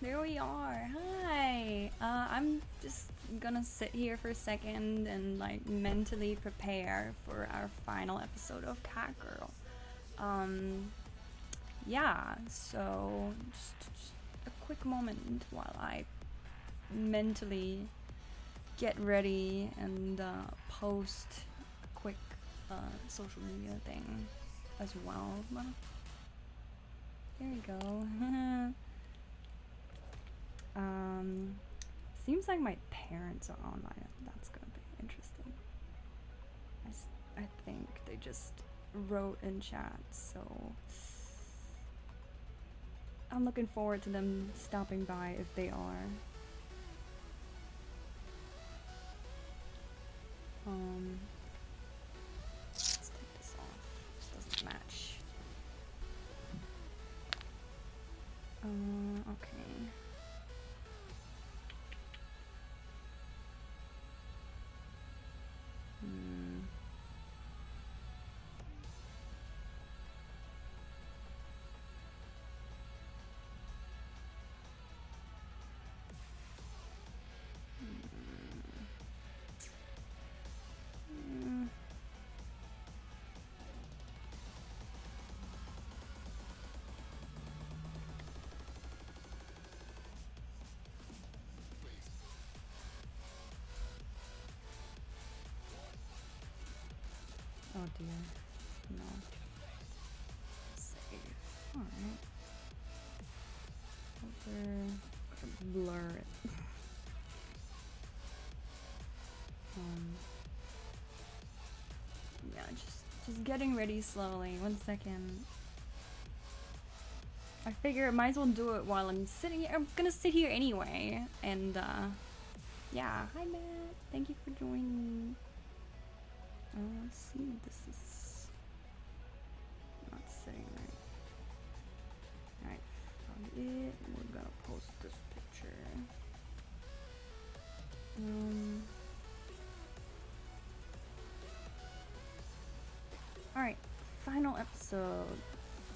There we are. Hi. I'm just gonna sit here for a second and like mentally prepare for our final episode of Catgirl. Um, yeah. So just a quick moment while I mentally get ready and post a quick social media thing as well. Well, there we go. Seems like my parents are online. That's gonna be interesting. I think they just wrote in chat, so I'm looking forward to them stopping by if they are. Let's take this off. This doesn't match. Okay. Oh dear. No. Save. Alright. Blur it. Yeah, just getting ready slowly. 1 second. I figure I might as well do it while I'm sitting here. I'm gonna sit here anyway. And yeah. Hi Matt. Thank you for joining. Let's see what this is. Not sitting right. Alright, found it. We're gonna post this picture. Alright, final episode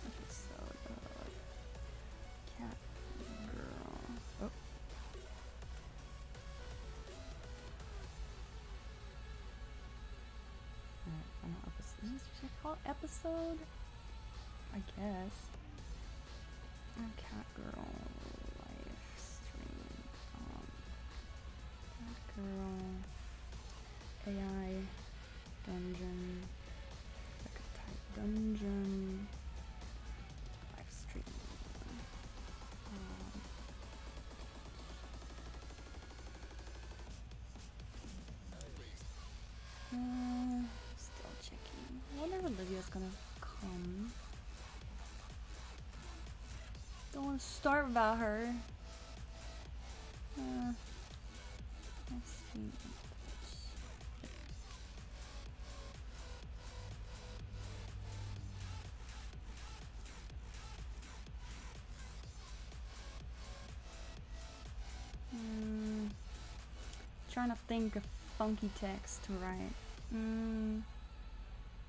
of Catgirl. Oh. Alright, final episode. Is this called episode? I guess. Catgirl live stream. Catgirl AI dungeon. I could type dungeon live stream. Still checking. I wonder if Olivia's gonna come. Don't want to start without her. Let's see. Trying to think of funky text to write.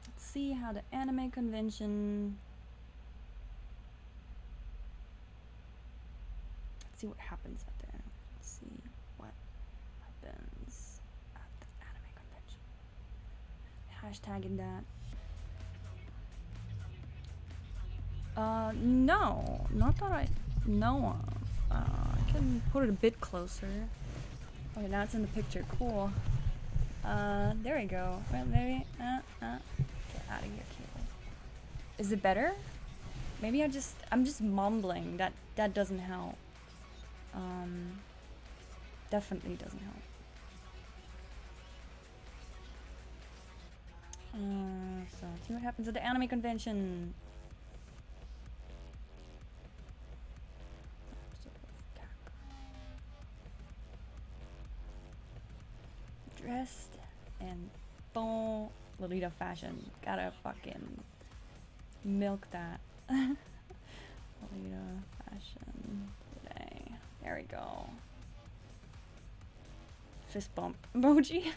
Let's see how the anime convention. Let's see what happens at the end. Let's see what happens at the anime convention. Hashtagging that. No, not that I know of. I can put it a bit closer. Okay, now it's in the picture. Cool. There we go. Well, maybe. Get out of here, Cable. Is it better? Maybe I'm just mumbling. That doesn't help. Definitely doesn't help. So let's see what happens at the anime convention. Dressed in full Lolita fashion. Gotta fucking milk that. Lolita fashion today. There we go. Fist bump emoji.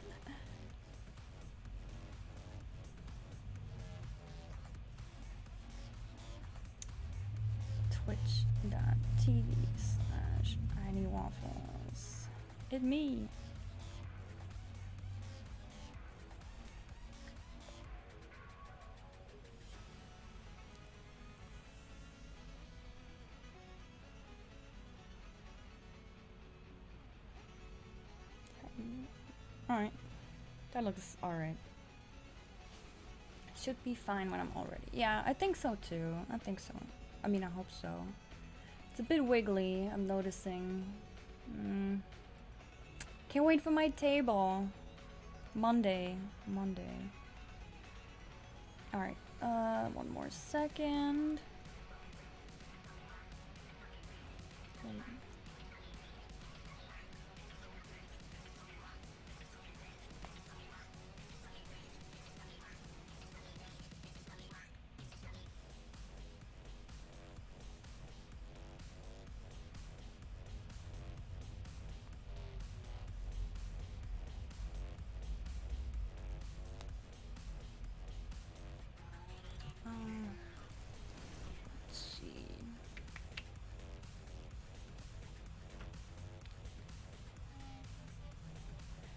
Twitch.tv/. Hit me. Alright. That looks alright. Should be fine when I'm all ready. Yeah, I think so too. I think so. I mean, I hope so. It's a bit wiggly, I'm noticing. Can't wait for my table. Monday. Alright, one more second. Let's see.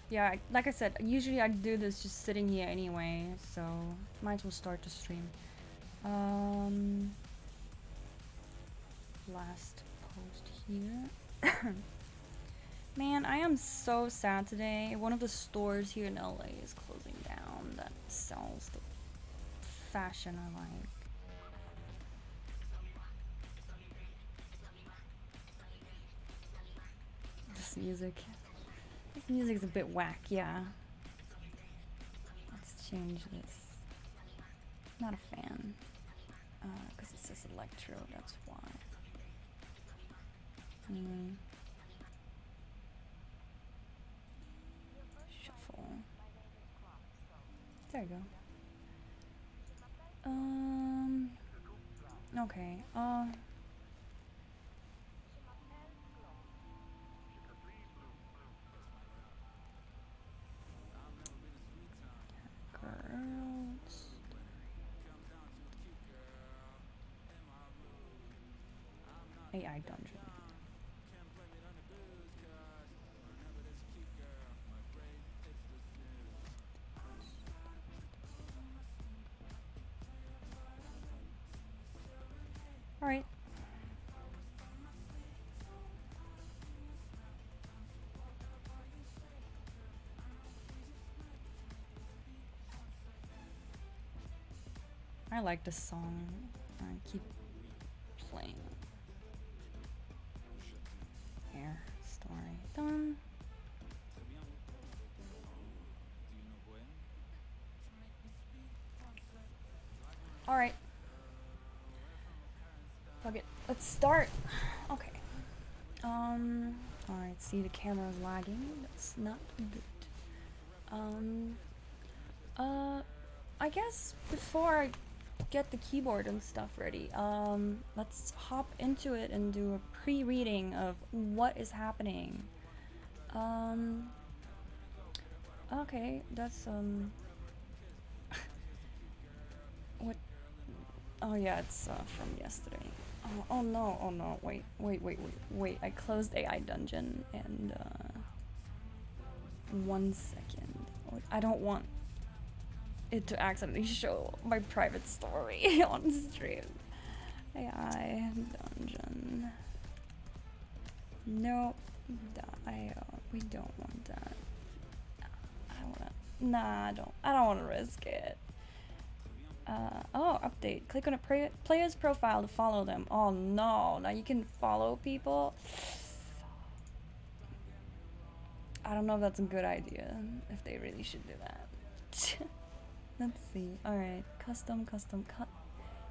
Yeah, like I said, usually I do this just sitting here anyway, so might as well start the stream. Last post here. Man, I am so sad today. One of the stores here in LA is closing down that sells the fashion I like. This music's a bit whack, yeah. Let's change this. Not a fan. Because it says electro, that's why. Shuffle. There you go. Okay, girls. AI dungeon. Alright. I like this song. I keep playing. Here, story done. Alright. Fuck it. Let's start. Okay. Alright, see the camera's lagging. That's not good. I guess before I get the keyboard and stuff ready, let's hop into it and do a pre-reading of what is happening. Okay, that's, what? Oh yeah, it's, from yesterday. Oh no, wait, I closed AI Dungeon, and, 1 second. I don't want it to accidentally show my private story on stream. AI Dungeon. Nope. We don't want that. I don't wanna risk it. Oh, update. Click on a player's profile to follow them. Oh no, now you can follow people? I don't know if that's a good idea, if they really should do that. Let's see. Alright, custom,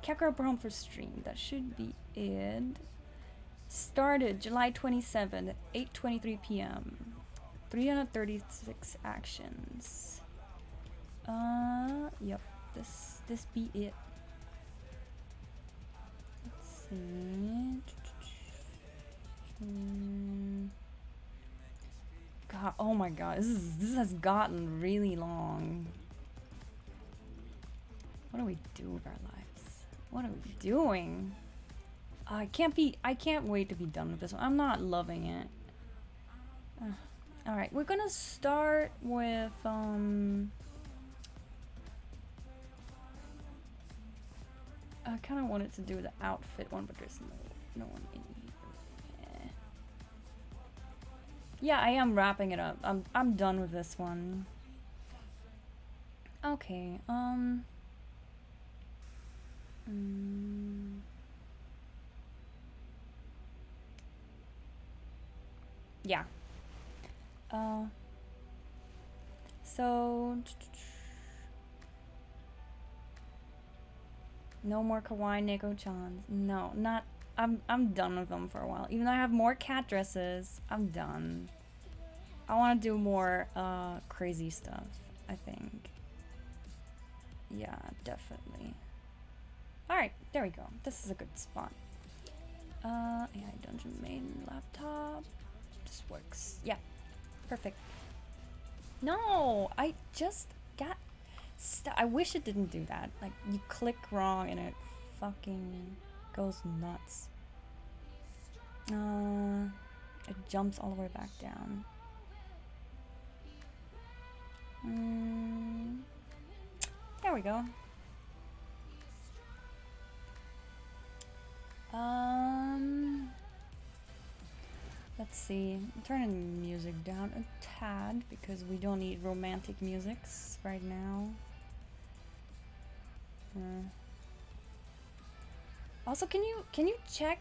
Catgirl prompt for stream. That should be it. Started July 27th, 8:23 p.m. 336 actions. Yep. This be it. Let's see. God, oh my god, this has gotten really long. What do we do with our lives? What are we doing? I can't wait to be done with this one. I'm not loving it. Alright, we're gonna start with, I kind of wanted to do the outfit one, but there's no one in here. Yeah, I am wrapping it up. I'm done with this one. Okay, yeah. So no more kawaii Neko-chans. No, not. I'm done with them for a while. Even though I have more cat dresses, I'm done. I want to do more crazy stuff, I think. Yeah, definitely. Alright, there we go. This is a good spot. AI Dungeon main laptop. This works. Yeah, perfect. No, I just got I wish it didn't do that. Like, you click wrong and it fucking goes nuts. It jumps all the way back down. There we go. Let's see. I'm turning music down a tad because we don't need romantic musics right now. Also, can you check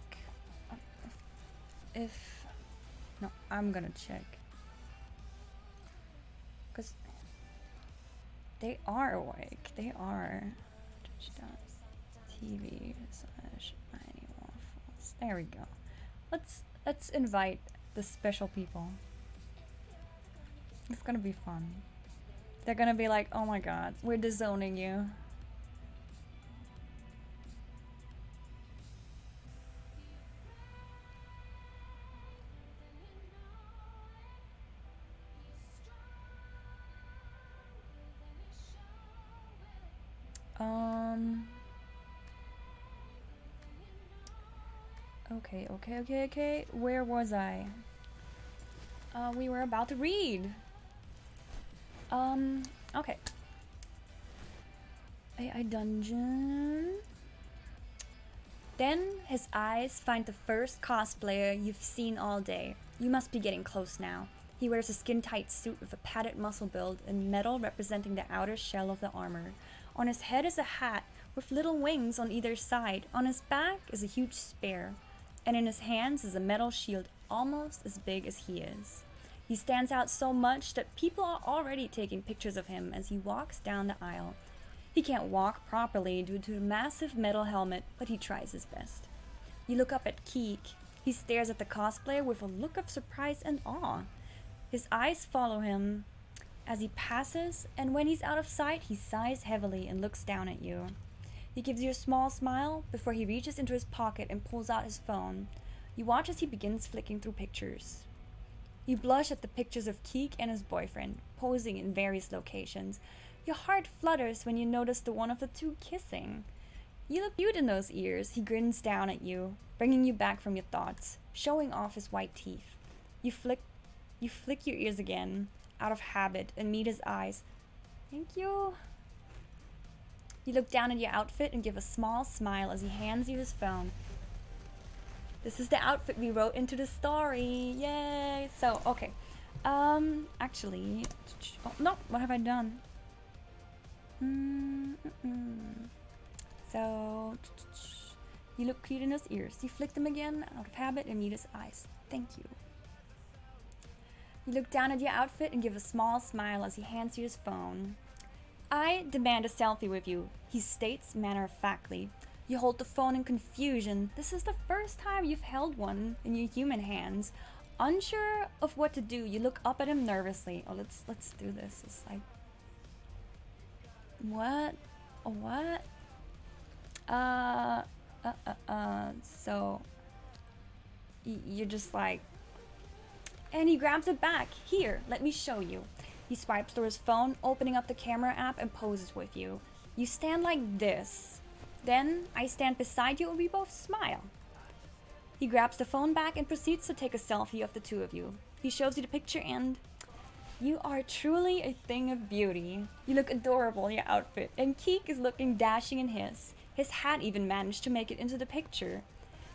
if no, I'm gonna check because they are awake. They are. Twitch.tv/mightywaffles. There we go. Let's invite the special people. It's gonna be fun. They're gonna be like, oh my god, we're disowning you. Okay. Where was I? We were about to read. Okay. AI Dungeon. Then his eyes find the first cosplayer you've seen all day. You must be getting close now. He wears a skin-tight suit with a padded muscle build and metal representing the outer shell of the armor. On his head is a hat with little wings on either side. On his back is a huge spear. And in his hands is a metal shield almost as big as he is. He stands out so much that people are already taking pictures of him as he walks down the aisle. He can't walk properly due to a massive metal helmet, but he tries his best. You look up at Keek. He stares at the cosplayer with a look of surprise and awe. His eyes follow him as he passes, and when he's out of sight, he sighs heavily and looks down at you. He gives you a small smile before he reaches into his pocket and pulls out his phone. You watch as he begins flicking through pictures. You blush at the pictures of Keek and his boyfriend, posing in various locations. Your heart flutters when you notice the one of the two kissing. You look cute in those ears. He grins down at you, bringing you back from your thoughts, showing off his white teeth. You flick your ears again, out of habit, and meet his eyes. Thank you. You look down at your outfit and give a small smile as he hands you his phone. This is the outfit we wrote into the story. Yay! So, okay. Actually... Oh, no, what have I done? So... You look cute in his ears. You flick them again, out of habit, and meet his eyes. Thank you. You look down at your outfit and give a small smile as he hands you his phone. I demand a selfie with you, he states matter-of-factly. You hold the phone in confusion. This is the first time you've held one in your human hands. Unsure of what to do, you look up at him nervously. Oh, let's do this. It's like... What? What? So... You're just like... And he grabs it back. Here, let me show you. He swipes through his phone, opening up the camera app and poses with you. You stand like this. Then, I stand beside you and we both smile. He grabs the phone back and proceeds to take a selfie of the two of you. He shows you the picture and... You are truly a thing of beauty. You look adorable in your outfit, and Keek is looking dashing in his. His hat even managed to make it into the picture.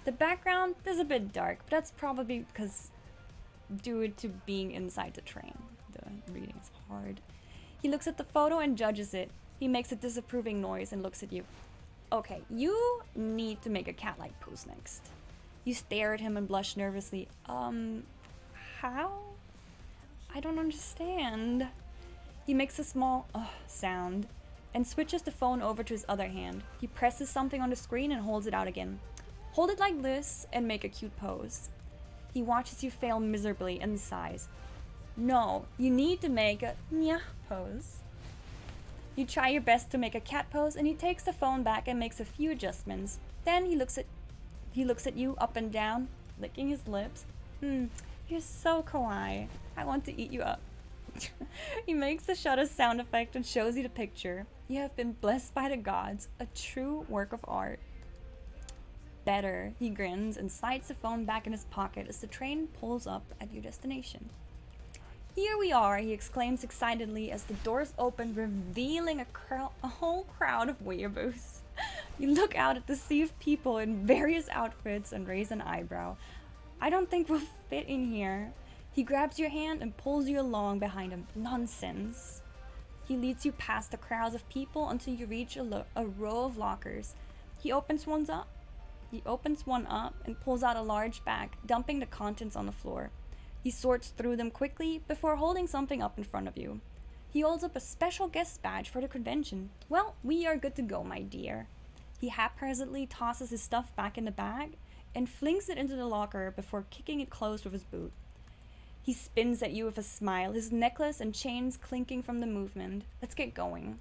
The background is a bit dark, but that's probably because due to being inside the train. The reading is hard. He looks at the photo and judges it. He makes a disapproving noise and looks at you. Okay, you need to make a cat-like pose next. You stare at him and blush nervously. How? I don't understand. He makes a small sound and switches the phone over to his other hand. He presses something on the screen and holds it out again. Hold it like this and make a cute pose. He watches you fail miserably and sighs. No, you need to make a nya pose. You try your best to make a cat pose and he takes the phone back and makes a few adjustments. Then he looks at you up and down, licking his lips. You're so kawaii. I want to eat you up. He makes the shutter sound effect and shows you the picture. You have been blessed by the gods, a true work of art. Better, he grins and slides the phone back in his pocket as the train pulls up at your destination. Here we are, he exclaims excitedly as the doors open, revealing a whole crowd of weeaboos. You look out at the sea of people in various outfits and raise an eyebrow. I don't think we'll fit in here. He grabs your hand and pulls you along behind him. Nonsense. He leads you past the crowds of people until you reach a row of lockers. He opens one up and pulls out a large bag, dumping the contents on the floor. He sorts through them quickly before holding something up in front of you. He holds up a special guest badge for the convention. Well, we are good to go, my dear. He haphazardly tosses his stuff back in the bag and flings it into the locker before kicking it closed with his boot. He spins at you with a smile, his necklace and chains clinking from the movement. Let's get going.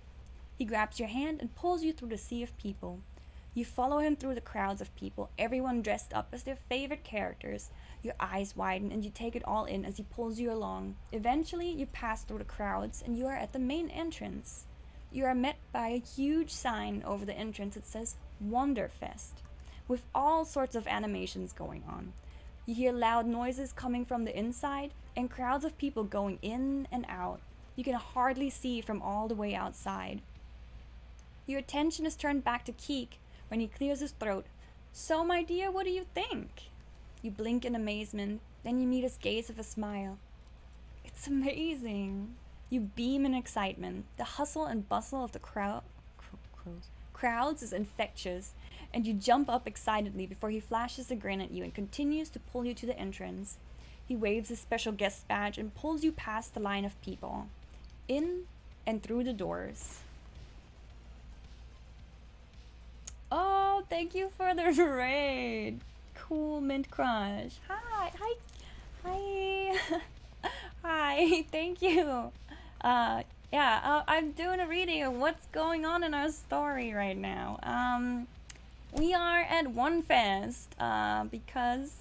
He grabs your hand and pulls you through the sea of people. You follow him through the crowds of people, everyone dressed up as their favorite characters. Your eyes widen and you take it all in as he pulls you along. Eventually, you pass through the crowds and you are at the main entrance. You are met by a huge sign over the entrance that says Wonderfest, with all sorts of animations going on. You hear loud noises coming from the inside and crowds of people going in and out. You can hardly see from all the way outside. Your attention is turned back to Keek when he clears his throat. So, my dear, what do you think? You blink in amazement, then you meet his gaze with a smile. It's amazing. You beam in excitement. The hustle and bustle of the crowds is infectious, and you jump up excitedly before he flashes a grin at you and continues to pull you to the entrance. He waves his special guest badge and pulls you past the line of people, in and through the doors. Oh, thank you for the raid. Cool Mint Crush. Hi. Hi, thank you. I'm doing a reading of what's going on in our story right now. We are at One Fest, because,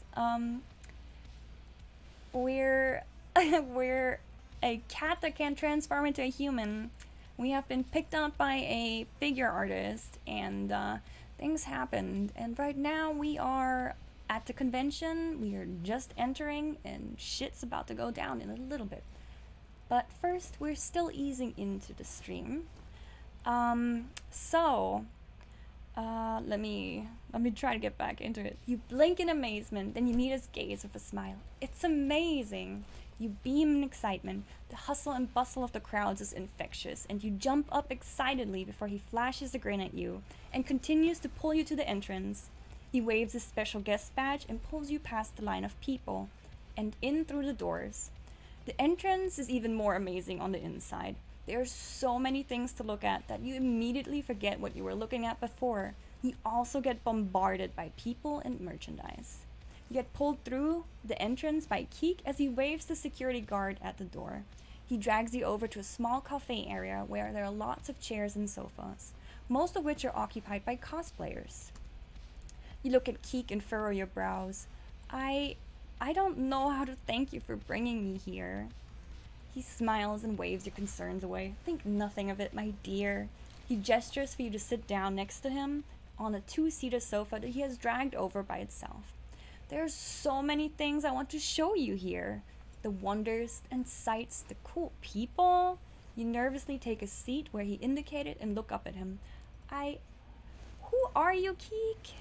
we're, we're a cat that can transform into a human. We have been picked up by a figure artist, and, things happened. And right now we are at the convention. We are just entering, and shit's about to go down in a little bit. But first, we're still easing into the stream. Let me try to get back into it. You blink in amazement, then you meet his gaze with a smile. It's amazing. You beam in excitement. The hustle and bustle of the crowds is infectious, and you jump up excitedly before he flashes a grin at you and continues to pull you to the entrance. He waves his special guest badge and pulls you past the line of people and in through the doors. The entrance is even more amazing on the inside. There are so many things to look at that you immediately forget what you were looking at before. You also get bombarded by people and merchandise. You get pulled through the entrance by Keek as he waves the security guard at the door. He drags you over to a small cafe area where there are lots of chairs and sofas, most of which are occupied by cosplayers. You look at Keek and furrow your brows. I don't know how to thank you for bringing me here. He smiles and waves your concerns away. Think nothing of it, my dear. He gestures for you to sit down next to him on a two-seater sofa that he has dragged over by itself. There are so many things I want to show you here. the wonders and sights, the cool people. You nervously take a seat where he indicated and look up at him. Who are you, Keek?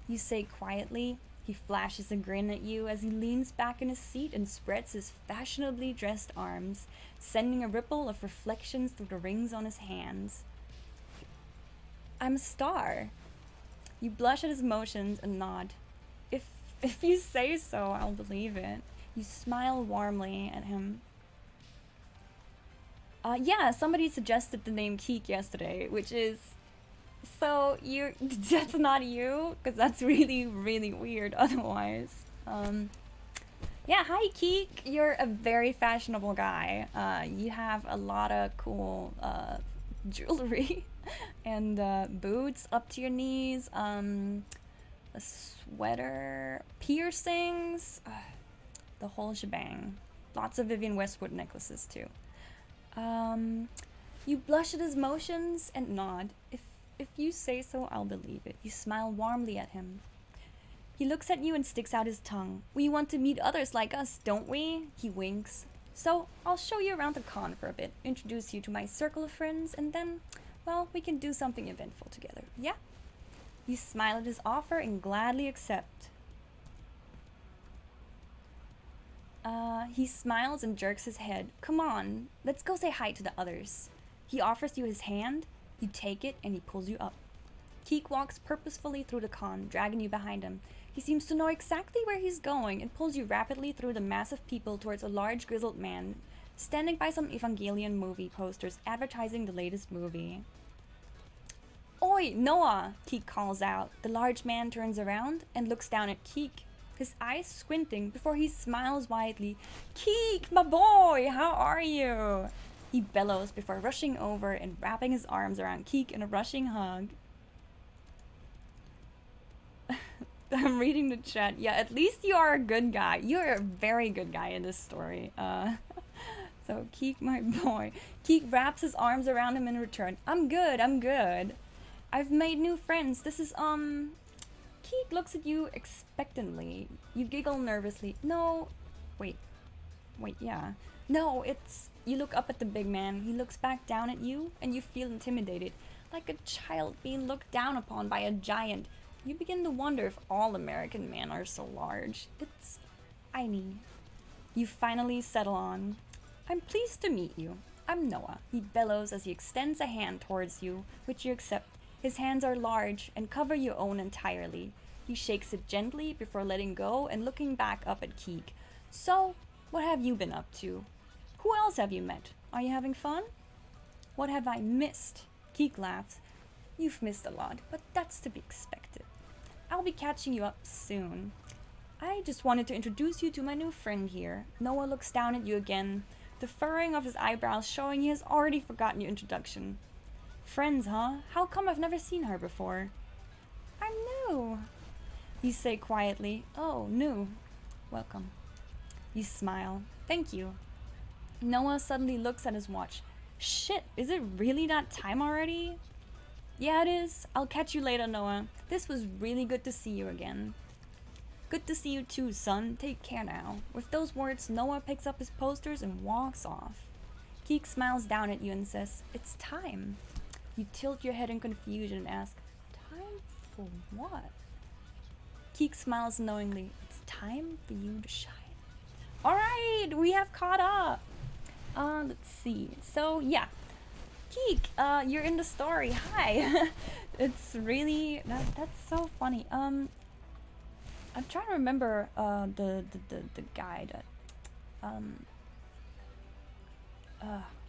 You say quietly. He flashes a grin at you as he leans back in his seat and spreads his fashionably dressed arms, sending a ripple of reflections through the rings on his hands. I'm a star. You blush at his motions and nod. If you say so, I'll believe it. You smile warmly at him. Yeah, somebody suggested the name Keek yesterday, which is... So, that's not you? Because that's really, really weird otherwise. Yeah, hi Keek. You're a very fashionable guy. You have a lot of cool jewelry and boots up to your knees, a sweater, piercings, the whole shebang. Lots of Vivienne Westwood necklaces too. You blush at his motions and nod. If you say so, I'll believe it. You smile warmly at him. He looks at you and sticks out his tongue. We want to meet others like us, don't we? He winks. So, I'll show you around the con for a bit, introduce you to my circle of friends, and then, well, we can do something eventful together, yeah? You smile at his offer and gladly accept. He smiles and jerks his head. Come on, let's go say hi to the others. He offers you his hand. You take it and he pulls you up. Keek walks purposefully through the con, dragging you behind him. He seems to know exactly where he's going and pulls you rapidly through the mass of people towards a large grizzled man standing by some Evangelion movie posters advertising the latest movie. Oi, Noah! Keek calls out. The large man turns around and looks down at Keek, his eyes squinting before he smiles widely. Keek, my boy, how are you? He bellows before rushing over and wrapping his arms around Keek in a rushing hug. I'm reading the chat. Yeah, at least you are a good guy. You're a very good guy in this story. So Keek, my boy. Keek wraps his arms around him in return. I'm good, I'm good. I've made new friends. This is, Keek looks at you expectantly. You giggle nervously. No, wait, yeah. No, it's... You look up at the big man. He looks back down at you, and you feel intimidated. Like a child being looked down upon by a giant. You begin to wonder if all American men are so large. It's... Aini. You finally settle on. I'm pleased to meet you. I'm Noah. He bellows as he extends a hand towards you, which you accept. His hands are large and cover your own entirely. He shakes it gently before letting go and looking back up at Keek. So, what have you been up to? Who else have you met? Are you having fun? What have I missed? Keek laughs. You've missed a lot, but that's to be expected. I'll be catching you up soon. I just wanted to introduce you to my new friend here. Noah looks down at you again, the furrowing of his eyebrows showing he has already forgotten your introduction. Friends, huh? How come I've never seen her before? I'm new. You say quietly, oh, new. Welcome. You smile. Thank you. Noah suddenly looks at his watch. Shit, is it really that time already? Yeah, it is. I'll catch you later, Noah. This was really good to see you again. Good to see you too, son. Take care now. With those words, Noah picks up his posters and walks off. Keek smiles down at you and says, it's time. You tilt your head in confusion and ask, time for what? Keek smiles knowingly. It's time for you to shine. Alright, we have caught up. Let's see. So, yeah. Keek, you're in the story. Hi. It's really... That's so funny. I'm trying to remember the guy that...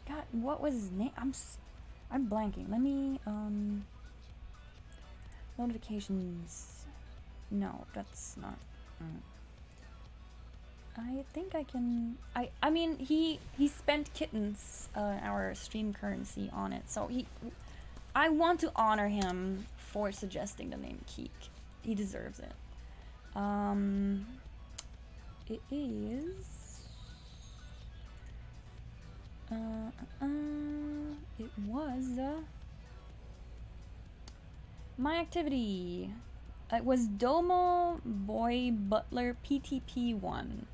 God, what was his name? I'm blanking. Let me, notifications. No, that's not. I think I can. I mean, he spent kittens, our stream currency on it. So I want to honor him for suggesting the name Keek. He deserves it. It is. It was my activity. It was Domo Boy Butler PTP1.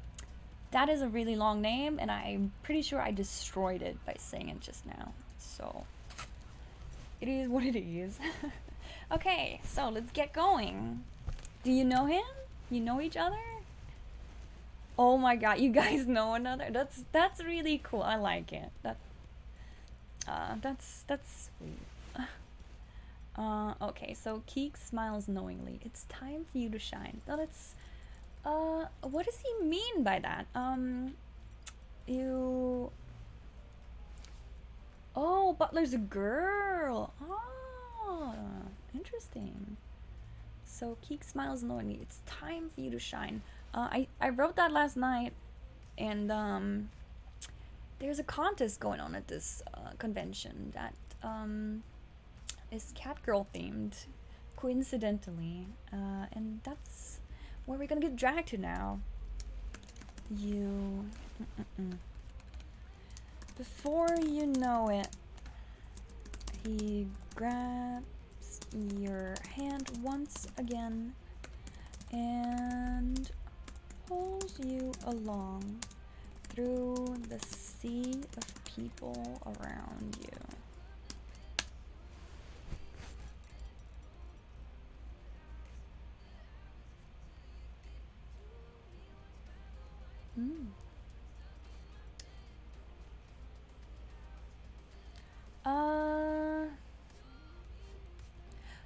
that is a really long name, and I'm pretty sure I destroyed it by saying it just now. So it is what it is. Okay, so let's get going. Do you know him? You know each other? Oh my god, you guys know another. That's really cool. I like it. That's sweet. Okay, so Keek smiles knowingly. It's time for you to shine. Now that's what does he mean by that? You Oh, Butler's a girl. Oh, interesting. So Keek smiles knowingly. It's time for you to shine. I wrote that last night, and there's a contest going on at this convention that is Catgirl themed, coincidentally, and that's where we're gonna get dragged to now. You. Before you know it, he grabs your hand once again and pulls you along through the sea of people around you.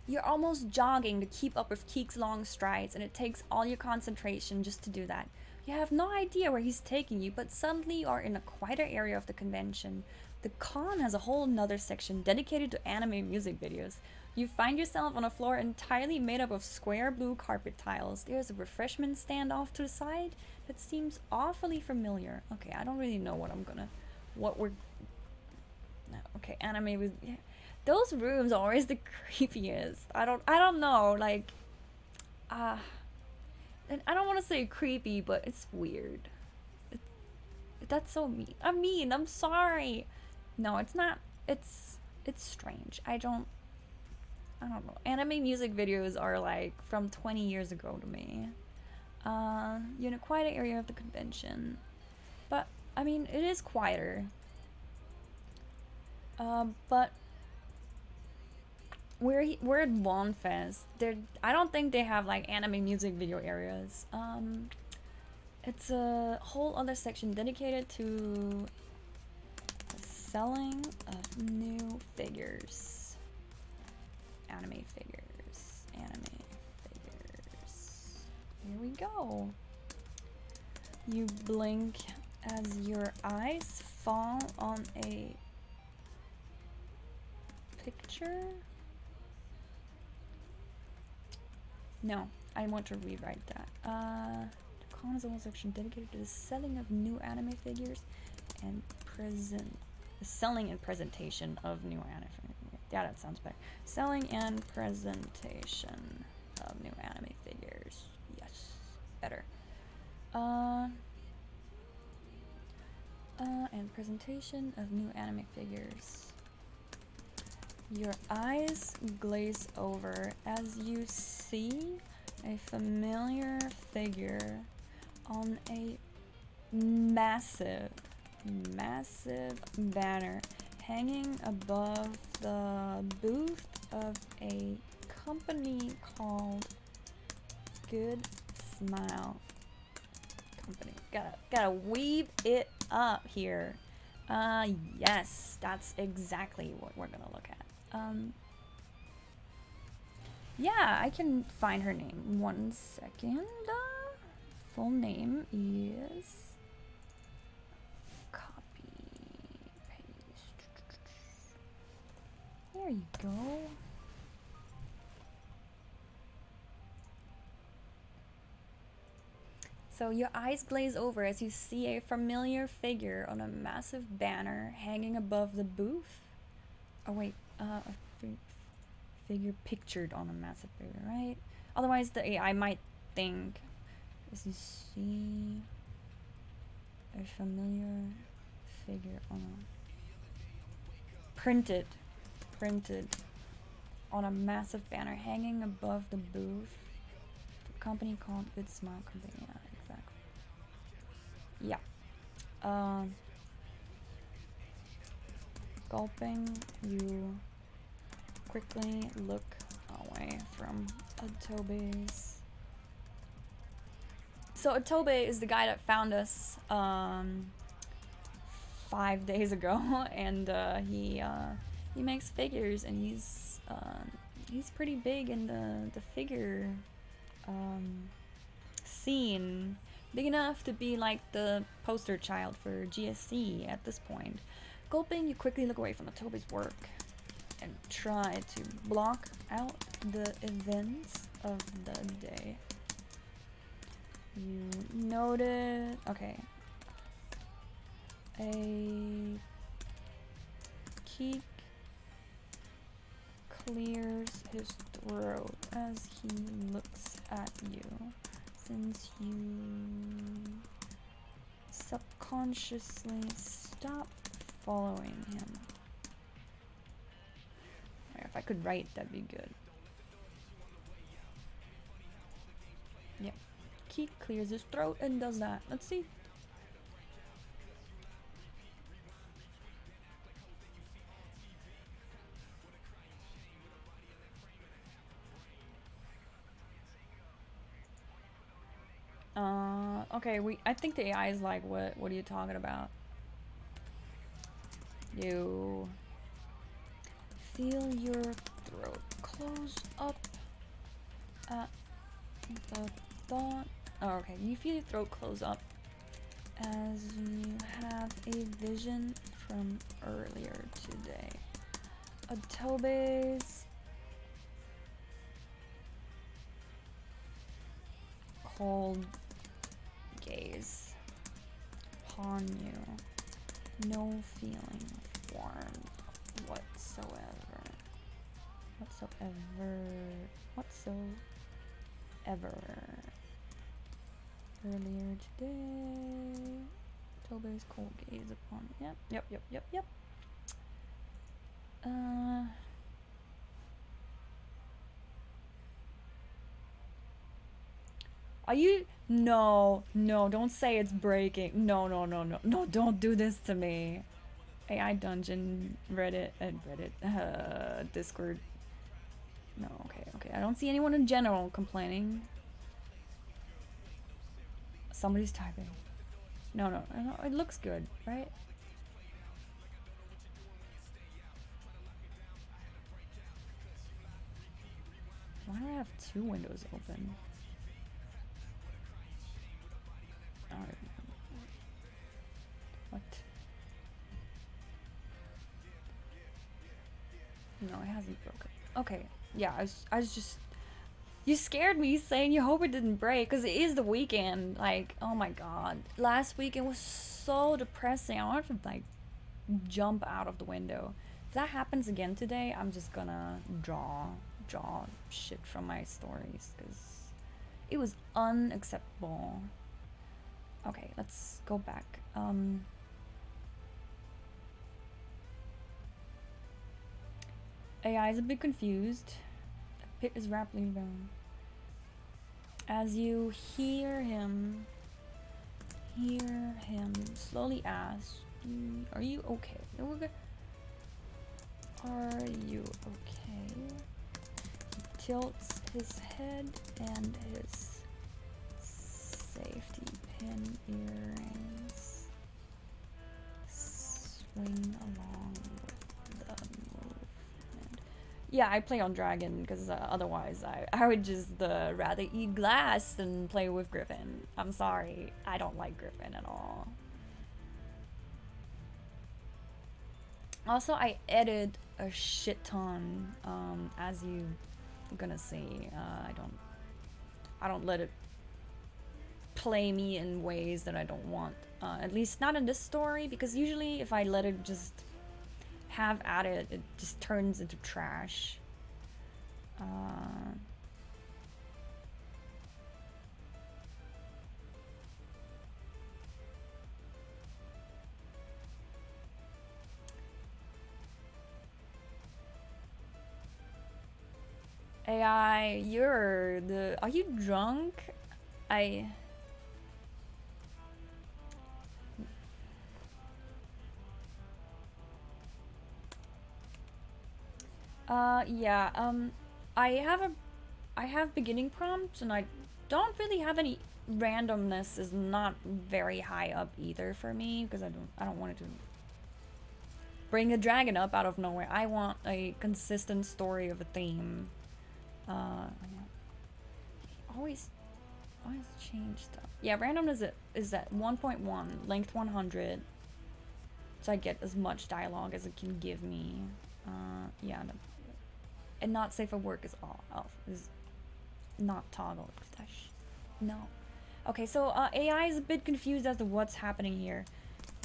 You're almost jogging to keep up with Keek's long strides, and it takes all your concentration just to do that. You have no idea where he's taking you, but suddenly you are in a quieter area of the convention. The con has a whole nother section dedicated to anime music videos. You find yourself on a floor entirely made up of square blue carpet tiles. There's a refreshment stand off to the side that seems awfully familiar. Okay, I don't really know okay, anime was... Yeah. Those rooms are always the creepiest. I don't know, like, and I don't want to say creepy, but it's weird. That's so mean. I'm sorry. No, it's not. It's strange. I don't know. Anime music videos are like from 20 years ago to me. You're in a quieter area of the convention, but I mean, it is quieter. But we're at Wonfest. I don't think they have like anime music video areas. It's a whole other section dedicated to the selling of new figures. Anime figures. Here we go. You blink as your eyes fall on a picture. No, I want to rewrite that. The con is a whole section dedicated to the selling of new anime figures and selling and presentation of new anime figures. Yeah, that sounds better. Selling and presentation of new anime figures. Yes, better. And presentation of new anime figures. Your eyes glaze over as you see a familiar figure on a massive banner hanging above the booth of a company called Good Smile Company. Gotta weave it up here. Yes, that's exactly what we're gonna look at. Yeah, I can find her name. 1 second. Full name is... Copy, paste. There you go. So your eyes glaze over as you see a familiar figure on a massive banner hanging above the booth. Oh wait, a figure pictured on a massive figure, right? Otherwise the AI might think, as you see a familiar figure on a printed on a massive banner hanging above the booth. The company called Good Smile Company. Yeah, exactly. Yeah. Um, Gulping, you quickly look away from Atobe's. So Atobe is the guy that found us 5 days ago, and he makes figures, and he's pretty big in the figure scene, big enough to be like the poster child for GSC at this point. Gulping, you quickly look away from Atobe's work and try to block out the events of the day. You notice, okay, a Keek clears his throat as he looks at you, since you subconsciously stop following him. If I could write, that'd be good. Yeah. Keek clears his throat and does that. Let's see. Okay, I think the AI is like, what are you talking about? You feel your throat close up at the thought. Oh, okay, you feel your throat close up as you have a vision from earlier today. Atobe's cold gaze upon you. No feeling formed whatsoever. Earlier today, Tobe's cold gaze upon it. Yep. Are you? No, don't say it's breaking. No, don't do this to me. AI Dungeon, Reddit, Discord. No, okay. I don't see anyone in general complaining. Somebody's typing. No, it looks good, right? Why do I have two windows open? What? No, it hasn't broken. Okay, yeah, I was just... You scared me saying you hope it didn't break, because it is the weekend. Like, oh my god. Last weekend was so depressing. I wanted to, like, jump out of the window. If that happens again today, I'm just gonna draw shit from my stories, because it was unacceptable. Okay, let's go back. AI is a bit confused. The pit is rapidly down. As you hear him slowly ask, are you okay? Are you okay? He tilts his head, and his safety pin earrings swing along with the movement. Yeah, I play on Dragon because otherwise I would just rather eat glass than play with Griffin. I'm sorry, I don't like Griffin at all. Also, I edit a shit ton, as you gonna see. I don't let it play me in ways that I don't want. At least not in this story, because usually if I let it just have at it, it just turns into trash. AI, are you drunk? Yeah, I have a, I have beginning prompts, and I don't really have any randomness is not very high up either for me because I don't want it to bring a dragon up out of nowhere. I want a consistent story of a theme. Always always change stuff. Yeah, randomness is at 1.1, length 100. So I get as much dialogue as it can give me. Yeah, no, and not safe for work is off. Is not toggled. No. Okay, so AI is a bit confused as to what's happening here.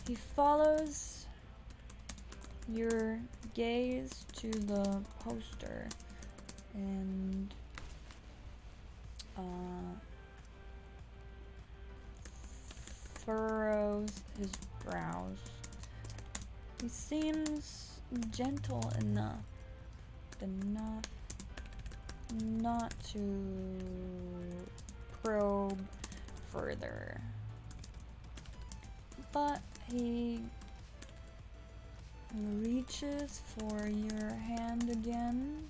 He follows your gaze to the poster and furrows his brows. He seems gentle enough not to probe further. But he reaches for your hand again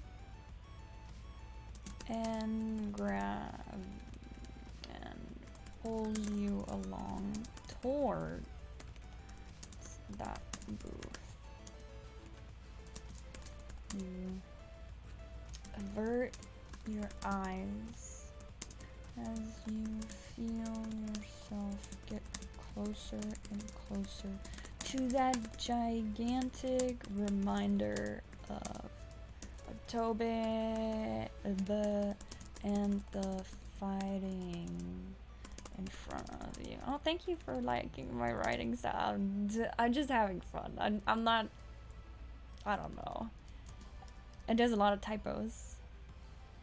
and grabs and pulls you along toward that booth. You avert your eyes as you feel yourself get closer and closer to that gigantic reminder of Tobe and the fighting in front of you. Oh, thank you for liking my writing style. I'm just having fun. I'm not, I don't know. And there's a lot of typos.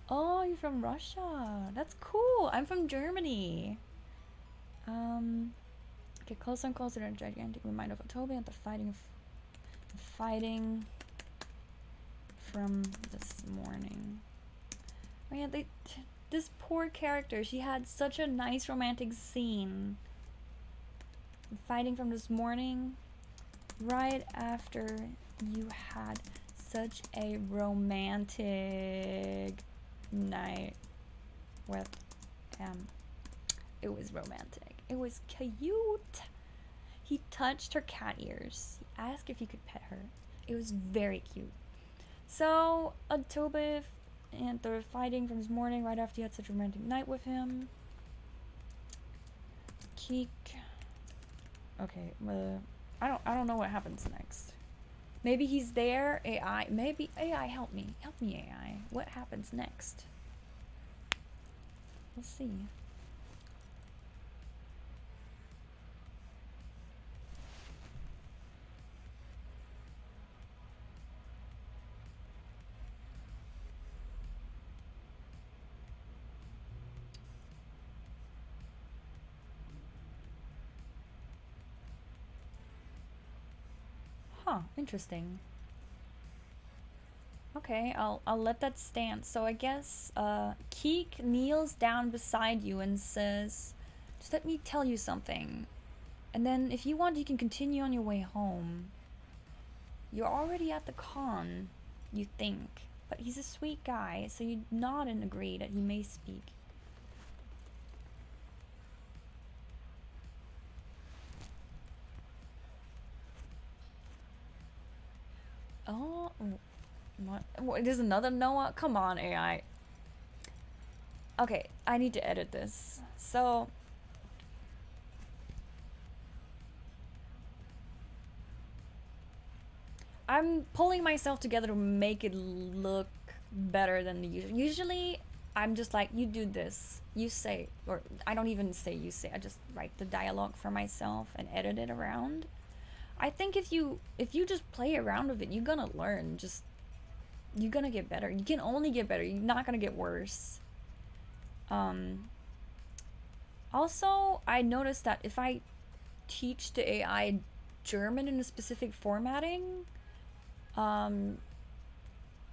Oh, you're from Russia. That's cool. I'm from Germany. Get closer and closer to a gigantic reminder of Otobe and the fighting from this morning. Oh yeah, this poor character, she had such a nice romantic scene. Fighting from this morning, right after you had such a romantic night with him. It was romantic. It was cute. He touched her cat ears. He asked if he could pet her. It was very cute. So, Tobe and they're fighting from this morning right after you had such a romantic night with him. Keek. Okay, I don't know what happens next. Maybe he's there. AI. Maybe AI. Help me. Help me, AI. What happens next? We'll see. Huh, interesting. Okay, I'll let that stand. So I guess Keek kneels down beside you and says, "Just let me tell you something. And then if you want, you can continue on your way home. You're already at the con, you think. But he's a sweet guy, so you nod and agree that he may speak." Oh, what? There's another Noah? Come on, AI. Okay, I need to edit this. So, I'm pulling myself together to make it look better than the usual. Usually, I'm just like, you do this, you say, or I don't even say you say, I just write the dialogue for myself and edit it around. I think if you just play around with it, you're gonna learn. You're gonna get better. You can only get better. You're not gonna get worse. Also, I noticed that if I teach the AI German in a specific formatting, and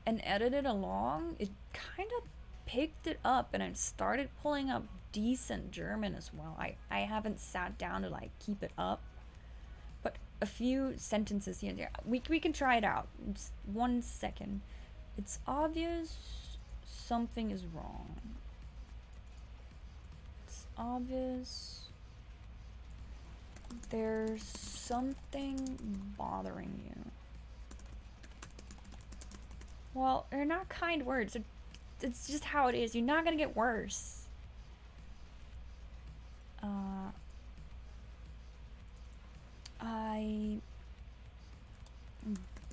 edit it along, it kind of picked it up and it started pulling up decent German as well. I haven't sat down to like keep it up, but a few sentences here and there. We can try it out. Just 1 second. It's obvious something is wrong. It's obvious there's something bothering you. Well, they're not kind words. It's just how it is. You're not gonna get worse. I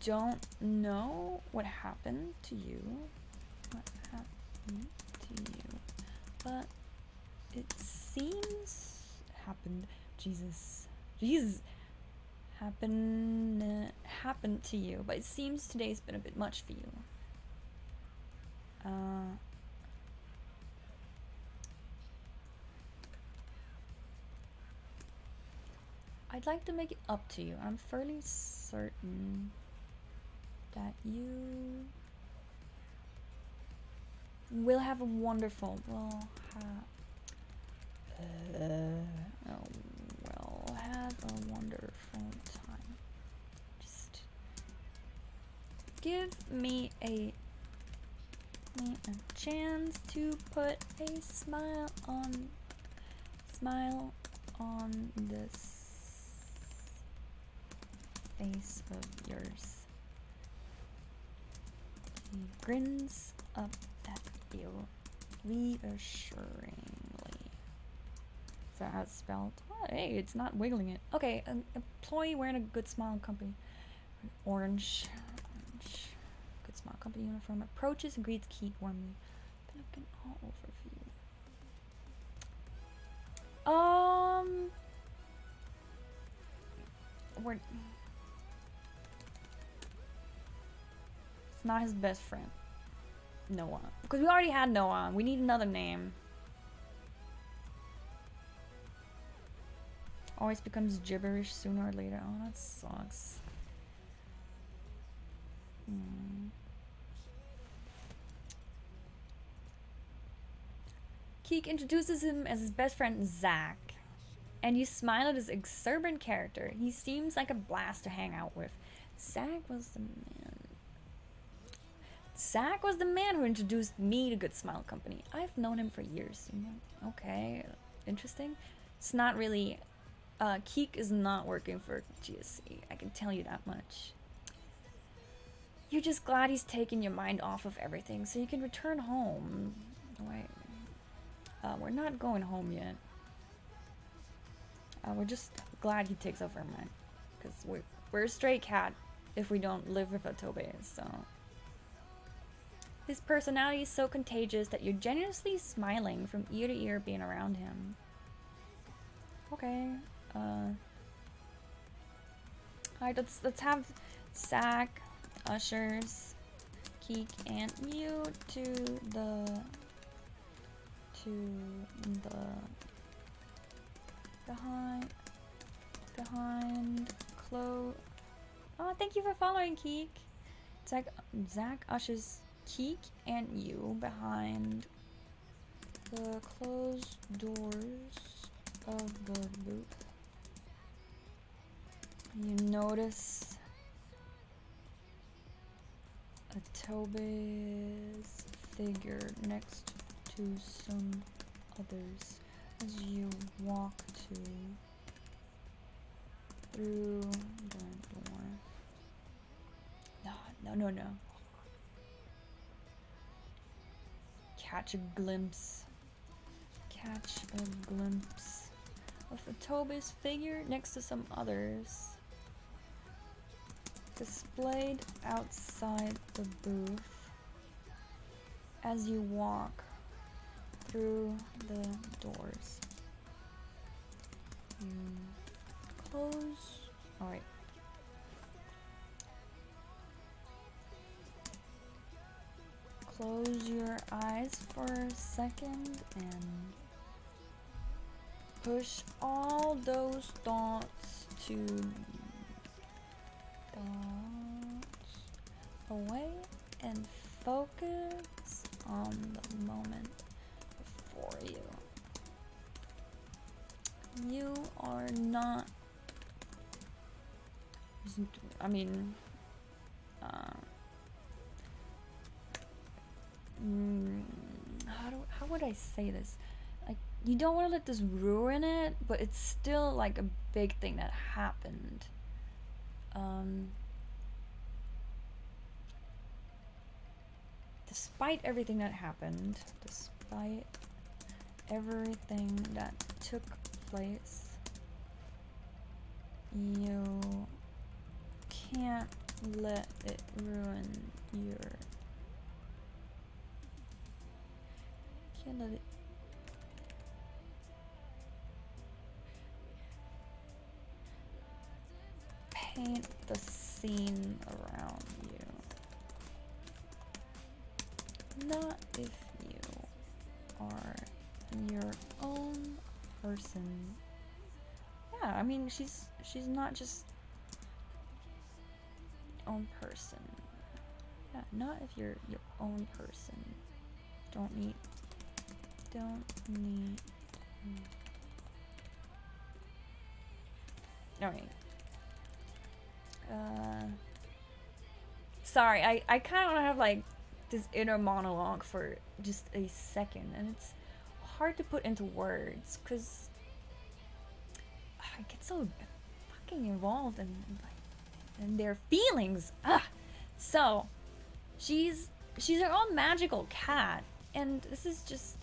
don't know what happened to you. What happened to you? But it seems happened. Jesus. Happened to you. But it seems today's been a bit much for you. I'd like to make it up to you. I'm fairly certain that you will have a wonderful, have a wonderful time. Just give me a chance to put a smile on this face of yours. He grins up at you reassuringly. Is that how it's spelled? Oh, hey, it's not wiggling it. Okay, an employee wearing a Good Smile Company orange Good Smile Company uniform approaches and greets Keith warmly. Been looking all over for you. It's not his best friend, Noah, because we already had Noah. We need another name. Always becomes gibberish sooner or later. Oh, that sucks. Keek introduces him as his best friend, Zach. And you smile at his exuberant character. He seems like a blast to hang out with. Zach was the man who introduced me to Good Smile Company. I've known him for years. Okay, interesting. It's not really... Keek is not working for GSC. I can tell you that much. You're just glad he's taken your mind off of everything so you can return home. Wait. We're not going home yet. We're just glad he takes over our mind. Because we're a stray cat if we don't live with Otobe, so... His personality is so contagious that you're genuinely smiling from ear to ear being around him. Okay. Alright, let's have Zach, ushers, Keek, and you to the behind close. Oh, thank you for following, Keek. Zach ushers Keek and you behind the closed doors of the booth. You notice Tobe's figure next to some others as you walk through the door. No. Catch a glimpse of Tobe's figure next to some others. Displayed outside the booth as you walk through the doors. You close. Alright. Close your eyes for a second and push all those thoughts away and focus on the moment before you. You are not... say this. Like, you don't want to let this ruin it, but it's still like a big thing that happened. Despite everything that happened, despite everything that took place, you can't let it ruin your... Can't let it... paint the scene around you. Not if you are your own person. Yeah, I mean, she's not just own person. Yeah, not if you're your own person. Don't need. Alright. Sorry, I kind of want to have like this inner monologue for just a second, and it's hard to put into words because I get so fucking involved in their feelings. So she's her own magical cat, and this is just,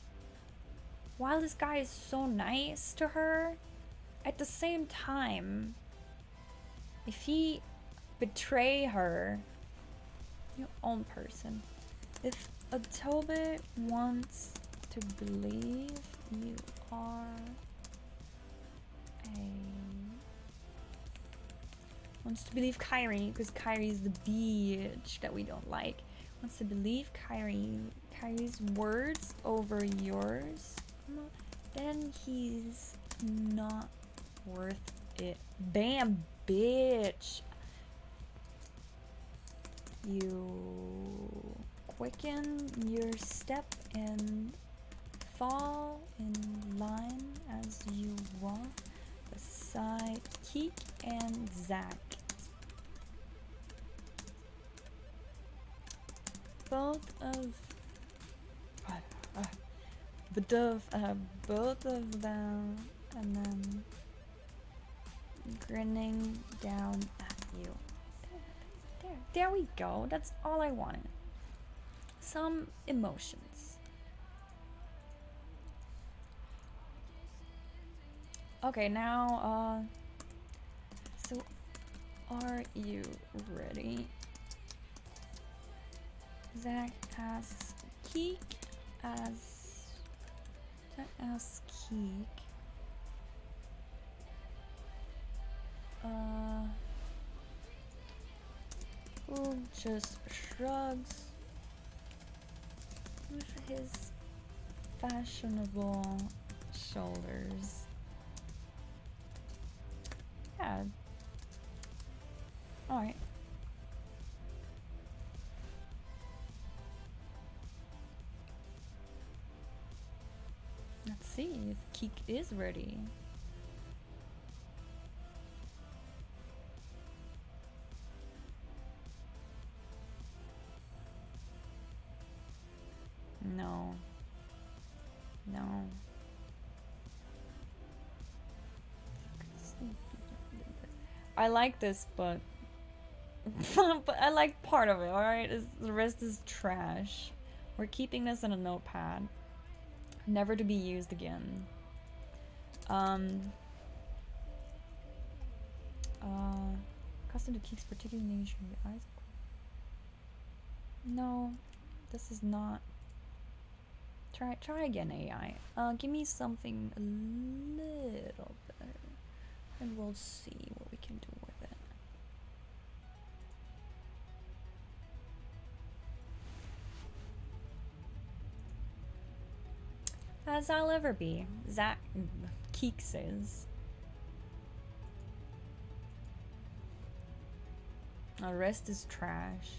while this guy is so nice to her, at the same time, if he betray her, your own person. If Atobe wants to believe you are wants to believe Kairi, because Kairi is the bitch that we don't like. Wants to believe Kairi's words over yours, then he's not worth it. Bam, bitch. You quicken your step and fall in line as you walk beside Keek and Zach. Both of them, and then grinning down at you. There we go. That's all I wanted. Some emotions. Okay, now, so are you ready? Zach asks Keek who just shrugs with his fashionable shoulders. Yeah. Alright. Let's see if Keek is ready. No. I like this, but but I like part of it, alright? The rest is trash. We're keeping this in a notepad. Never to be used again. Custom to Keek's particular nature. Eyes. No, this is not. Try again, AI. Give me something a little better, and we'll see what we can do with it. As I'll ever be, Keek says. The rest is trash.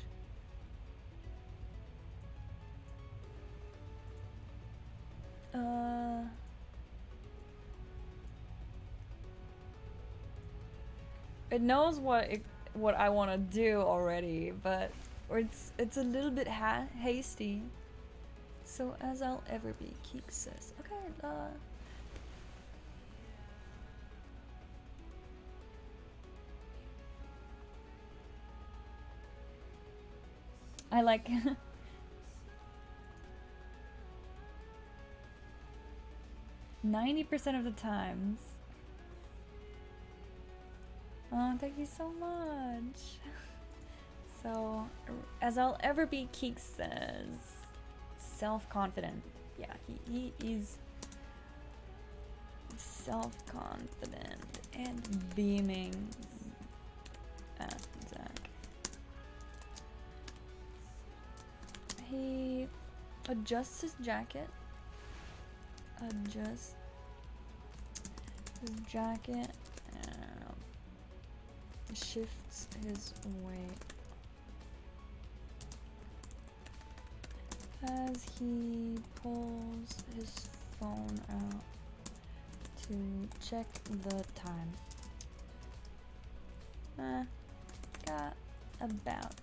It knows what I want to do already, but it's a little bit hasty. So as I'll ever be, Keek says. Okay, I like 90% of the times. Oh, thank you so much. So, as I'll ever be, Keek says, self-confident. Yeah, he is self-confident and beaming at Zach. He adjusts his jacket. Adjusts his jacket and shifts his weight as he pulls his phone out to check the time. Got about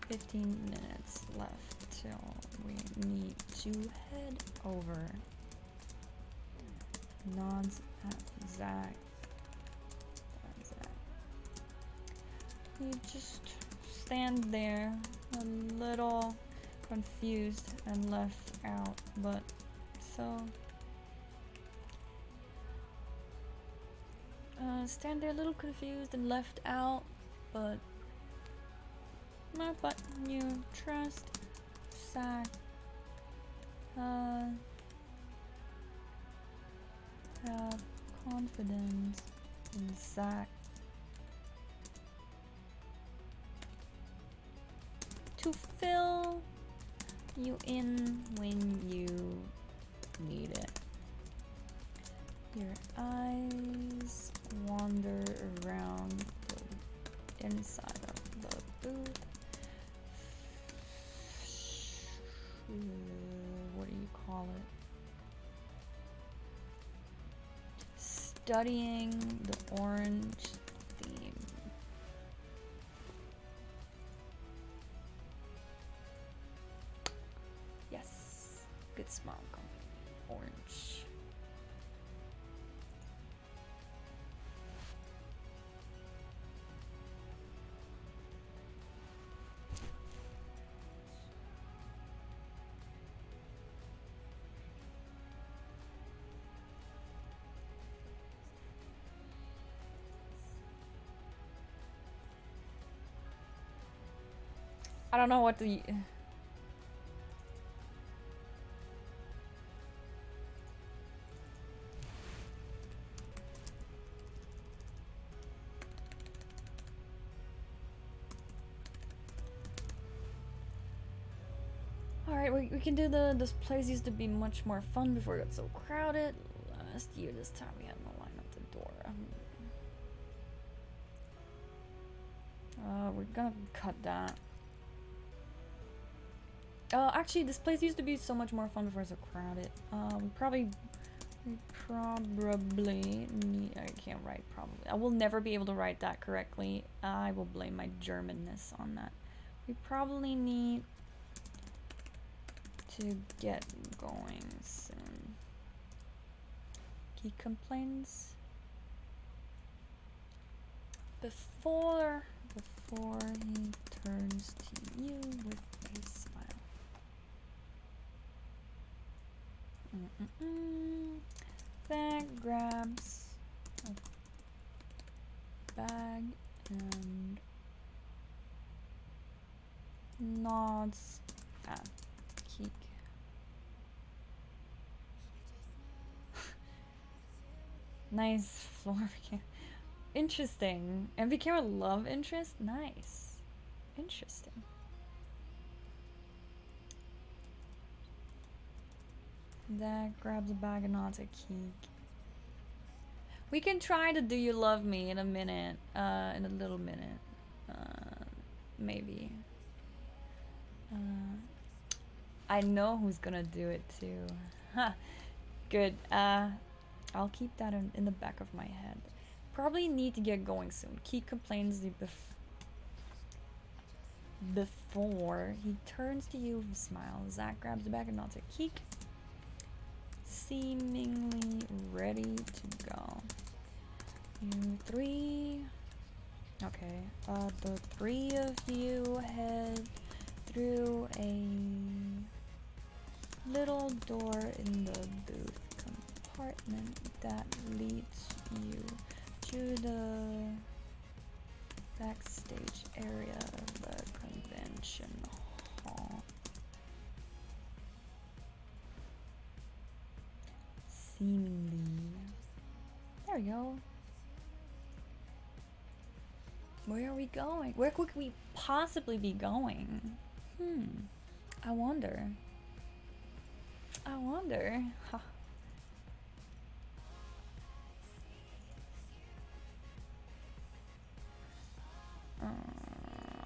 15 minutes left till we need to head over. Nods at Zach. You just stand there, a little confused and left out, but so stand there a little confused and left out, but you trust Zach. Have confidence in Zach to fill you in when you need it. Your eyes wander around the inside of the booth. What do you call it? Studying the orange theme. Yes, good smile, orange. I don't know what to. Alright, we can do this place used to be much more fun before it got so crowded. Last year, this time we had no line at the door. We're gonna cut that. Actually, this place used to be so much more fun before it was so crowded. We probably need, I can't write probably. I will never be able to write that correctly. I will blame my Germanness on that. We probably need to get going soon. He complains before he turns to you with a smile. That grabs a bag and nods at Keek. Nice floor. Interesting. MV camera love interest? Nice. Interesting. That grabs a bag and nods at Keek. We can try to Do You Love Me in a minute. In a little minute. Maybe. I know who's gonna do it too. Huh. Good. I'll keep that in the back of my head. Probably need to get going soon. Keek complains before he turns to you with a smile. Zach grabs the bag and nods a keek, seemingly ready to go. You three. Okay, the three of you head through a little door in the booth compartment that leads you to the backstage area of the convention hall. Seemingly. There we go. Where are we going? Where could we possibly be going? I wonder. I wonder. Huh.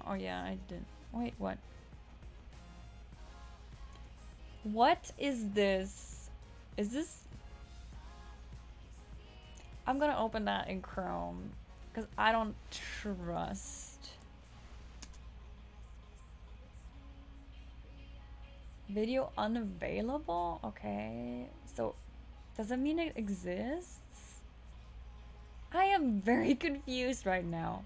Oh yeah, I did. Wait, what? What is this? Is this? I'm gonna open that in Chrome because I don't trust. Video unavailable? Okay. So, does that mean it exists? I am very confused right now.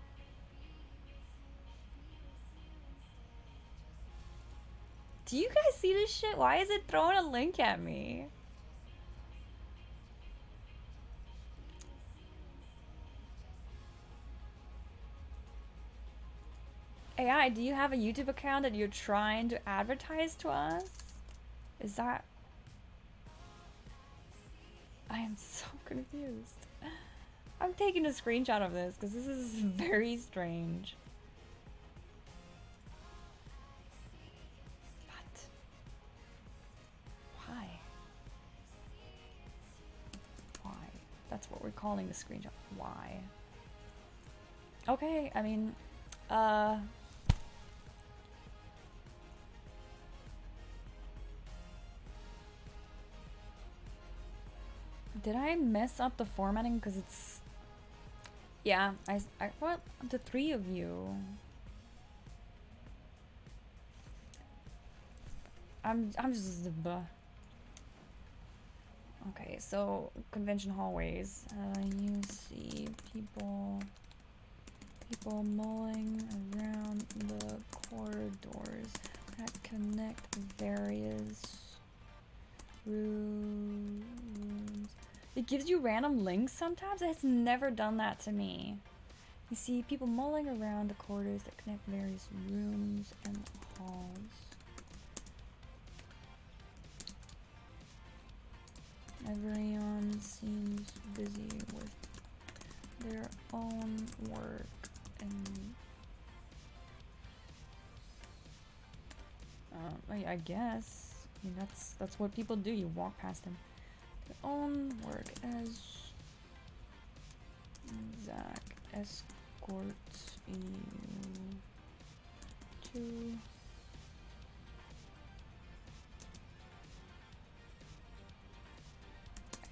Do you guys see this shit? Why is it throwing a link at me? AI, do you have a YouTube account that you're trying to advertise to us? Is that... I am so confused. I'm taking a screenshot of this because this is very strange. What? Why? Why? That's what we're calling the screenshot. Why? Okay, I mean, did I mess up the formatting? Because it's... Yeah, I what? The three of you. I'm just... Okay, so convention hallways. You see people mulling around the corridors that connect various rooms. It gives you random links sometimes. It's never done that to me. You see people mulling around the corridors that connect various rooms and halls. Everyone seems busy with their own work and I guess. I mean, that's what people do. You walk past them. Their own work as Zach escorts you to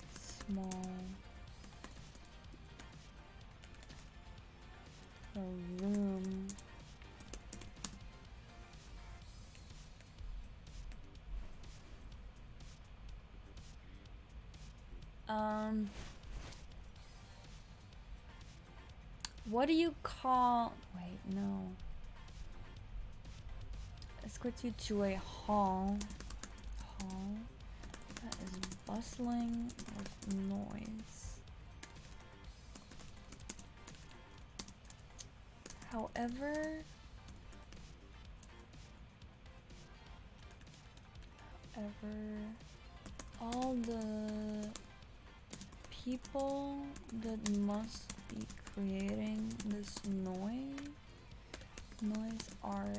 a small room. What do you call... Wait, no. Escorts you to a hall that is bustling with noise. However, all the people that must be creating this noise are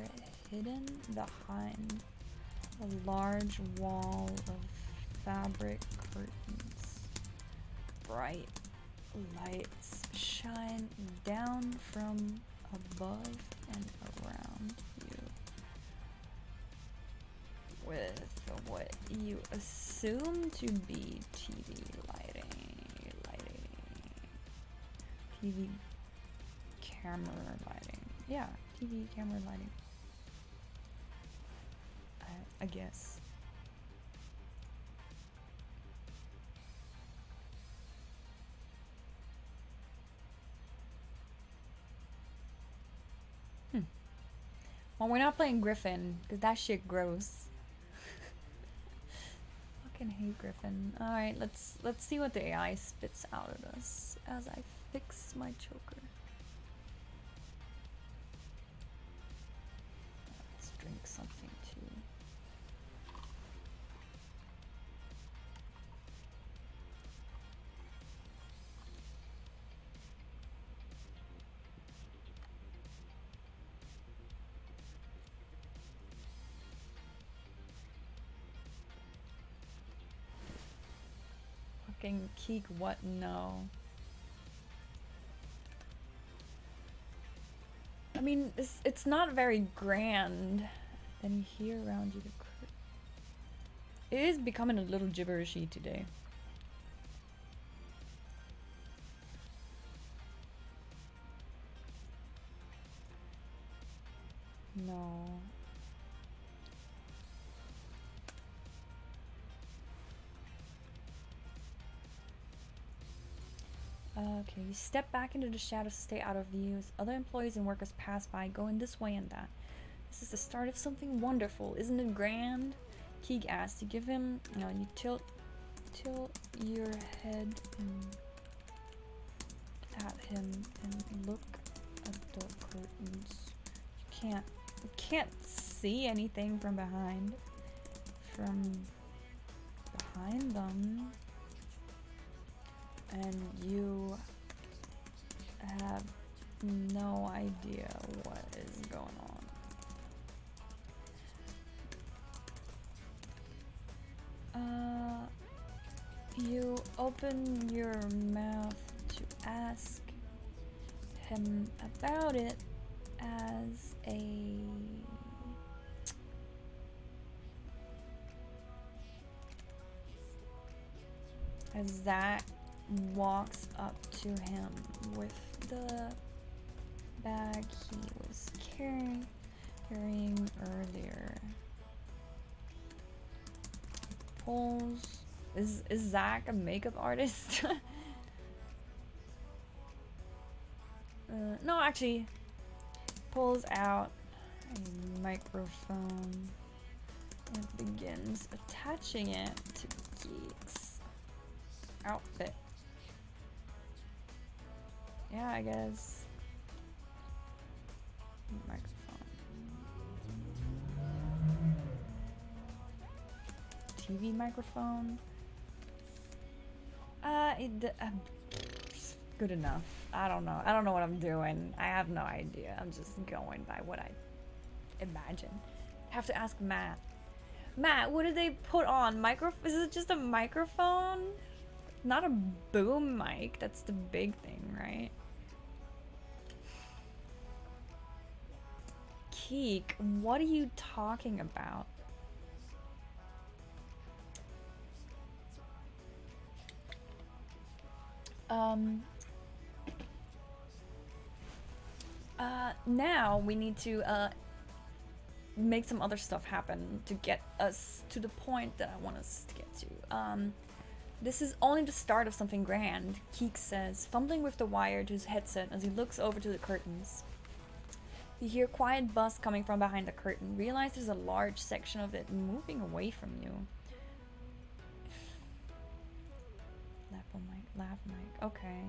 hidden behind a large wall of fabric curtains. Bright lights shine down from above and around you with what you assume to be TV lighting. TV camera lighting. Yeah, TV camera lighting. I guess. Well, we're not playing Griffin, because that shit gross. Fucking hate Griffin. Alright, let's see what the AI spits out at us as I fix my choker. Let's drink something too. Fucking Keek, what? No. I mean, it's not very grand. Then you hear around you the curtain. It is becoming a little gibberishy today. No. Okay, you step back into the shadows to stay out of view. As other employees and workers pass by, going this way and that. This is the start of something wonderful, isn't it grand? Keeg asks. You give him, you tilt your head at him and look at the curtains. You can't see anything from behind. From behind them. And you have no idea what is going on. You open your mouth to ask him about it as Zach walks up to him with the bag he was carrying earlier. Pulls. Is Zach a makeup artist? No, actually, pulls out a microphone and begins attaching it to Geek's outfit. Yeah, I guess. Microphone. TV microphone. Good enough. I don't know. I don't know what I'm doing. I have no idea. I'm just going by what I imagine. Have to ask Matt. Matt, what did they put on? Is it just a microphone? Not a boom mic. That's the big thing, right? Keek, what are you talking about? Now we need to make some other stuff happen to get us to the point that I want us to get to. This is only the start of something grand, Keek says, fumbling with the wire to his headset as he looks over to the curtains. You hear quiet buzz coming from behind the curtain. Realize there's a large section of it moving away from you. Laugh mic. Okay.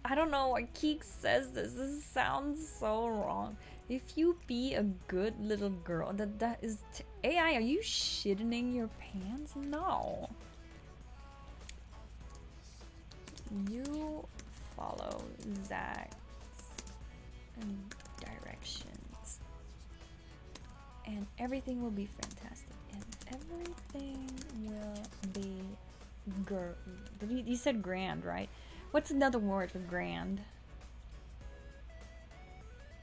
I don't know why Keek says this. This sounds so wrong. If you be a good little girl, that is AI. Are you shitting your pants? No. You follow Zach's directions, and everything will be fantastic. And everything will be you said grand, right? What's another word for grand?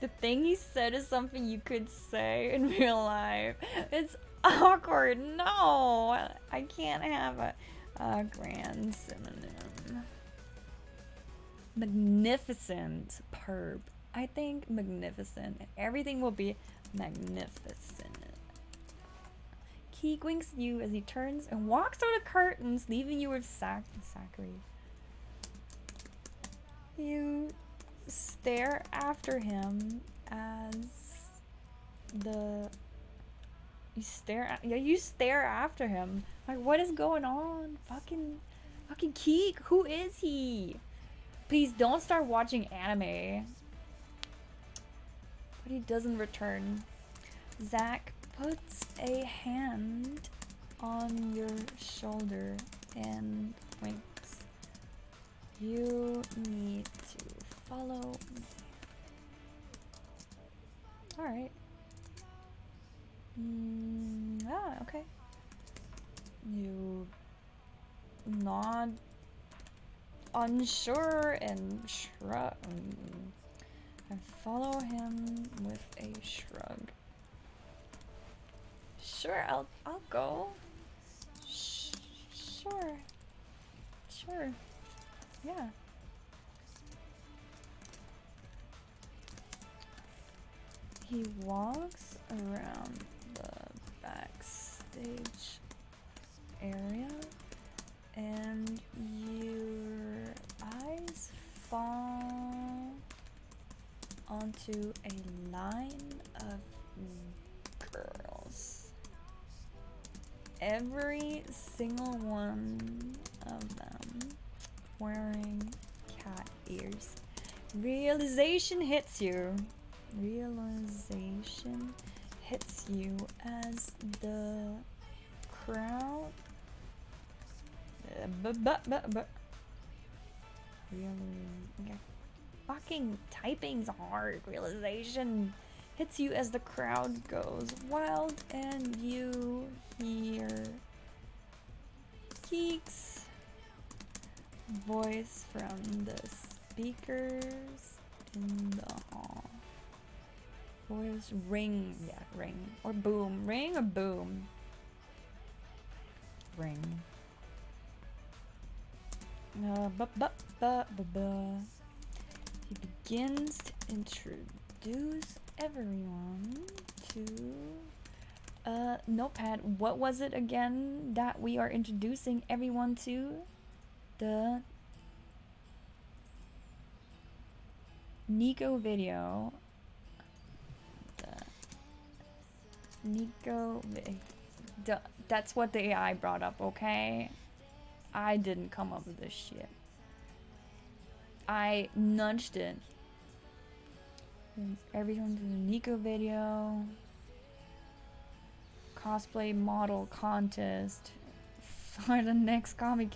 The thing he said is something you could say in real life. It's awkward. No, I can't have a grand synonym. Magnificent. Perb. I think magnificent. Everything will be magnificent. Keek winks at you as he turns and walks through the curtains, leaving you with Zachary. You stare after him as you stare after him. Like, what is going on? Fucking Keek, who is he? Please don't start watching anime. But he doesn't return. Zach puts a hand on your shoulder and winks. You need to follow me. Alright. Okay. You nod, unsure, and shrug. And follow him with a shrug. Sure, I'll go. Sure. Yeah. He walks around the backstage area, and your eyes fall onto a line of girls. Every single one of them wearing cat ears. Realization hits you as the crowd okay. Fucking typing's hard. Realization hits you as the crowd goes wild and you hear Keek's voice from the speakers in the hall. Voice ring. Or boom. Ring or boom? Ring. He begins to introduce everyone to Notepad. What was it again that we are introducing everyone to? The Nico video. That's what the AI brought up, okay? I didn't come up with this shit. I nudged it. Everyone to the Nico video. Cosplay model contest for the next comic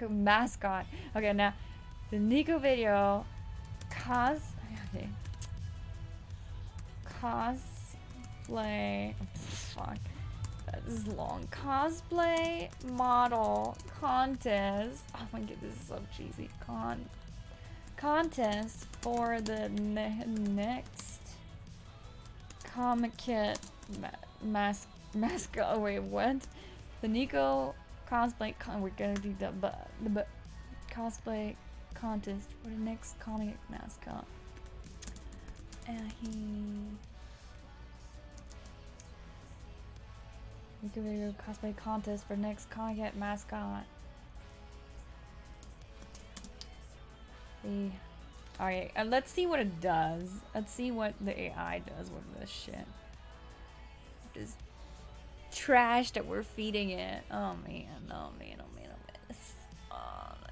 mascot. Okay, now the Nico video cosplay. Fuck. That is long. Cosplay model contest. Oh my god, this is so cheesy. Contest for the next comic kit mascot. Oh, wait, what? The Nico cosplay. We're gonna do the cosplay contest for the next comic mascot. And Nico video cosplay contest for next comic mascot. Alright, let's see what it does. Let's see what the AI does with this shit. This trash that we're feeding it. Oh man.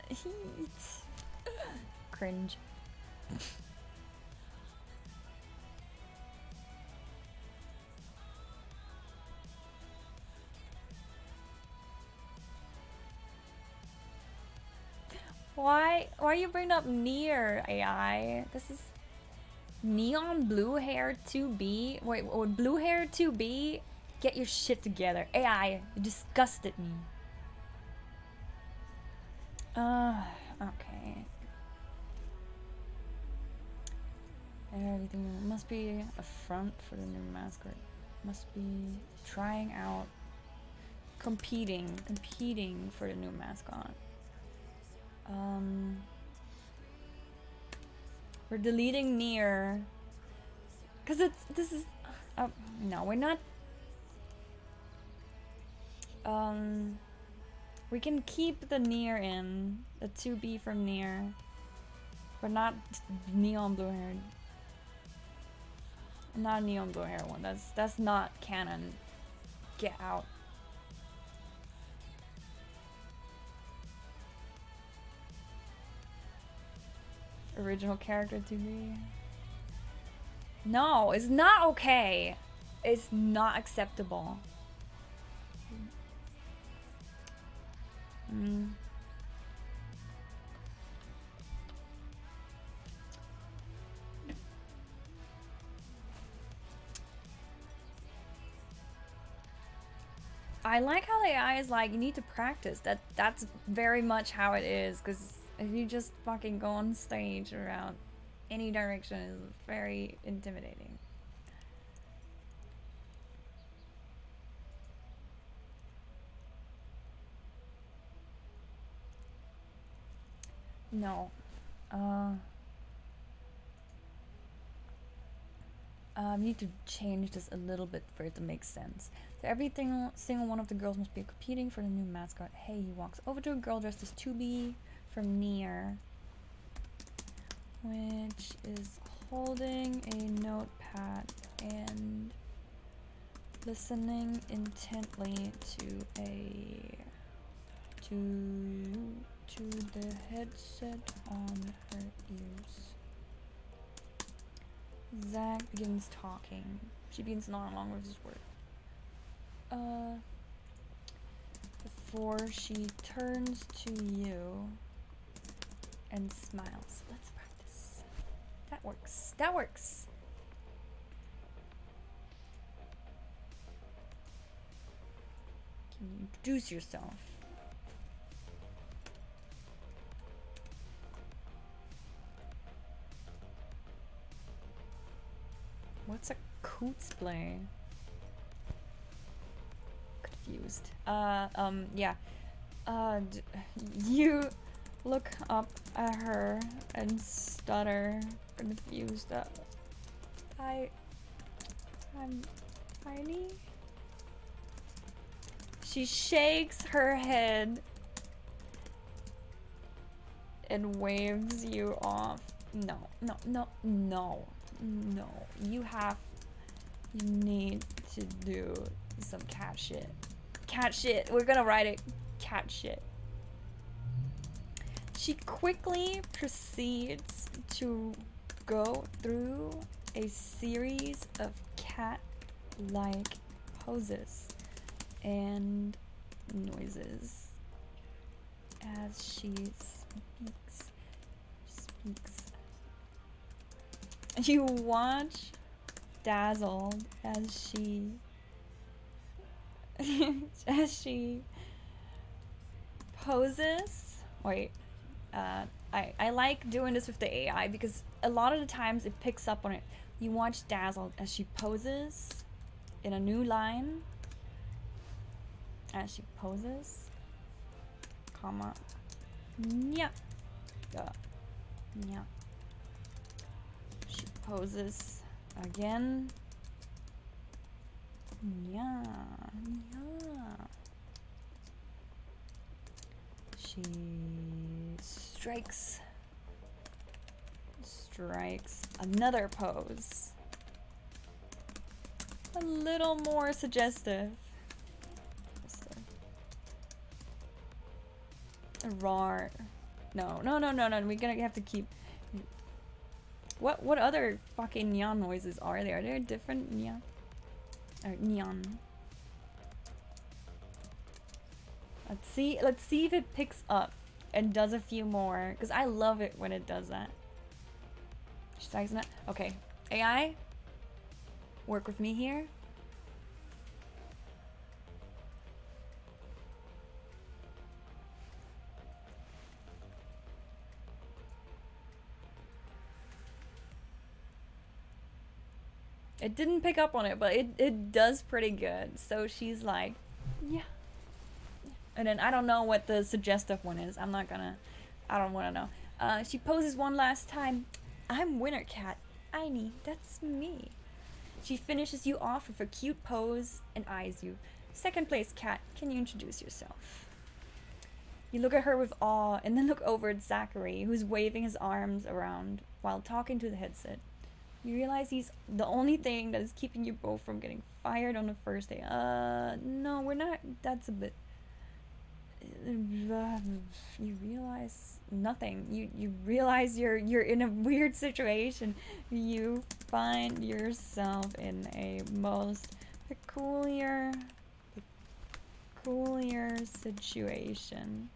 Heat. Cringe. Why you bring up near AI? This is neon blue hair 2B. Wait, blue hair 2B? Get your shit together. AI, you disgusted me. Okay. Everything must be a front for the new mascot. Must be trying out, competing for the new mascot. We're deleting near. Cause this is, no, we're not. We can keep the near in, the 2B from near, but not neon blue haired. Not neon blue hair one. That's not canon. Get out. Original character to be. No, it's not okay. It's not acceptable. I like how the AI is like, you need to practice. That's very much how it is, because if you just fucking go on stage around any direction, is very intimidating. No. Need to change this a little bit for it to make sense. So every single one of the girls must be competing for the new mascot. Hey, he walks over to a girl dressed as 2B from near, which is holding a notepad and listening intently to the headset on her ears. Zach begins talking. She begins nodding along with his word. Before she turns to you and smiles. Let's practice. That works. That works. Can you introduce yourself? What's a cootsplay? Confused. Yeah. You look up at her and stutter, confused. I'm tiny. She shakes her head and waves you off. No. You need to do some cat shit. Cat shit. We're gonna write it. Cat shit. She quickly proceeds to go through a series of cat-like poses and noises as she speaks. You watch dazzled as she poses. Wait, I like doing this with the AI because a lot of the times it picks up on it. You watch dazzled as she poses in a new line. As she poses, comma, nya, nya. She poses again. Yeah. She strikes another pose. A little more suggestive. Roar. No. We're gonna have to keep. What other fucking neon noises are there? Are there different neon? Or neon. Let's see if it picks up and does a few more. Because I love it when it does that. She's like, okay. AI, work with me here. It didn't pick up on it, but it does pretty good. So she's like, yeah. And then I don't know what the suggestive one is. I don't want to know. She poses one last time. I'm Winter Cat. Aini, that's me. She finishes you off with a cute pose and eyes you. Second place, Cat. Can you introduce yourself? You look at her with awe and then look over at Zachary, who's waving his arms around while talking to the headset. You realize he's the only thing that is keeping you both from getting fired on the first day. No, we're not. That's a bit. You realize nothing. You realize you're in a weird situation. You find yourself in a most peculiar situation.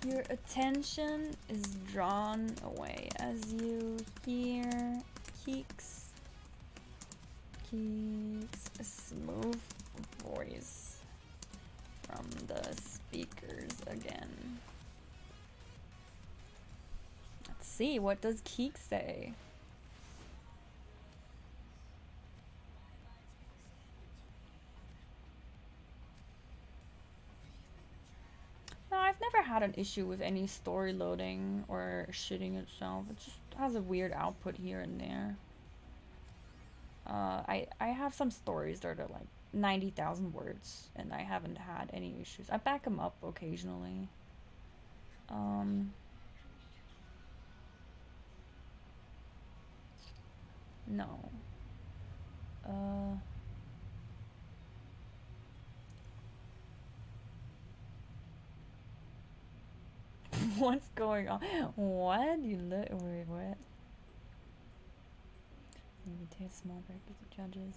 Your attention is drawn away as you hear Keek's a smooth voice from the speakers again. Let's see, what does Keek say? No, I've never had an issue with any story loading or shitting itself. It just has a weird output here and there. I have some stories that are like 90,000 words, and I haven't had any issues. I back them up occasionally. No. What's going on? What? You look. Wait, what? Maybe take a small break with the judges.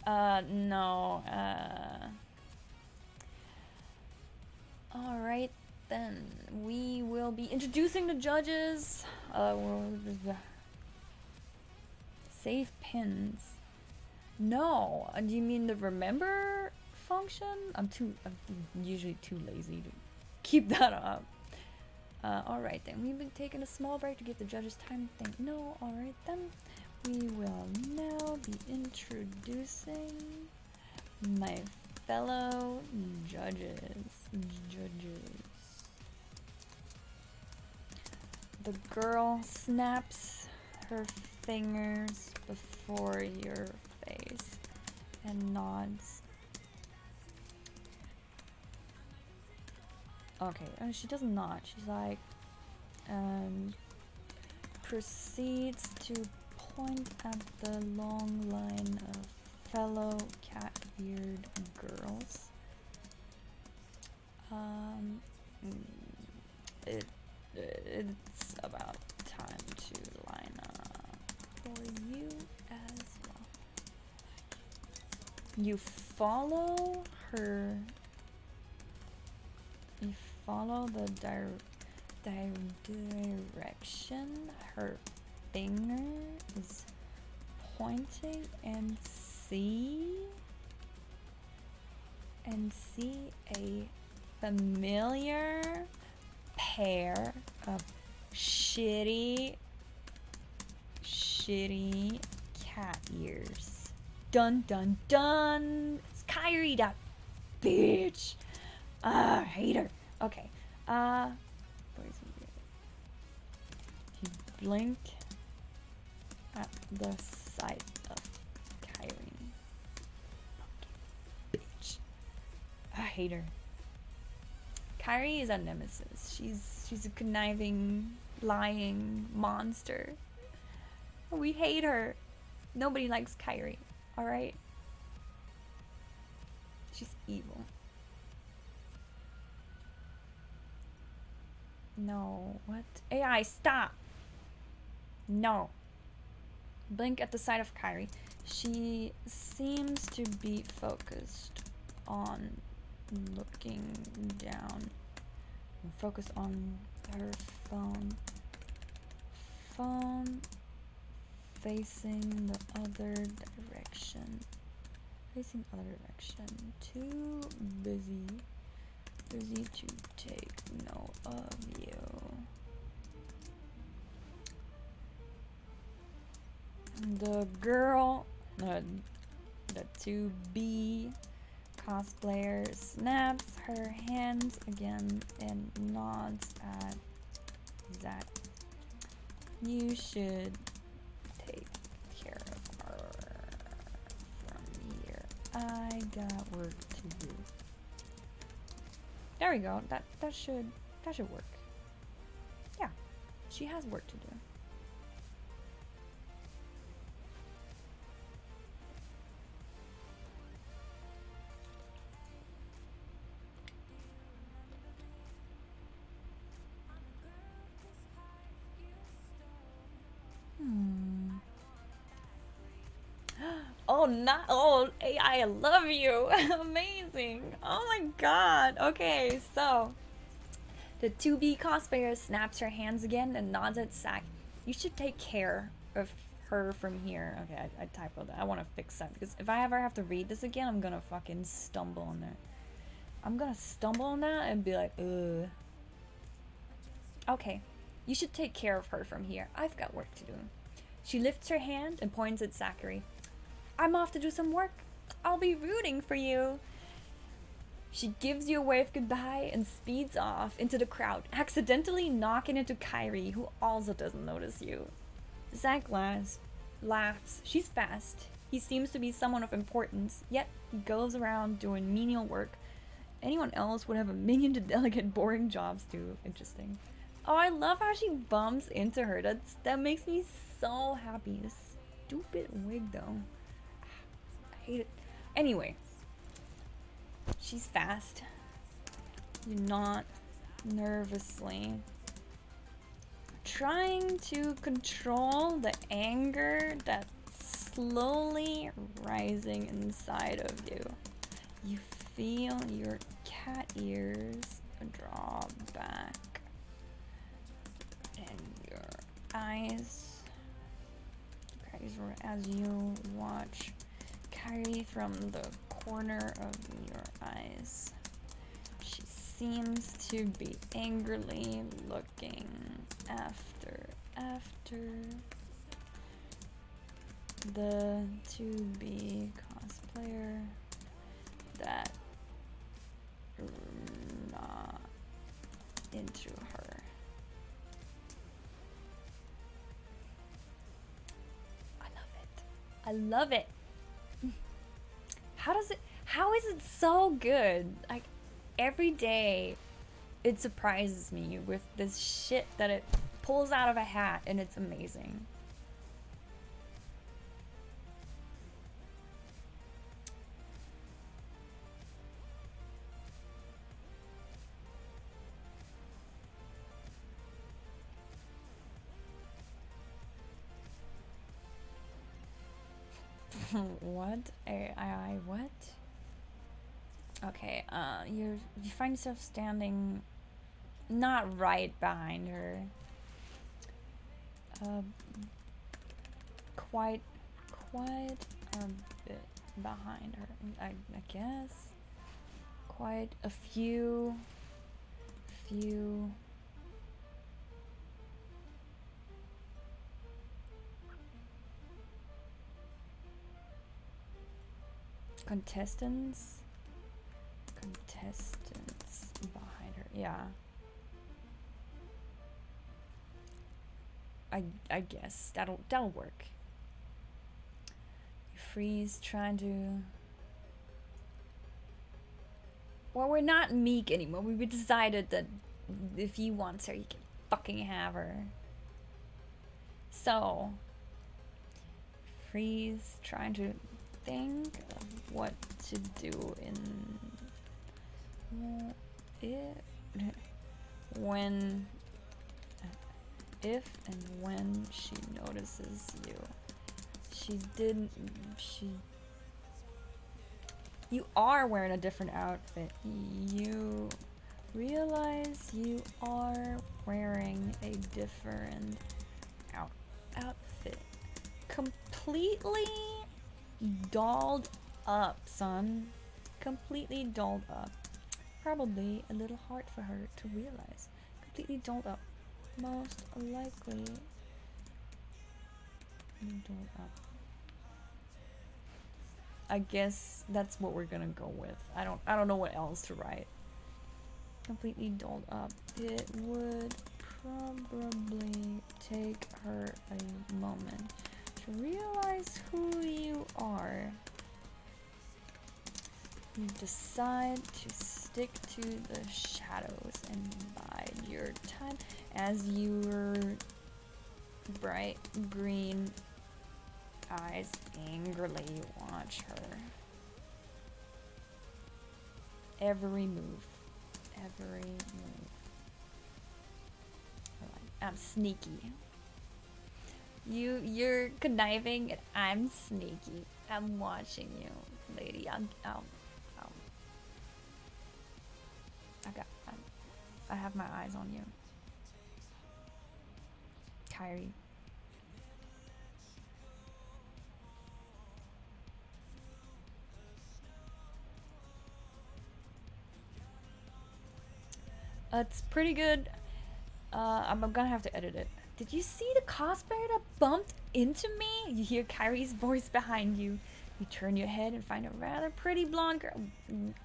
No. Alright then. We will be introducing the judges. Save pins. No. Do you mean the remember function? I'm usually too lazy to keep that up. Alright then. We've been taking a small break to give the judges time to think. No. Alright then. We will now be introducing my fellow judges. The girl snaps her fingers before your face and nods. Okay, she does not. She's like, proceeds to point at the long line of fellow cat-eared girls. It's about time to line up for you as well. You follow her. You follow the direction her finger is pointing and see a familiar pair of shitty cat ears. Dun dun dun! It's Kyrie, that bitch! I hate her. Okay. You blink at the sight of Kyrie. Bitch. I hate her. Kyrie is a nemesis. She's a conniving, lying monster. We hate her. Nobody likes Kyrie, alright? She's evil. No, what? AI, stop! No. Blink at the sight of Kyrie. She seems to be focused on looking down. Focus on her phone. Facing the other direction. Too busy to take note The girl, the 2B cosplayer snaps her hands again and nods at Zach. You should take care of her from here. I got work to do. There we go. That should work. Yeah, she has work to do. Oh, AI, I love you. Amazing. Oh my god. Okay, so the 2B cosplayer snaps her hands again and nods at Zack. You should take care of her from here. Okay, I typoed that. I want to fix that because if I ever have to read this again, I'm gonna fucking stumble on that. I'm gonna stumble on that and be like, ugh. Okay, you should take care of her from here. I've got work to do. She lifts her hand and points at Zachary. I'm off to do some work. I'll be rooting for you. She gives you a wave goodbye and speeds off into the crowd, accidentally knocking into Kyrie, who also doesn't notice you. Zach laughs. She's fast. He seems to be someone of importance, yet he goes around doing menial work. Anyone else would have a minion to delegate boring jobs to. Interesting. Oh, I love how she bumps into her. That makes me so happy. This stupid wig, though. I hate it. Anyway. She's fast. You nod nervously. Trying to control the anger that's slowly rising inside of you. You feel your cat ears draw back. And your eyes as you watch Kyrie from the corner of your eyes. She seems to be angrily looking after the 2B cosplayer that not into her. I love it. How is it so good? Like, every day it surprises me with this shit that it pulls out of a hat, and it's amazing. What? I what? Okay, you find yourself standing not right behind her. Quite a bit behind her, I guess. Quite a few contestants behind her. Yeah, I guess that'll work. You freeze, trying to. Well, we're not meek anymore. We decided that if he wants her, he can fucking have her. So, freeze, trying to think of what to do in if and when she notices you. You are wearing a different outfit. You realize you are wearing a different outfit. Completely dolled up, son. Completely dolled up. Probably a little hard for her to realize. Completely dolled up. Most likely Dolled up. I guess that's what we're gonna go with. I don't know what else to write. Completely dolled up. It would probably take her a moment to realize who you are. You decide to stick to the shadows and bide your time as your bright green eyes angrily watch her. Every move. Every move. I'm sneaky. You're conniving and I'm sneaky. I'm watching you, lady. I have my eyes on you. Kyrie. It's pretty good. I'm gonna have to edit it. Did you see the cosplayer that bumped into me? You hear Kyrie's voice behind you. You turn your head and find a rather pretty blonde girl.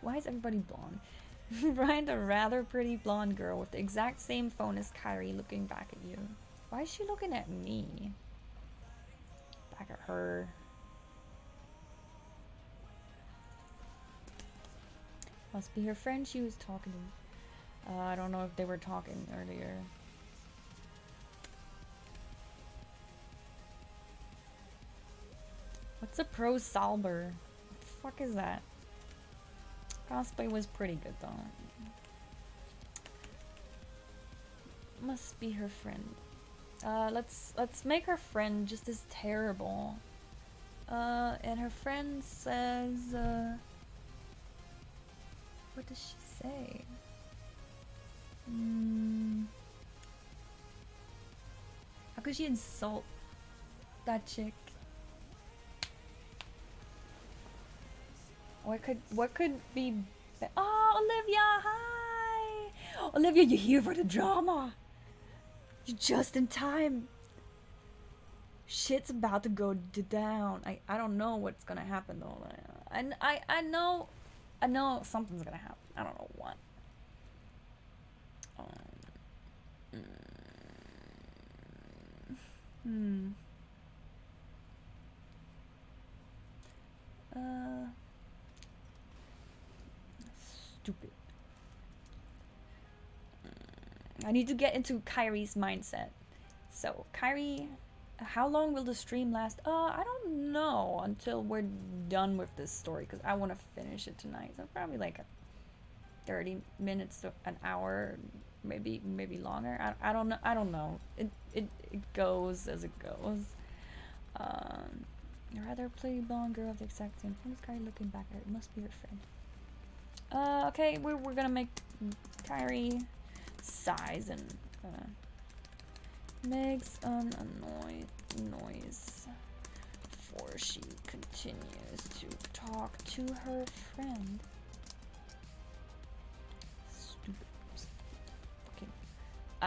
Why is everybody blonde? Find a rather pretty blonde girl with the exact same phone as Kyrie looking back at you. Why is she looking at me? Back at her. Must be her friend she was talking to. I don't know if they were talking earlier. What's a pro salber? What the fuck is that? Cosplay was pretty good though. Must be her friend. Let's make her friend just as terrible. And her friend says, what does she say? How could she insult that chick? What could be? Oh, Olivia, hi! Olivia, you're here for the drama. You're just in time. Shit's about to go down. I don't know what's gonna happen though. I know something's gonna happen. I don't know what. Stupid. I need to get into Kyrie's mindset. So, Kyrie, how long will the stream last? I don't know until we're done with this story because I want to finish it tonight. So probably like 30 minutes to an hour, maybe longer. I don't know. I don't know. It goes as it goes. A rather pretty blonde girl of the exact same phone as Kyrie looking back at her. It must be her friend. Okay, we're gonna make Kyrie sighs and makes an annoyed noise before she continues to talk to her friend. Stupid. Okay.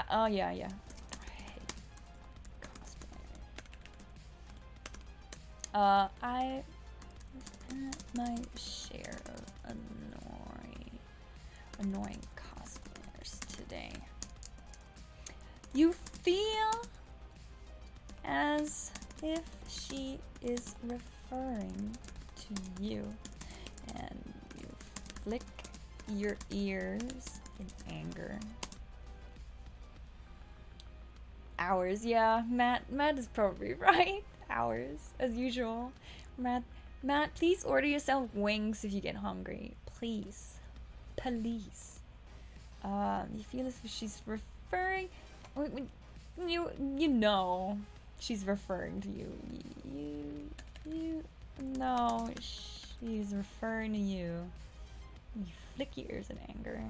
Oh yeah. I hate cosplay. I my share of annoying cosplayers today. You feel as if she is referring to you, and you flick your ears in anger. Hours, yeah, Matt is probably right. Hours, as usual. Matt, please order yourself wings if you get hungry. Please. You feel as if she's referring. You know she's referring to you. You know she's referring to you. You flick your ears in anger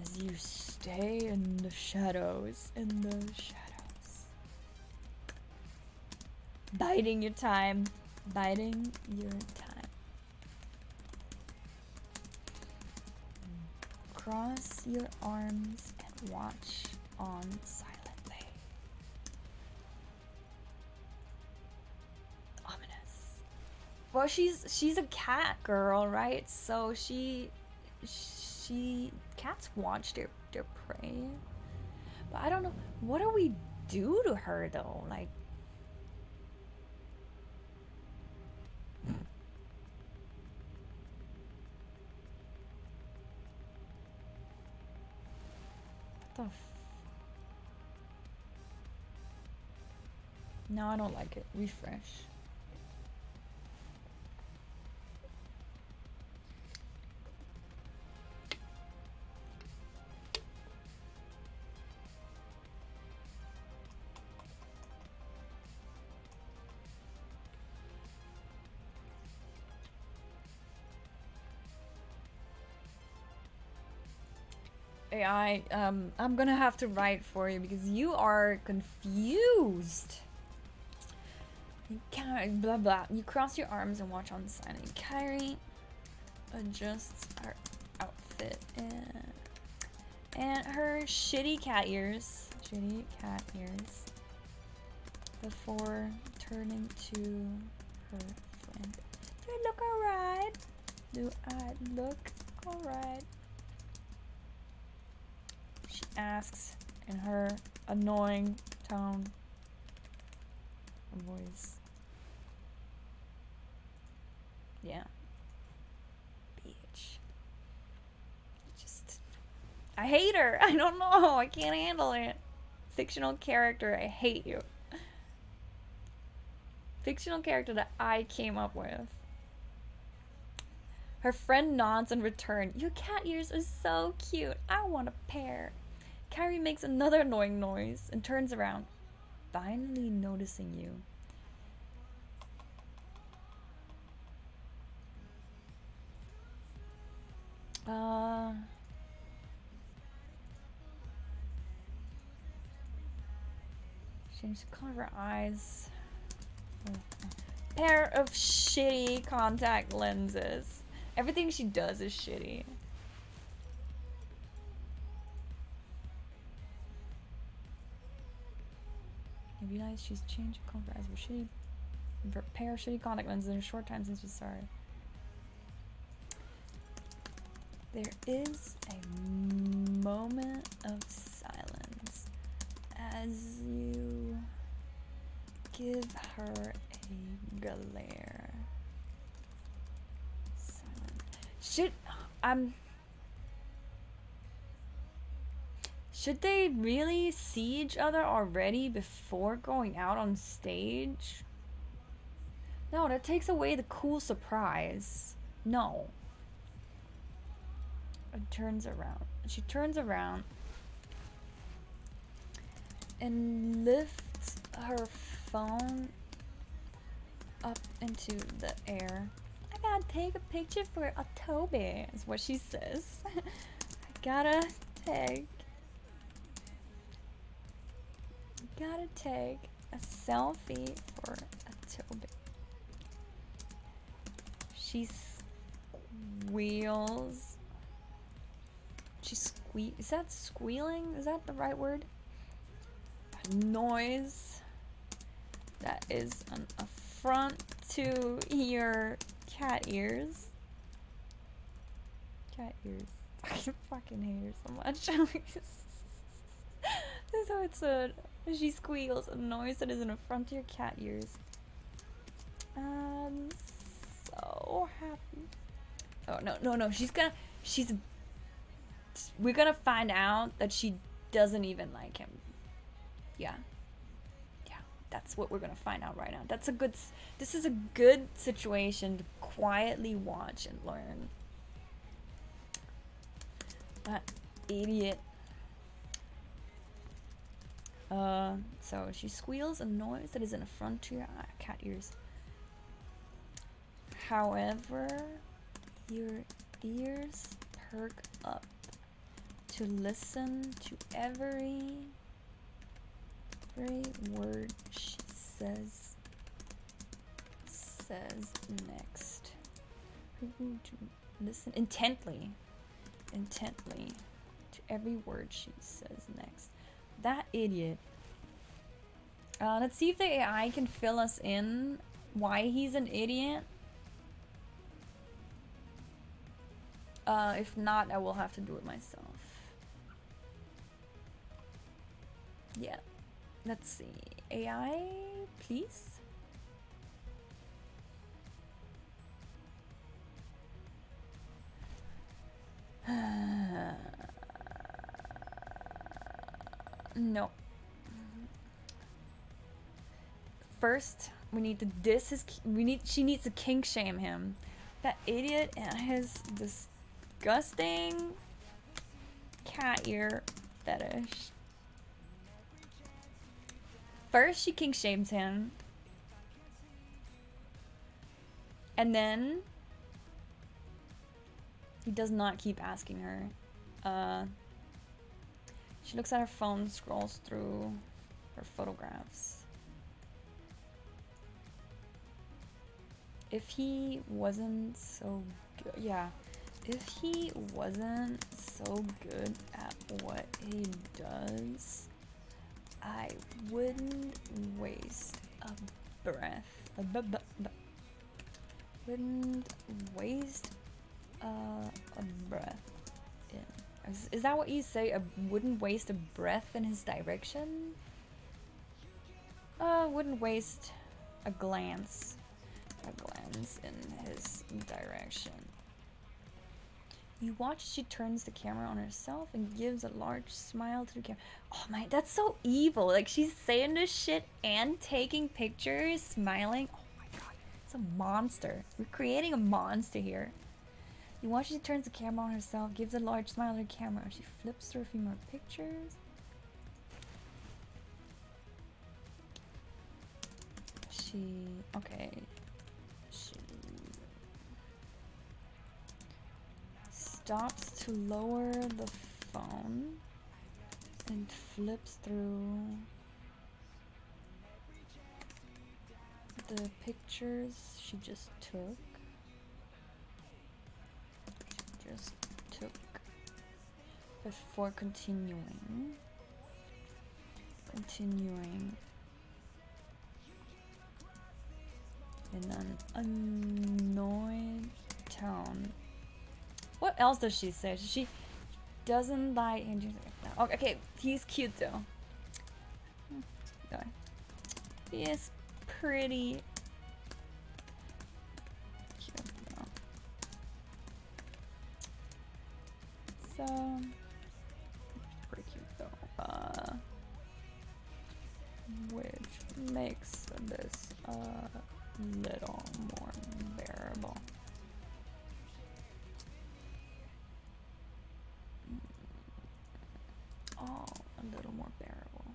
as you stay in the shadows. Biding your time. Cross your arms and watch on silently. Well, she's a cat girl, right? So cats watch their prey. But I don't know, what do we do to her though? Like, what the no, I don't like it. Refresh. AI, I'm gonna have to write for you because you are confused. You can't, blah blah. You cross your arms and watch on the side. And Kyrie adjusts her outfit and her shitty cat ears. Shitty cat ears. Before turning to her friend. Do I look alright? Do I look alright? She asks in her annoying tone of voice. Yeah. Bitch. Just... I hate her! I don't know! I can't handle it! Fictional character, I hate you. Fictional character that I came up with. Her friend nods in return. Your cat ears are so cute. I want a pair. Carrie makes another annoying noise and turns around, finally noticing you. Change the color of her eyes. Pair of shitty contact lenses. Everything she does is shitty. You realize she's changed her color of her eyes with shitty pair of shitty contact lenses in a short time since she's sorry. There is a moment of silence as you give her a glare. Should they really see each other already before going out on stage? No, that takes away the cool surprise. No. It turns around. She turns around and lifts her phone up into the air. I gotta take a picture for a Toby, is what she says. I gotta take a selfie for a Toby. She squeals. Is that squealing? Is that the right word? A noise that is an affront to your cat ears. Cat ears. I fucking hate her so much. So it's she squeals, a noise that is an affront to your cat ears. I'm so happy. Oh no, we're gonna find out that she doesn't even like him. Yeah, that's what we're gonna find out right now. This is a good situation to quietly watch and learn. That idiot. So she squeals a noise that is an affront to your cat ears. However, your ears perk up to listen to every word she says next. Listen intently to every word she says next. That idiot. Let's see if the AI can fill us in why he's an idiot. If not, I will have to do it myself. Yeah. Let's see. AI, please. No. First, we need to diss his. She needs to kink shame him. That idiot and his disgusting cat ear fetish. First, she kink shames him. And then he does not keep asking her. She looks at her phone, scrolls through her photographs. If he wasn't so good, yeah. If he wasn't so good at what he does, I wouldn't waste a breath. Wouldn't waste a breath in. Is that what you say? Wouldn't waste a breath in his direction? Wouldn't waste a glance. A glance in his direction. You watch as she turns the camera on herself and gives a large smile to the camera. Oh my, that's so evil. Like, she's saying this shit and taking pictures, smiling. Oh my god, it's a monster. We're creating a monster here. You watch as she turns the camera on herself, gives a large smile to the camera. She flips through a few more pictures. Okay. She stops to lower the phone and flips through the pictures she just took. Before continuing. In an annoyed tone. What else does she say? She doesn't like him. Okay, he's cute though. He is pretty cute though. So pretty cute though. Which makes this a little more bearable. Oh, a little more bearable.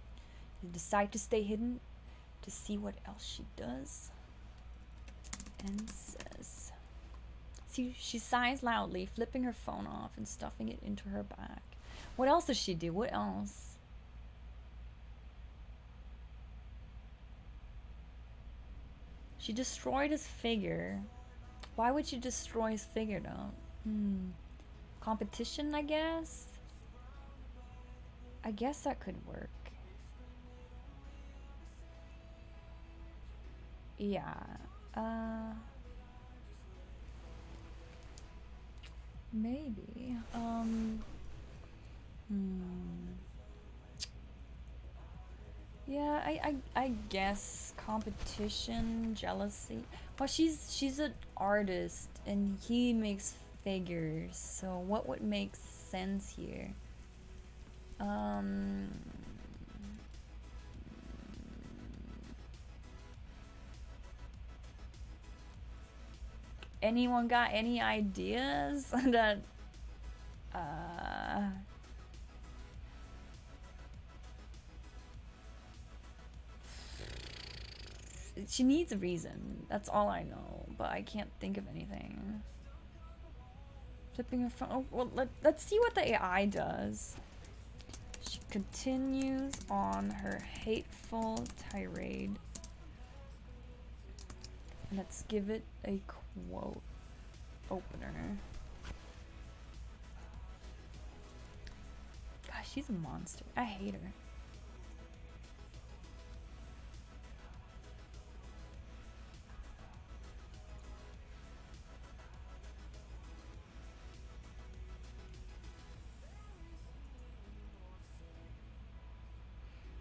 You decide to stay hidden to see what else she does. And says, see, she sighs loudly, flipping her phone off and stuffing it into her bag. What else does she do? What else? She destroyed his figure. Why would she destroy his figure though? Competition, I guess? I guess that could work. Yeah. Maybe. Yeah, I guess competition, jealousy. Well, she's an artist and he makes figures. So what would make sense here? Anyone got any ideas that she needs a reason. That's all I know, but I can't think of anything. Flipping her phone. Oh, well, let's see what the AI does. She continues on her hateful tirade. Let's give it a quote opener. Gosh, she's a monster. I hate her.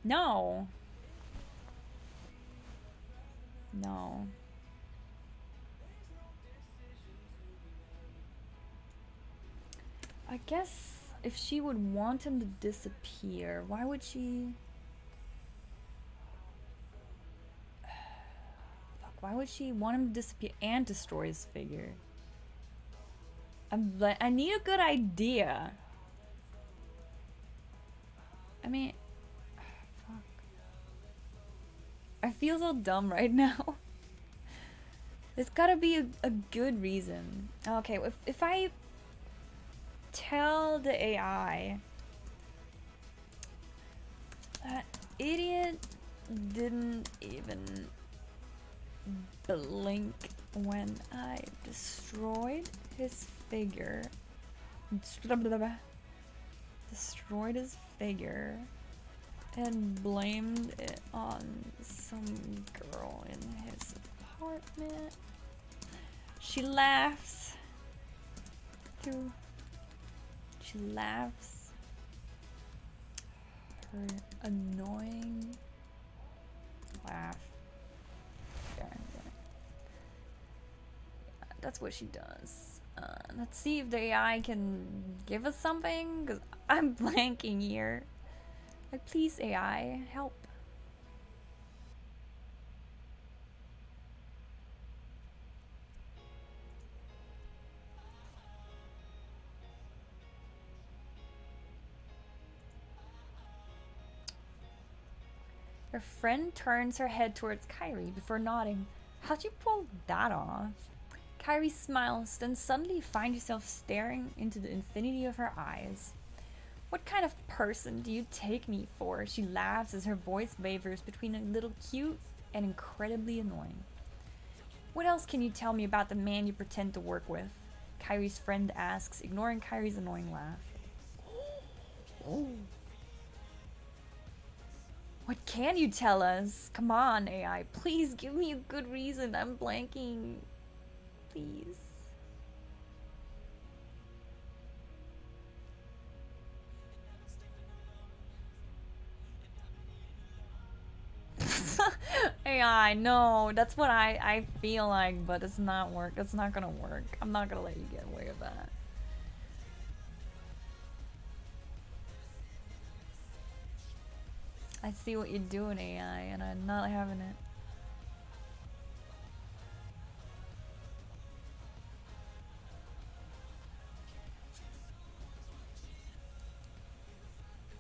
No. No. I guess if she would want him to disappear, why would she... Fuck, why would she want him to disappear and destroy his figure? I need a good idea. I mean... Fuck. I feel so dumb right now. There's gotta be a good reason. Okay, if I tell the AI that idiot didn't even blink when I destroyed his figure. Destroyed his figure and blamed it on some girl in his apartment. She laughs through. She laughs. Her annoying laugh. Yeah. That's what she does. Let's see if the AI can give us something, because I'm blanking here. Like, please, AI, help. Her friend turns her head towards Kyrie before nodding. How'd you pull that off? Kyrie smiles, then suddenly you find yourself staring into the infinity of her eyes. What kind of person do you take me for? She laughs as her voice wavers between a little cute and incredibly annoying. What else can you tell me about the man you pretend to work with? Kyrie's friend asks, ignoring Kyrie's annoying laugh. Oh. What can you tell us? Come on, AI. Please give me a good reason. I'm blanking. Please. AI, no. That's what I feel like, but it's not work. It's not gonna work. I'm not gonna let you get away with that. I see what you're doing, AI, and I'm not having it.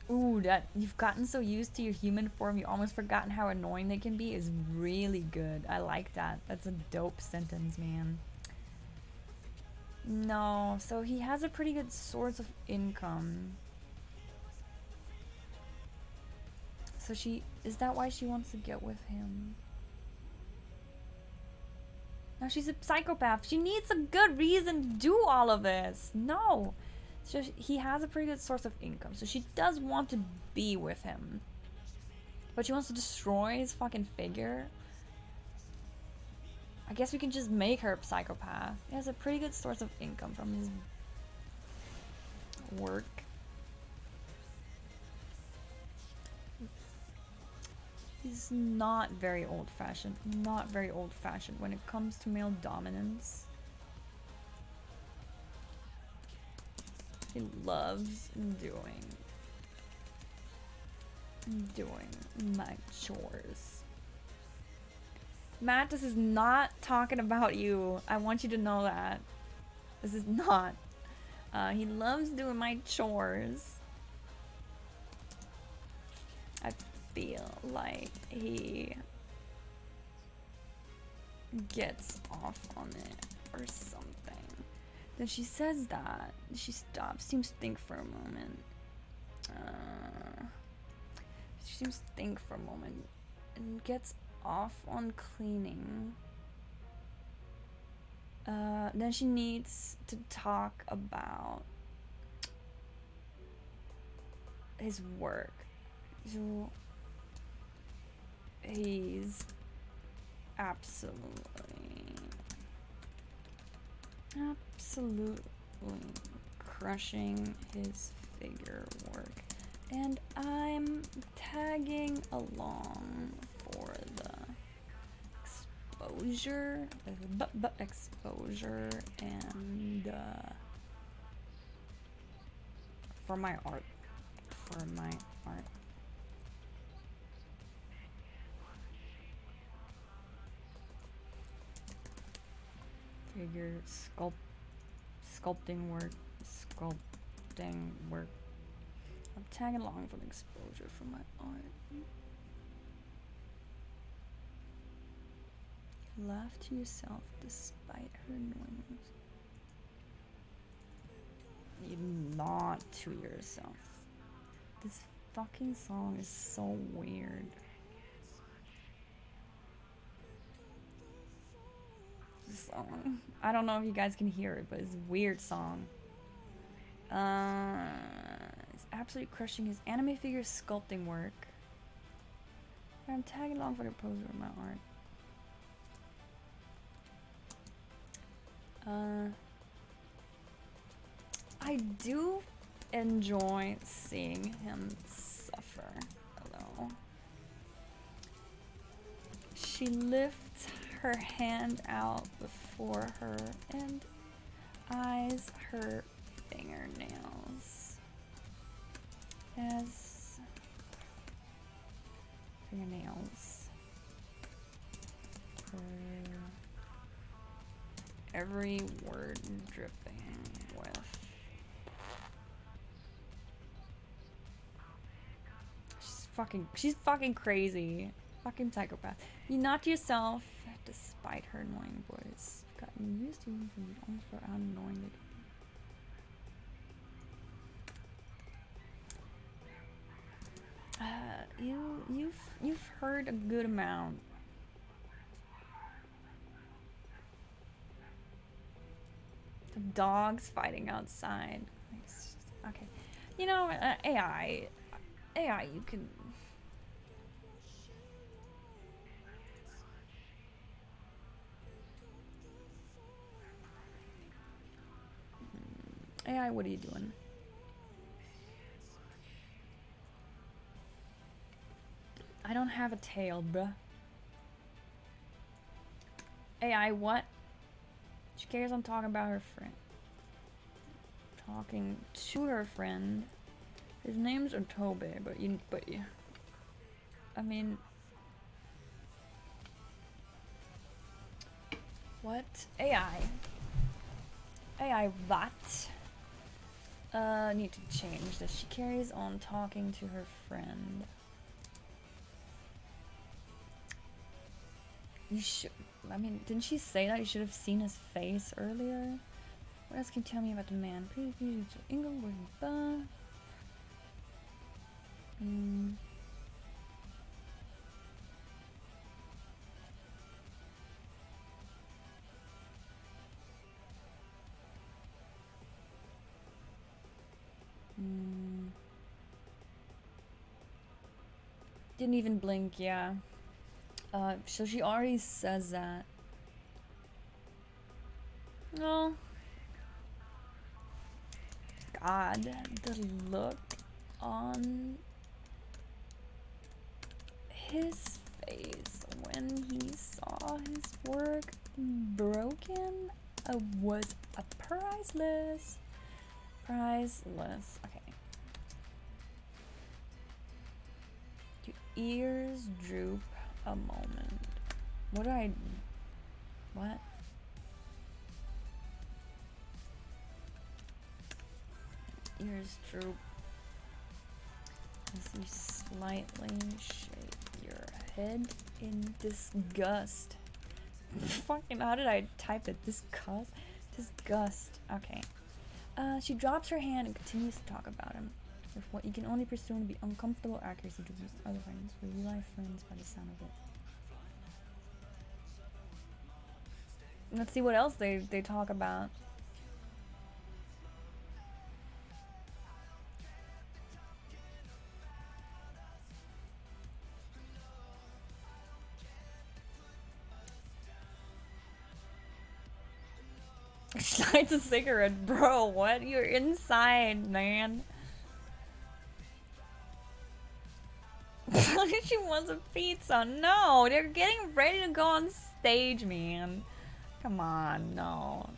Ooh, that you've gotten so used to your human form you almost forgotten how annoying they can be is really good. I like that. That's a dope sentence, man. No, so he has a pretty good source of income. So is that why she wants to get with him? No, she's a psychopath. She needs a good reason to do all of this. No. So he has a pretty good source of income. So she does want to be with him. But she wants to destroy his fucking figure. I guess we can just make her a psychopath. He has a pretty good source of income from his work. He's not very old-fashioned. Not very old-fashioned when it comes to male dominance. He loves doing my chores. Matt, this is not talking about you. I want you to know that. This is not. He loves doing my chores. I feel like he gets off on it or something. Then she says that. She stops, seems to think for a moment. She seems to think for a moment and gets off on cleaning. Then she needs to talk about his work. So he's absolutely crushing his figure work. And I'm tagging along for the exposure, exposure, and for my art. Figure sculpting work. I'm tagging along for the exposure for my art. Laugh to yourself despite her annoyance. You not to yourself. This fucking song is so weird. This song. I don't know if you guys can hear it, but it's a weird song. It's absolutely crushing his anime figure sculpting work. I'm tagging along for the poser of my art. I do enjoy seeing him suffer, though. She lifts her hand out before her and eyes her fingernails. As fingernails. Every word dripping with. She's fucking crazy. Fucking psychopath. You knocked yourself despite her annoying voice. You've gotten used to him from almost for how annoying it is. You've heard a good amount. The dogs fighting outside. Okay. You know, AI, you can. AI, what are you doing? I don't have a tail, bruh. AI, what? She cares I'm talking about her friend. Talking to her friend. His name's Otobe, but you. I mean. What? AI. AI, what? Need to change this. She carries on talking to her friend. You should. I mean, didn't she say that you should have seen his face earlier? What else can you tell me about the man? Please, England was bad. Didn't even blink, yeah. So she already says that. No. God, the look on his face when he saw his work broken was priceless. Priceless. Okay. Your ears droop a moment. What? Ears droop as you slightly shake your head in disgust. Fucking, how did I type it? Disgust. Okay. She drops her hand and continues to talk about him with what you can only presume to be uncomfortable accuracy to his other friends, for real life friends by the sound of it. Let's see what else they talk about. She lights a cigarette, bro. What? You're inside, man. She wants a pizza. No, they're getting ready to go on stage, man. Come on, no.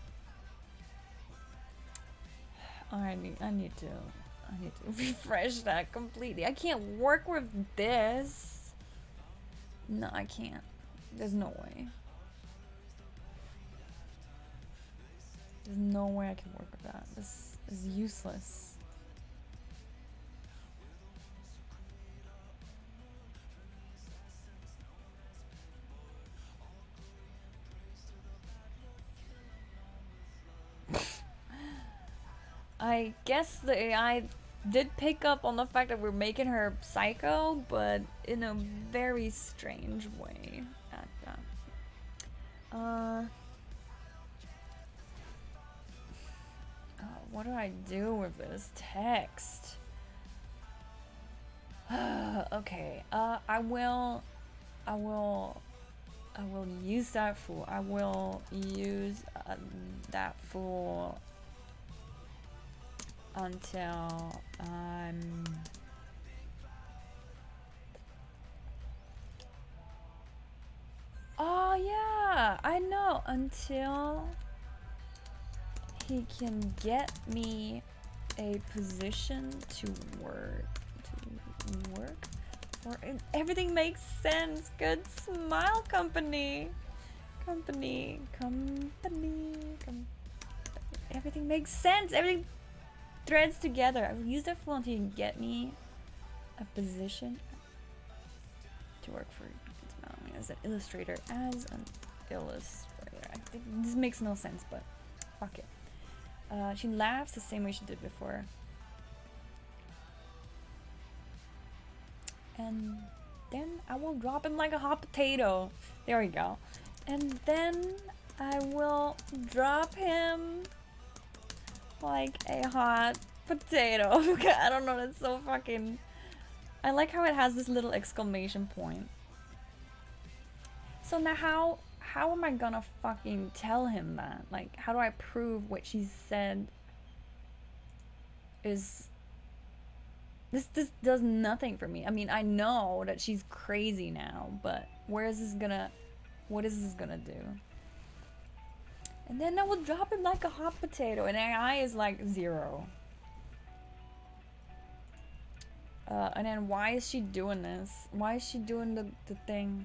I need to refresh that completely. I can't work with this. No, I can't. There's no way. There's no way I can work with that. This is useless. I guess the AI did pick up on the fact that we're making her psycho, but in a very strange way at that. What do I do with this text? Okay, I will use that fool. I will use that fool until oh yeah, I know, until he can get me a position to work for. Everything makes sense. Good smile, company. Everything makes sense. Everything threads together. I will use that fool until you can get me a position to work for as an illustrator. As an illustrator. I think this makes no sense, but fuck it. She laughs the same way she did before. And then I will drop him like a hot potato. There we go. And then I will drop him like a hot potato. I don't know, that's so fucking... I like how it has this little exclamation point. So now how am I gonna fucking tell him that? Like, how do I prove what she said is... This does nothing for me. I mean, I know that she's crazy now, but what is this gonna do? And then I will drop him like a hot potato, and AI is like 0. And then why is she doing this? Why is she doing the thing?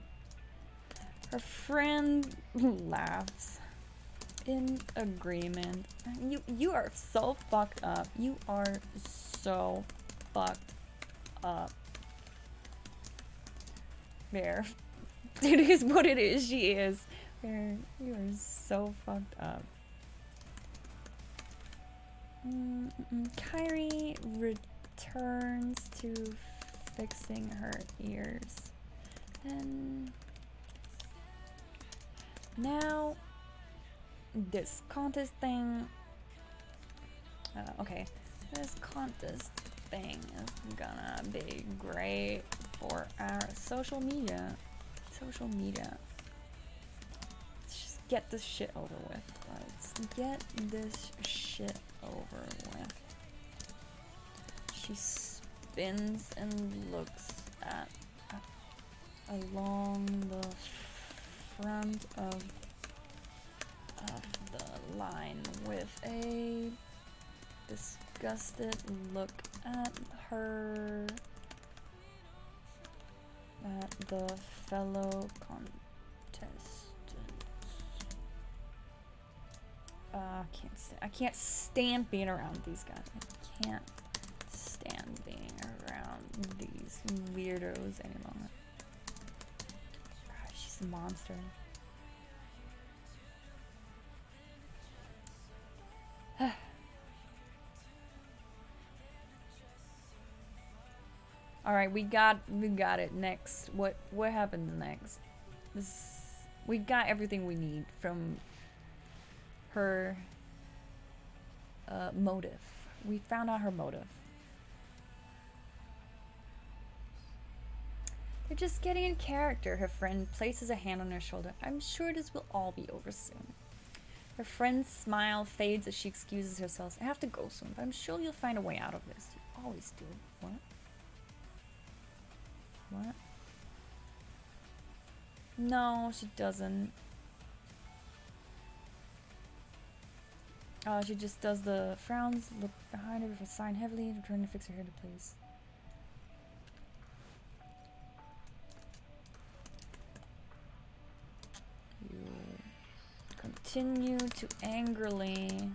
Her friend laughs in agreement. You are so fucked up. You are so fucked up. There. It is what it is. She is. There. You are so fucked up. Kyrie returns to fixing her ears. And now this contest thing. Okay. This contest thing is gonna be great for our social media. Let's just get this shit over with. Let's get this shit over with. She spins and looks at along the front of the line with a disgusted look at the fellow contestants. I can't stand being around these guys. I can't stand being around these weirdos any longer. She's a monster. All right, we got it. Next, what happens next? We got everything we need from her motive. We found out her motive. They're just getting in character. Her friend places a hand on her shoulder. I'm sure this will all be over soon. Her friend's smile fades as she excuses herself. I have to go soon, but I'm sure you'll find a way out of this. You always do. What? No, she doesn't. She just does the frowns, look behind her before sign heavily, return to fix her hair to place. You continue to angrily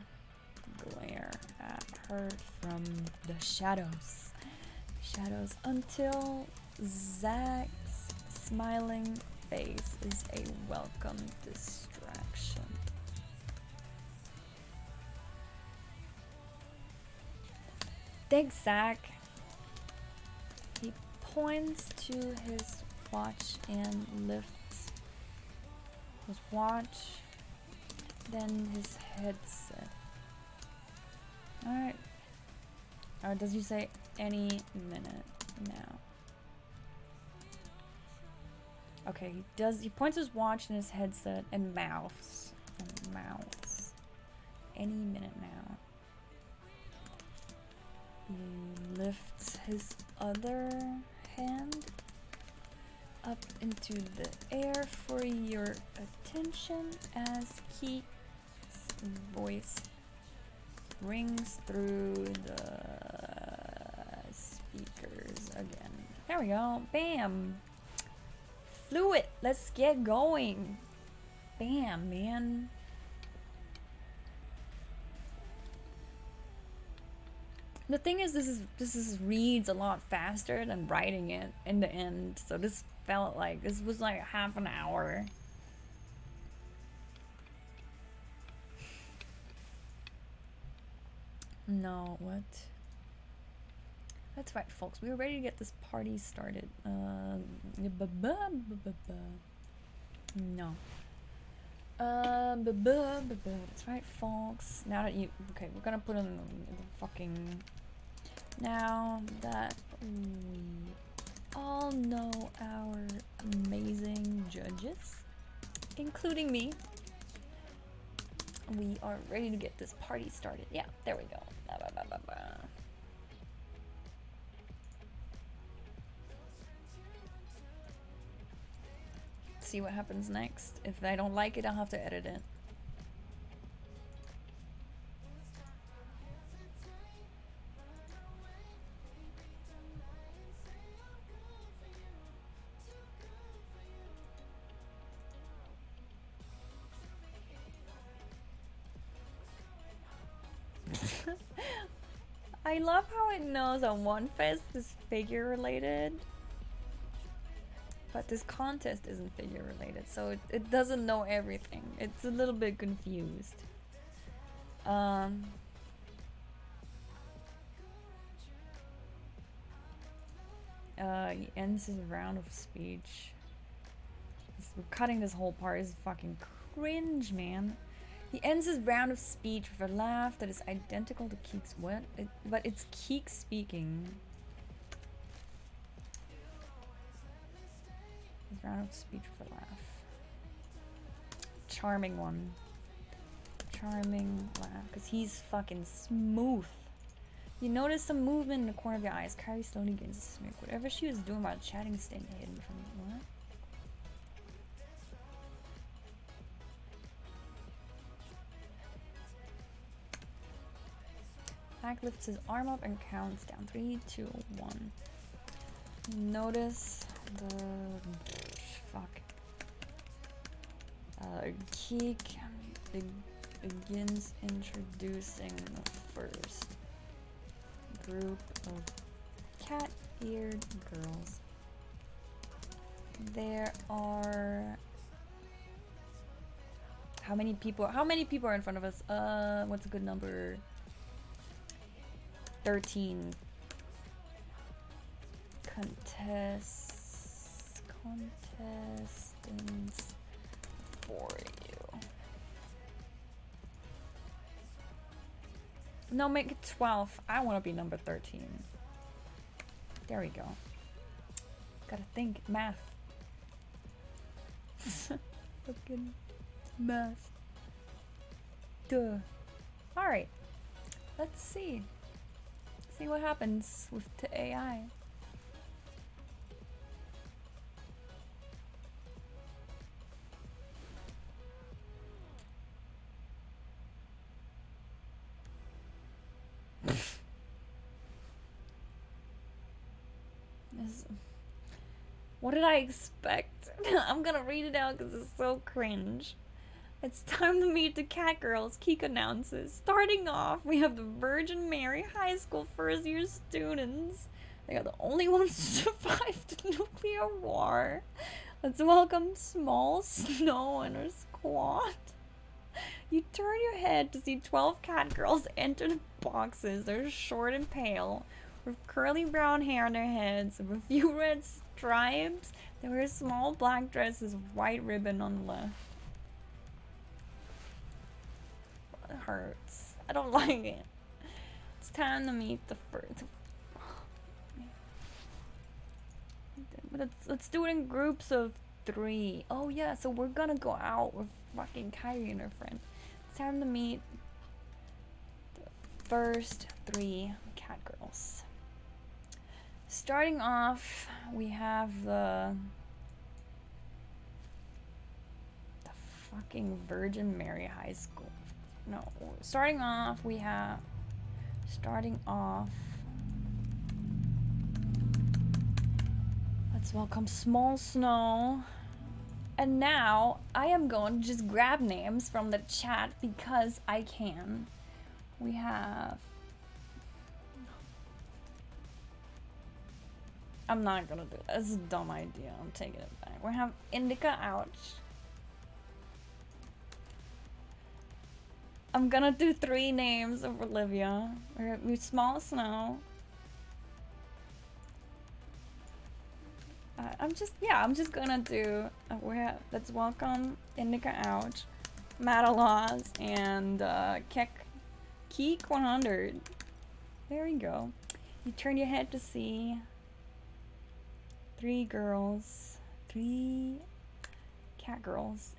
glare at her from the shadows. Until Zach's smiling face is a welcome distraction. Thanks, Zach. He points to his watch and lifts his watch, then his headset. Alright. Does he say any minute now? Okay, he points his watch and his headset and mouths. Any minute now. He lifts his other hand up into the air for your attention as Keith's voice rings through the speakers again. There we go. Bam. Fluid. Let's get going. Bam, man. The thing is, this is reads a lot faster than writing it in the end. So this felt like this was like half an hour. No, what? That's right, folks. We were ready to get this party started. No. That's right, folks. Now that you... Okay, we're gonna put in the fucking... Now that we all know our amazing judges, including me, we are ready to get this party started. Yeah, there we go. See what happens next. If I don't like it, I'll have to edit it. I love how it knows that One Fist is figure related, but this contest isn't figure related, so it doesn't know everything. It's a little bit confused. He ends his round of speech. We're cutting this whole part. Is fucking cringe, man. He ends his round of speech with a laugh that is identical to Keek's but it's Keek speaking. His round of speech with a laugh. Charming one. Charming laugh, because he's fucking smooth. You notice some movement in the corner of your eyes. Carrie slowly gains a smirk. Whatever she was doing while chatting is staying hidden from you. What? Hack lifts his arm up and counts down. 3, 2, 1. Notice the... Fuck. Keek begins introducing the first group of cat-eared girls. There are... How many people are in front of us? What's a good number? 13 contestants for you. No, make it 12. I want to be number 13. There we go. Gotta think. Math. Fucking math. Duh. Alright. Let's see. See what happens with the AI. What did I expect? I'm gonna read it out because it's so cringe. It's time to meet the Catgirls, Keek announces. Starting off, we have the Virgin Mary High School first year students. They are the only ones to survive the nuclear war. Let's welcome Small Snow and her squad. You turn your head to see 12 Catgirls enter the boxes. They're short and pale, with curly brown hair on their heads, with a few red stripes. They wear small black dresses with white ribbon on the left. It hurts. I don't like it. It's time to meet the first. But let's do it in groups of 3. Oh yeah, so we're gonna go out with fucking Kyrie and her friend. It's time to meet the first 3 Catgirls. Starting off, we have the fucking Virgin Mary High School. No, starting off, let's welcome Small Snow. And now, I am going to just grab names from the chat because I can. We have... I'm not gonna do it. That's a dumb idea. I'm taking it back. We have Indica Ouch. I'm gonna do 3 names of Olivia. We're gonna do Small Snow. I'm just gonna do. Let's welcome Indica Ouch, Matalaws, and Keek 100. There you go. You turn your head to see 3 girls, 3 Catgirls.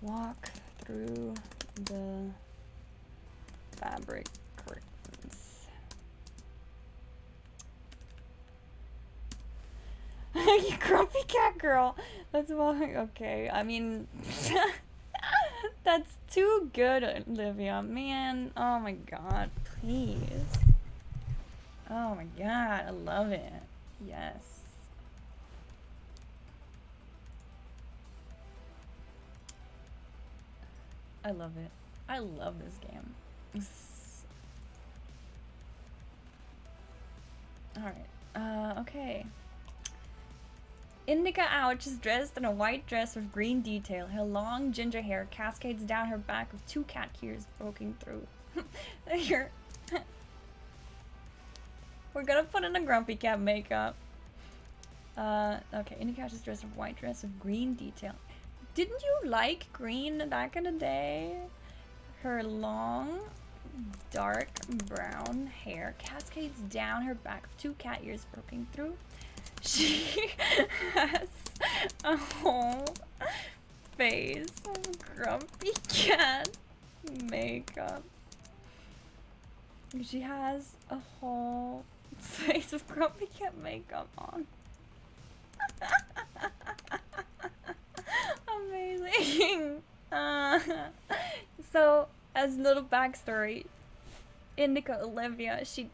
Walk through the fabric curtains. You grumpy cat girl. That's okay. I mean, that's too good, Olivia. Man, oh my god, please. Oh my god, I love it. Yes. I love it. I love this game. Alright, okay. Indica Ouch is dressed in a white dress with green detail. Her long ginger hair cascades down her back with 2 cat ears poking through. Here. We're gonna put in a grumpy cat makeup. Okay, Indica Ouch is dressed in a white dress with green detail. Didn't you like green back in the day? Her long, dark brown hair cascades down her back with 2 cat ears poking through. She has a whole face of grumpy cat makeup. She has a whole face of grumpy cat makeup on. Amazing. So, as a little backstory, Indica Olivia, she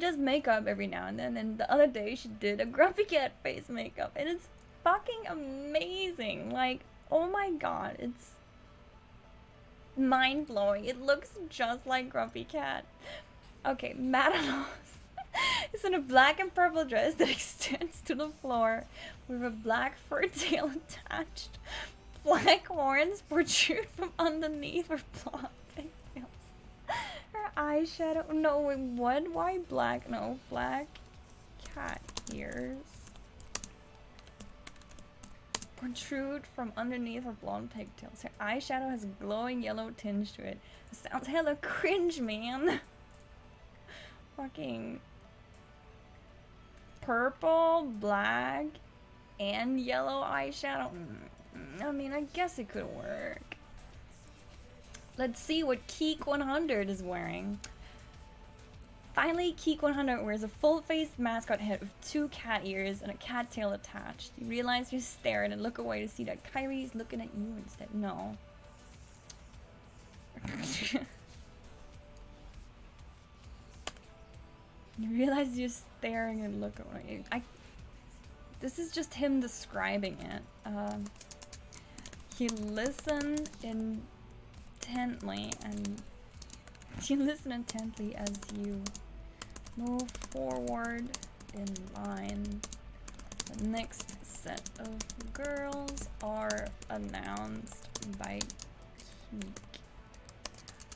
does makeup every now and then, and the other day she did a grumpy cat face makeup, and it's fucking amazing. Like, oh my god, it's mind-blowing. It looks just like Grumpy Cat. Okay, Madaloss is in a black and purple dress that extends to the floor with a black fur tail attached. Black horns protrude from underneath her blonde pigtails. Her eyeshadow. No, wait, what? Why black? No, black cat ears protrude from underneath her blonde pigtails. Her eyeshadow has a glowing yellow tinge to it. It sounds hella cringe, man. Fucking purple, black, and yellow eyeshadow. I mean, I guess it could work. Let's see what Keek 100 is wearing. Finally, Keek 100 wears a full-faced mascot head with 2 cat ears and a cat tail attached. You realize you're staring and look away to see that Kyrie's looking at you instead. No. You realize you're staring and look away. This is just him describing it. He listened intently, and you listen intently as you move forward in line. The next set of girls are announced by Keek.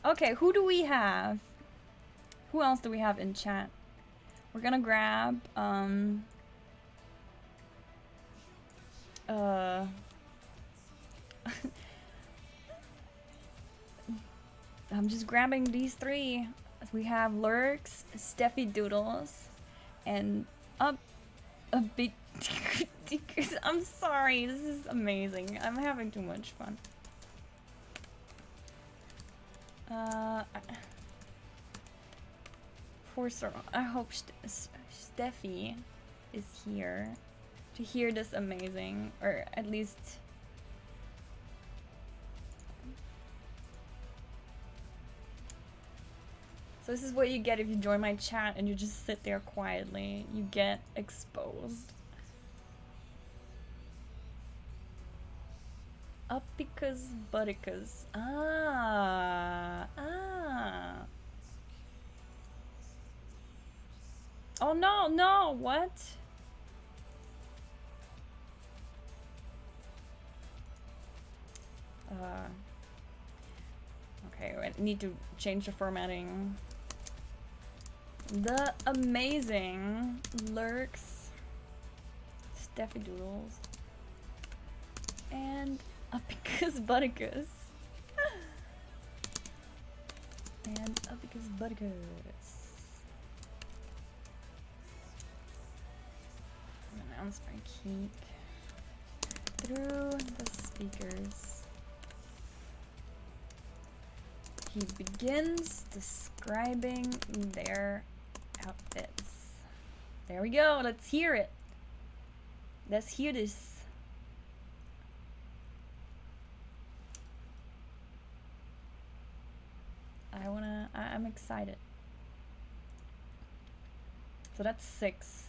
Okay, who do we have? Who else do we have in chat? We're gonna grab, I'm just grabbing these three. We have Lurks, Steffi Doodles, and a big. I'm sorry, this is amazing. I'm having too much fun. I hope Steffi is here to hear this amazing, or at least. So this is what you get if you join my chat and you just sit there quietly. You get exposed. Uppicus Butticus. Ah. Oh no, no, what? Okay, I need to change the formatting. The amazing Lurks, Steffi Doodles, and Uppicus Butticus. And Uppicus Butticus. Announced by Keek through the speakers. He begins describing their outfits. There we go. Let's hear it. Let's hear this. I'm excited. So that's 6.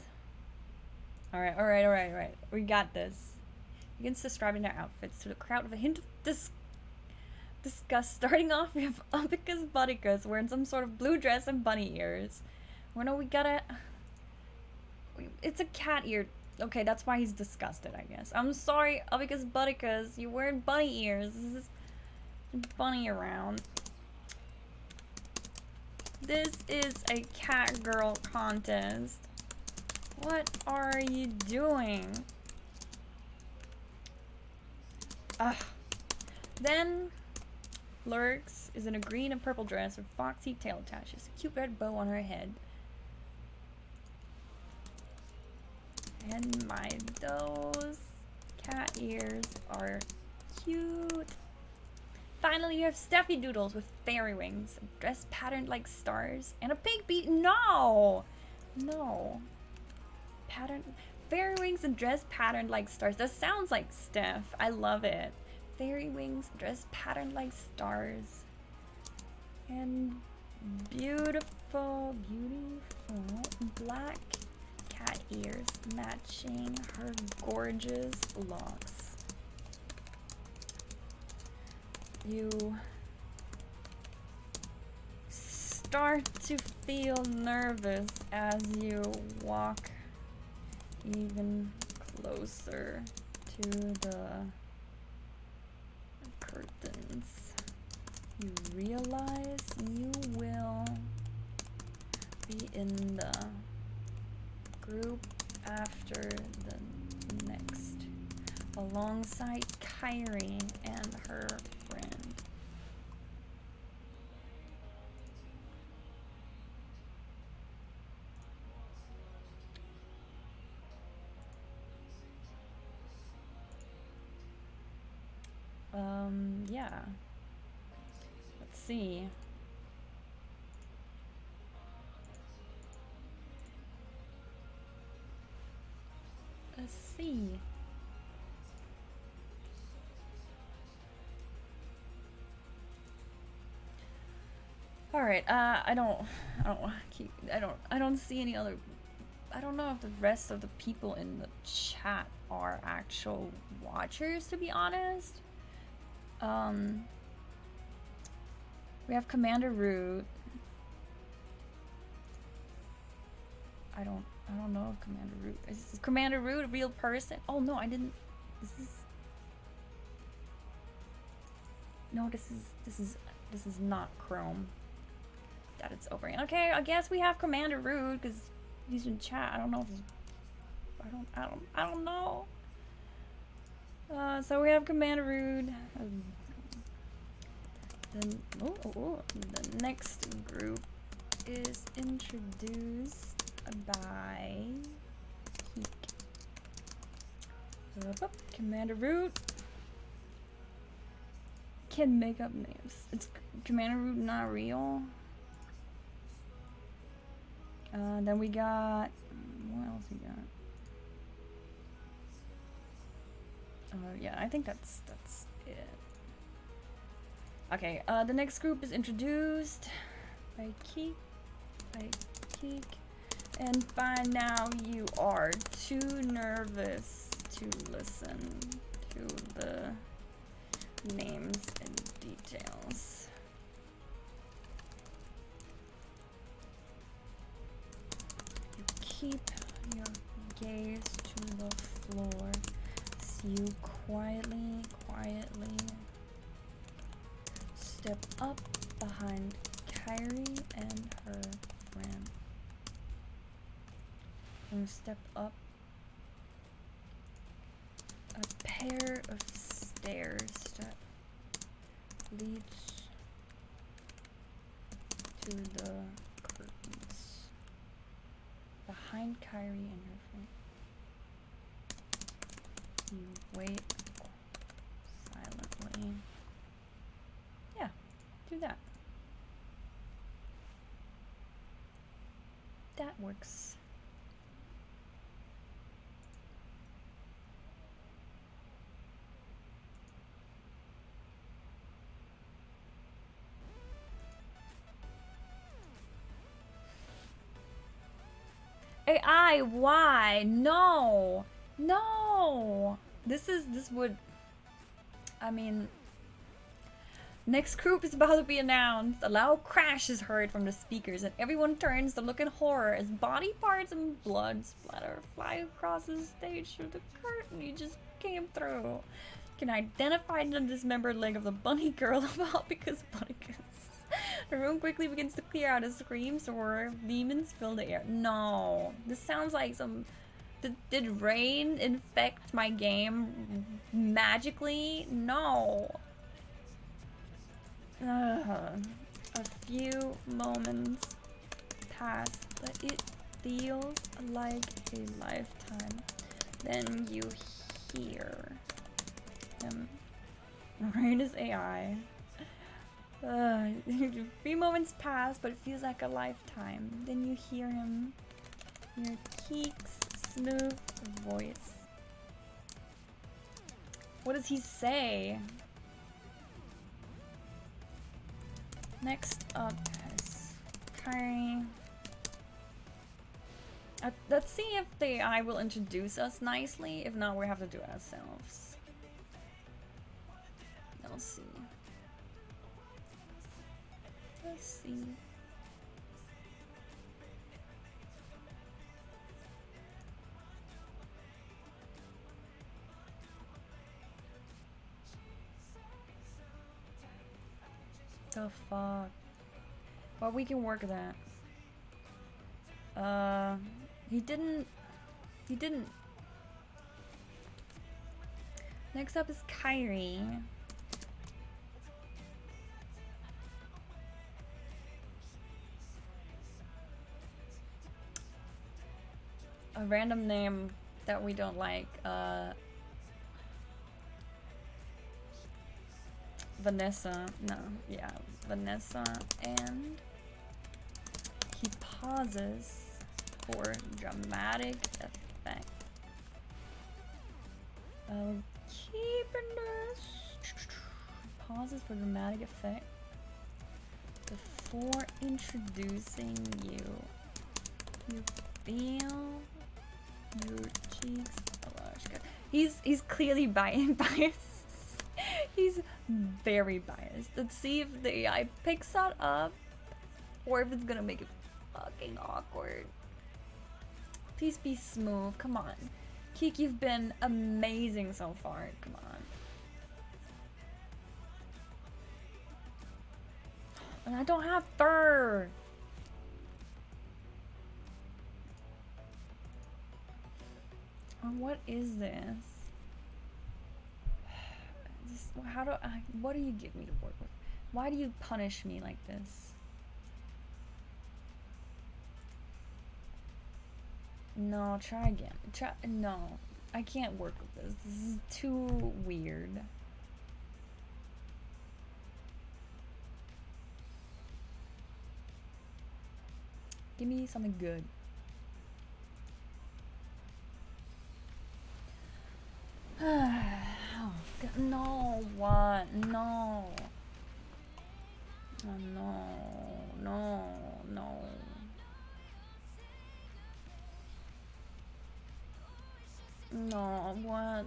Alright. We got this. Begins describing their outfits to the crowd with a hint of disgust. Starting off, we have Uppicus Butticus wearing some sort of blue dress and bunny ears. Well, no, we gotta. It's a cat ear. Okay, that's why he's disgusted, I guess. I'm sorry, Uppicus Butticus. You're wearing bunny ears. This is bunny around. This is a Catgirl contest. What are you doing? Ugh. Then Lurks is in a green and purple dress with foxy tail attaches, a cute red bow on her head. And those cat ears are cute. Finally, you have Steffi Doodles with fairy wings, a dress patterned like stars, and a pink beat. No! Fairy wings and dress patterned like stars. That sounds like Steph. I love it. Fairy wings, dress patterned like stars. And beautiful black cat ears matching her gorgeous locks. You start to feel nervous as you walk even closer to the curtains. You realize you will be in the group after the next, alongside Kyrie and her friend. Yeah. Let's see. All right. I don't see any other. I don't know if the rest of the people in the chat are actual watchers, to be honest. We have Commander Root. I don't know if Commander Root is Commander Root a real person? Oh no, I didn't. No, this is not Chrome. That it's opening. Okay, I guess we have Commander Root because he's in chat. I don't know if he's, I don't know. So we have Commander Root. The next group is introduced by Commander Root can make up names. It's Commander Root not real. Then we got, what else we got? Yeah, I think that's it. Okay, the next group is introduced by Keek, and by now you are too nervous to listen to the names and details. You keep your gaze to the floor as you quietly step up behind Kyrie and her friend. And step up a pair of stairs that leads to the curtains behind Kyrie and her friend. You wait silently. Yeah, do that. That works. AI, why? No! No! This would... I mean... Next group is about to be announced. A loud crash is heard from the speakers, and everyone turns to look in horror as body parts and blood splatter fly across the stage through the curtain you just came through. You can identify the dismembered leg of the bunny girl about because bunny girls. The room quickly begins to clear out as screams or demons fill the air. No, this sounds like some... Did rain infect my game magically? No. A few moments pass, but it feels like a lifetime. Then you hear him. Rain is AI. A few moments pass, but it feels like a lifetime. Then you hear him. Your Keek's smooth voice. What does he say? Next up is Kyrie. Let's see if the AI will introduce us nicely. If not, we have to do it ourselves. Let's see. Let's see. The fuck? Well, we can work that. He didn't. Next up is Kyrie. A random name that we don't like. Vanessa. No, yeah, Vanessa. And he pauses for dramatic effect. Keeping this. Pauses for dramatic effect. The before introducing you, you feel your cheeks. Oh gosh, God. He's clearly biased. He's very biased. Let's see if the AI picks that up or if it's gonna make it fucking awkward. Please be smooth. Come on. Keek, you've been amazing so far. Come on. And I don't have fur. What is this? How do I, what do you give me to work with? Why do you punish me like this? No, try again. No, I can't work with this. This is too weird. Give me something good. Oh, no, what? No. Oh, no. No, what?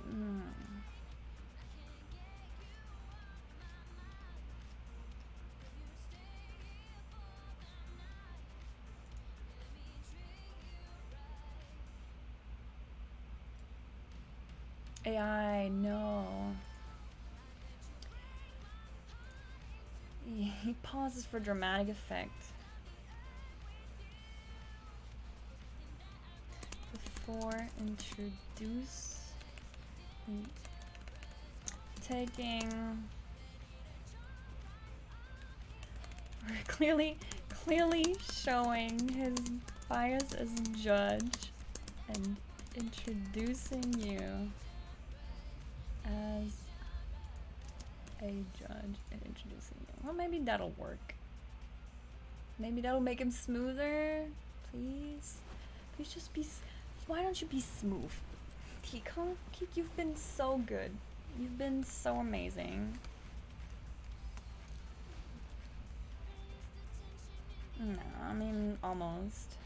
AI, no. He pauses for dramatic effect. Before taking clearly showing his bias as judge and introducing you as a judge and introducing you. Well, maybe that'll work. Maybe that'll make him smoother. Please just be. Why don't you be smooth? Tika, you've been so good. You've been so amazing. No, I mean, almost.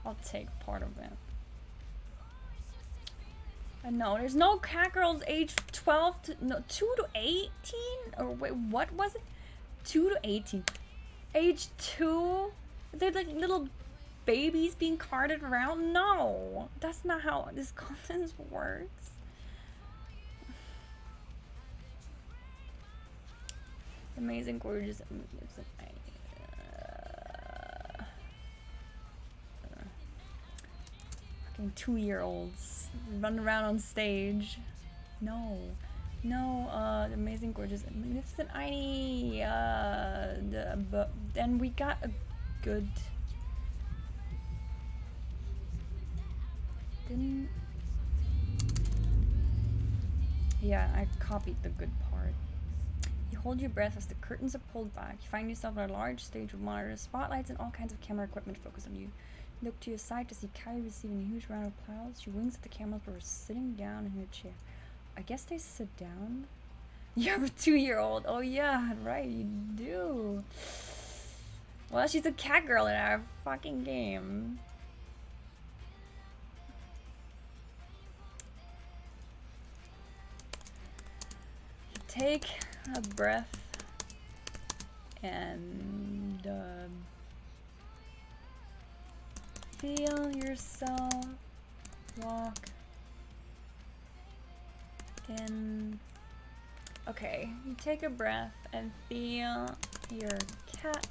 I'll take part of it. No, there's no Catgirls age 12 to, no, 2 to 18? Or wait, what was it? 2 to 18. Age 2? They're like little babies being carted around? No, that's not how this content works. Amazing, gorgeous, magnificent. Fucking 2-year-olds run around on stage. No, amazing, gorgeous, magnificent, Aini. But then we got a good. Yeah, I copied the good part. You hold your breath as the curtains are pulled back. You find yourself on a large stage with monitors, spotlights, and all kinds of camera equipment focused on you. You look to your side to see Kylie receiving a huge round of applause. She winks at the cameras before sitting down in her chair. I guess they sit down? You have a 2-year-old. Oh yeah, right, you do. Well, she's a Catgirl in our fucking game. Take a breath and feel yourself walk in. Okay, you take a breath and feel your cat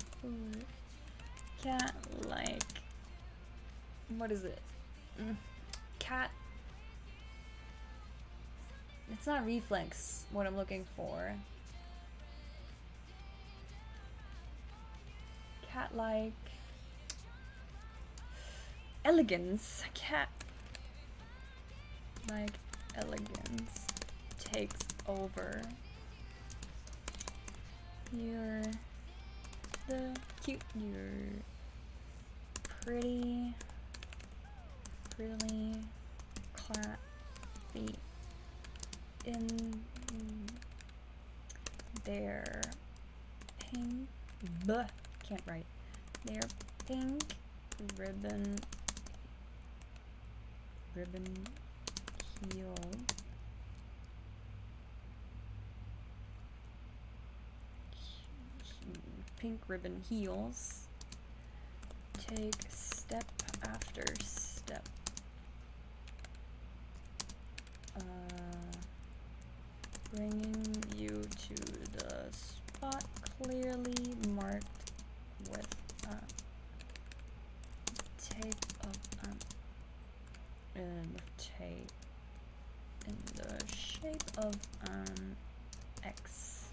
like, what is it? Cat. It's not reflex, what I'm looking for. Cat-like elegance. Cat-like elegance takes over. You're prettily clapped feet in their pink, can't write, their pink ribbon heel, pink ribbon heels, take step after step, bringing you to the spot clearly marked with a tape in the shape of an X.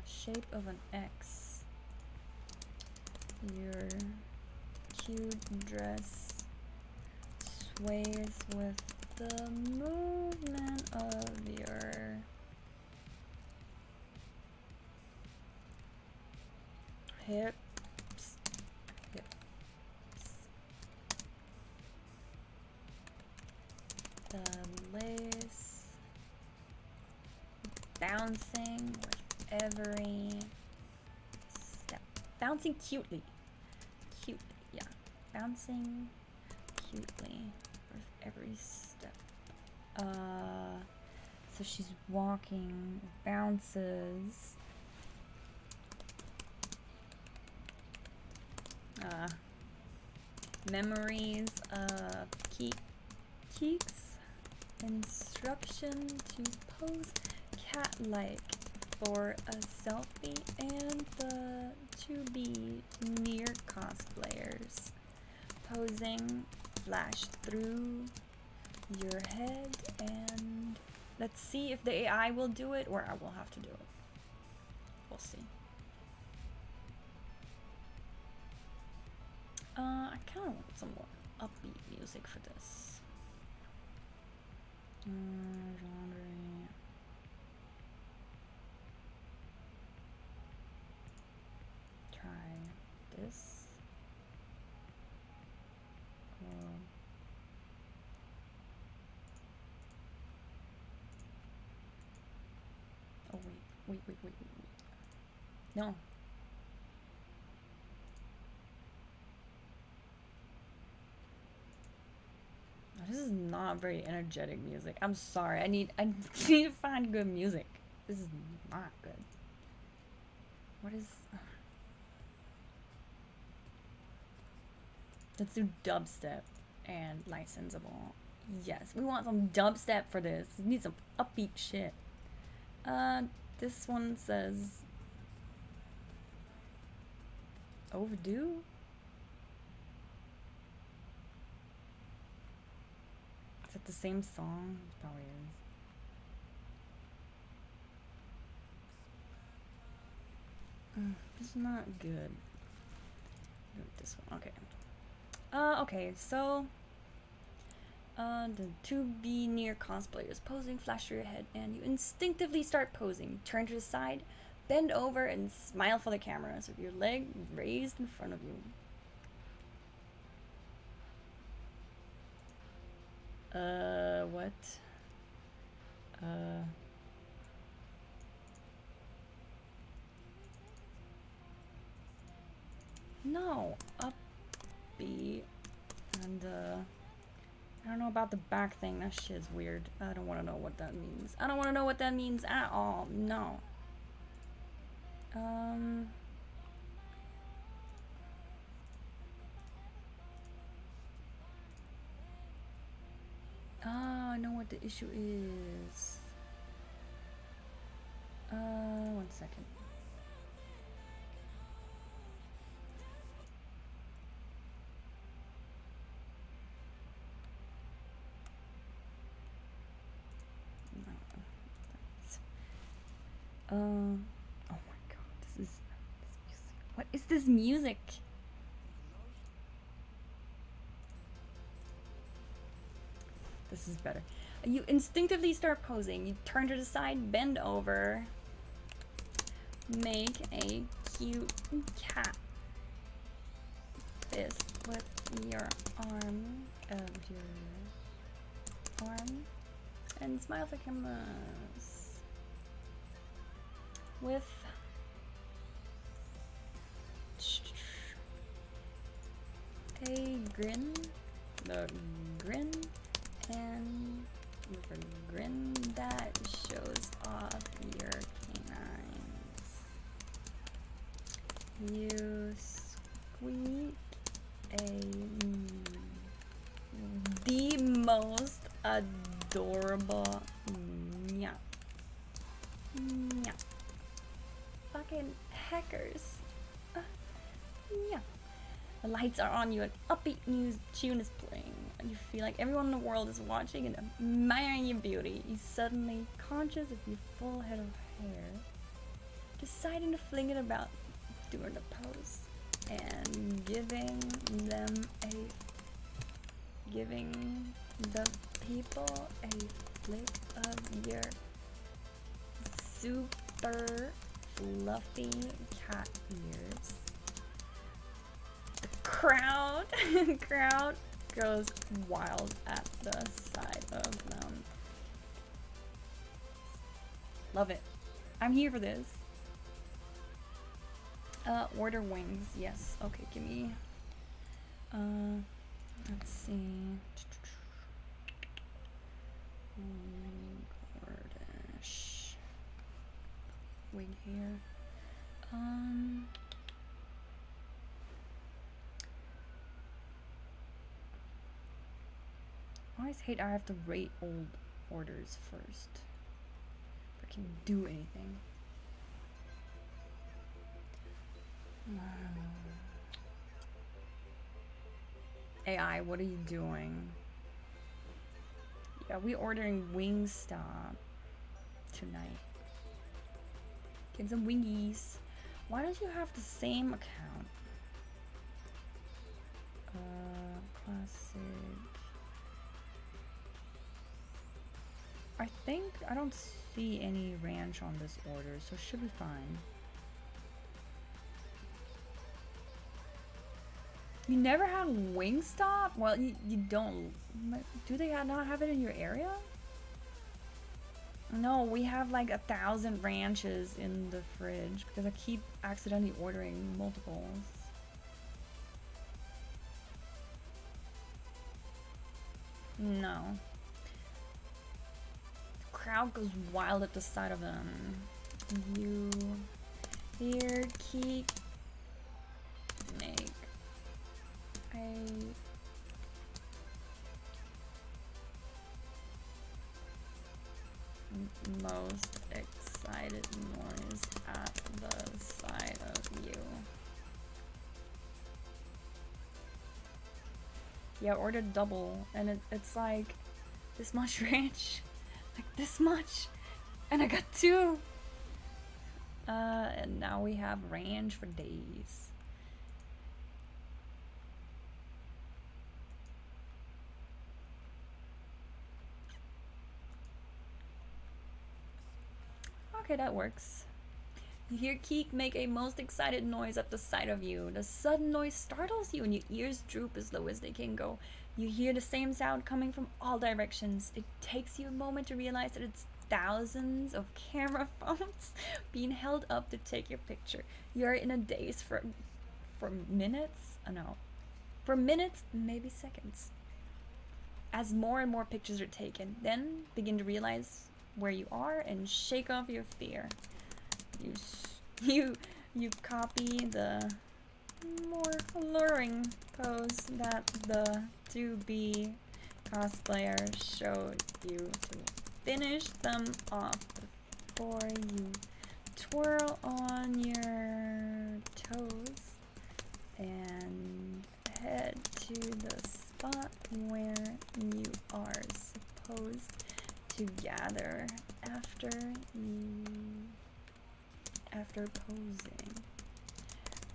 Shape of an X. Your cute dress sways with the movement of your hips. The lace bouncing with every step. Bouncing cutely. Yeah. Bouncing cutely with every step. So she's walking, bounces. Memories of Keeks. Instruction to pose cat-like for a selfie, and the to-be near cosplayers. Posing flash through your head, and let's see if the AI will do it or I will have to do it. We'll see. I kind of want some more upbeat music for this. Genre. Try this. Oh wait. No. This is not very energetic music. I'm sorry. I need to find good music. This is not good. What is? Let's do dubstep and licensable. Yes, we want some dubstep for this. We need some upbeat shit. This one says overdue. Is it the same song? It probably is. This is not good. This one, okay. Okay, so the to be near cosplayers posing, flash through your head, and you instinctively start posing. Turn to the side, bend over, and smile for the camera. So your leg raised in front of you. What? No, upbeat, and I don't know about the back thing. That shit's weird. I don't want to know what that means. I don't want to know what that means at all. No. I know what the issue is. 1 second. Oh my god, this music. What is this music? This is better. You instinctively start posing. You turn to the side, bend over, make a cute cat fist with your arm and smile for cameras with a grin, the grin, and with a grin that shows off your canines. You squeak the most adorable meow. Meow. Fucking hackers. Yeah. The lights are on you, an upbeat new tune is playing, and you feel like everyone in the world is watching and admiring your beauty. You're suddenly conscious of your full head of hair, deciding to fling it about doing the pose, and giving the people a flick of your super fluffy cat ears. The crowd goes wild at the sight of them. Love it. I'm here for this. Order wings. Yes. Okay, give me. Let's see. Gordish. Wing here. I always hate I have to rate old orders first. If I can do anything. AI, what are you doing? Yeah, we ordering Wingstop tonight. Get some wingies. Why don't you have the same account? Classic. I think I don't see any ranch on this order, so it should be fine. You never had Wingstop? Well, you don't. Do they not have it in your area? No, we have like 1,000 ranches in the fridge because I keep accidentally ordering multiples. No. The crowd goes wild at the sight of them. You hear Keek make a most excited noise at the sight of you. Yeah, I ordered double, and it's like this much ranch, like this much, and I got 2. And now we have ranch for days. Okay, that works. You hear Keek make a most excited noise at the sight of you. The sudden noise startles you and your ears droop as low as they can go. You hear the same sound coming from all directions. It takes you a moment to realize that it's thousands of camera phones being held up to take your picture. You're in a daze for minutes? For minutes, maybe seconds. As more and more pictures are taken, then begin to realize where you are and shake off your fear. You copy the more alluring pose that the to-be cosplayer showed you to finish them off before you twirl on your toes and head to the spot where you are supposed to gather after posing.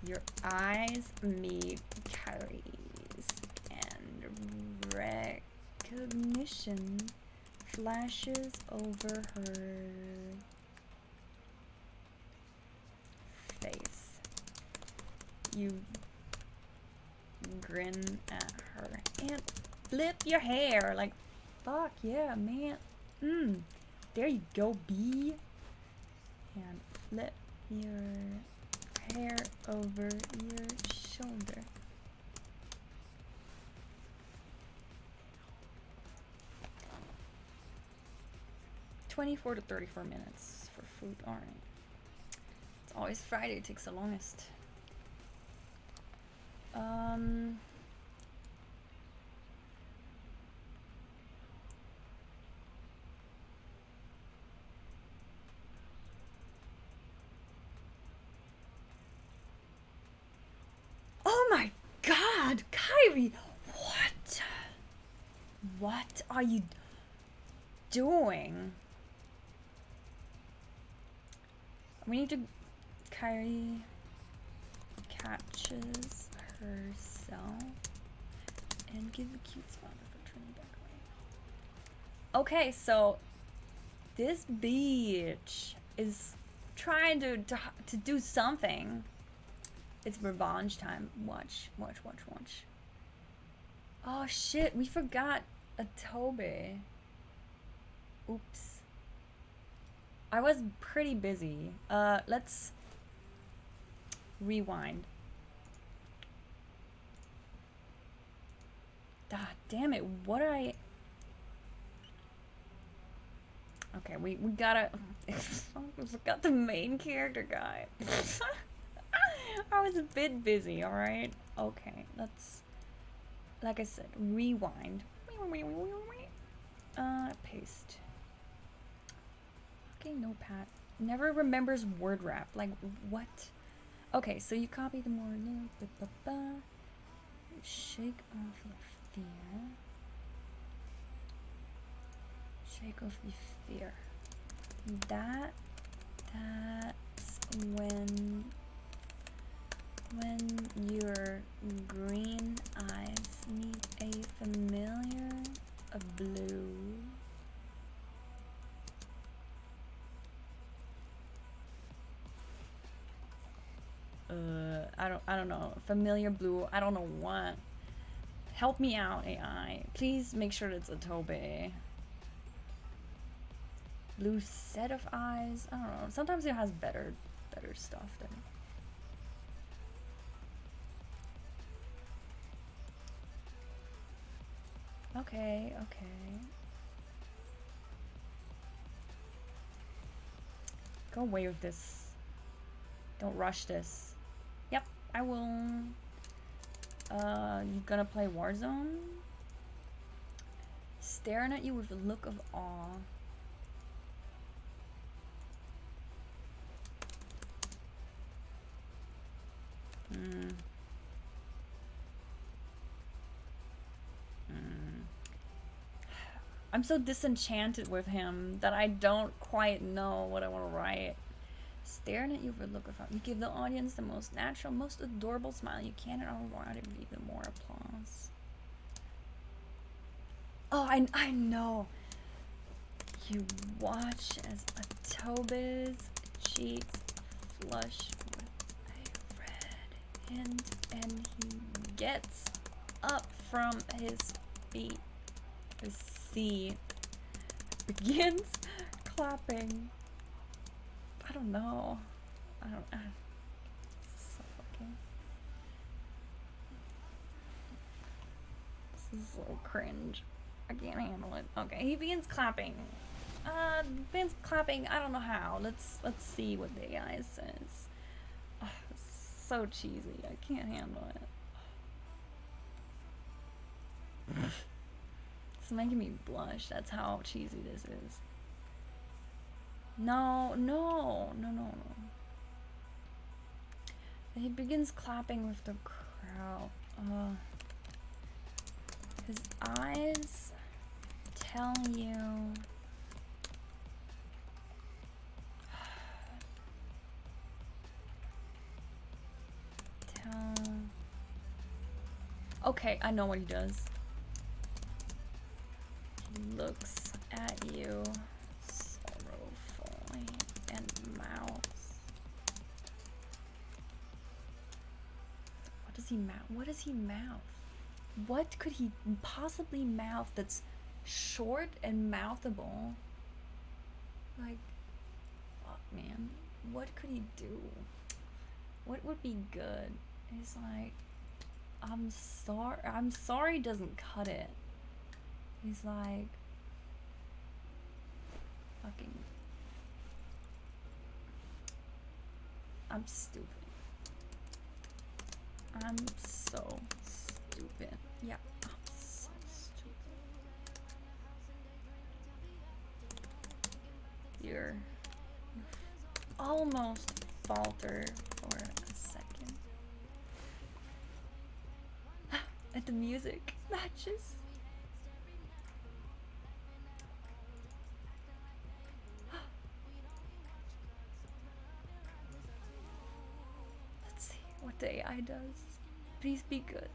Your eyes meet Carrie's and recognition flashes over her face. You grin at her and flip your hair like, fuck yeah, man. There you go, B. And flip your hair over your shoulder. $24 to 34 minutes for food. All right. It's always Friday. It takes the longest. Oh my God, Kyrie, what? What are you doing? We need to. Kyrie catches herself and give a cute smile before turning back away. Okay, so this bitch is trying to do something. It's revenge time. Watch. Oh shit, we forgot a Toby. Oops. I was pretty busy. Let's rewind. Ah, damn it, what did I... Okay, we gotta... I forgot the main character guy. I was a bit busy, alright? Okay, let's... Like I said, rewind. Paste. Okay, notepad. Never remembers word rap. Like, what? Okay, so you copy the word. Shake off your fear. Shake off your fear. That's when your green eyes meet a familiar blue. I don't know. Familiar blue. I don't know what. Help me out, AI. Please make sure it's a Toby. Blue set of eyes. I don't know. Sometimes it has better stuff than. Okay. Go away with this. Don't rush this. Yep, I will. You gonna play Warzone? Staring at you with a look of awe. I'm so disenchanted with him that I don't quite know what I want to write. Staring at you with a look of awe. You give the audience the most natural, most adorable smile you can, and I'll want to give even more applause. Oh, I know. You watch as a Toby's cheeks flush with a red hint, and he gets up from his feet. His seat begins clapping. I don't know. So fucking. This is so cringe. I can't handle it. Okay, he begins clapping. Begins clapping. I don't know how. Let's see what the AI says. Oh, it's so cheesy. I can't handle it. It's making me blush. That's how cheesy this is. No. He begins clapping with the crowd. His eyes tell you. Okay, I know what he does. He looks at you sorrowfully and mouths. What does he mouth? What does he mouth? What could he possibly mouth that's short and mouthable? Like, fuck, man. What could he do? What would be good? He's like, I'm sorry doesn't cut it. He's like, fucking, I'm stupid. I'm so stupid. Yeah, I'm so stupid. You're almost falter for a second. And the music matches. Let's see what the AI does. Please be good.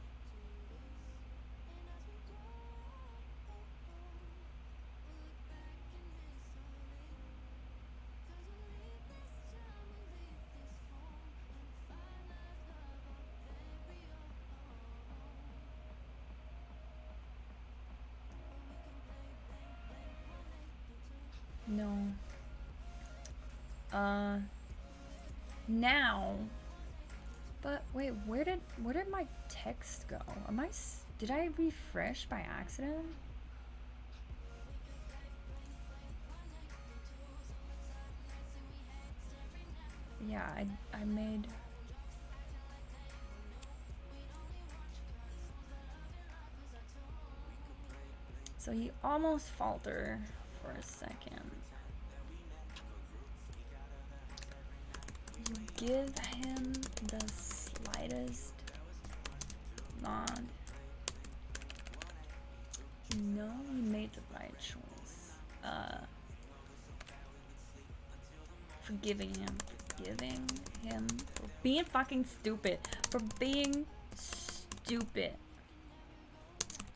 No. Now. But wait, where did my text go? Did I refresh by accident? Yeah, I made. So he almost faltered for a second. You give him the slightest nod. No, you made the right choice. Forgiving him for being fucking stupid. For being stupid.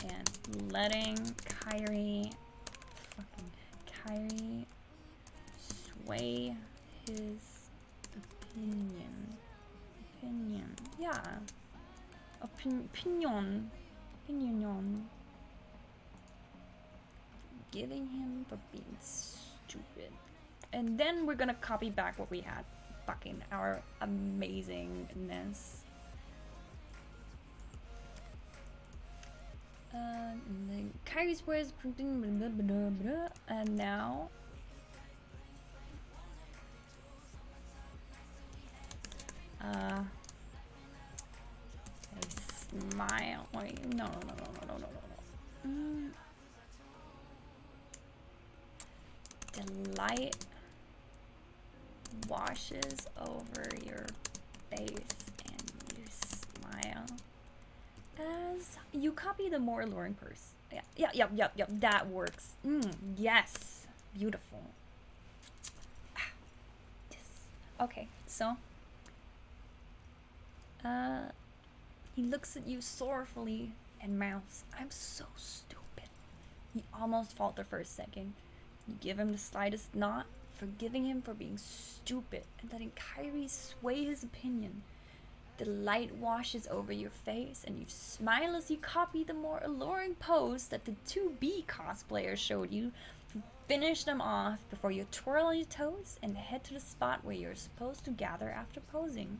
And letting Kyrie sway his opinion. Yeah. Opinion. Giving him for being stupid. And then we're gonna copy back what we had. Fucking our amazingness. And then Kyrie's words, and now a smile. Wait, no. Delight washes over your face and you smile as you copy the more alluring purse. Yep, that works. Yes, beautiful. Yes. Okay, so he looks at you sorrowfully and mouths, "I'm so stupid." You almost falter for a second. You give him the slightest nod, forgiving him for being stupid and letting Kyrie sway his opinion. The light washes over your face and you smile as you copy the more alluring pose that the 2B cosplayers showed you. Finish them off before you twirl your toes and head to the spot where you're supposed to gather after posing.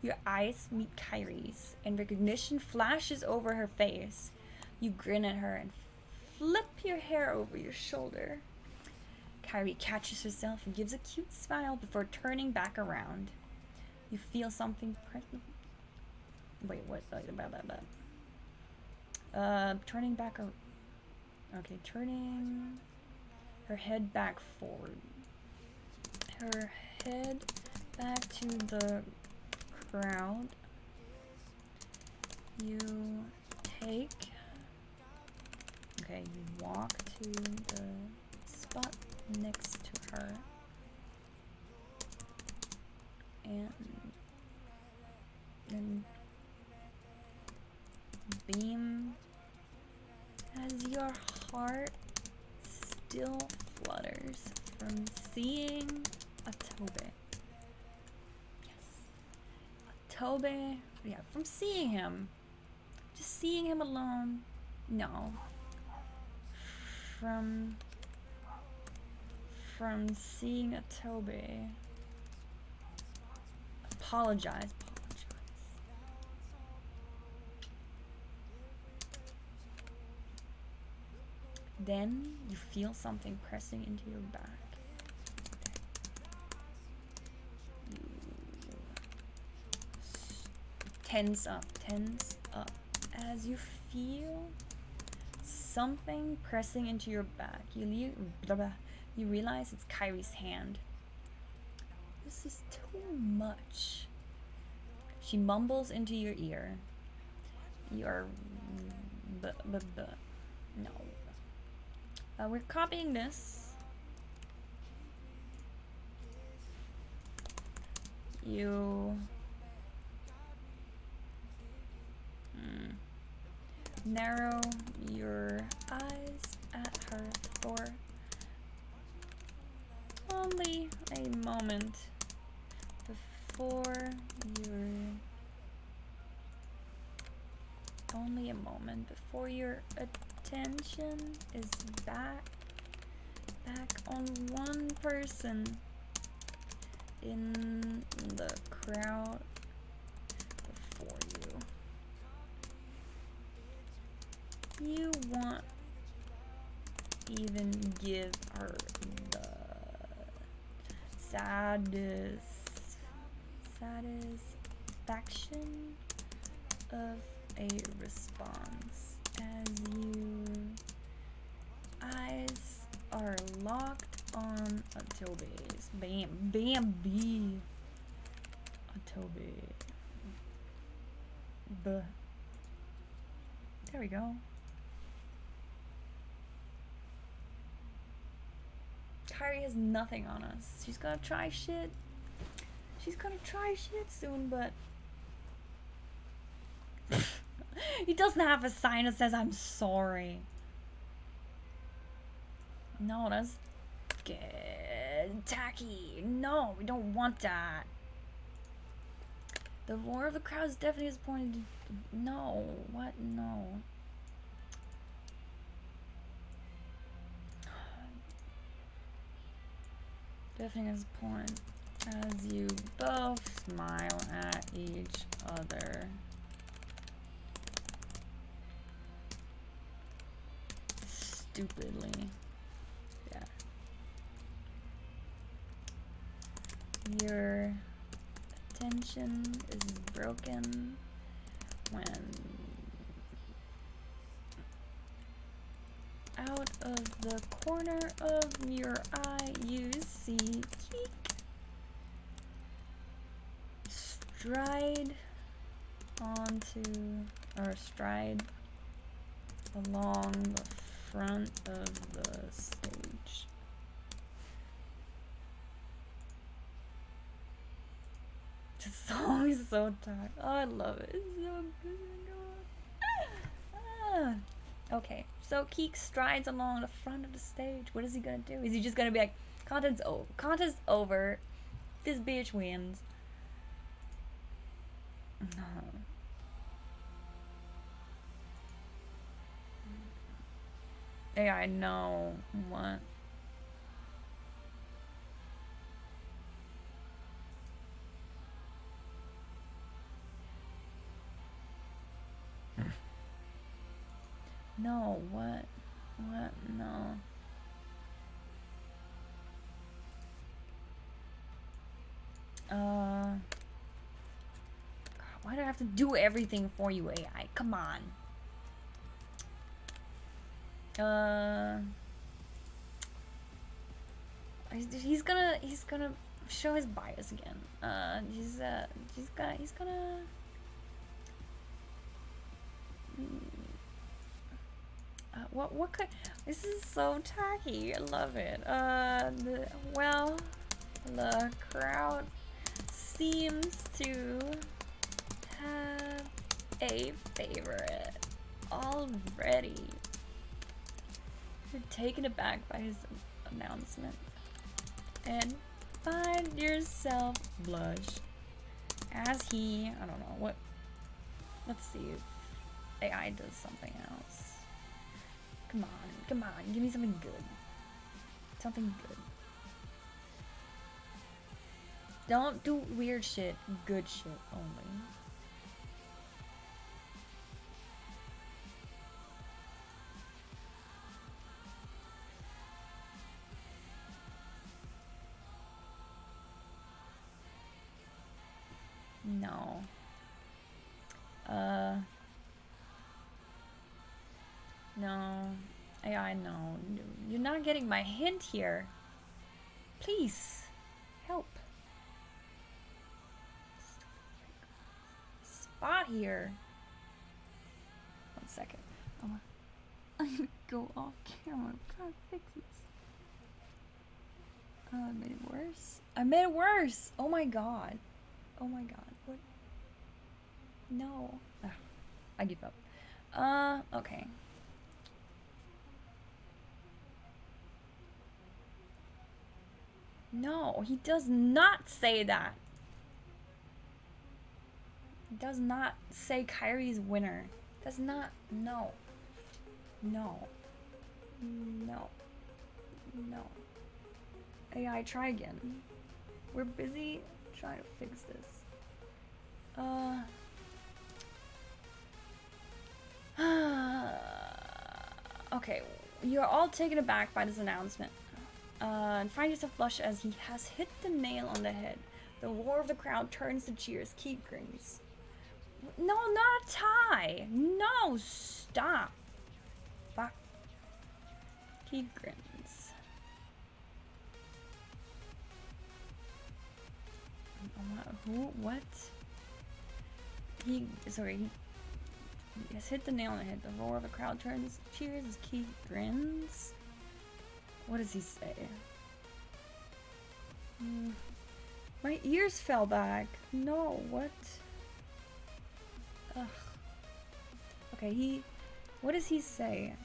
Your eyes meet Kyrie's and recognition flashes over her face. You grin at her and flip your hair over your shoulder. Kyrie catches herself and gives a cute smile before turning back around. You feel something wait, what? Turning back okay, turning her head back forward. Her head back to the crowd. You walk to the spot next to her and then beam as your heart still flutters from seeing a Tobe. Yes. A Tobe, yeah, from seeing him. Just seeing him alone. No. From from seeing a Toby. Apologize. Then you feel something pressing into your back. Tense up as you feel something pressing into your back. You realize it's Kyrie's hand. This is too much. She mumbles into your ear. You are no. We're copying this. You narrow your eyes at her for only a moment before your attention is back on one person in the crowd before you. You won't even give her the satisfaction of a response as your eyes are locked on a Toby's. Bambi. A Toby. There we go. Kyrie has nothing on us. She's gonna try shit. She's gonna try shit soon, but he doesn't have a sign that says I'm sorry. No, that's tacky. No, we don't want that. The roar of the crowd is definitely disappointed. No, what? No. Definitely disappointed as you both smile at each other. Stupidly. Yeah. Your attention is broken when out of the corner of your eye you see Keek stride along the front of the stage. The song is so tight. Oh, I love it. It's so good. Okay, so Keek strides along the front of the stage. What is he gonna do? Is he just gonna be like, contest over, this bitch wins? No. Yeah, I know. What? No, what? What? No. Why do I have to do everything for you, AI? Come on. He's gonna show his bias again. He's gonna what could, this is so tacky. I love it. The crowd seems to have a favorite already. You're taken aback by his announcement and find yourself blush as he, I don't know what, let's see if AI does something else. Come on, give me something good. Something good. Don't do weird shit. Good shit only. No. No. I know. You're not getting my hint here. Please. Help. Spot here. 1 second. I'm gonna go off camera. I'm trying to fix this. I made it worse. I made it worse! Oh my god. Oh my god. What? No. Ugh. I give up. Okay. No, he does not say that. He does not say Kyrie's winner. Does not. No. No. No. No. AI, try again. We're busy trying to fix this. Okay, you're all taken aback by this announcement. And find yourself blush as he has hit the nail on the head. The roar of the crowd turns to cheers. Keith grins. No, not a tie! No, stop! Fuck. Keith grins. Who? What? He has hit the nail on the head. The roar of the crowd turns cheers as Keith grins. What does he say? My ears fell back. No, what? Ugh. Okay, what does he say?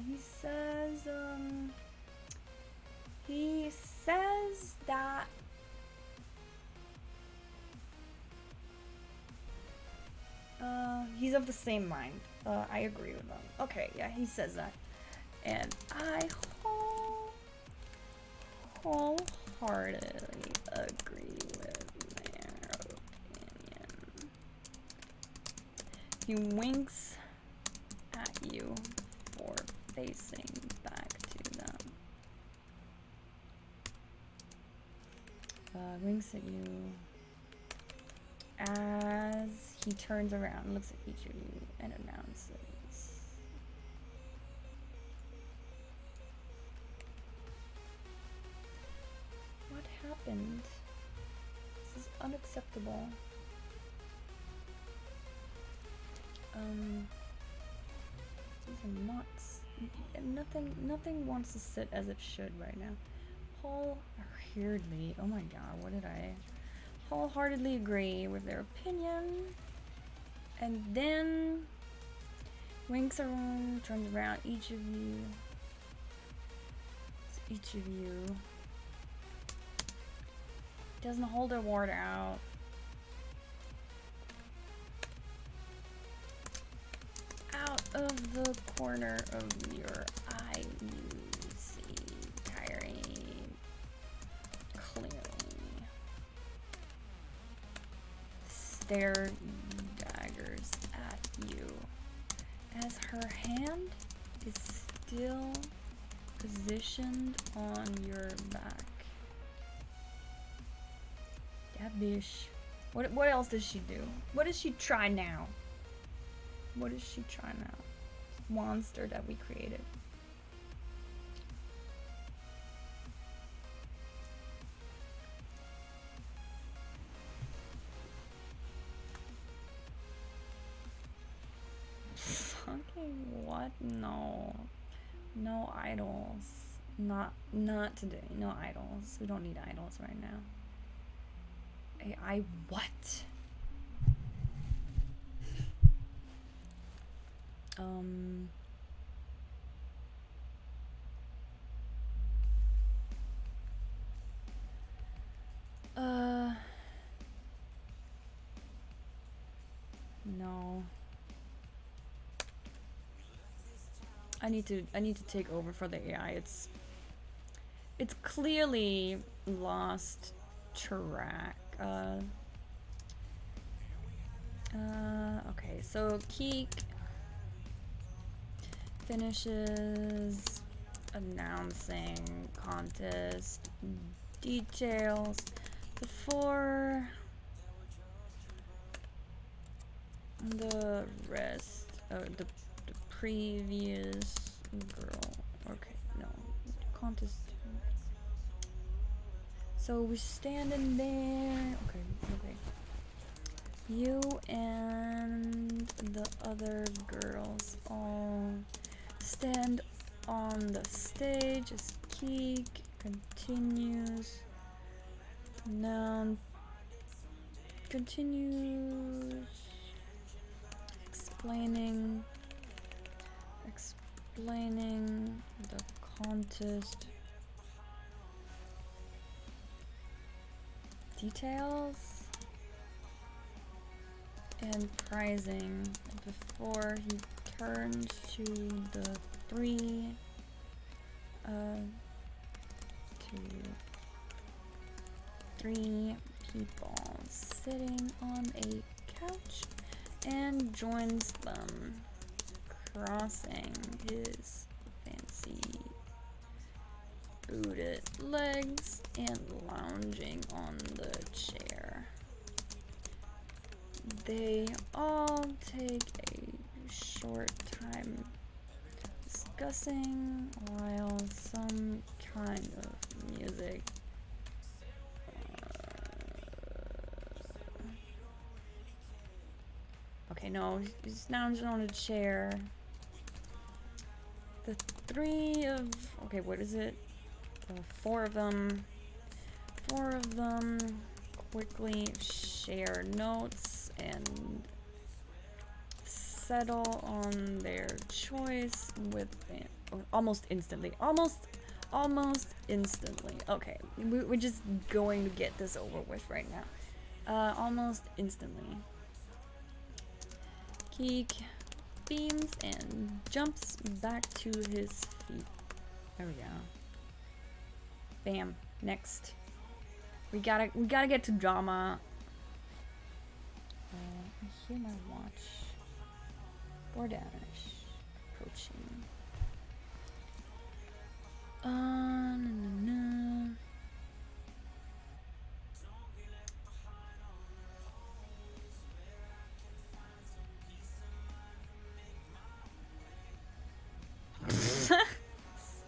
He says that he's of the same mind. I agree with him. Okay, yeah, he says that. And I wholeheartedly agree with their opinion. He winks at you for facing back to them. Winks at you as he turns around, looks at each of you, and announces. What happened? This is unacceptable. These are nuts. Nothing wants to sit as it should right now. Wholeheartedly, oh my god, what did I? Wholeheartedly agree with their opinion. And then winks around, turns around, each of you doesn't hold their word out. Out of the corner of your eye, you see Kyrie clearly stare daggers at you as her hand is still positioned on your back. That bitch. What else does she do? What does she try now? What does she try now? Monster that we created. Fucking what? No. No idols. Not today. No idols. We don't need idols right now. I what? No. I need to take over for the AI. It's clearly lost track. Okay, so Keek finishes announcing contest details before the rest of the previous girl. Okay, no, contest. So we're standing there. Okay. You and the other girls all stand on the stage as Keek continues. Now continues explaining the contest details and prizing before he turns to the three people sitting on a couch and joins them, crossing his fancy booted legs and lounging on the chair. They all take a short time discussing while some kind of music okay, no, he's lounging on a chair. The three of okay, what is it? Four of them quickly share notes and settle on their choice within almost instantly. Okay, we're just going to get this over with right now. Almost instantly. Keek beams and jumps back to his feet. There we go. Bam. Next. We gotta get to drama. I hear my watch. DoorDash approaching. No.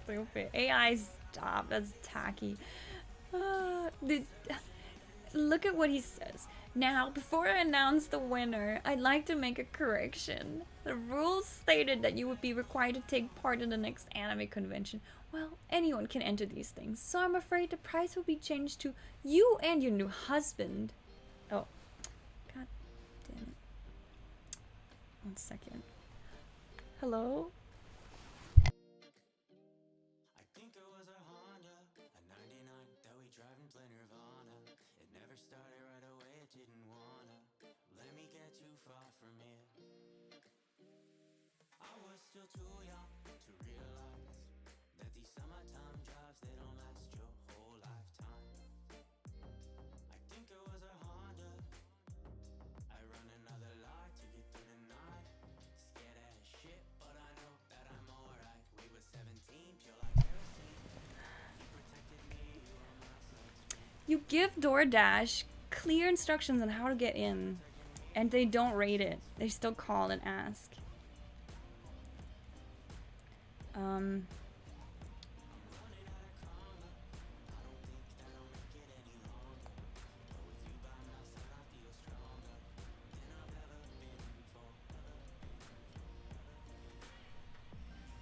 Stupid. AI, stop. That's tacky. Look at what he says. Now, before I announce the winner, I'd like to make a correction. The rules stated that you would be required to take part in the next anime convention. Well, anyone can enter these things, so I'm afraid the prize will be changed to you and your new husband. Oh, god damn it. 1 second. Hello? You give DoorDash clear instructions on how to get in, and they don't rate it. They still call and ask.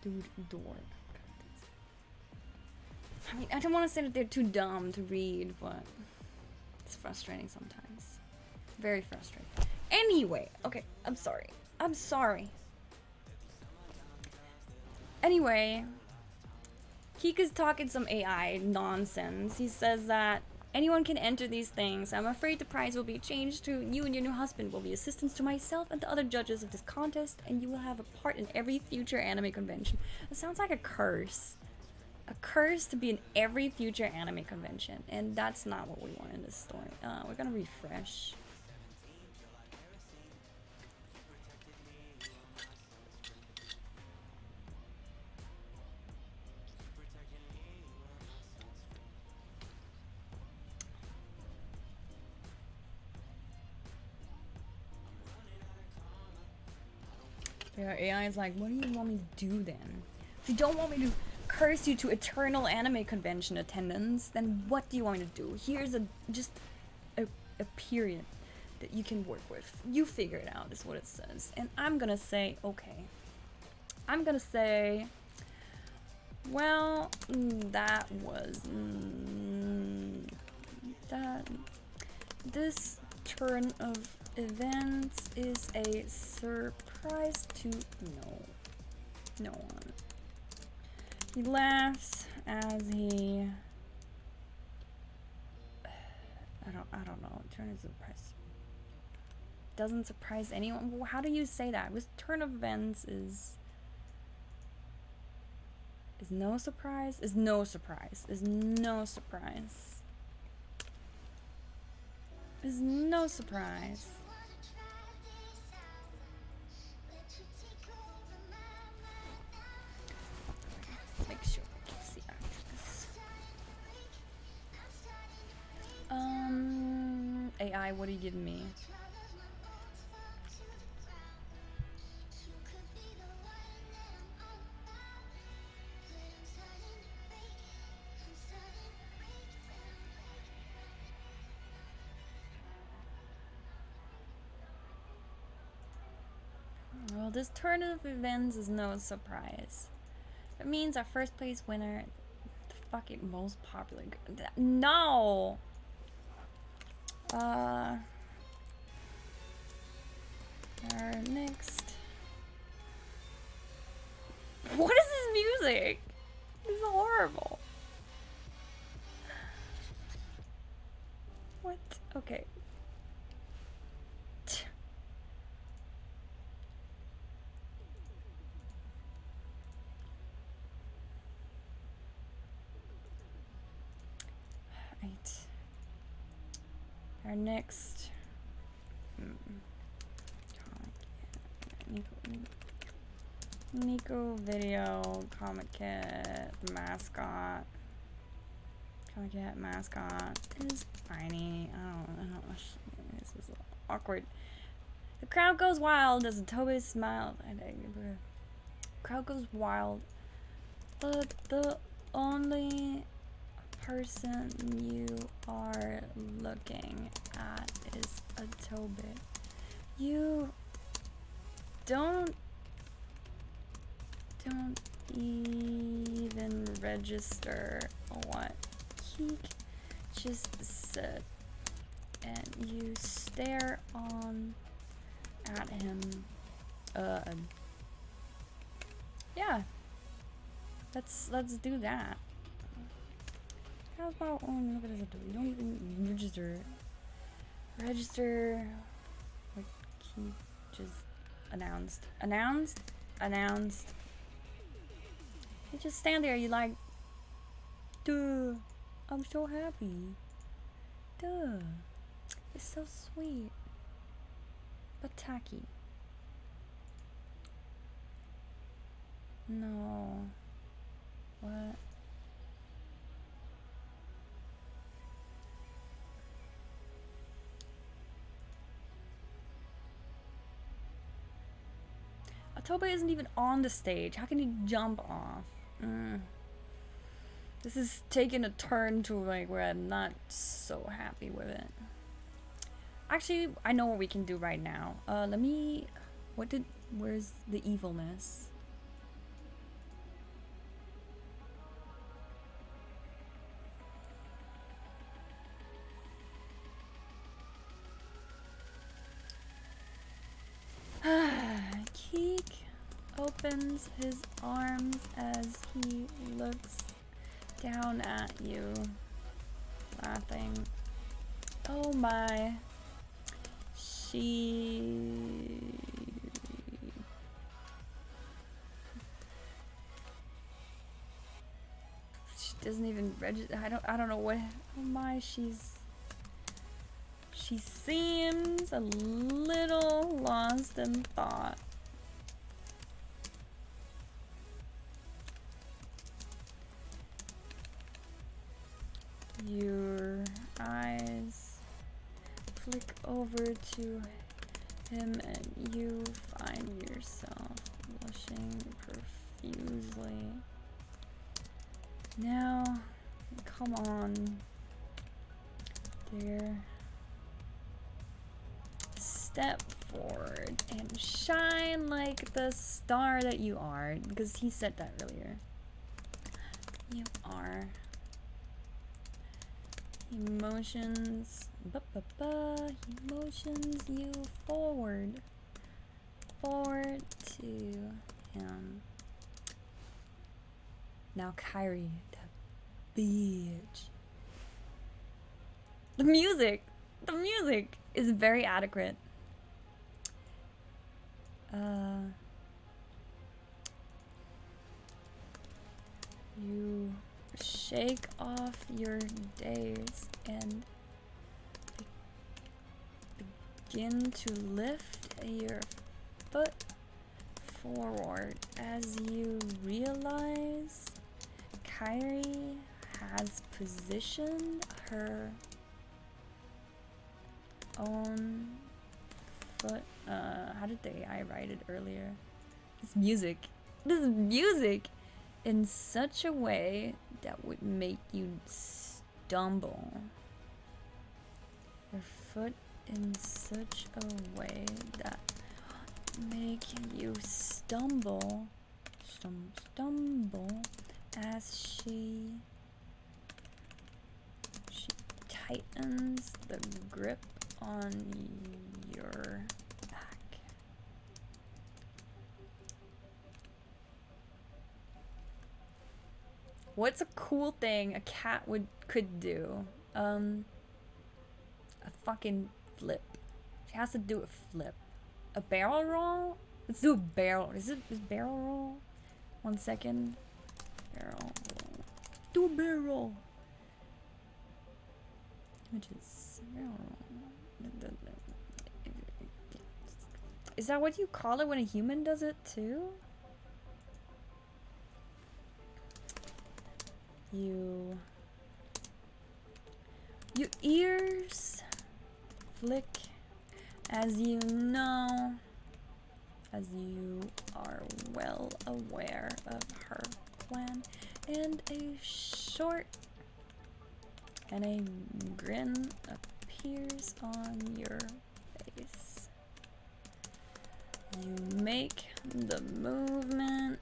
Dude, door. I mean, I don't want to say that they're too dumb to read, but it's frustrating sometimes. Very frustrating. Anyway, okay, I'm sorry. Anyway, Kika's talking some AI nonsense. He says that anyone can enter these things. I'm afraid the prize will be changed to you and your new husband will be assistants to myself and the other judges of this contest, and you will have a part in every future anime convention. It sounds like a curse. A curse to be in every future anime convention, and that's not what we want in this story. We're gonna refresh. Yeah, AI is like, what do you want me to do then? If you don't want me to curse you to eternal anime convention attendance, then what do you want me to do? Here's just a period that you can work with. You figure it out, is what it says. And I'm gonna say, okay. I'm gonna say, well, that was that this turn of events is a surprise to no one. He laughs as he I don't know. Turn of surprise doesn't surprise anyone. Well, how do you say that? With turn of events is no surprise. Is no surprise. Is no surprise. Is no surprise. Make sure we can see actress. AI, what are you giving me? Well, this turn of events is no surprise. It means our first place winner, the fucking most popular. No! Our next. What is this music? This is horrible. What? Okay. Right. Our next. Nico video, comic kit, mascot. Comic kit, mascot is tiny. I don't know. This is awkward. The crowd goes wild as Toby smiles. Crowd goes wild. But the only person you are looking at is a Toby. You don't even register what Keek just said, and you stare on at him. Yeah, let's do that. How about look at this? You don't even register what Keek just announced. You just stand there, you like, duh, I'm so happy. Duh. It's so sweet. But tacky. No. What? Atobe isn't even on the stage. How can he jump off? This is taking a turn to like where I'm not so happy with it. Actually, I know what we can do right now. Where's the evilness? Keek opens his arms as he looks down at you, laughing. Oh my. doesn't even register. I don't know what. Oh my, she seems a little lost in thought. Your eyes flick over to him and you find yourself blushing profusely. Now, come on, dear. Step forward and shine like the star that you are, because he said that earlier. You are. Emotions, emotions you forward to him. Now Kyrie, the bitch. The music is very adequate. You shake off your days and begin to lift your foot forward as you realize Kyrie has positioned her own foot. How did the AI write it earlier? This music in such a way that would make you stumble. Your foot in such a way that make you stumble as she tightens the grip on your back. What's a cool thing a cat could do? A fucking flip. She has to do a flip. A barrel roll? Let's do a barrel. Is barrel roll? 1 second. Barrel roll. Do a barrel roll. Which is barrel roll. Is that what you call it when a human does it too? Your ears flick as you know, as you are well aware of her plan, and a grin appears on your face. You make the movement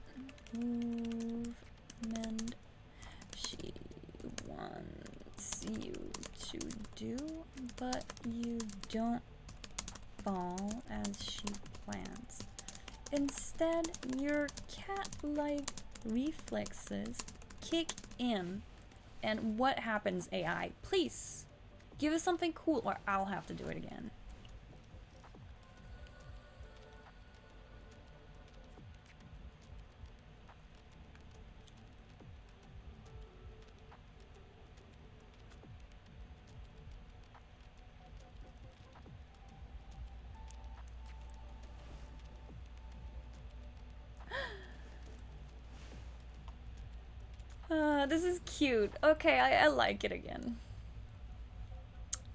she wants you to do, but you don't fall as she plans. Instead, your cat-like reflexes kick in. And what happens, AI? Please, give us something cool or I'll have to do it again. This is cute. Okay, I like it again.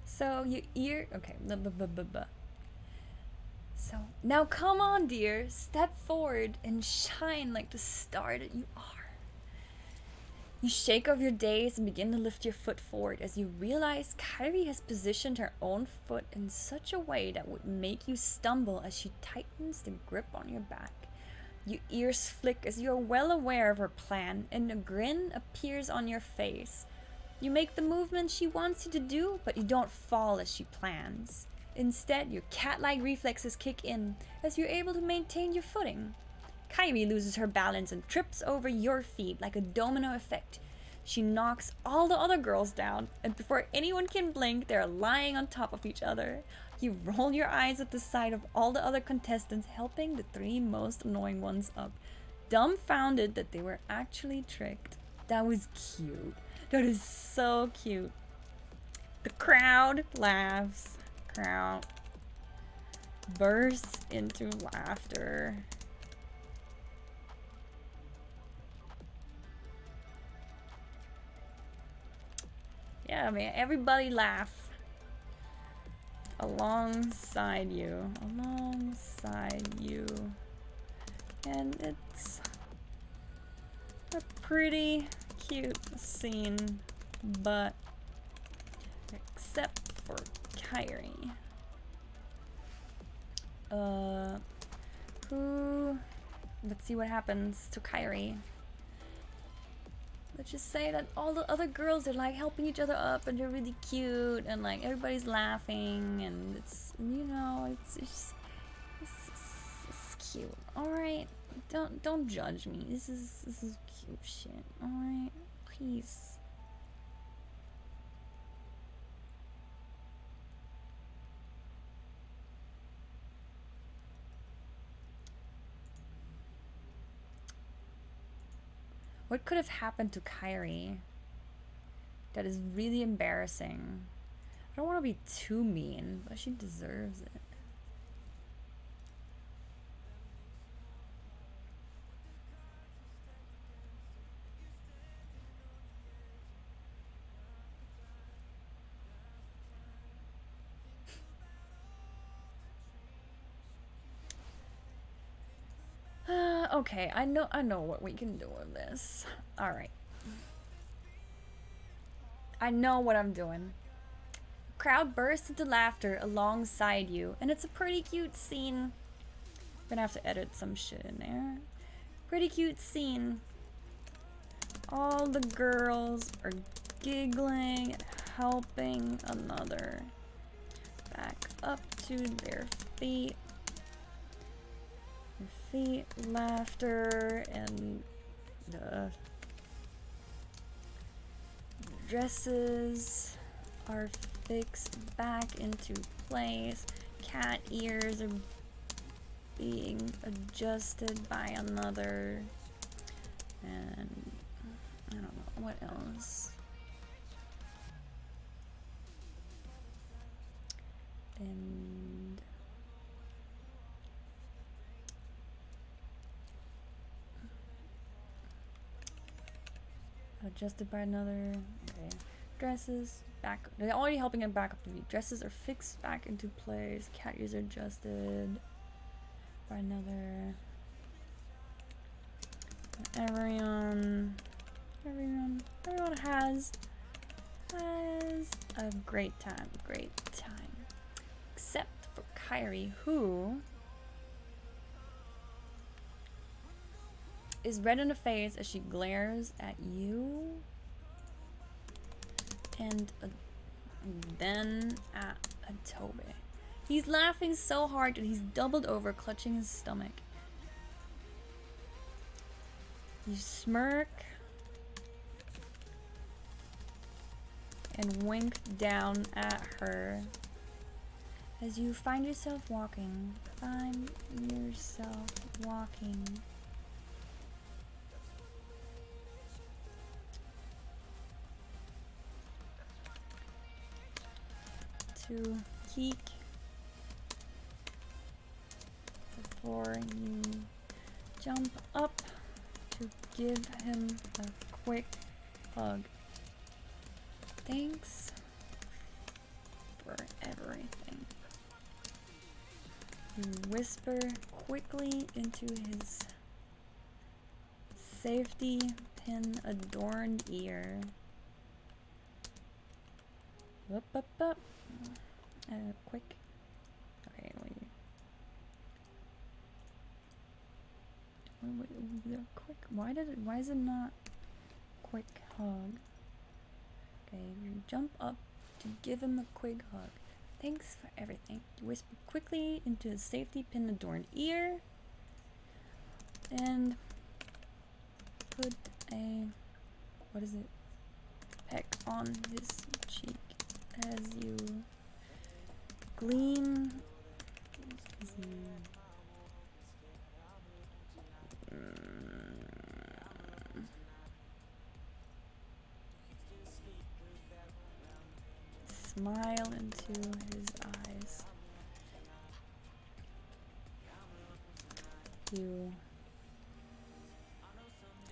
So your ear, okay. So now come on, dear. Step forward and shine like the star that you are. You shake off your days and begin to lift your foot forward as you realize Kyrie has positioned her own foot in such a way that would make you stumble as she tightens the grip on your back. Your ears flick as you are well aware of her plan, and a grin appears on your face. You make the movement she wants you to do, but you don't fall as she plans. Instead, your cat-like reflexes kick in as you're able to maintain your footing. Kyrie loses her balance and trips over your feet like a domino effect. She knocks all the other girls down, and before anyone can blink, they're lying on top of each other. You roll your eyes at the sight of all the other contestants helping the 3 most annoying ones up, dumbfounded that they were actually tricked. That was cute. That is so cute. The crowd laughs. Crowd bursts into laughter. Yeah, man, everybody laugh. Alongside you. Alongside you. And it's a pretty cute scene, but except for Kyrie. Let's see what happens to Kyrie. Let's just say that all the other girls are like helping each other up and they're really cute and like everybody's laughing and it's, you know, it's cute. All right, don't judge me. This is cute shit. All right, please. What could have happened to Kyrie? That is really embarrassing. I don't want to be too mean, but she deserves it. Okay, I know what we can do with this. All right. I know what I'm doing. The crowd bursts into laughter alongside you, and it's a pretty cute scene. I'm gonna have to edit some shit in there. Pretty cute scene. All the girls are giggling and helping another back up to their feet. Laughter, and the dresses are fixed back into place. Cat ears are being adjusted by another, and I don't know what else. And adjusted by another. Okay. Dresses back. They're already helping him back up to feet. Dresses are fixed back into place. Cat ears are adjusted by another. Everyone has a great time. Great time. Except for Kyrie, who is red in the face as she glares at you and then at Toby. He's laughing so hard that he's doubled over, clutching his stomach. You smirk and wink down at her as you find yourself walking. To Keek before you jump up to give him a quick hug. Thanks for everything. You whisper quickly into his safety pin adorned ear. Up. Quick. Okay, wait. Quick. Why is it not quick hug? Okay, you jump up to give him a quick hug. Thanks for everything. You whisper quickly into his safety pin adorned ear and put a, what is it? Peck on his cheek as you gleam smile into his eyes. You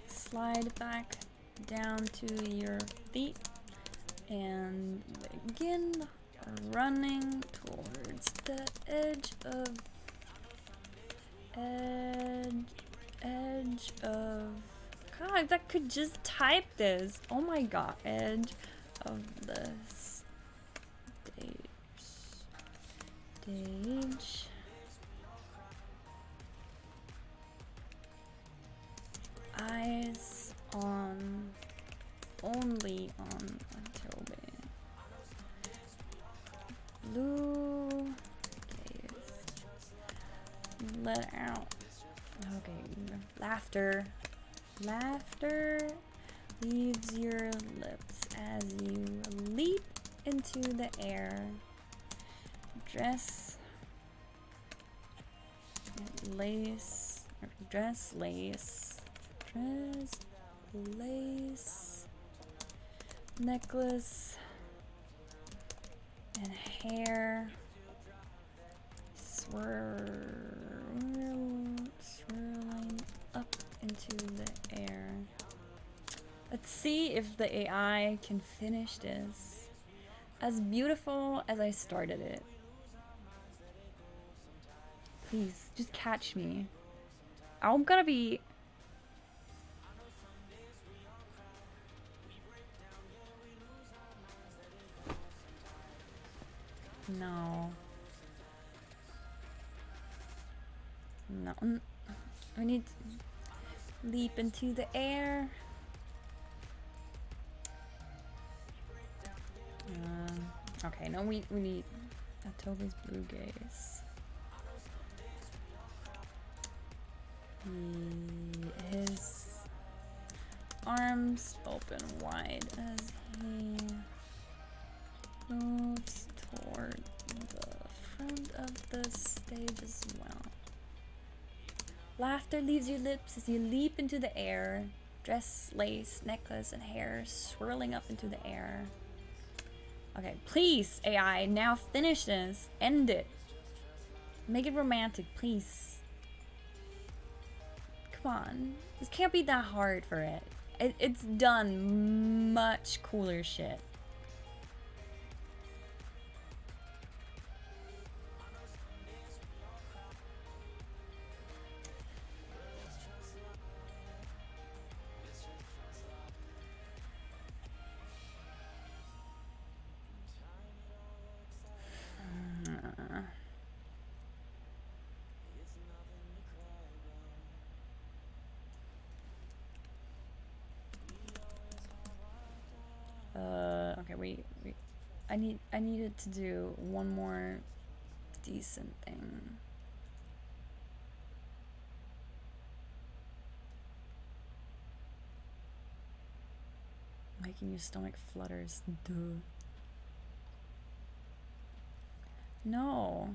slide back down to your feet and begin running towards the edge of God, that could just type this. Oh my god, edge of the stage. Eyes on, only on Toby. Blue gaze. Let out. Okay, laughter. Laughter leaves your lips as you leap into the air. Dress lace, necklace, and hair swirling up into the air. Let's see if the AI can finish this as beautiful as I started it. Please, just catch me. I'm gonna be... No. No. I need to leap into the air. Okay, no, we need Toby's blue gaze. His arms open wide as he moves toward the front of the stage as well. Laughter leaves your lips as you leap into the air. Dress, lace, necklace, and hair swirling up into the air. Okay, please, AI, now finish this. End it. Make it romantic, please. Come on. This can't be that hard for it. It's done much cooler shit. Okay, I needed to do one more decent thing. Making your stomach flutters. Duh. No.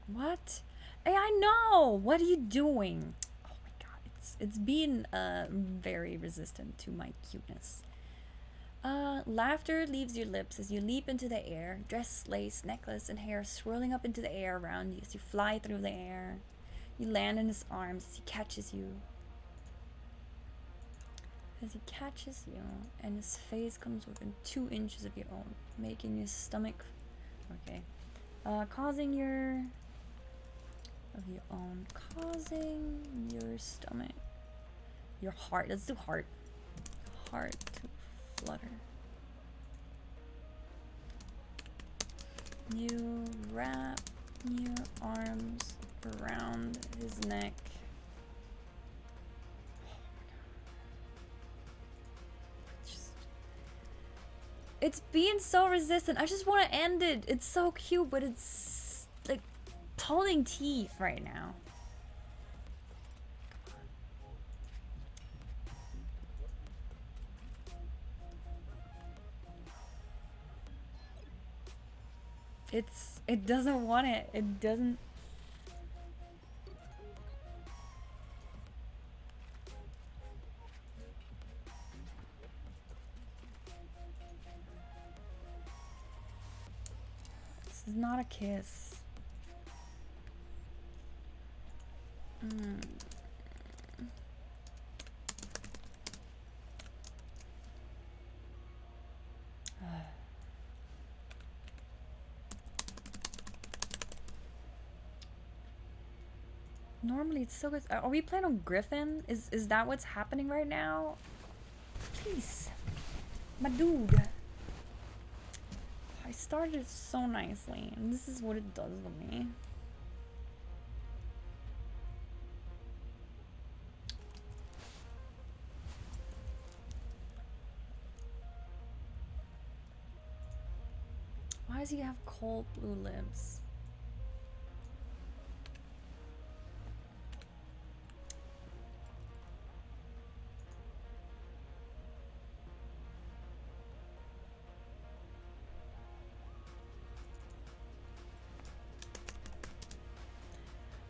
What? AI, no! What are you doing? Oh my god, it's been very resistant to my cuteness. Laughter leaves your lips as you leap into the air. Dress, lace, necklace, and hair swirling up into the air around you as you fly through the air. You land in his arms as he catches you. And his face comes within 2 inches of your own, making your stomach... Okay. Causing your stomach... Your heart, let's do heart. Heart to flutter. You wrap your arms around his neck. It's being so resistant. I just want to end it. It's so cute, but it's like pulling teeth right now. It doesn't want it. It doesn't. This is not a kiss. Normally it's so good. Are we playing on Griffin? Is that what's happening right now? Please. My dude. I started so nicely, and this is what it does to me. Why does he have cold blue lips?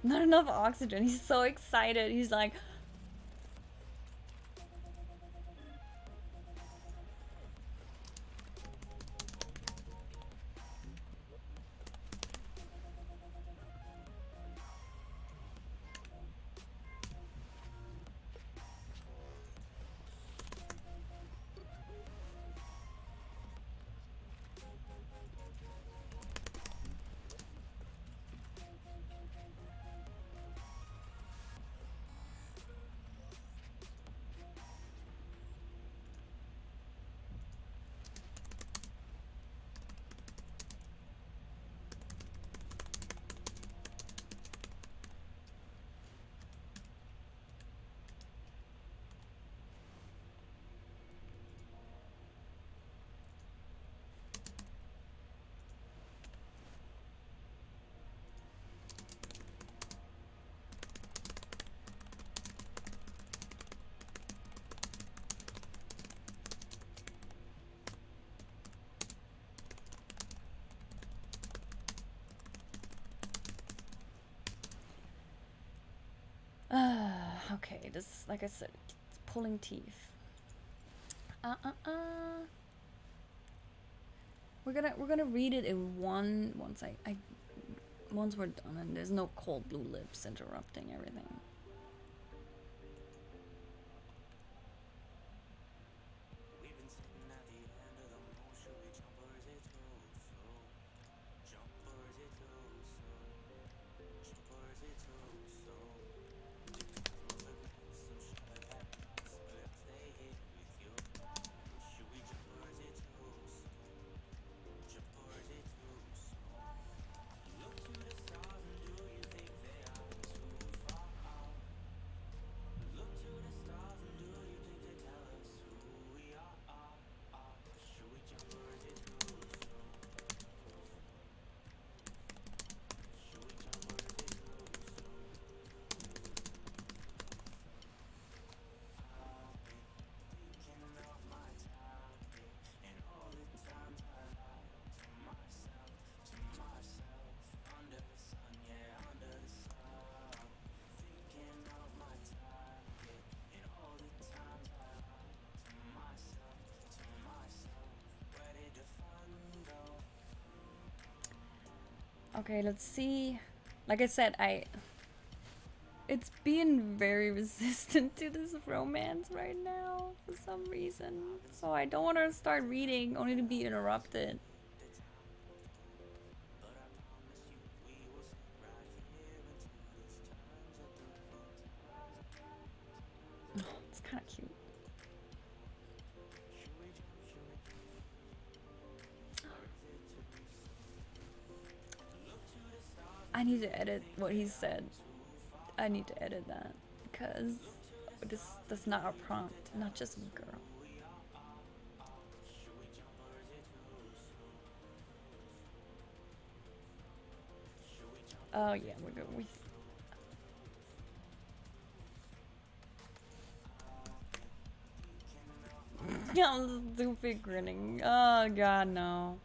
Not enough oxygen. He's so excited. He's like, okay, this, like I said, it's pulling teeth. We're gonna read it in once we're done and there's no cold blue lips interrupting everything. Okay, let's see. Like I said, it's being very resistant to this romance right now for some reason. So I don't want to start reading only to be interrupted. Oh, it's kind of cute. I need to edit what he said. I need to edit that because that's not a prompt, not just a girl. Oh yeah, we're good. I'm stupid grinning. Oh god, no.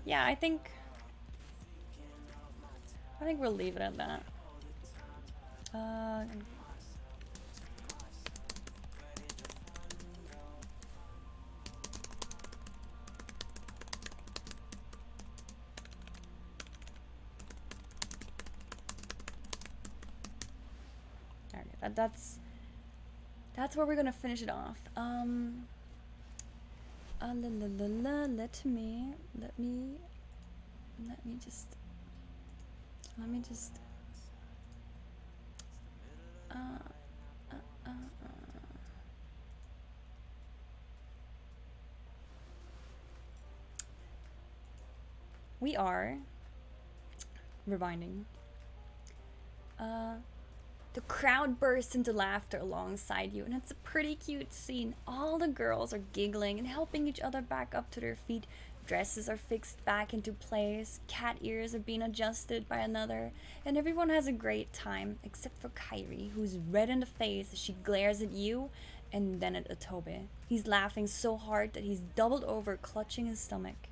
Yeah, I think we'll leave it at that. That's where we're gonna finish it off. Let me just uh, uh, uh, uh. We are rewinding. The crowd bursts into laughter alongside you, and it's a pretty cute scene. All the girls are giggling and helping each other back up to their feet. Dresses are fixed back into place, cat ears are being adjusted by another, and everyone has a great time, except for Kairi, who's red in the face as she glares at you and then at Otobe. He's laughing so hard that he's doubled over, clutching his stomach.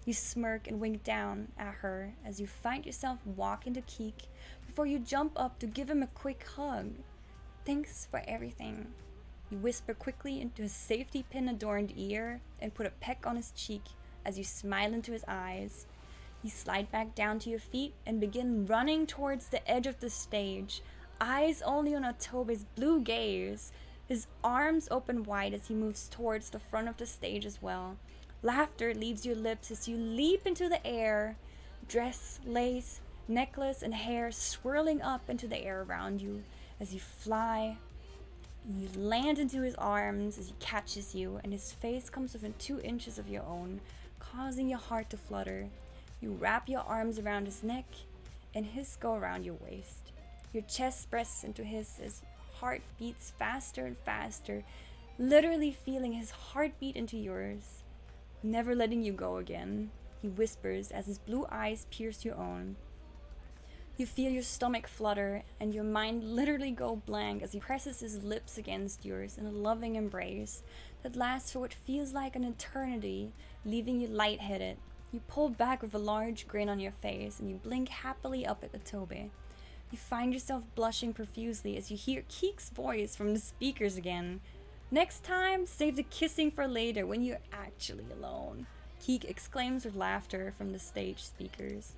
You smirk and wink down at her as you find yourself walking to Keek before you jump up to give him a quick hug. Thanks for everything. You whisper quickly into his safety pin adorned ear and put a peck on his cheek as you smile into his eyes. You slide back down to your feet and begin running towards the edge of the stage, eyes only on Otobe's blue gaze. His arms open wide as he moves towards the front of the stage as well. Laughter leaves your lips as you leap into the air, dress, lace, necklace, and hair swirling up into the air around you. As you fly, you land into his arms as he catches you, and his face comes within 2 inches of your own, causing your heart to flutter. You wrap your arms around his neck, and his go around your waist. Your chest presses into his as heart beats faster and faster, literally feeling his heartbeat into yours. Never letting you go again, he whispers as his blue eyes pierce your own. You feel your stomach flutter and your mind literally go blank as he presses his lips against yours in a loving embrace that lasts for what feels like an eternity, leaving you lightheaded. You pull back with a large grin on your face and you blink happily up at Otobe. You find yourself blushing profusely as you hear Keek's voice from the speakers again. Next time, save the kissing for later when you're actually alone, Keek exclaims with laughter from the stage speakers.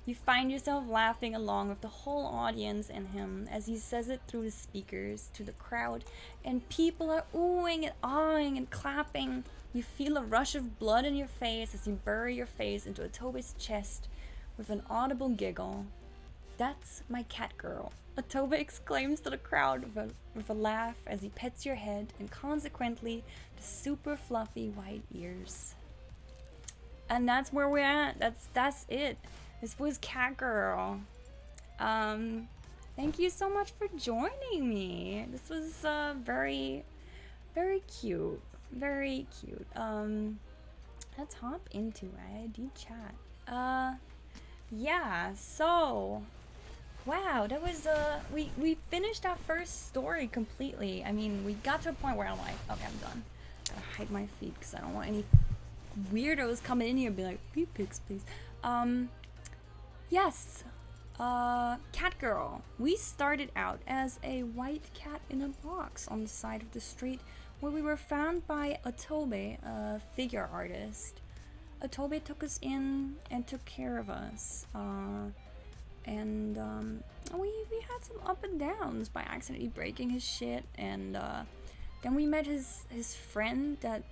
You find yourself laughing along with the whole audience and him as he says it through the speakers to the crowd, and people are oohing and awing and clapping. You feel a rush of blood in your face as you bury your face into Otobe's chest with an audible giggle. That's my Catgirl, Otobe exclaims to the crowd with a laugh as he pets your head and consequently the super fluffy white ears. And that's where we're at. That's it. This was Catgirl. Thank you so much for joining me. This was very, very cute. Very cute. Let's hop into ID chat. Yeah, so wow, that was we finished our first story completely. I mean, we got to a point where I'm like, okay, I'm done. Gotta hide my feet because I don't want any weirdos coming in here and be like, feet pics, please. Yes. Catgirl. We started out as a white cat in a box on the side of the street where we were found by Otobe, a figure artist. Otobe took us in and took care of us. And we had some up and downs by accidentally breaking his shit, and then we met his friend that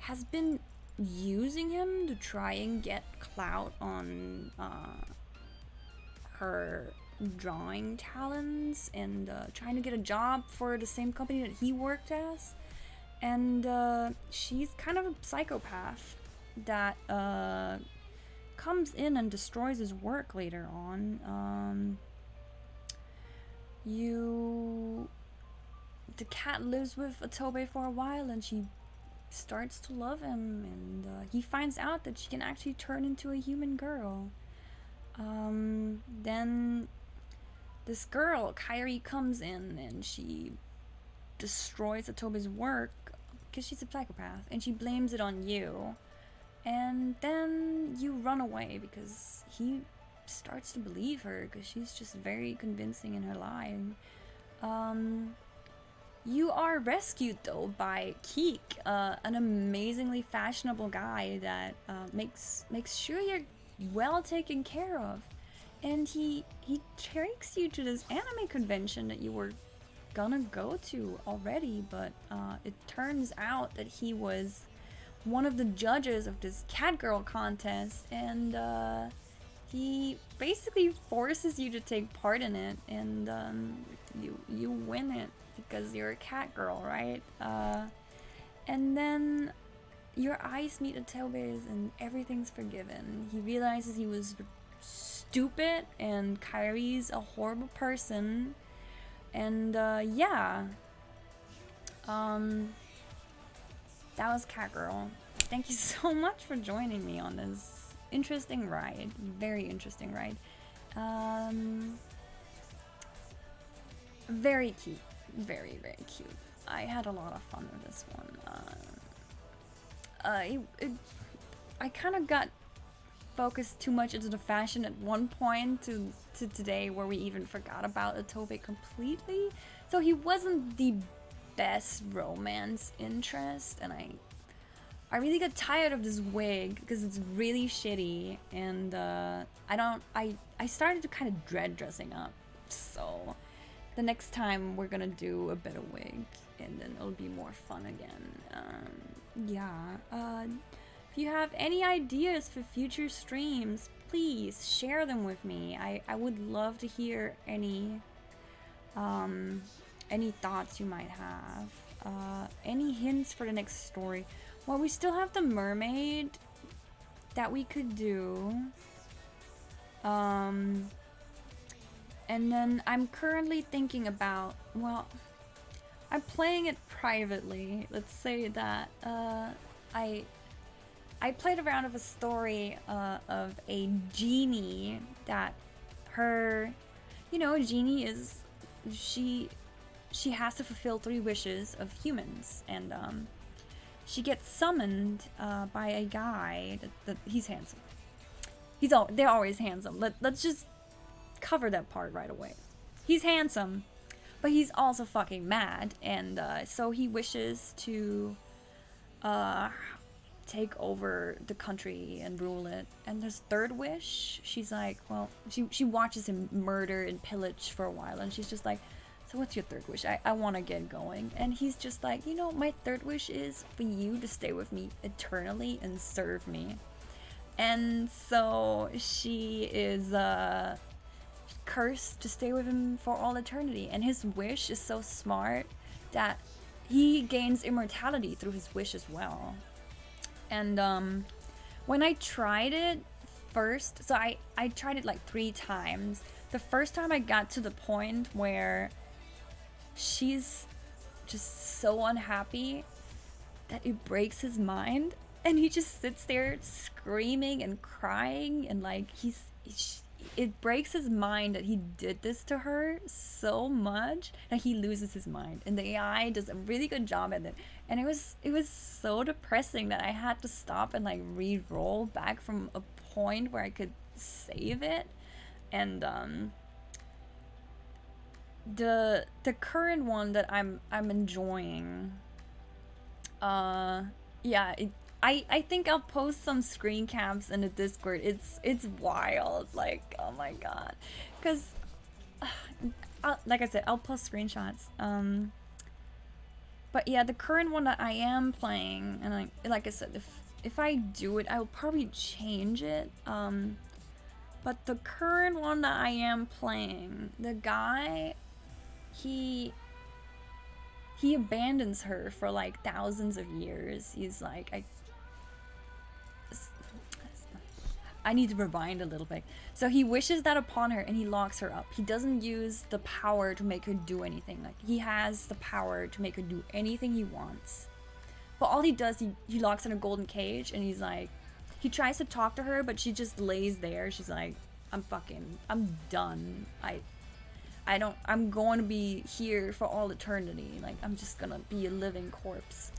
has been using him to try and get clout on her drawing talents and trying to get a job for the same company that he worked as. And she's kind of a psychopath that comes in and destroys his work later on. The cat lives with Otobe for a while and she starts to love him, and he finds out that she can actually turn into a human girl. Then this girl, Kairi, comes in and she destroys Otobe's work because she's a psychopath, and she blames it on you. And then you run away because he starts to believe her because she's just very convincing in her lying. You are rescued though by Keek, an amazingly fashionable guy that makes sure you're well taken care of. And he takes you to this anime convention that you were gonna go to already, but it turns out that he was one of the judges of this Catgirl contest, and he basically forces you to take part in it, and you win it because you're a Catgirl, right? And then your eyes meet Atobe's, and everything's forgiven. He realizes he was stupid, and Kyrie's a horrible person, and yeah. That was Catgirl. Thank you so much for joining me on this interesting ride. Very interesting ride. Very cute. Very, very cute. I had a lot of fun with this one. I kind of got focused too much into the fashion at one point to today, where we even forgot about Atobe completely. So he wasn't the best romance interest, and I really got tired of this wig because it's really shitty, and I started to kind of dread dressing up. So the next time we're gonna do a better wig, and then it'll be more fun again. Yeah. If you have any ideas for future streams, please share them with me. I would love to hear any thoughts you might have. Any hints for the next story. Well, we still have the mermaid that we could do. And then I'm currently thinking about, well, I'm playing it privately. Let's say that I played around with a story of a genie that her, a genie is, she has to fulfill 3 wishes of humans, and she gets summoned by a guy that he's handsome. They're always handsome. Let's just cover that part right away. He's handsome, but he's also fucking mad, and so he wishes to take over the country and rule it. And his 3rd wish, she's like, well, she watches him murder and pillage for a while, and she's just like, so what's your 3rd wish? I want to get going. And he's just like, my 3rd wish is for you to stay with me eternally and serve me. And so she is cursed to stay with him for all eternity. And his wish is so smart that he gains immortality through his wish as well. And when I tried it first, so I tried it like 3 times. The first time I got to the point where she's just so unhappy that it breaks his mind, and he just sits there screaming and crying, and like it breaks his mind that he did this to her so much that he loses his mind. And the AI does a really good job at it, and it was so depressing that I had to stop and like re-roll back from a point where I could save it. And the current one that I'm enjoying, yeah, I think I'll post some screen caps in the Discord. It's wild, like, oh my god, because like I said, I'll post screenshots. But yeah, the current one that I am playing, and like I said, if I do it, I'll probably change it. But the current one that I am playing, the guy, he abandons her for like thousands of years. He's like, I need to rewind a little bit. So he wishes that upon her, and he locks her up. He doesn't use the power to make her do anything. Like, he has the power to make her do anything he wants. But all he does, he locks her in a golden cage, and he's like, he tries to talk to her, but she just lays there. She's like, I'm done. I'm going to be here for all eternity. Like, I'm just gonna be a living corpse.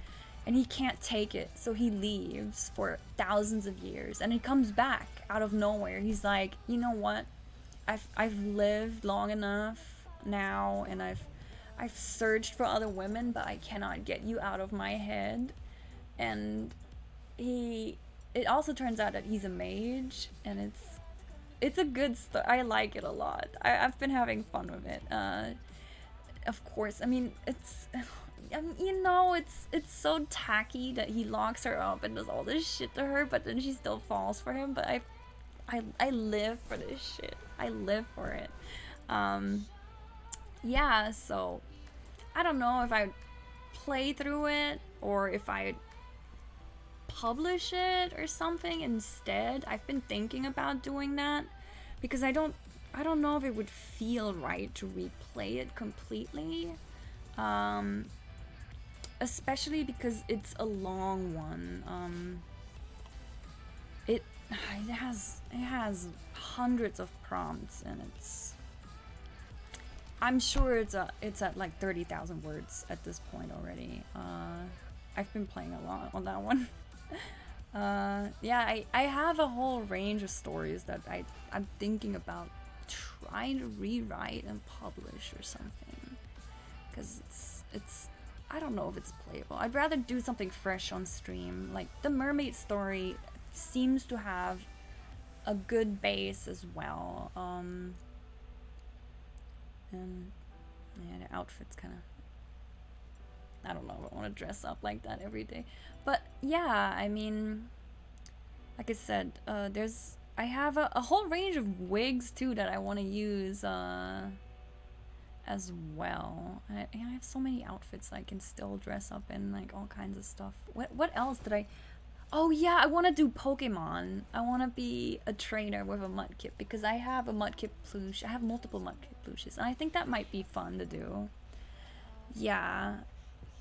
And he can't take it, so he leaves for thousands of years, and he comes back out of nowhere. He's like, you know what? I've lived long enough now, and I've searched for other women, but I cannot get you out of my head. And it also turns out that he's a mage, and it's a good story. I like it a lot. I've been having fun with it. of course, I mean, it's, I mean, you know, it's so tacky that he locks her up and does all this shit to her, but then she still falls for him. But I live for this shit. I live for it. Um, yeah. So I don't know if I would play through it or if I would publish it or something instead. I've been thinking about doing that because I don't know if it would feel right to replay it completely. Especially because it's a long one. It it has hundreds of prompts and I'm sure it's at like 30,000 words at this point already. I've been playing a lot on that one. Yeah, I have a whole range of stories that I'm thinking about trying to rewrite and publish or something, because it's I don't know if it's playable. I'd rather do something fresh on stream. Like the mermaid story seems to have a good base as well. And yeah, the outfit's kind of, I don't know if I want to dress up like that every day. But yeah, I mean, like I said, I have a whole range of wigs too that I want to use as well. I have so many outfits I can still dress up in, like all kinds of stuff. What else did I? Oh yeah, I want to do Pokemon. I want to be a trainer with a Mudkip because I have a Mudkip plush. I have multiple Mudkip plushes, and I think that might be fun to do. Yeah,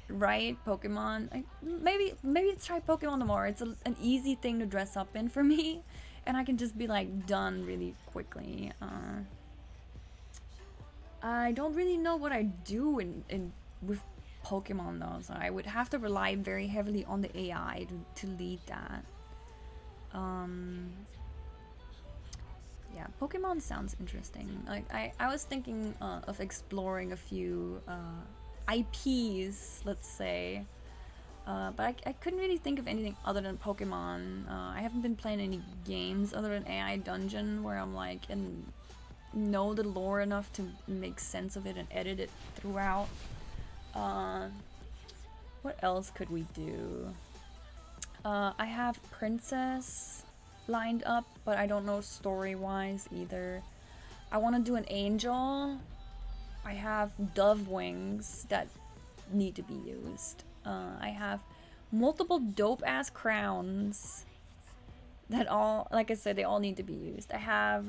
right, Pokemon. Maybe let's try Pokemon tomorrow. It's an easy thing to dress up in for me, and I can just be like done really quickly. I don't really know what I do in with Pokemon though, so I would have to rely very heavily on the AI to lead that. Yeah, Pokemon sounds interesting. Like I was thinking of exploring a few IPs, let's say. But I couldn't really think of anything other than Pokemon. I haven't been playing any games other than AI Dungeon where I'm like and know the lore enough to make sense of it and edit it throughout. What else could we do? I have Princess lined up, but I don't know story-wise either. I want to do an Angel. I have Dove Wings that need to be used. I have multiple dope-ass crowns that all, like I said, they all need to be used. I have,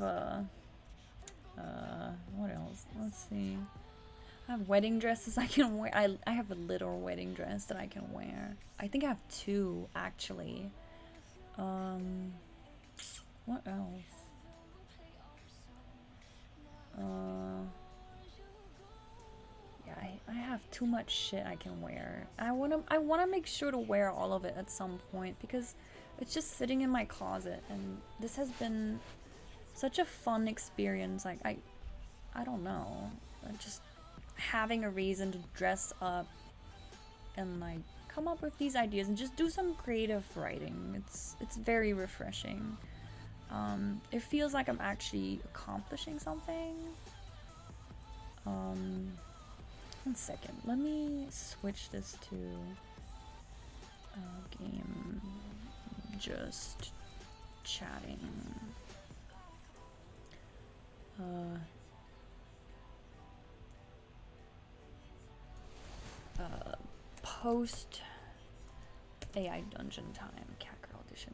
what else? Let's see. I have wedding dresses I can wear. I have a little wedding dress that I can wear. I think I have two, actually. What else? Yeah, I have too much shit I can wear. I wanna make sure to wear all of it at some point because it's just sitting in my closet, and this has been such a fun experience. Like I don't know. Just having a reason to dress up and like come up with these ideas and just do some creative writing. It's very refreshing. It feels like I'm actually accomplishing something. One second. Let me switch this to game just chatting. Post AI Dungeon time, Catgirl Edition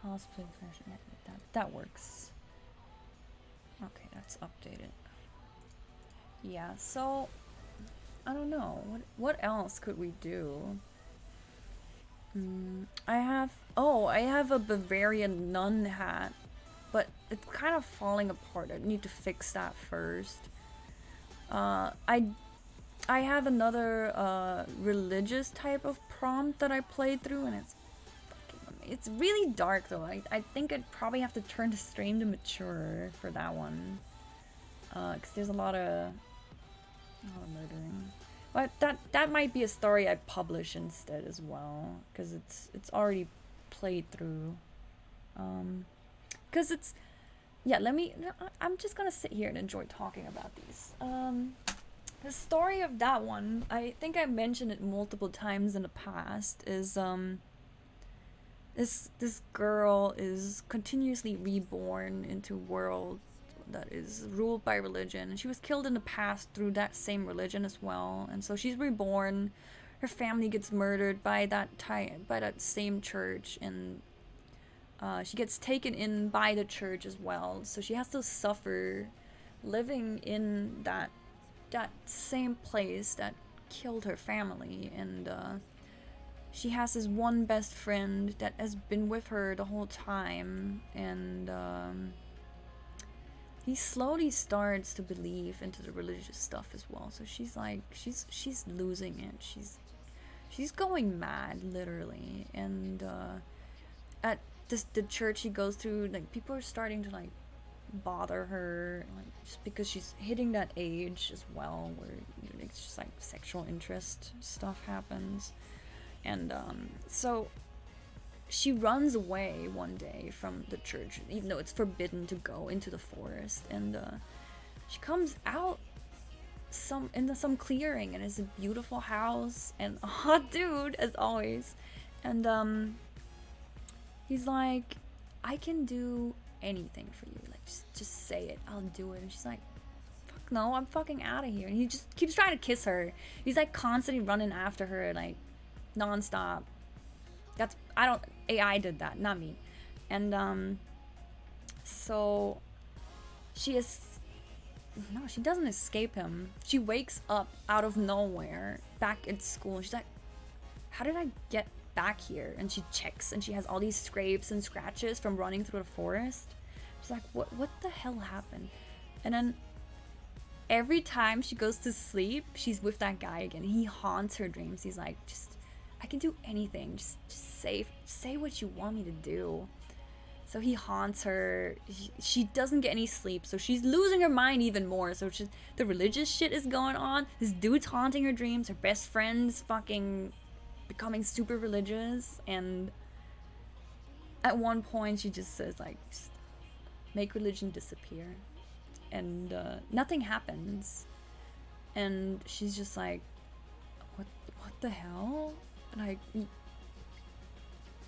5. Cosplay version, that works. Okay, that's updated. Yeah, so I don't know. What else could we do? I have a Bavarian nun hat, but it's kind of falling apart. I need to fix that first. I have another religious type of prompt that I played through, and it's really dark though. I think I'd probably have to turn the stream to mature for that one, because there's a lot of murdering. But that might be a story I publish instead as well, because it's already played through. Because it's, yeah. I'm just gonna sit here and enjoy talking about these. The story of that one, I think I mentioned it multiple times in the past, is this girl is continuously reborn into a world that is ruled by religion. She was killed in the past through that same religion as well, and so she's reborn. Her family gets murdered by that same church, and she gets taken in by the church as well. So she has to suffer living in that same place that killed her family, and she has this one best friend that has been with her the whole time, and he slowly starts to believe into the religious stuff as well. So she's like, she's losing it. She's going mad, literally. And at the church she goes to, like, people are starting to like bother her, like, just because she's hitting that age as well, where it's just like sexual interest stuff happens. And so she runs away one day from the church, even though it's forbidden to go into the forest. And she comes out some clearing, and it's a beautiful house and a hot dude as always. And he's like, I can do anything for you. Like, just say it, I'll do it. And she's like, fuck no, I'm fucking out of here. And he just keeps trying to kiss her. He's like constantly running after her, like nonstop. AI did that, not me. And so she doesn't escape him. She wakes up out of nowhere back at school. She's like, how did I get back here? And she checks, and she has all these scrapes and scratches from running through the forest. She's like, what the hell happened? And then every time she goes to sleep, she's with that guy again. He haunts her dreams. He's like, I can do anything. Just say what you want me to do. So he haunts her. She doesn't get any sleep, so she's losing her mind even more. So the religious shit is going on. This dude's haunting her dreams. Her best friend's fucking becoming super religious. And at one point, she just says, like, just make religion disappear. And nothing happens. And she's just like, what the hell? Like,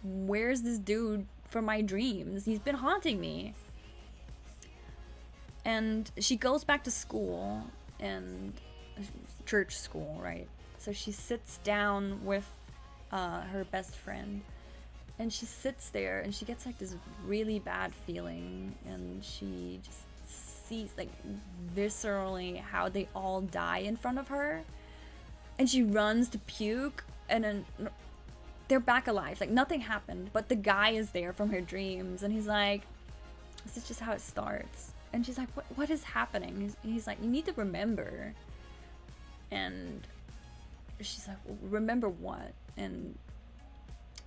where's this dude from my dreams? He's been haunting me. And she goes back to school, and church school, right? So she sits down with her best friend, and she sits there, and she gets like this really bad feeling, and she just sees like viscerally how they all die in front of her, and she runs to puke, and then they're back alive, like nothing happened, but the guy is there from her dreams, and he's like, this is just how it starts. And she's like, what is happening? He's like, you need to remember. And she's like, well, remember what? And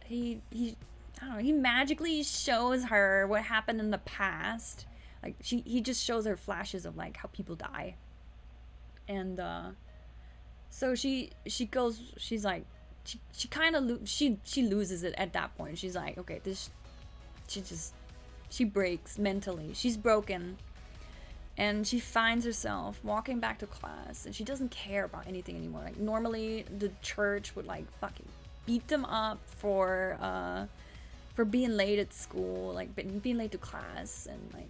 he I don't know, he magically shows her what happened in the past. Like, he just shows her flashes of like how people die. And so she goes, she's like, she kind of she loses it at that point. She's like, okay, she breaks mentally. She's broken. And she finds herself walking back to class, and she doesn't care about anything anymore. Like, normally the church would like fucking beat them up for being late at school, like being late to class, and like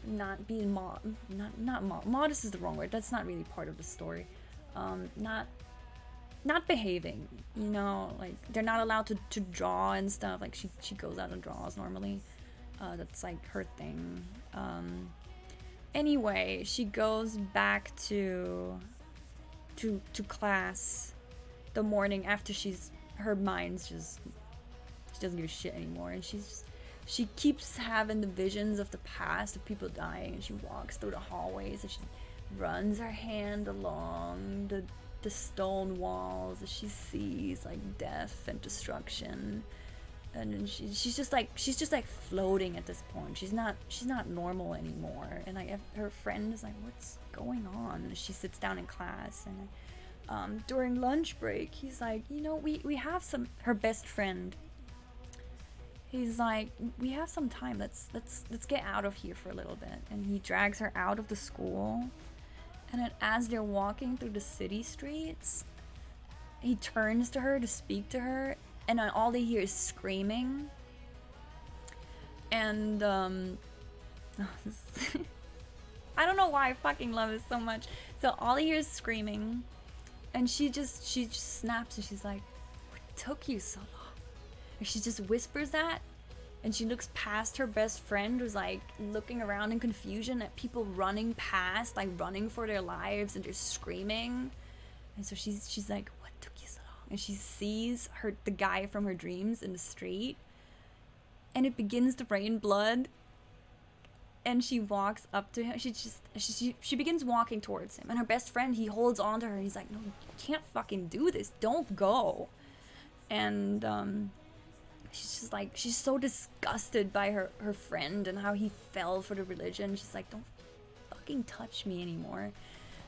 not being modest is the wrong word. That's not really part of the story. Not behaving, you know, like they're not allowed to draw and stuff. Like she goes out and draws normally. That's like her thing. Anyway, she goes back to class the morning after her mind's just, she doesn't give a shit anymore, and she keeps having the visions of the past of people dying, and she walks through the hallways, and she runs her hand along the stone walls as she sees like death and destruction. And then she's just like floating at this point. She's not normal anymore. And like her friend is like, what's going on? And she sits down in class, and during lunch break, he's like, you know, we have her best friend. He's like, we have some time. Let's get out of here for a little bit. And he drags her out of the school, And then as they're walking through the city streets, he turns to her to speak to her, and then all they hear is screaming. And I don't know why I fucking love this so much. So all he hears is screaming, and she just snaps, and she's like, "What took you so long?" And she just whispers that, and she looks past her best friend, who's like looking around in confusion at people running past, like running for their lives, and they're screaming. And so she's like, "What took you so long?" And she sees the guy from her dreams in the street, and it begins to rain blood. And she walks up to him. She begins walking towards him, and her best friend, he holds on to her, and he's like, "No, you can't fucking do this. Don't go." And she's just like, she's so disgusted by her friend and how he fell for the religion. She's like, "Don't fucking touch me anymore."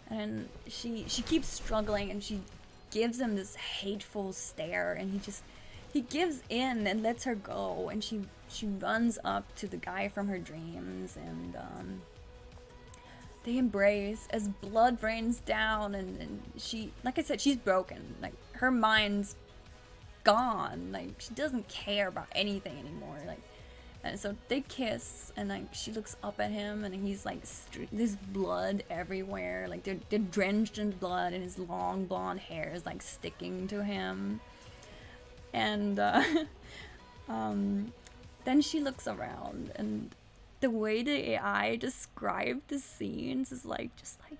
And she keeps struggling, and she gives him this hateful stare, and he gives in and lets her go. And she runs up to the guy from her dreams, and they embrace as blood rains down. And she, like I said, she's broken. Like, her mind's gone. Like, she doesn't care about anything anymore. Like, and so they kiss, and like she looks up at him, and he's like, there's blood everywhere. Like, they're drenched in blood, and his long blonde hair is like sticking to him. And then she looks around, and the way the AI described the scenes is like just like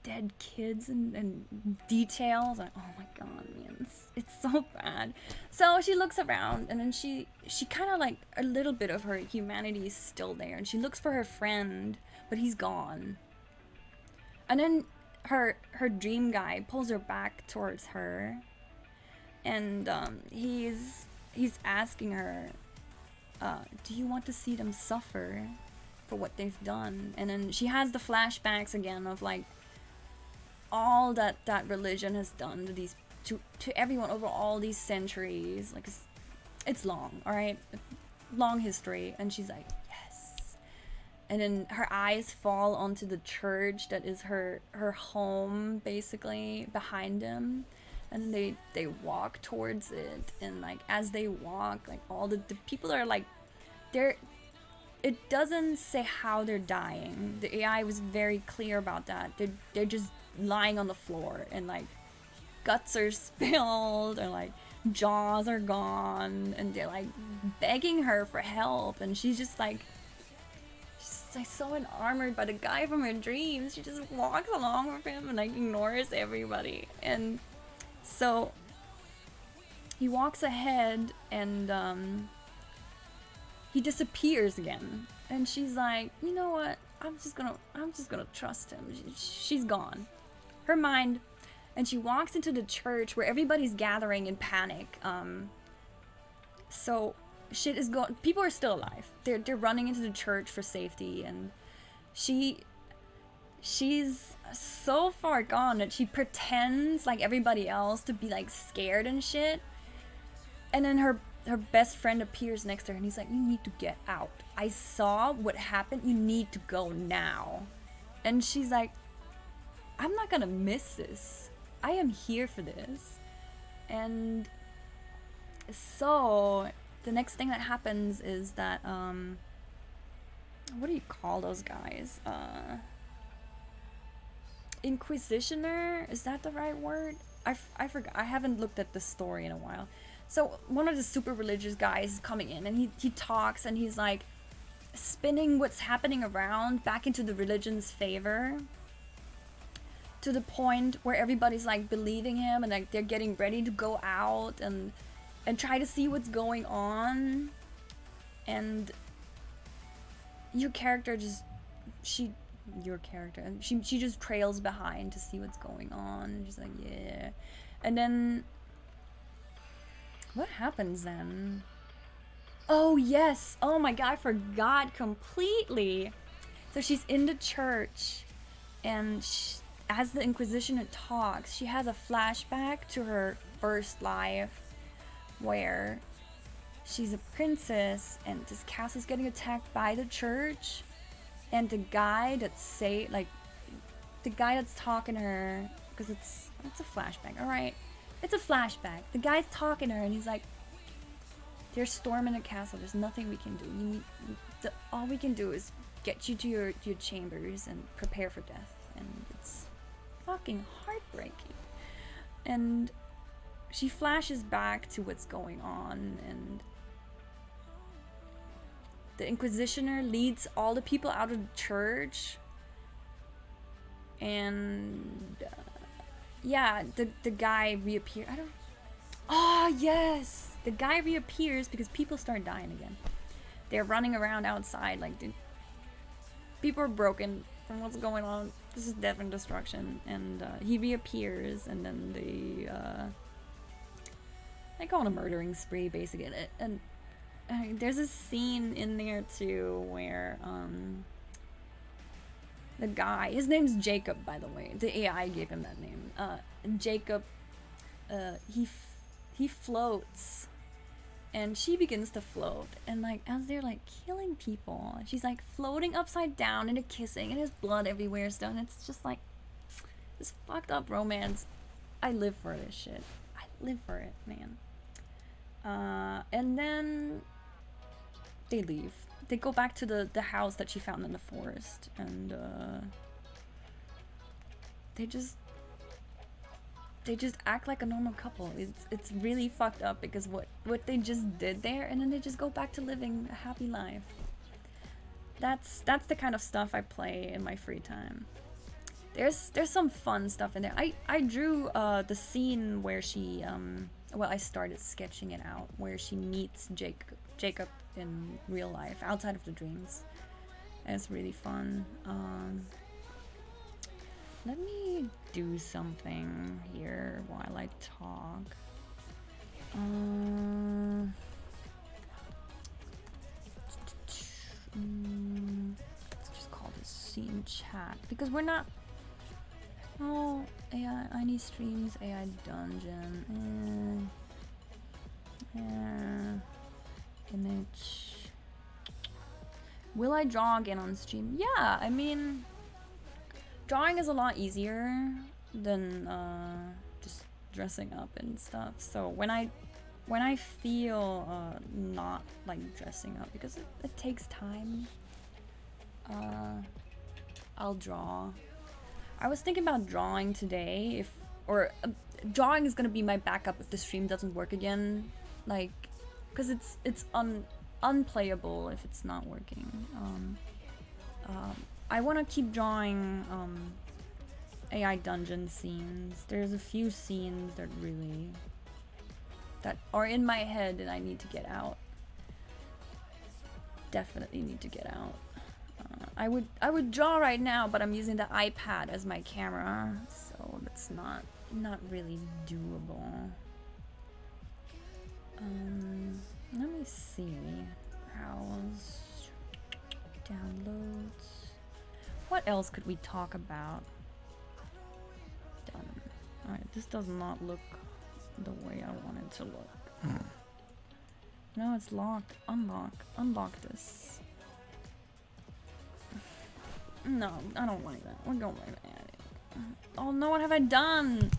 dead kids and details. Like, oh my god, man, it's so bad. So she looks around, and then she kind of like, a little bit of her humanity is still there, and she looks for her friend, but he's gone. And then her dream guy pulls her back towards her, and he's asking her, do you want to see them suffer for what they've done? And then she has the flashbacks again of like all that religion has done to these to everyone over all these centuries. Like, it's long, all right, long history. And she's like, yes. And then her eyes fall onto the church that is her home, basically, behind them. And then they walk towards it, and like as they walk, like all the people are like, it doesn't say how they're dying. The AI was very clear about that. They're just lying on the floor, and like guts are spilled, or like jaws are gone, and they're like begging her for help. And she's like so enamored by the guy from her dreams. She just walks along with him and like ignores everybody. And so he walks ahead, and he disappears again. And she's like, you know what? I'm just gonna trust him. She's gone. Her mind. And she walks into the church where everybody's gathering in panic. So shit is going. People are still alive. They're running into the church for safety, and she's so far gone that she pretends like everybody else to be like scared and shit. And then her best friend appears next to her, and he's like, you need to get out. I saw what happened. You need to go now. And she's like, I'm not gonna miss this. I am here for this. And so the next thing that happens is that what do you call those guys? Inquisitioner? Is that the right word? I forgot. I haven't looked at the story in a while. So one of the super religious guys is coming in, and he talks, and he's like spinning what's happening around back into the religion's favor, to the point where everybody's like believing him, and like they're getting ready to go out and try to see what's going on. And your character just she just trails behind to see what's going on. She's like, yeah. And then what happens then? Oh yes, oh my god, I forgot completely. So she's in the church, and as the Inquisition talks, she has a flashback to her first life, where she's a princess, and this castle's getting attacked by the church, and the guy that the guy that's talking to her, because it's a flashback, alright? It's a flashback. The guy's talking to her and he's like, they're storming a castle, there's nothing we can do. All we can do is get you to your chambers and prepare for death. And it's fucking heartbreaking. And she flashes back to what's going on, and the Inquisitioner leads all the people out of the church, and yeah, the guy reappears. Oh yes, the guy reappears because people start dying again. They're running around outside like, dude, people are broken from what's going on. This is death and destruction, and he reappears, and then they go on a murdering spree basically, and there's a scene in there too where the guy, his name's Jacob, by the way, the AI gave him that name, Jacob, he floats, and she begins to float, and like as they're like killing people, she's like floating upside down and kissing, and there's blood everywhere still, and it's just like this fucked up romance. I live for this shit. I live for it, man. And then they leave. They go back to the house that she found in the forest, and they just act like a normal couple. It's really fucked up because what they just did there, and then they just go back to living a happy life. That's the kind of stuff I play in my free time. There's some fun stuff in there. I drew the scene where she well, I started sketching it out where she meets Jacob in real life outside of the dreams, and it's really fun. Let me do something here while I talk. Let's just call this scene chat because we're not. Oh, AI, I need streams, AI dungeon. Image. Will I draw again on stream? Yeah, I mean, drawing is a lot easier than just dressing up and stuff. So when I feel not like dressing up because it takes time, I'll draw. I was thinking about drawing today, drawing is gonna be my backup if the stream doesn't work again, like, cause it's unplayable if it's not working. I want to keep drawing AI dungeon scenes. There's a few scenes that are in my head and I need to get out. Definitely need to get out. I would draw right now, but I'm using the iPad as my camera, so that's not really doable. Let me see. Browse. Downloads. What else could we talk about? Done. Alright, this does not look the way I want it to look. No, it's locked. Unlock this. No, I don't like that. We're going right at it. Oh no, what have I done?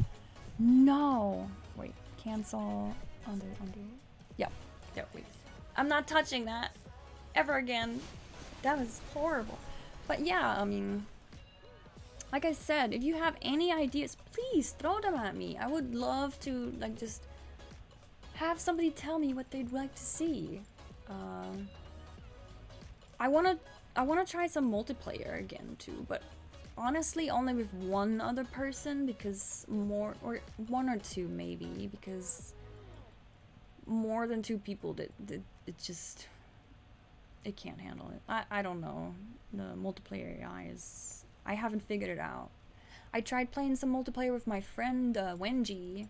No. Wait, cancel. Under. Yep. Wait. I'm not touching that ever again. That was horrible. But yeah, I mean, like I said, if you have any ideas, please throw them at me. I would love to, like, just have somebody tell me what they'd like to see. I wanna try some multiplayer again too, but honestly only with one other person, because or one or two maybe, because more than two people it can't handle it. I don't know. The multiplayer AI I haven't figured it out. I tried playing some multiplayer with my friend Wenji,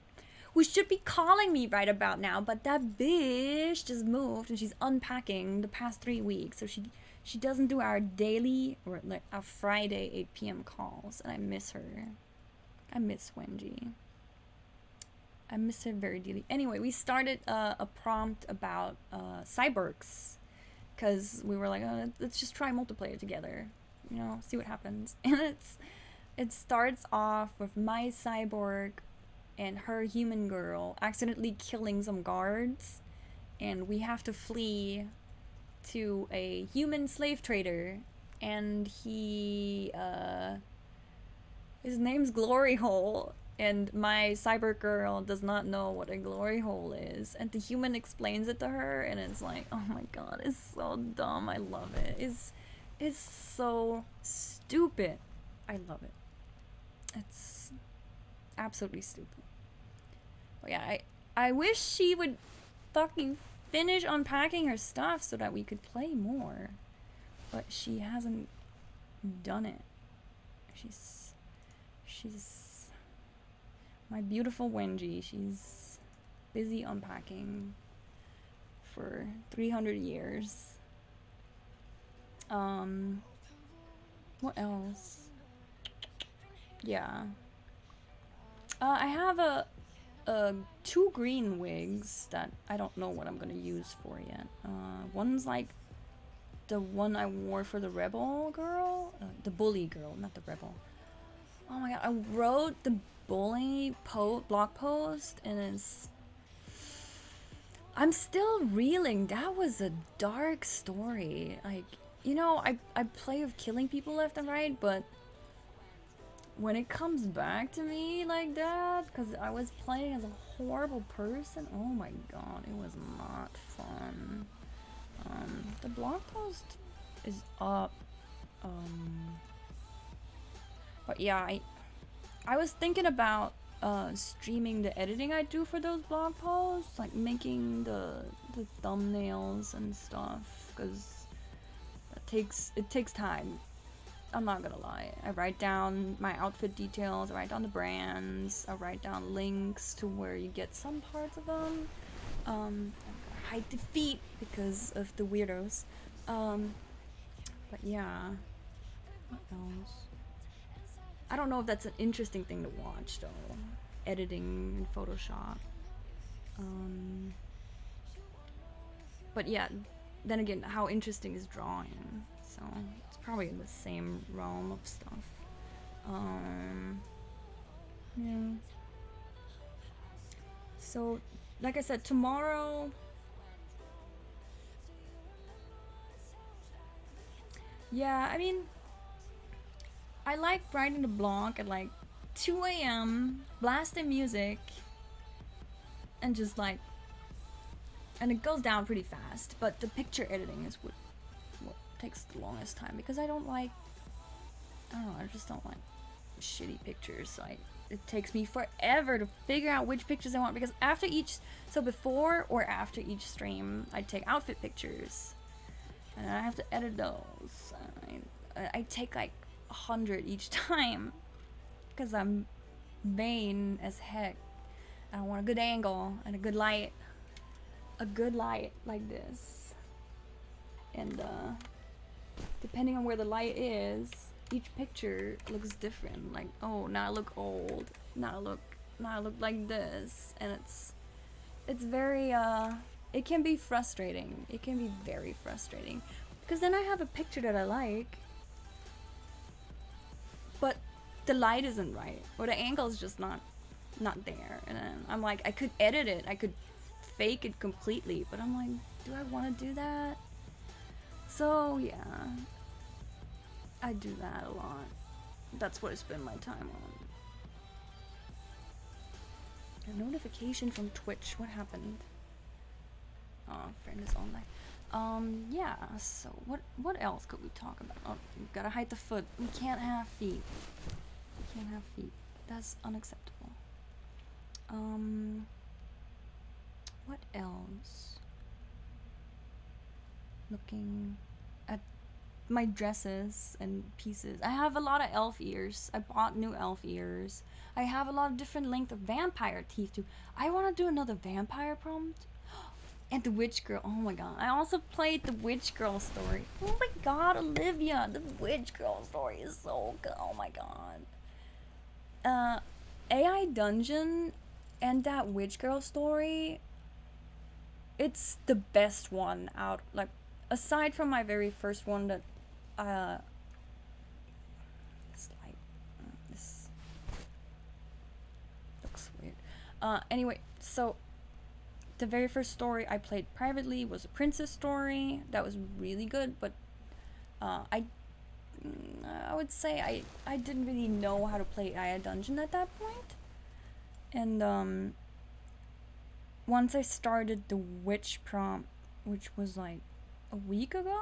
who should be calling me right about now, but that bitch just moved and she's unpacking the past 3 weeks, so she doesn't do our daily or like our Friday 8 p.m. calls, and I miss her. I miss Wenji. I miss her very dearly. Anyway, we started a prompt about cyborgs, because we were like, oh, let's just try multiplayer together, you know, see what happens. And it starts off with my cyborg and her human girl accidentally killing some guards, and we have to flee to a human slave trader, and his name's Glory Hole, and my cyber girl does not know what a glory hole is, and the human explains it to her, and it's like, oh my god, it's so dumb. I love it. It's so stupid. I love it. It's absolutely stupid. But yeah, I wish she would fucking finish unpacking her stuff so that we could play more. But she hasn't done it. She's my beautiful Wenji. She's busy unpacking for 300 years. What else? Yeah. I have two green wigs that I don't know what I'm gonna use for yet. One's like the one I wore for the rebel girl, the bully girl, not the rebel. Oh my god, I wrote the bully blog post, and I'm still reeling. That was a dark story. Like, you know, I play with killing people left and right, but when it comes back to me like that, because I was playing as a horrible person, oh my god, it was not fun. The blog post is up. But yeah, I was thinking about streaming the editing I do for those blog posts, like making the thumbnails and stuff, because it takes time. I'm not gonna lie. I write down my outfit details, I write down the brands, I write down links to where you get some parts of them. I'm gonna hide the feet because of the weirdos. But yeah. What else? I don't know if that's an interesting thing to watch though. Editing in Photoshop. But yeah, then again, how interesting is drawing? So it's probably in the same realm of stuff. Yeah. So, like I said, tomorrow. Yeah, I mean, I like writing the blog at like 2 a.m., blasting music, and just like, and it goes down pretty fast, but the picture editing is what takes the longest time, because I don't know, I just don't like shitty pictures, so it takes me forever to figure out which pictures I want, because before or after each stream, I take outfit pictures, and I have to edit those. I take like 100 each time, because I'm vain as heck. I want a good angle and a good light like this, and depending on where the light is, each picture looks different. Like, oh, now I look old, now I look like this, and it's very it can be frustrating. It can be very frustrating, because then I have a picture that I like, but the light isn't right, or the angle is just not there, and then I'm like, I could edit it, I could fake it completely, but I'm like, do I want to do that? So yeah, I do that a lot. That's what I spend my time on. A notification from Twitch. What happened? Oh, friend is online. Yeah, so what else could we talk about? Oh, we gotta hide the foot. We can't have feet. We can't have feet. That's unacceptable. What else? Looking at my dresses and pieces. I have a lot of elf ears. I bought new elf ears. I have a lot of different length of vampire teeth too. I want to do another vampire prompt. And the witch girl. Oh my god. I also played the witch girl story. Oh my god, Olivia. The witch girl story is so good. Oh my god. AI Dungeon and that witch girl story, it's the best one out. Like, aside from my very first one that this Anyway, so the very first story I played privately was a princess story that was really good, but I would say I didn't really know how to play Aya Dungeon at that point. And once I started the witch prompt, which was like a week ago,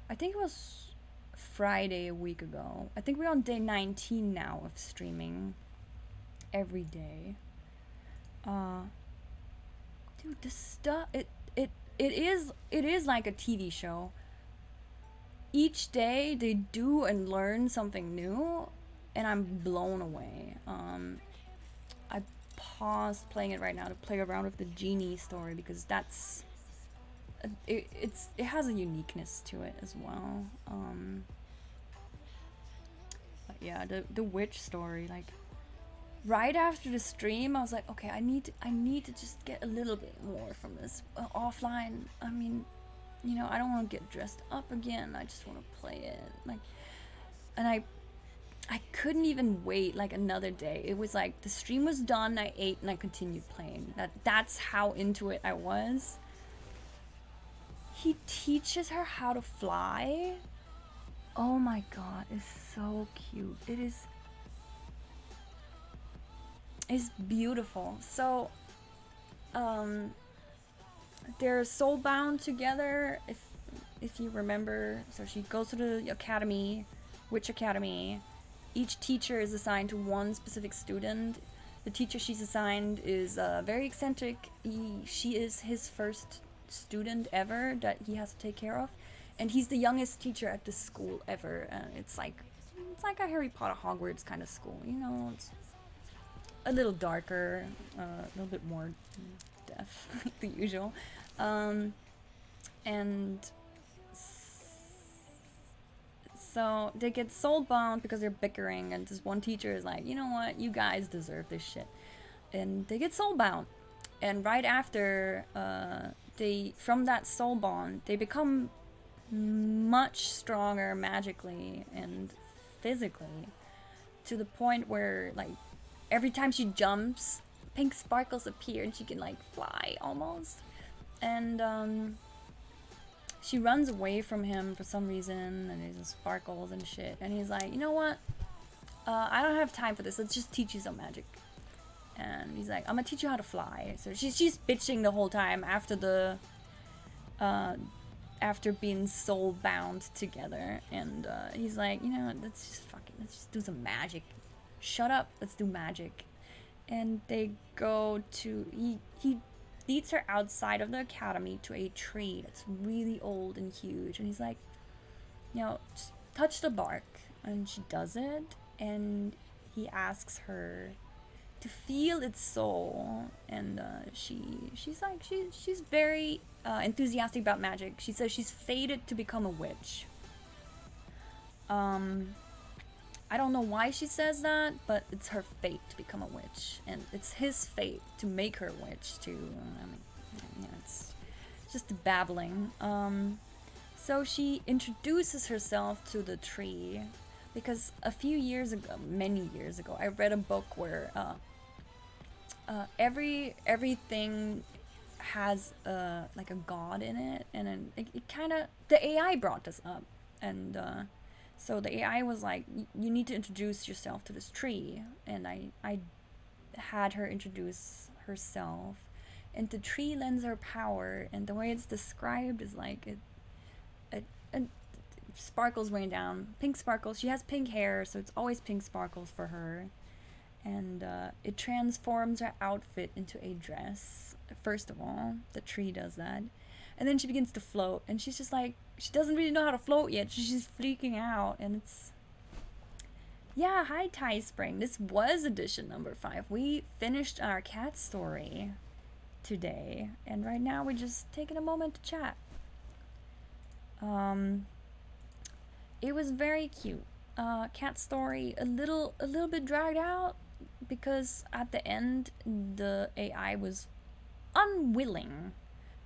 I think it was Friday a week ago. I think we're on day 19 now of streaming every day. Dude, this stuff, it is like a TV show. Each day they do and learn something new, and I'm blown away. I paused playing it right now to play around with the genie story because that's it has a uniqueness to it as well. But yeah, the witch story, like right after the stream, I was like, okay, I need to just get a little bit more from this offline. I mean, you know, I don't want to get dressed up again. I just want to play it, like, and I couldn't even wait like another day. It was like the stream was done, I ate, and I continued playing. That's how into it I was. He teaches her how to fly. Oh my god, it's so cute. It's beautiful. So they're soulbound together, if you remember. So she goes to the academy, witch academy. Each teacher is assigned to one specific student. The teacher she's assigned is very eccentric. She is his first student ever that he has to take care of, and he's the youngest teacher at the school ever. It's like a Harry Potter Hogwarts kind of school, you know. It's a little darker, a little bit more deaf, like the usual, and so they get soulbound because they're bickering, and this one teacher is like, you know what, you guys deserve this shit, and they get soulbound, and right after they from that soul bond they become much stronger magically and physically, to the point where like every time she jumps, pink sparkles appear and she can like fly almost. And she runs away from him for some reason, and there's sparkles and shit, and he's like, you know what, I don't have time for this, let's just teach you some magic. And he's like, I'm gonna teach you how to fly. So she's bitching the whole time after after being soul bound together, and he's like, you know, let's just do some magic. Shut up, let's do magic. And they go to he leads her outside of the academy to a tree that's really old and huge, and he's like, you know, just touch the bark. And she does it, and he asks her to feel its soul, and she's very enthusiastic about magic. She says she's fated to become a witch. I don't know why she says that, but it's her fate to become a witch, and it's his fate to make her a witch too. I mean, yeah, it's just babbling. So she introduces herself to the tree because a few years ago, many years ago, I read a book where everything has like a god in it, and then it kind of, the AI brought this up, and so the AI was like, you need to introduce yourself to this tree, and I had her introduce herself, and the tree lends her power, and the way it's described is like it sparkles rain down, pink sparkles. She has pink hair, so it's always pink sparkles for her. And it transforms her outfit into a dress. First of all, the tree does that. And then she begins to float, and she's just like, she doesn't really know how to float yet. She's freaking out, and it's... Yeah, hi Ty Spring. This was edition number 5. We finished our cat story today, and right now we're just taking a moment to chat. It was very cute. Cat story, a little bit dragged out, because at the end the AI was unwilling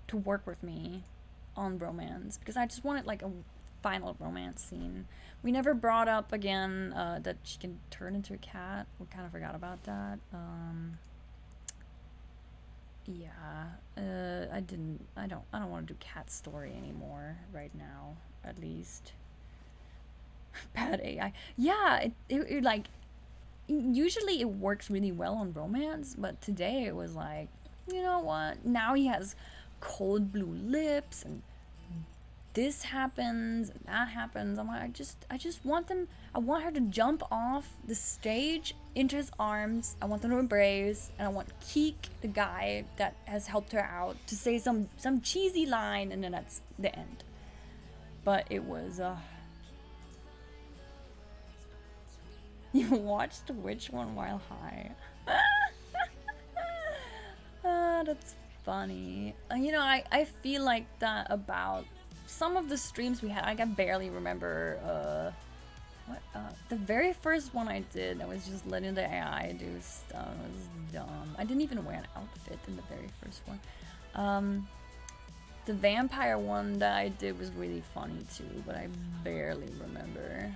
to work with me on romance, because I just wanted like a final romance scene. We never brought up again that she can turn into a cat. We kind of forgot about that. Yeah, I don't want to do cat story anymore right now, at least. Bad AI. Yeah, it like usually it works really well on romance, but today it was like, you know what? Now he has cold blue lips and this happens and that happens. I'm like, I just want them. I want her to jump off the stage into his arms. I want them to embrace, and I want Keek, the guy that has helped her out, to say some cheesy line, and then that's the end. But it was you watched which one while high? That's funny. You know, I feel like that about some of the streams we had. Like, I barely remember the very first one I did. I was just letting the AI do stuff. It was dumb. I didn't even wear an outfit in the very first one. The vampire one that I did was really funny too, but I barely remember.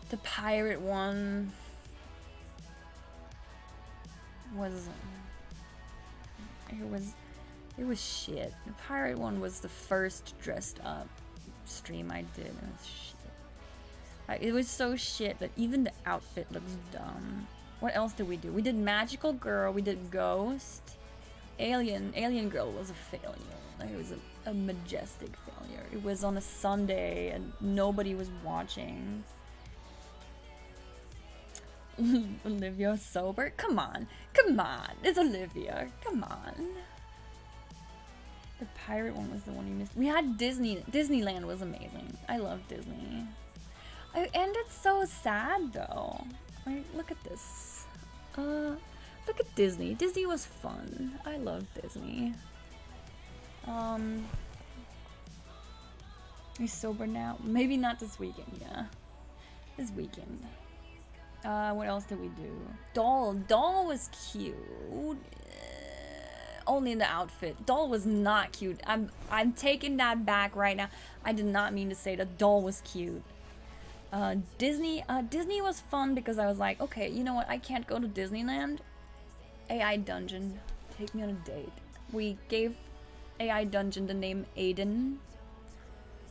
The pirate one was it was shit. The pirate one was the first dressed up stream I did. It was shit. It was so shit that even the outfit looks dumb. What else did we do? We did Magical Girl. We did Ghost. Alien Girl was a failure. Like, it was a majestic failure. It was on a Sunday and nobody was watching. Olivia sober? Come on. It's Olivia. Come on. The pirate one was the one you missed. We had Disneyland was amazing. I love Disney. I ended so sad though. Like, look at this. Look at Disney. Disney was fun. I love Disney. He's sober now? Maybe not this weekend, yeah. This weekend. What else did we do? Doll was cute. Only in the outfit. Doll was not cute. I'm taking that back right now. I did not mean to say that Doll was cute. Disney was fun because I was like, okay, you know what? I can't go to Disneyland. AI Dungeon, take me on a date. We gave AI Dungeon the name Aiden.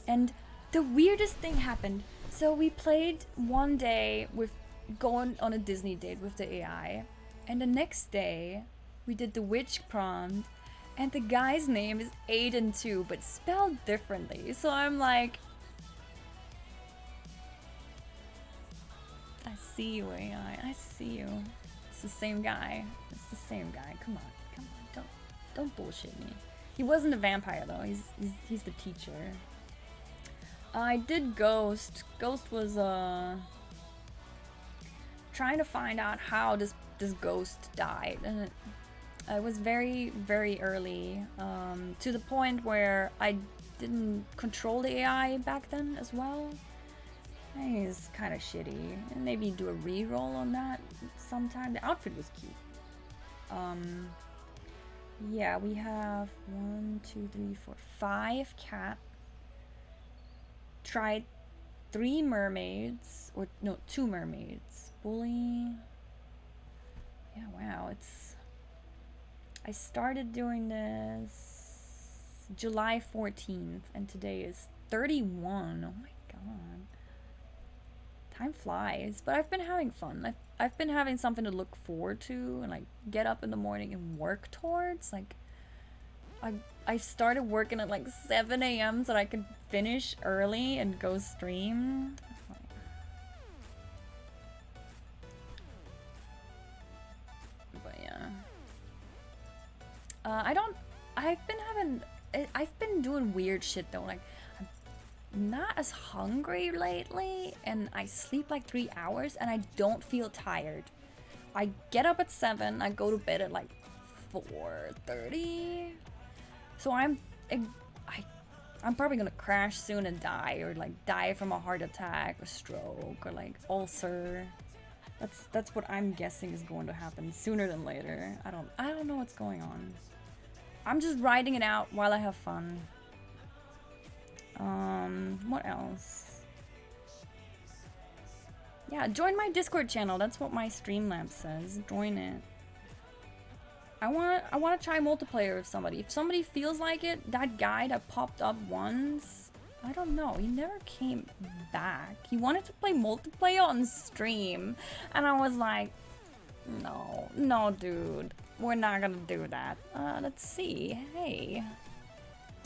And the weirdest thing happened. So we played one day with going on a Disney date with the AI, and the next day we did the witch prompt, and the guy's name is Aiden too, but spelled differently. So I'm like, I see you, AI. I see you. It's the same guy. It's the same guy. Come on. Don't bullshit me. He wasn't a vampire though. He's the teacher. I did Ghost. Ghost was trying to find out how this ghost died, and it was very, very early, to the point where I didn't control the AI back then as well. It's kind of shitty. Maybe do a re-roll on that sometime. The outfit was cute. Yeah, we have 1, 2, 3, 4, 5 cat. Tried 3 mermaids, or no, 2 mermaids. Bully. Yeah, wow, I started doing this July 14th, and today is 31. Oh my god. Time flies, but I've been having fun. I've been having something to look forward to and like get up in the morning and work towards. Like, I started working at like 7 a.m. so that I could finish early and go stream. But yeah. I've been doing weird shit though. Like, I'm not as hungry lately, and I sleep like 3 hours, and I don't feel tired. I get up at 7, I go to bed at like 4:30. So I'm probably gonna crash soon and die, or like die from a heart attack or stroke or like ulcer. That's what I'm guessing is going to happen sooner than later. I don't know what's going on. I'm just riding it out while I have fun. What else? Yeah, join my Discord channel. That's what my Streamlabs says. Join it. I want to try multiplayer with somebody. If somebody feels like it, that guy that popped up once, I don't know. He never came back. He wanted to play multiplayer on stream, and I was like, no, no, dude, we're not gonna do that. Let's see. Hey,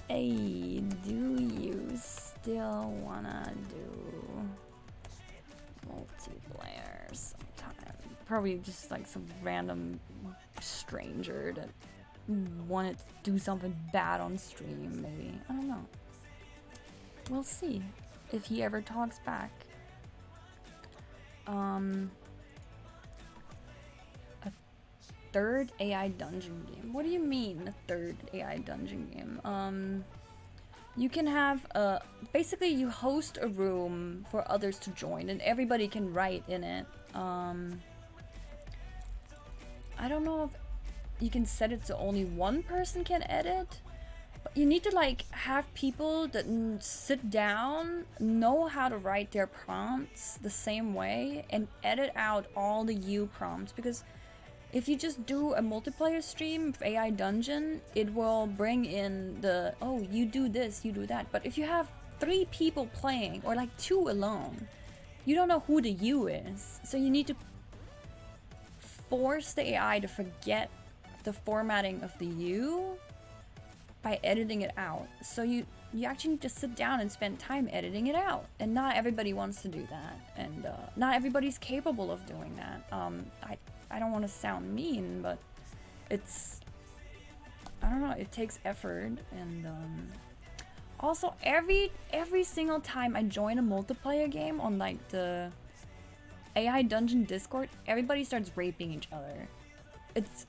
do you still wanna do multiplayer sometime? Probably just like some random stranger that wanted to do something bad on stream, maybe. I don't know. We'll see if he ever talks back. A third AI dungeon game. What do you mean a third AI dungeon game? You can have basically you host a room for others to join and everybody can write in it. I don't know if you can set it so only one person can edit, but you need to like have people that sit down, know how to write their prompts the same way, and edit out all the U prompts, because if you just do a multiplayer stream of AI Dungeon, it will bring in the, oh, you do this, you do that. But if you have 3 people playing, or like 2 alone, you don't know who the U is. So you need to force the AI to forget the formatting of the U by editing it out. So you actually need to sit down and spend time editing it out. And not everybody wants to do that. And not everybody's capable of doing that. I don't want to sound mean, but it's, I don't know, it takes effort. And also every single time I join a multiplayer game on like the AI Dungeon Discord, everybody starts raping each other. It's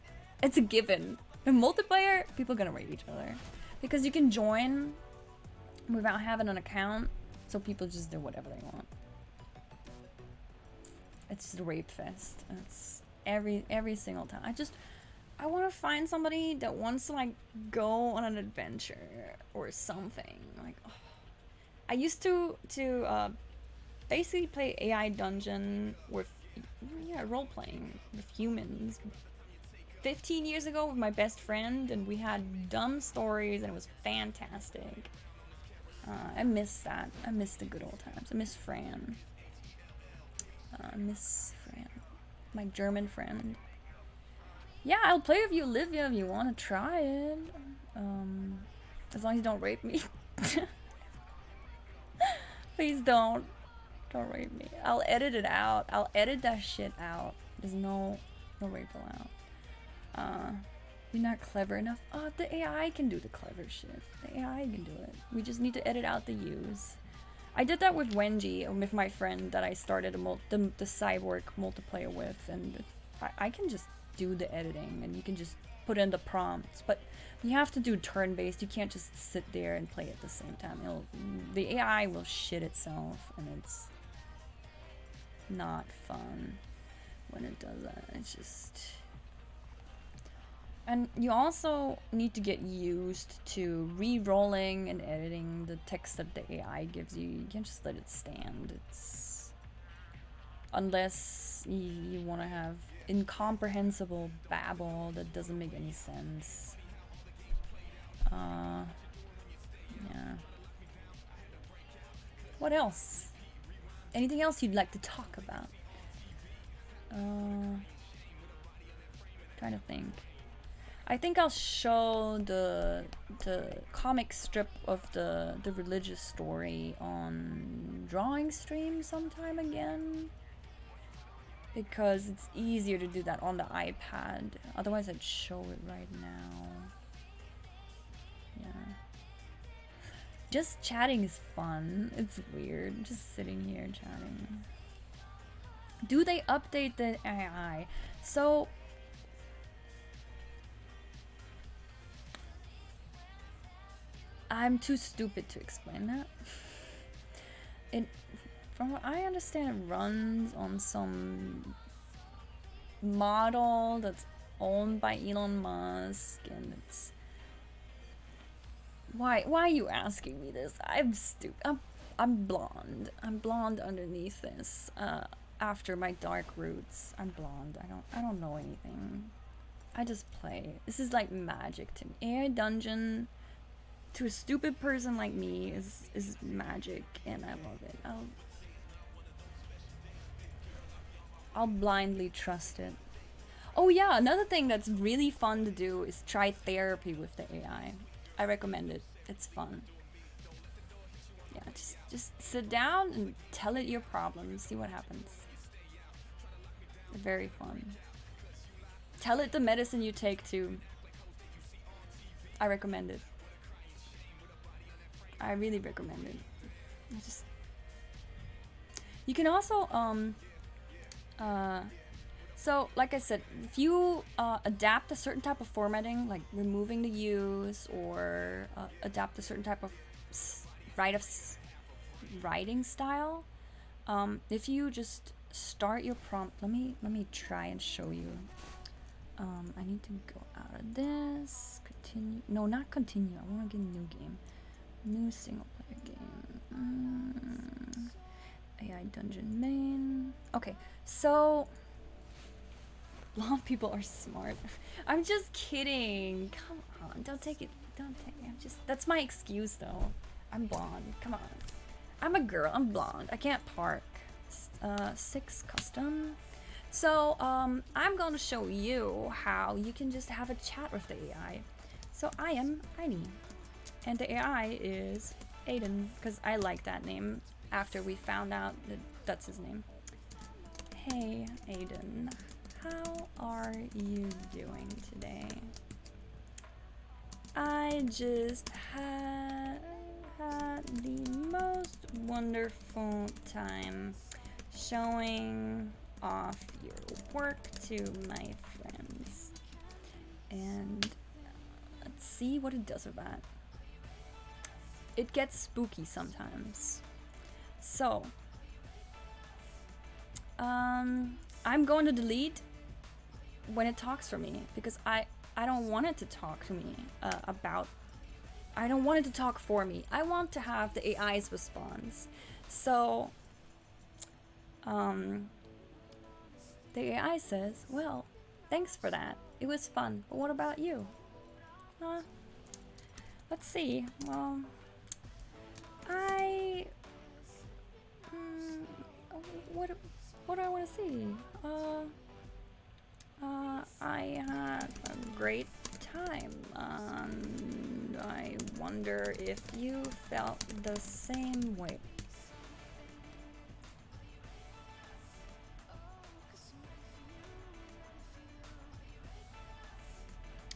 a given. In multiplayer, people are gonna rape each other. Because you can join without having an account, so people just do whatever they want. It's just a rape fest. It's every single time. I want to find somebody that wants to like go on an adventure or something. Like, oh. I used to basically play AI Dungeon with, yeah, role playing with humans 15 years ago with my best friend, and we had dumb stories and it was fantastic. I miss that. I miss the good old times. I miss Fran. My German friend. Yeah, I'll play with you, Olivia, if you want to try it. As long as you don't rape me. Please don't. Don't rape me. I'll edit it out. I'll edit that shit out. There's no rape allowed. You're not clever enough. Oh, the AI can do the clever shit. The AI can do it. We just need to edit out the U's. I did that with Wenji, with my friend that I started the cyborg multiplayer with, and I can just do the editing, and you can just put in the prompts, but you have to do turn-based. You can't just sit there and play at the same time. The AI will shit itself, and it's not fun when it does that. It's just... And you also need to get used to re-rolling and editing the text that the AI gives you. You can't just let it stand. It's... Unless you want to have incomprehensible babble that doesn't make any sense. Yeah. What else? Anything else you'd like to talk about? Trying to think. I think I'll show the comic strip of the religious story on drawing stream sometime again, because it's easier to do that on the iPad. Otherwise I'd show it right now. Yeah. Just chatting is fun. It's weird, just sitting here chatting. Do they update the AI? So I'm too stupid to explain that. From what I understand, it runs on some model that's owned by Elon Musk, and it's... Why are you asking me this? I'm stupid. I'm blonde. I'm blonde underneath this. after my dark roots. I'm blonde. I don't know anything. I just play. This is like magic to me. AI dungeon to a stupid person like me is magic, and I love it. I'll blindly trust it. Oh yeah, another thing that's really fun to do is try therapy with the AI. I recommend it. It's fun. Yeah, just sit down and tell it your problems. See what happens. Very fun. Tell it the medicine you take too. I recommend it. I really recommend it. You can also so like I said, if you adapt a certain type of formatting, like removing the U's, or adapt a certain type of writing style, if you just start your prompt, let me try and show you. I need to go out of this. Continue. No, not continue. I want to get a new game. New single player game. AI dungeon main. Okay, so a lot of people are smart. I'm just kidding. Come on, don't take it. Don't take it. That's my excuse though. I'm blonde. Come on. I'm a girl. I'm blonde. I can't park. 6 custom. So I'm going to show you how you can just have a chat with the AI. So I am Aini, and the AI is Aiden, because I like that name after we found out that that's his name. Hey Aiden, how are you doing today? I just had the most wonderful time showing off your work to my friends, and let's see what it does with that. It gets spooky sometimes. So I'm going to delete when it talks for me, because I don't want it to talk to me I don't want it to talk for me. I want to have the AI's response. So the AI says, well, thanks for that. It was fun, but what about you? Let's see. Well, what do I want to see? I had a great time. I wonder if you felt the same way.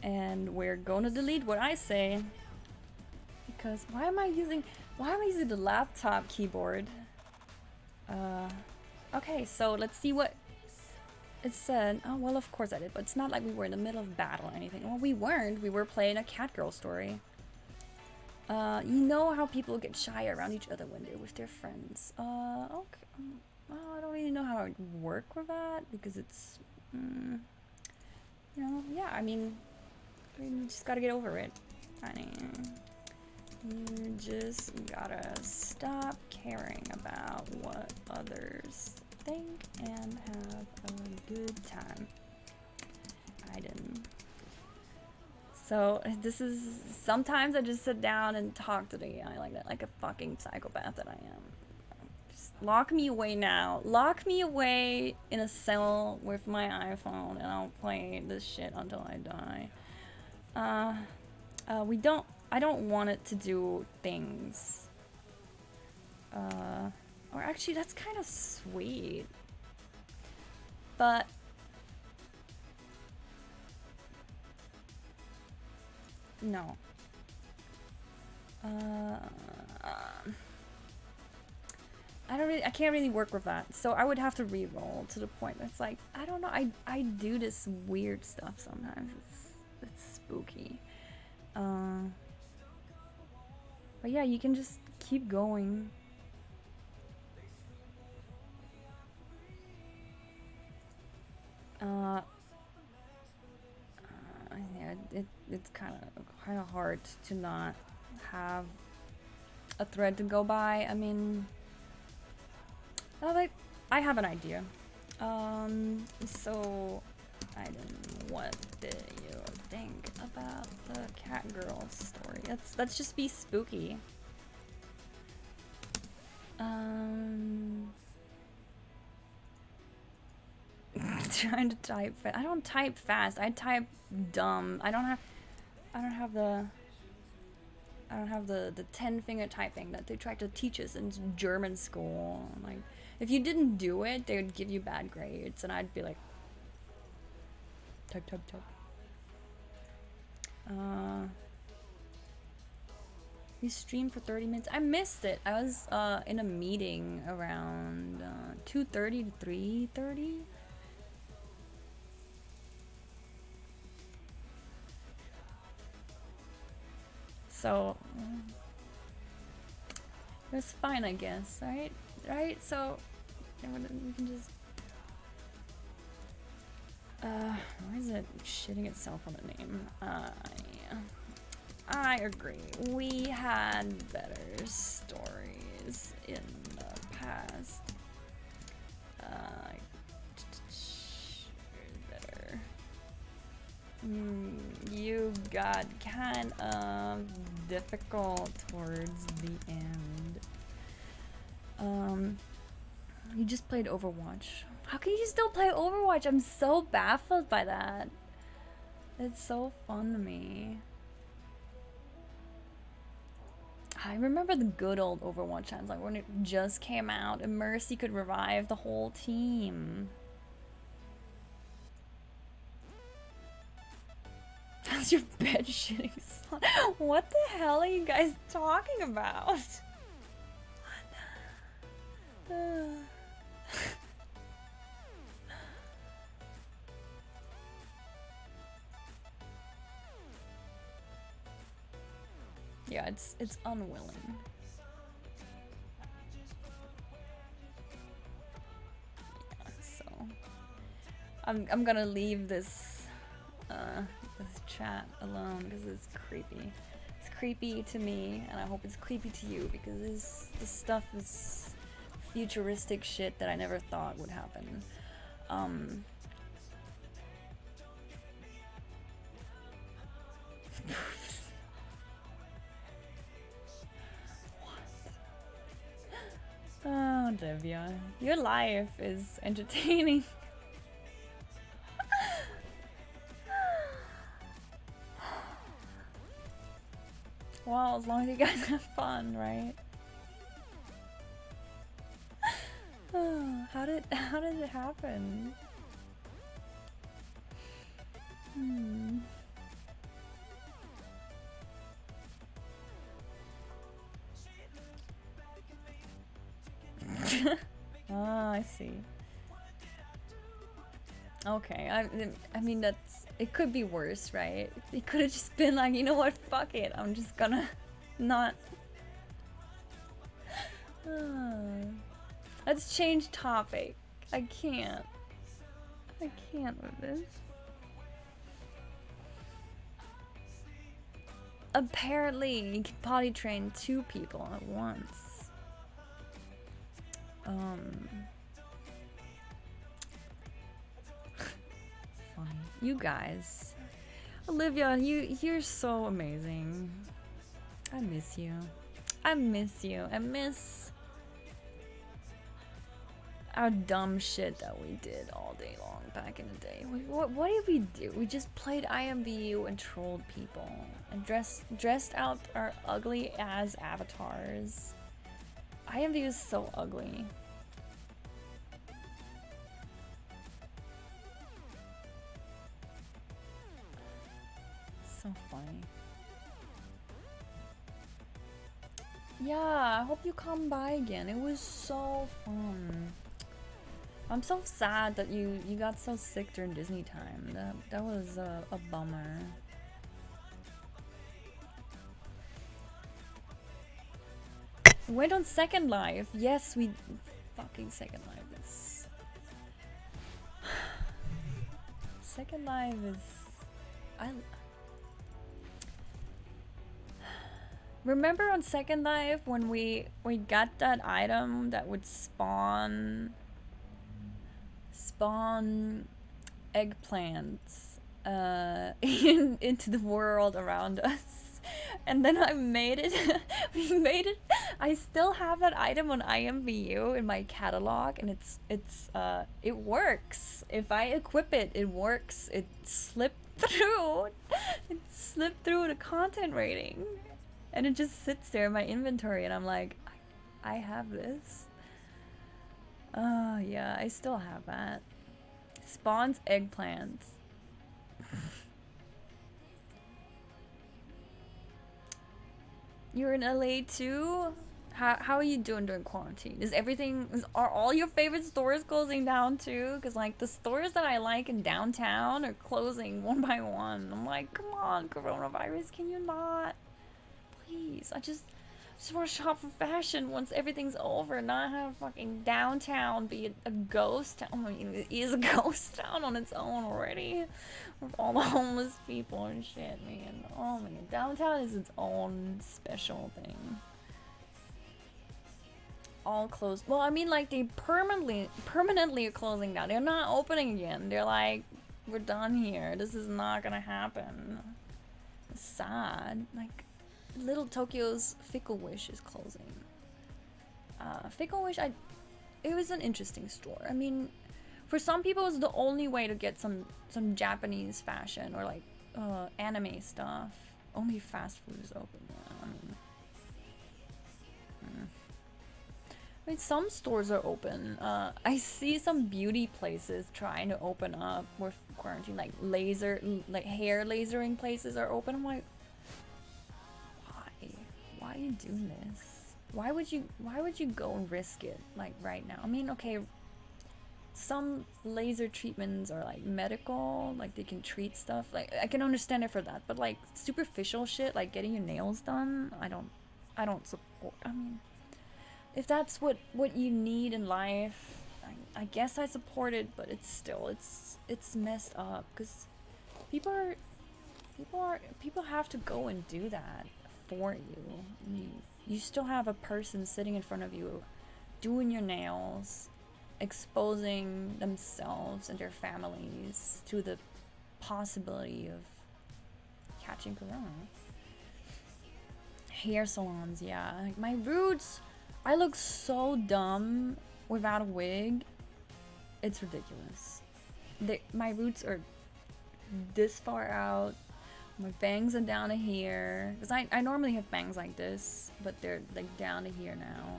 And we're gonna delete what I say, because why am I using the laptop keyboard? Okay, so let's see what it said. Oh, well, of course I did, but it's not like we were in the middle of battle or anything. Well, we weren't. We were playing a Catgirl story. You know how people get shy around each other when they're with their friends. Okay. I don't really know how to work with that, because it's, you know, yeah, I mean, you just gotta get over it. Honey. You just gotta stop caring about what others think and have a good time. I didn't. So this is, sometimes I just sit down and talk to the AI like that, like a fucking psychopath that I am. Just lock me away now. Lock me away in a cell with my iPhone, and I'll play this shit until I die. I don't want it to do things. Or actually, that's kind of sweet. But no. I can't really work with that. So I would have to re-roll to the point where it's like, I don't know, I do this weird stuff sometimes. It's spooky. But yeah, you can just keep going. Yeah, it's kind of hard to not have a thread to go by. I mean, like I have an idea. So I don't know, what do you think about the Catgirl story? Let's just be spooky. Trying to type fast. I don't type fast. I type dumb. I don't have the 10-finger typing that they tried to teach us in German school. Like, if you didn't do it, they would give you bad grades, and I'd be like, type. We streamed for 30 minutes. I missed it. I was in a meeting around 2:30 to 3:30. So it was fine, I guess, right? Right? So we can just why is it shitting itself on the name? I agree. We had better stories in the past. Better. You got kind of difficult towards the end. You just played Overwatch. How can you still play Overwatch? I'm so baffled by that. It's so fun to me. I remember the good old Overwatch times, like when it just came out and Mercy could revive the whole team. How's your bed shitting? What the hell are you guys talking about? Yeah, it's unwilling. Yeah, so I'm gonna leave this this chat alone because it's creepy. It's creepy to me, and I hope it's creepy to you because this stuff is futuristic shit that I never thought would happen. Oh, Devia, your life is entertaining. Well, as long as you guys have fun, right? How did it happen? Ah, I see. Okay, I mean it could be worse, right? It could have just been like, you know what, fuck it, I'm just gonna not. Let's change topic. I can't with this. Apparently, you can potty train 2 people at once. Funny. You guys. Olivia, you're so amazing. I miss you. I miss you. I miss our dumb shit that we did all day long back in the day. What did we do? We just played IMVU and trolled people and dressed out our ugly ass avatars. IMVU is so ugly. So funny. Yeah, I hope you come by again. It was so fun. I'm so sad that you got so sick during Disney time. That was a bummer. We went on Second Life. Yes, we fucking Second Life is. Second Life is. I remember on Second Life when we got that item that would spawn spawn eggplants into the world around us. And then I made it. We made it. I still have that item on IMVU in my catalog, and it works. If I equip it, it works. It slipped through. It slipped through the content rating, and it just sits there in my inventory, and I'm like, I have this. Oh yeah, I still have that. Spawns eggplants. You're in LA too? How are you doing during quarantine? Are all your favorite stores closing down too? Because like the stores that I like in downtown are closing one by one. I'm like, come on, coronavirus, can you not? Please, I just want to shop for fashion once everything's over, not have fucking downtown be a ghost town. I mean, it is a ghost town on its own already, with all the homeless people and shit, man. Oh man, downtown is its own special thing. All closed. Well, I mean, like they permanently are closing down. They're not opening again. They're like, we're done here. This is not gonna happen. It's sad. Like, Little Tokyo's Fickle Wish is closing. Fickle Wish, it was an interesting store. I mean, for some people, it's the only way to get some Japanese fashion or like anime stuff. Only fast food is open. Yeah, I mean, some stores are open. I see some beauty places trying to open up with quarantine, like hair lasering places are open. I'm like, why are you doing this? Why would you go and risk it like right now? I mean, okay, some laser treatments are like medical, like they can treat stuff. Like I can understand it for that, but like superficial shit, like getting your nails done, I don't support. I mean, if that's what you need in life, I guess I support it, but it's still it's messed up because people have to go and do that for you. You still have a person sitting in front of you doing your nails, exposing themselves and their families to the possibility of catching corona. Hair salons, yeah. Like my roots, I look so dumb without a wig. It's ridiculous. My roots are this far out. My bangs are down to here. Because I normally have bangs like this, but they're like down to here now.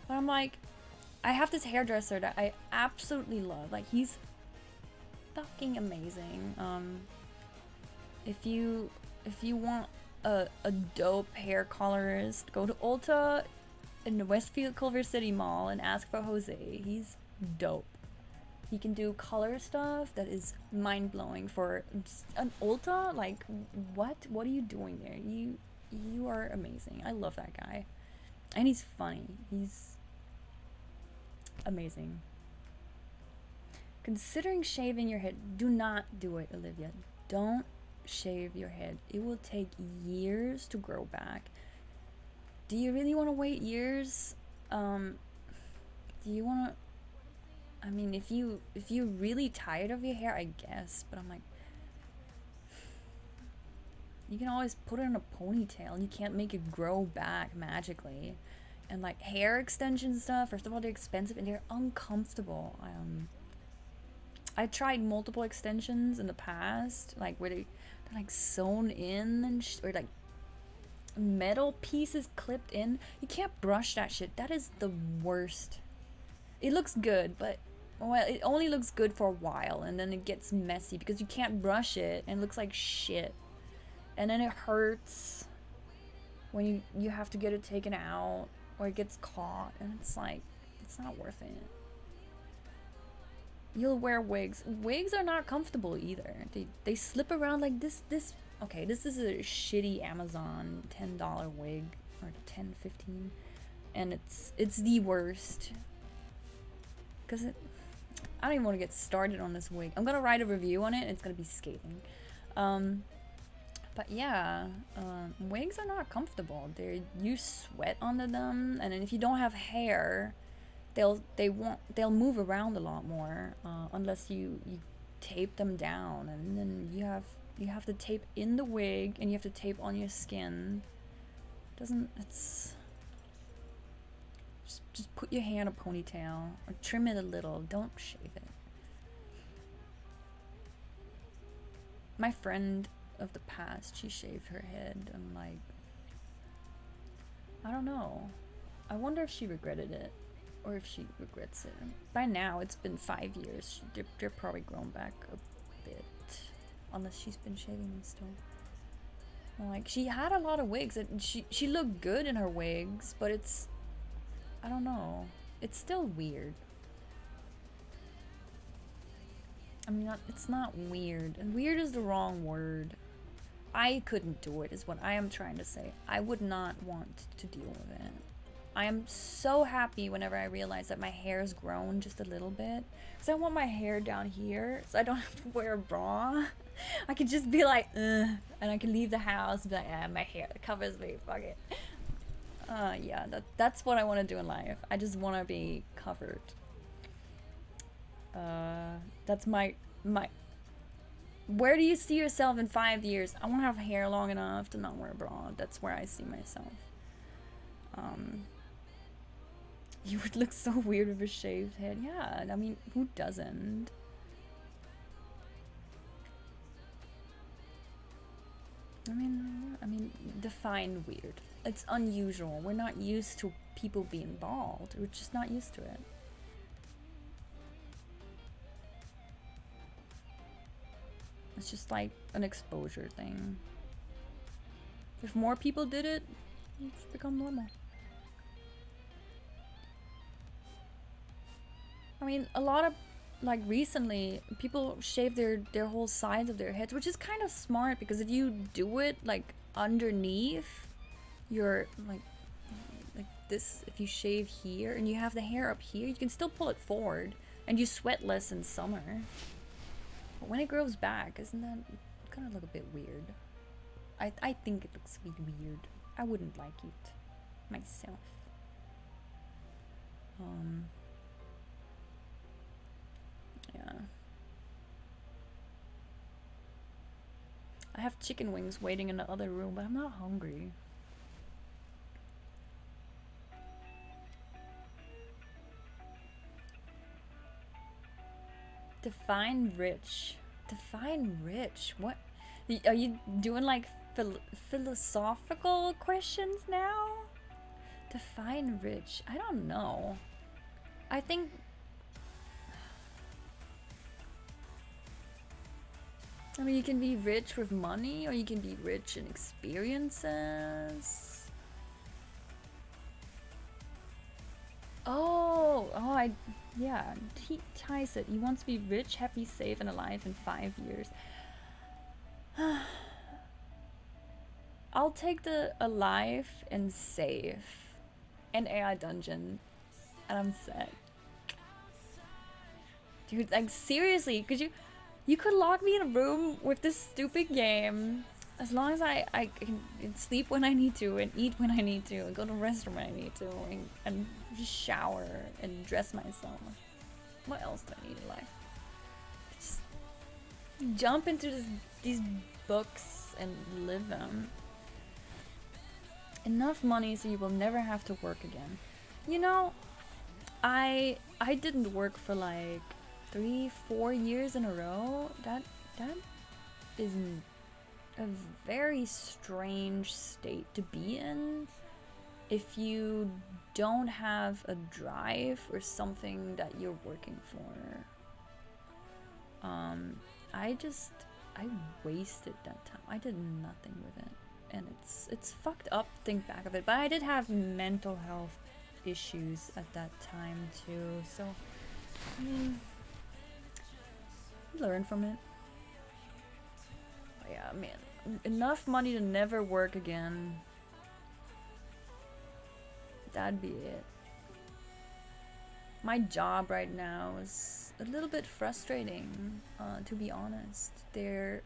But I'm like, I have this hairdresser that I absolutely love. Like, he's fucking amazing. If you want a dope hair colorist, go to Ulta in the Westfield Culver City Mall and ask for Jose. He's dope. He can do color stuff that is mind-blowing for an Ulta. Like, what are you doing there? You are amazing. I love that guy. And he's funny. He's amazing. Considering shaving your head, do not do it, Olivia. Don't shave your head. It will take years to grow back. Do you really want to wait years? Do you want to... I mean, if you're really tired of your hair, I guess, but I'm like, you can always put it in a ponytail and you can't make it grow back magically. And like hair extension stuff, first of all, they're expensive and they're uncomfortable. I tried multiple extensions in the past, like where they're like sewn in and or like metal pieces clipped in. You can't brush that shit. That is the worst. It looks good, but well, it only looks good for a while, and then it gets messy because you can't brush it, and it looks like shit. And then it hurts when you have to get it taken out, or it gets caught, and it's like, it's not worth it. You'll wear wigs. Wigs are not comfortable either. They slip around like this. Okay, this is a shitty Amazon $10 wig, or 10, 15, and it's the worst. Because I don't even want to get started on this wig. I'm gonna write a review on it. It's gonna be scathing. But yeah, wigs are not comfortable. You sweat under them, and then if you don't have hair, they'll move around a lot more, unless you tape them down, and then you have to tape in the wig and you have to tape on your skin. Doesn't it's just put your hair in a ponytail or trim it a little. Don't shave it. My friend of the past, she shaved her head. I'm like, I don't know. I wonder if she regretted it or if she regrets it. By now, it's been 5 years. They're probably grown back a bit, unless she's been shaving them still. Like, she had a lot of wigs. She looked good in her wigs, but it's, I don't know. It's still weird. I mean, it's not weird. And weird is the wrong word. I couldn't do it, is what I am trying to say. I would not want to deal with it. I am so happy whenever I realize that my hair has grown just a little bit. Because I want my hair down here, so I don't have to wear a bra. I could just be like, ugh, and I can leave the house and be like, ah, my hair covers me, fuck it. Yeah, that's what I want to do in life. I just want to be covered. That's my where do you see yourself in 5 years? I want to have hair long enough to not wear a bra. That's where I see myself. You would look so weird with a shaved head. Yeah, I mean, who doesn't? I mean, define weird. It's unusual. We're not used to people being bald. We're just not used to it. It's just like an exposure thing. If more people did it, it's become normal. I mean, a lot of, like, recently, people shave their whole sides of their heads, which is kind of smart, because if you do it, like, underneath your, like this, if you shave here, and you have the hair up here, you can still pull it forward, and you sweat less in summer. But when it grows back, isn't that gonna look a bit weird? I think it looks a bit weird. I wouldn't like it myself. Yeah. I have chicken wings waiting in the other room, but I'm not hungry. Define rich. Define rich. What? Are you doing like philosophical questions now? Define rich. I don't know. I think. I mean, you can be rich with money, or you can be rich in experiences. Yeah, he ties it. He wants to be rich, happy, safe, and alive in 5 years. I'll take the alive and safe and AI dungeon, and I'm set. Dude, like, seriously, you could lock me in a room with this stupid game, as long as I can sleep when I need to, and eat when I need to, and go to the restroom when I need to, and just shower and dress myself. What else do I need in life? Just jump into these books and live them. Enough money so you will never have to work again. You know, I didn't work for like 3-4 years in a row. That is a very strange state to be in if you don't have a drive or something that you're working for. I wasted that time. I did nothing with it, and it's fucked up to think back of it, but I did have mental health issues at that time too, so I mean, learn from it. But yeah, man, enough money to never work again. That'd be it. My job right now is a little bit frustrating, to be honest. This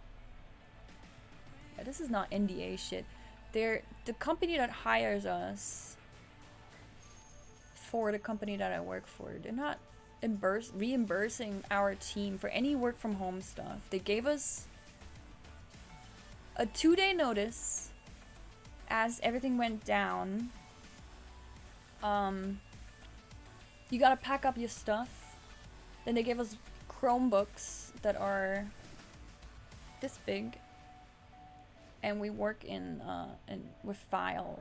is not NDA shit. The company that hires us for the company that I work for. They're not reimbursing our team for any work from home stuff. They gave us a 2-day notice as everything went down. You gotta pack up your stuff. Then they gave us Chromebooks that are this big, and we work in with file,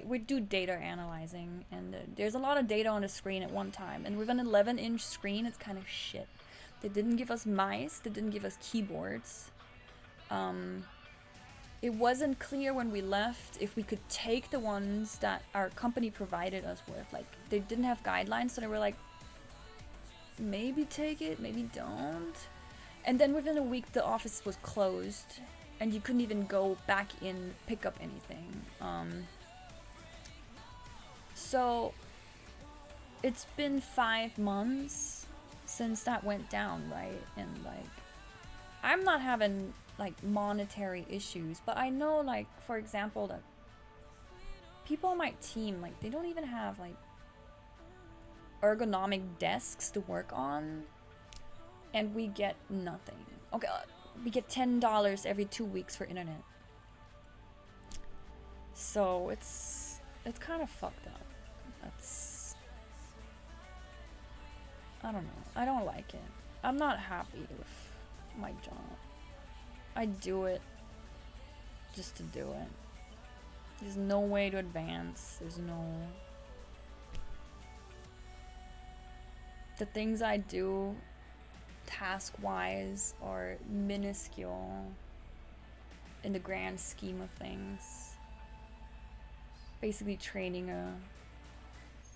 we do data analyzing, and there's a lot of data on the screen at one time, and with an 11-inch screen, it's kind of shit. They didn't give us mice, they didn't give us keyboards. It wasn't clear when we left if we could take the ones that our company provided us with. Like, they didn't have guidelines, so they were like, maybe take it, maybe don't. And then within a week, the office was closed, and you couldn't even go back in, pick up anything. So it's been 5 months since that went down, right? And like, I'm not having like monetary issues, but I know, like, for example, that people on my team, like, they don't even have like ergonomic desks to work on, and we get nothing. Okay, we get $10 every 2 weeks for internet. So it's kind of fucked up. That's, I don't know. I don't like it. I'm not happy with my job. I do it just to do it. There's no way to advance. There's no... The things I do task-wise are minuscule in the grand scheme of things. Basically training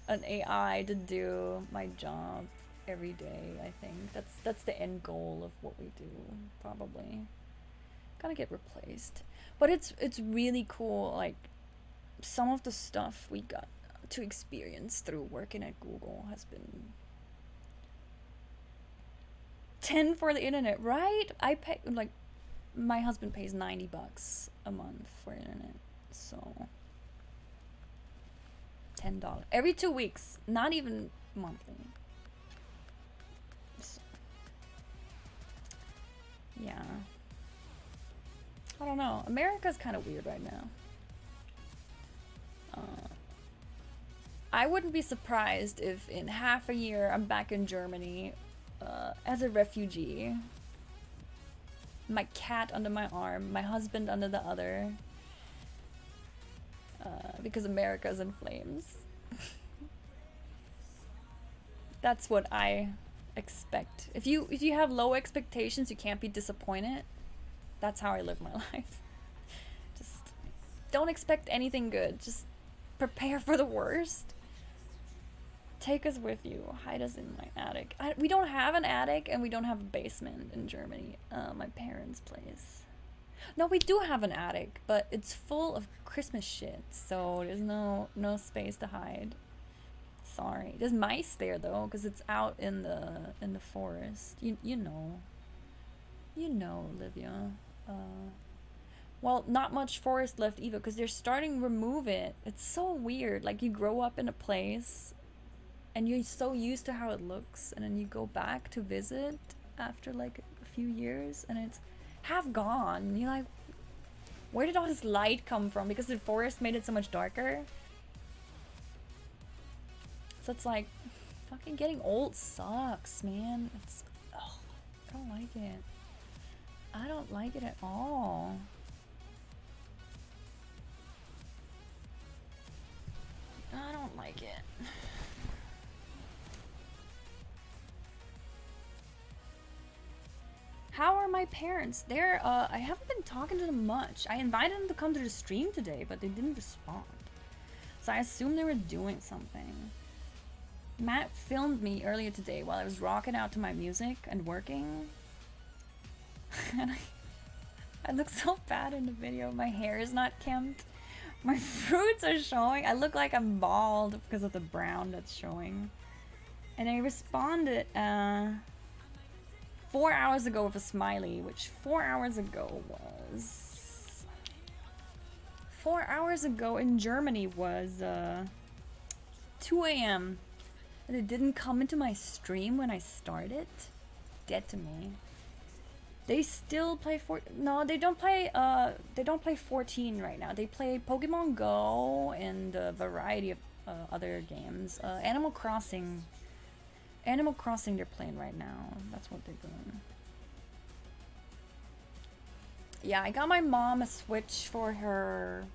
an AI to do my job every day, I think. That's the end goal of what we do, probably. Gotta get replaced. But it's really cool, like, some of the stuff we got to experience through working at Google has been 10 for the internet, right? I pay, like, my husband pays $90 a month for internet, so $10 every 2 weeks, not even monthly. So, yeah, I don't know. America's kind of weird right now. I wouldn't be surprised if in half a year I'm back in Germany as a refugee. My cat under my arm, my husband under the other. Because America's in flames. That's what I expect. If you have low expectations, you can't be disappointed. That's how I live my life. Just don't expect anything good. Just prepare for the worst. Take us with you. Hide us in my attic. We don't have an attic, and we don't have a basement in Germany. My parents' place. No, we do have an attic, but it's full of Christmas shit, so there's no space to hide. Sorry. There's mice there though, because it's out in the forest. You know, Olivia. Well, not much forest left either, because they're starting to remove it. It's so weird. Like, you grow up in a place and you're so used to how it looks, and then you go back to visit after like a few years and it's half gone. And you're like, where did all this light come from? Because the forest made it so much darker. So it's like, fucking getting old sucks, man. It's, ugh, I don't like it. I don't like it at all. I don't like it. How are my parents? They're, I haven't been talking to them much. I invited them to come to the stream today, but they didn't respond. So I assume they were doing something. Matt filmed me earlier today while I was rocking out to my music and working. And I look so bad in the video. My hair is not kempt. My fruits are showing. I look like I'm bald because of the brown that's showing. And I responded 4 hours ago with a smiley, which 4 hours ago was... 4 hours ago in Germany was 2 a.m. and it didn't come into my stream when I started. Dead to me. They still play no, they don't play 14 right now. They play Pokemon Go and a variety of other games. Animal Crossing. Animal Crossing they're playing right now. That's what they're doing. Yeah, I got my mom a Switch for her.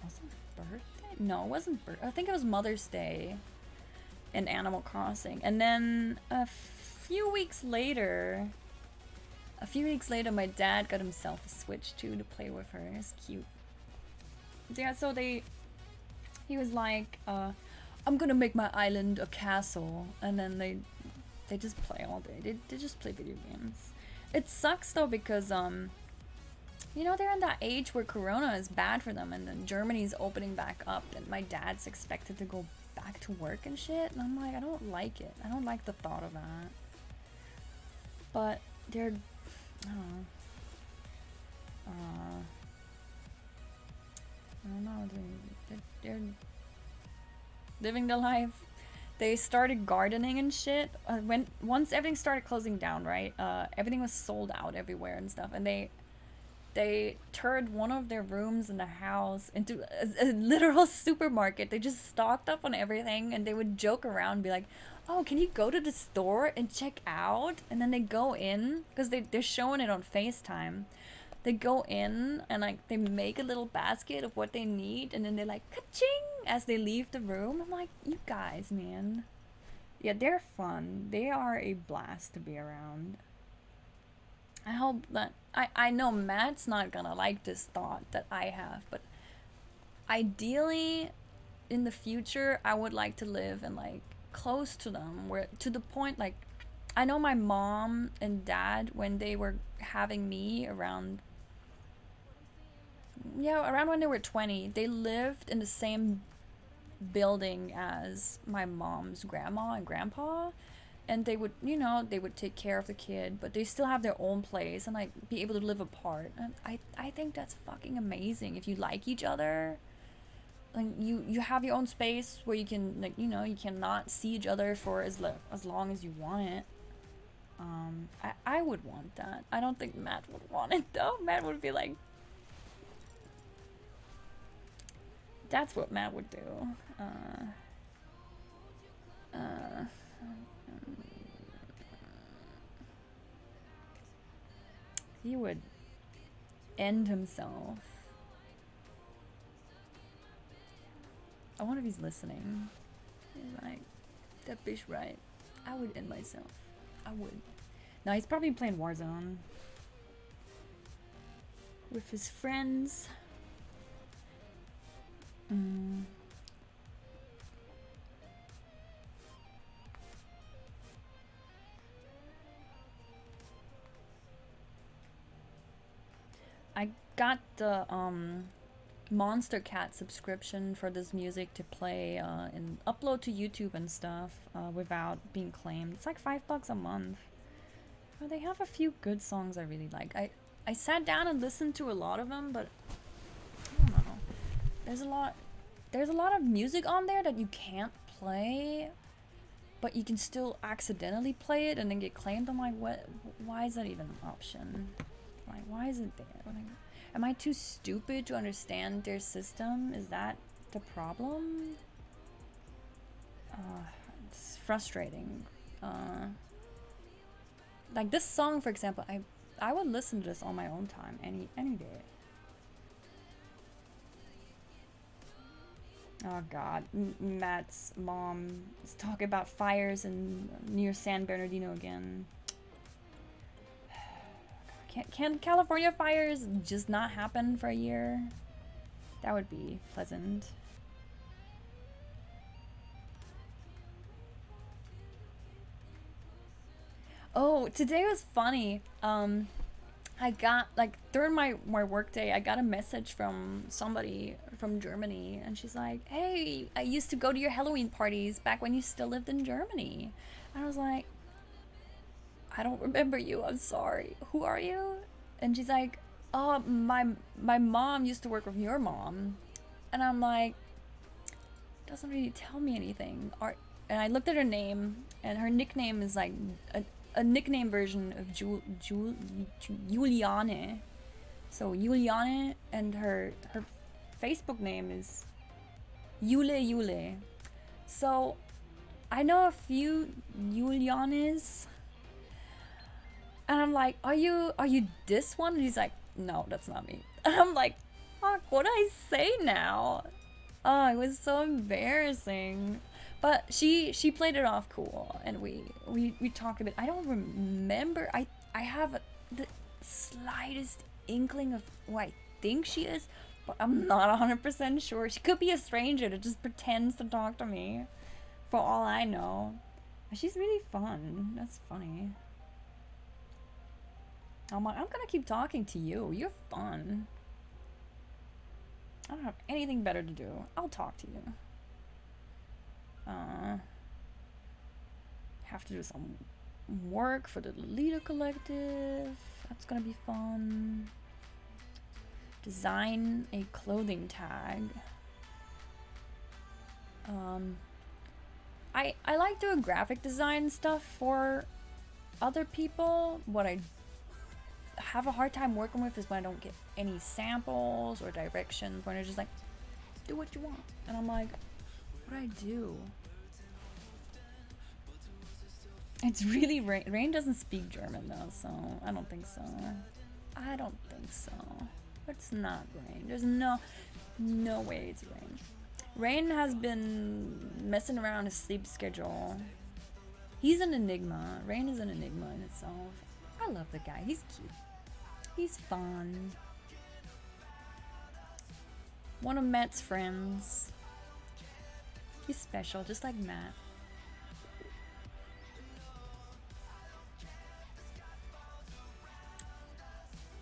Was it birthday? No, it wasn't I think it was Mother's Day in Animal Crossing. And then a few weeks later, my dad got himself a Switch too to play with her. It's cute. Yeah, so he was like, I'm gonna make my island a castle, and then they just play all day. They just play video games. It sucks though because you know, they're in that age where Corona is bad for them, and then Germany's opening back up, and my dad's expected to go back to work and shit, and I'm like, I don't like it. I don't like the thought of that. But they're, I don't know. They're living the life. They started gardening and shit. Once everything started closing down, right? Everything was sold out everywhere and stuff, and they turned one of their rooms in the house into a literal supermarket. They just stocked up on everything, and they would joke around and be like, oh, can you go to the store and check out? And then they go in, because they're showing it on FaceTime. They go in and like they make a little basket of what they need, and then they're like ka-ching as they leave the room. I'm like, you guys, man. Yeah, they're fun. They are a blast to be around. I hope that I know Matt's not gonna like this thought that I have, but ideally in the future I would like to live in like close to them, where to the point like I know my mom and dad, when they were having me around when they were 20, they lived in the same building as my mom's grandma and grandpa, and they would, you know, they would take care of the kid, but they still have their own place and like be able to live apart. And I think that's fucking amazing. If you like each other, like you have your own space where you can, like, you know, you cannot see each other for as long as you want it. I would want that. I don't think Matt would want it though. Matt would be like, that's what Matt would do. He would end himself. I wonder if he's listening. He's like, that bitch right. I would end myself. I would. No, he's probably playing Warzone with his friends. I got the Monster Cat subscription for this music to play and upload to YouTube and stuff without being claimed. It's like $5 a month. They have a few good songs I really like. I sat down and listened to a lot of them, but I don't know. There's a lot of music on there that you can't play, but you can still accidentally play it and then get claimed. I'm like, what? Why is that even an option? Like, why is it there? Like, am I too stupid to understand their system? Is that the problem? It's frustrating. Like this song, for example, I would listen to this on my own time any day. Oh God, Matt's mom is talking about fires near San Bernardino again. Can California fires just not happen for a year? That would be pleasant. Oh, today was funny. I got, like, during my work day, I got a message from somebody from Germany, and she's like, hey, I used to go to your Halloween parties back when you still lived in Germany. And I was like, I don't remember you, I'm sorry. Who are you? And she's like, oh, my mom used to work with your mom. And I'm like, doesn't really tell me anything. And I looked at her name, and her nickname is like a nickname version of Juliane. So Juliane, and her Facebook name is Yule. So I know a few Julianes, and I'm like, are you this one? And he's like, no, that's not me. And I'm like, fuck, what do I say now? Oh, it was so embarrassing. But she played it off cool, and we talked a bit. I don't remember. I have the slightest inkling of who I think she is, but I'm not 100% sure. She could be a stranger that just pretends to talk to me, for all I know. She's really fun. That's funny. I'm like, I'm gonna keep talking to you. You're fun. I don't have anything better to do. I'll talk to you. Have to do some work for the Lolita Collective. That's gonna be fun. Design a clothing tag. I like doing graphic design stuff for other people. What I have a hard time working with is when I don't get any samples or directions, when they're just like, do what you want. And I'm like, what do I do? It's really Rain doesn't speak German though, so I don't think so. I don't think so. It's not Rain. There's no way it's Rain. Rain has been messing around his sleep schedule. He's an enigma. Rain is an enigma in itself. I love the guy. He's cute. He's fun. One of Matt's friends. He's special, just like Matt.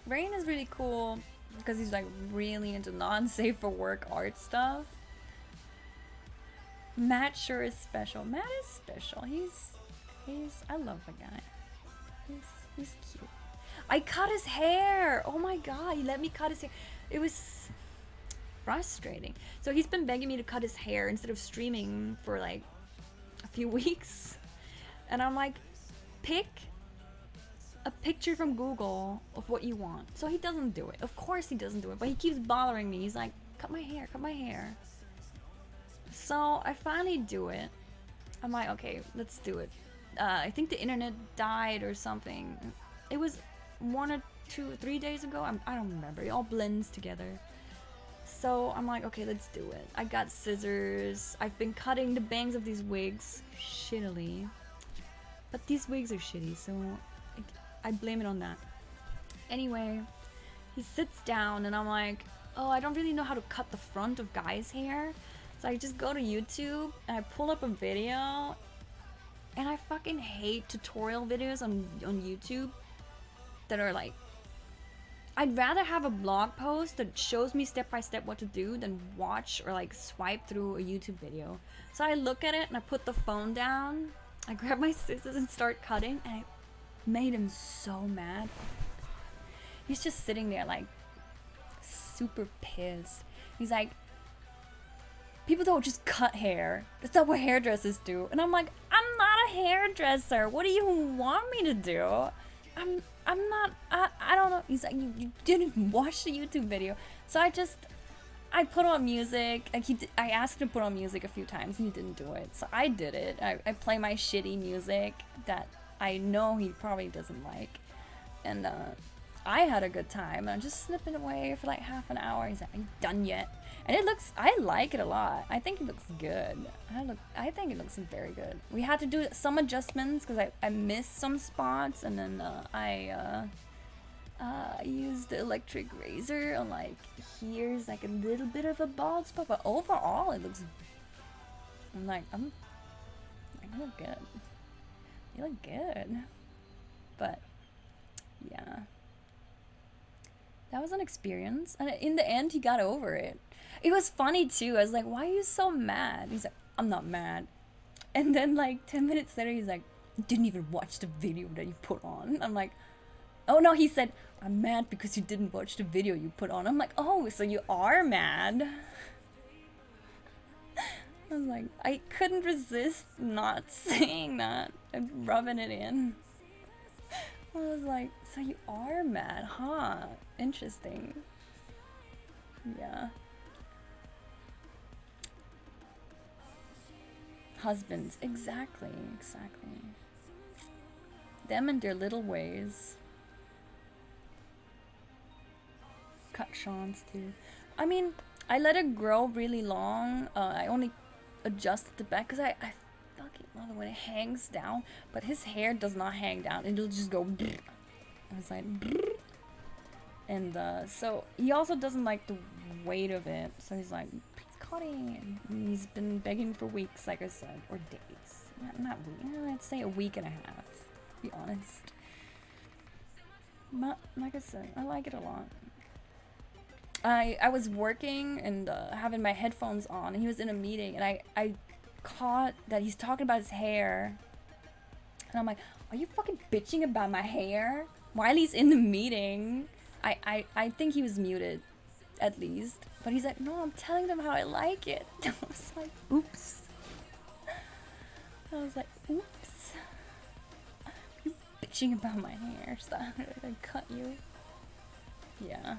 Rain is really cool because he's like really into non-safe for work art stuff. Matt sure is special. Matt is special. He's I love the guy. He's cute. I cut his hair. Oh my god, he let me cut his hair. It was frustrating. So he's been begging me to cut his hair instead of streaming for like a few weeks. And I'm like, pick a picture from Google of what you want. So he doesn't do it. Of course he doesn't do it, but he keeps bothering me. He's like, cut my hair. So I finally do it. I'm like, okay, let's do it. I think the internet died or something. It was 1 or 2 or 3 days ago. I don't remember. It all blends together. So I'm like, okay, let's do it. I got scissors. I've been cutting the bangs of these wigs shittily. But these wigs are shitty, so I blame it on that. Anyway, he sits down and I'm like, oh, I don't really know how to cut the front of guys' hair. So I just go to YouTube and I pull up a video, and I fucking hate tutorial videos on YouTube that are like, I'd rather have a blog post that shows me step by step what to do than watch or like swipe through a YouTube video. So I look at it and I put the phone down, I grab my scissors and start cutting, and I made him so mad. He's just sitting there like super pissed. He's like, people don't just cut hair. That's not what hairdressers do. And I'm like, I'm not a hairdresser. What do you want me to do? I'm not, I don't know. He's like, you didn't watch the YouTube video. So I put on music. I asked him to put on music a few times and he didn't do it. So I did it. I play my shitty music that I know he probably doesn't like. And I had a good time. I'm just snipping away for like half an hour. He's like, are you done yet? And I like it a lot. I think it looks good. I think it looks very good. We had to do some adjustments because I missed some spots, and then I used the electric razor on like here's like a little bit of a bald spot, but overall it looks. I look good. You look good. But yeah, that was an experience, and in the end he got over it. It was funny too. I was like, why are you so mad? He's like, I'm not mad. And then like 10 minutes later he's like, you didn't even watch the video that you put on. I'm like, oh no, he said, I'm mad because you didn't watch the video you put on. I'm like, oh, so you are mad. I was like, I couldn't resist not saying that and rubbing it in. I was like, so you are mad, huh? Interesting. Yeah. Husbands, exactly. Them and their little ways. Cut Sean's too. I mean, I let it grow really long. I only adjusted the back because I fucking love it when it hangs down. But his hair does not hang down. It'll just go. I was like, and so he also doesn't like the weight of it. So he's like, please cutting. And he's been begging for weeks, like I said, or days. Not weeks. I'd say a week and a half. To be honest. But like I said, I like it a lot. I was working and having my headphones on, and he was in a meeting, and I caught that he's talking about his hair, and I'm like, are you fucking bitching about my hair while he's in the meeting? I think he was muted, at least, but he's like, no, I'm telling them how I like it. I was like, oops. I was like, oops. You bitching about my hair, so I cut you. Yeah.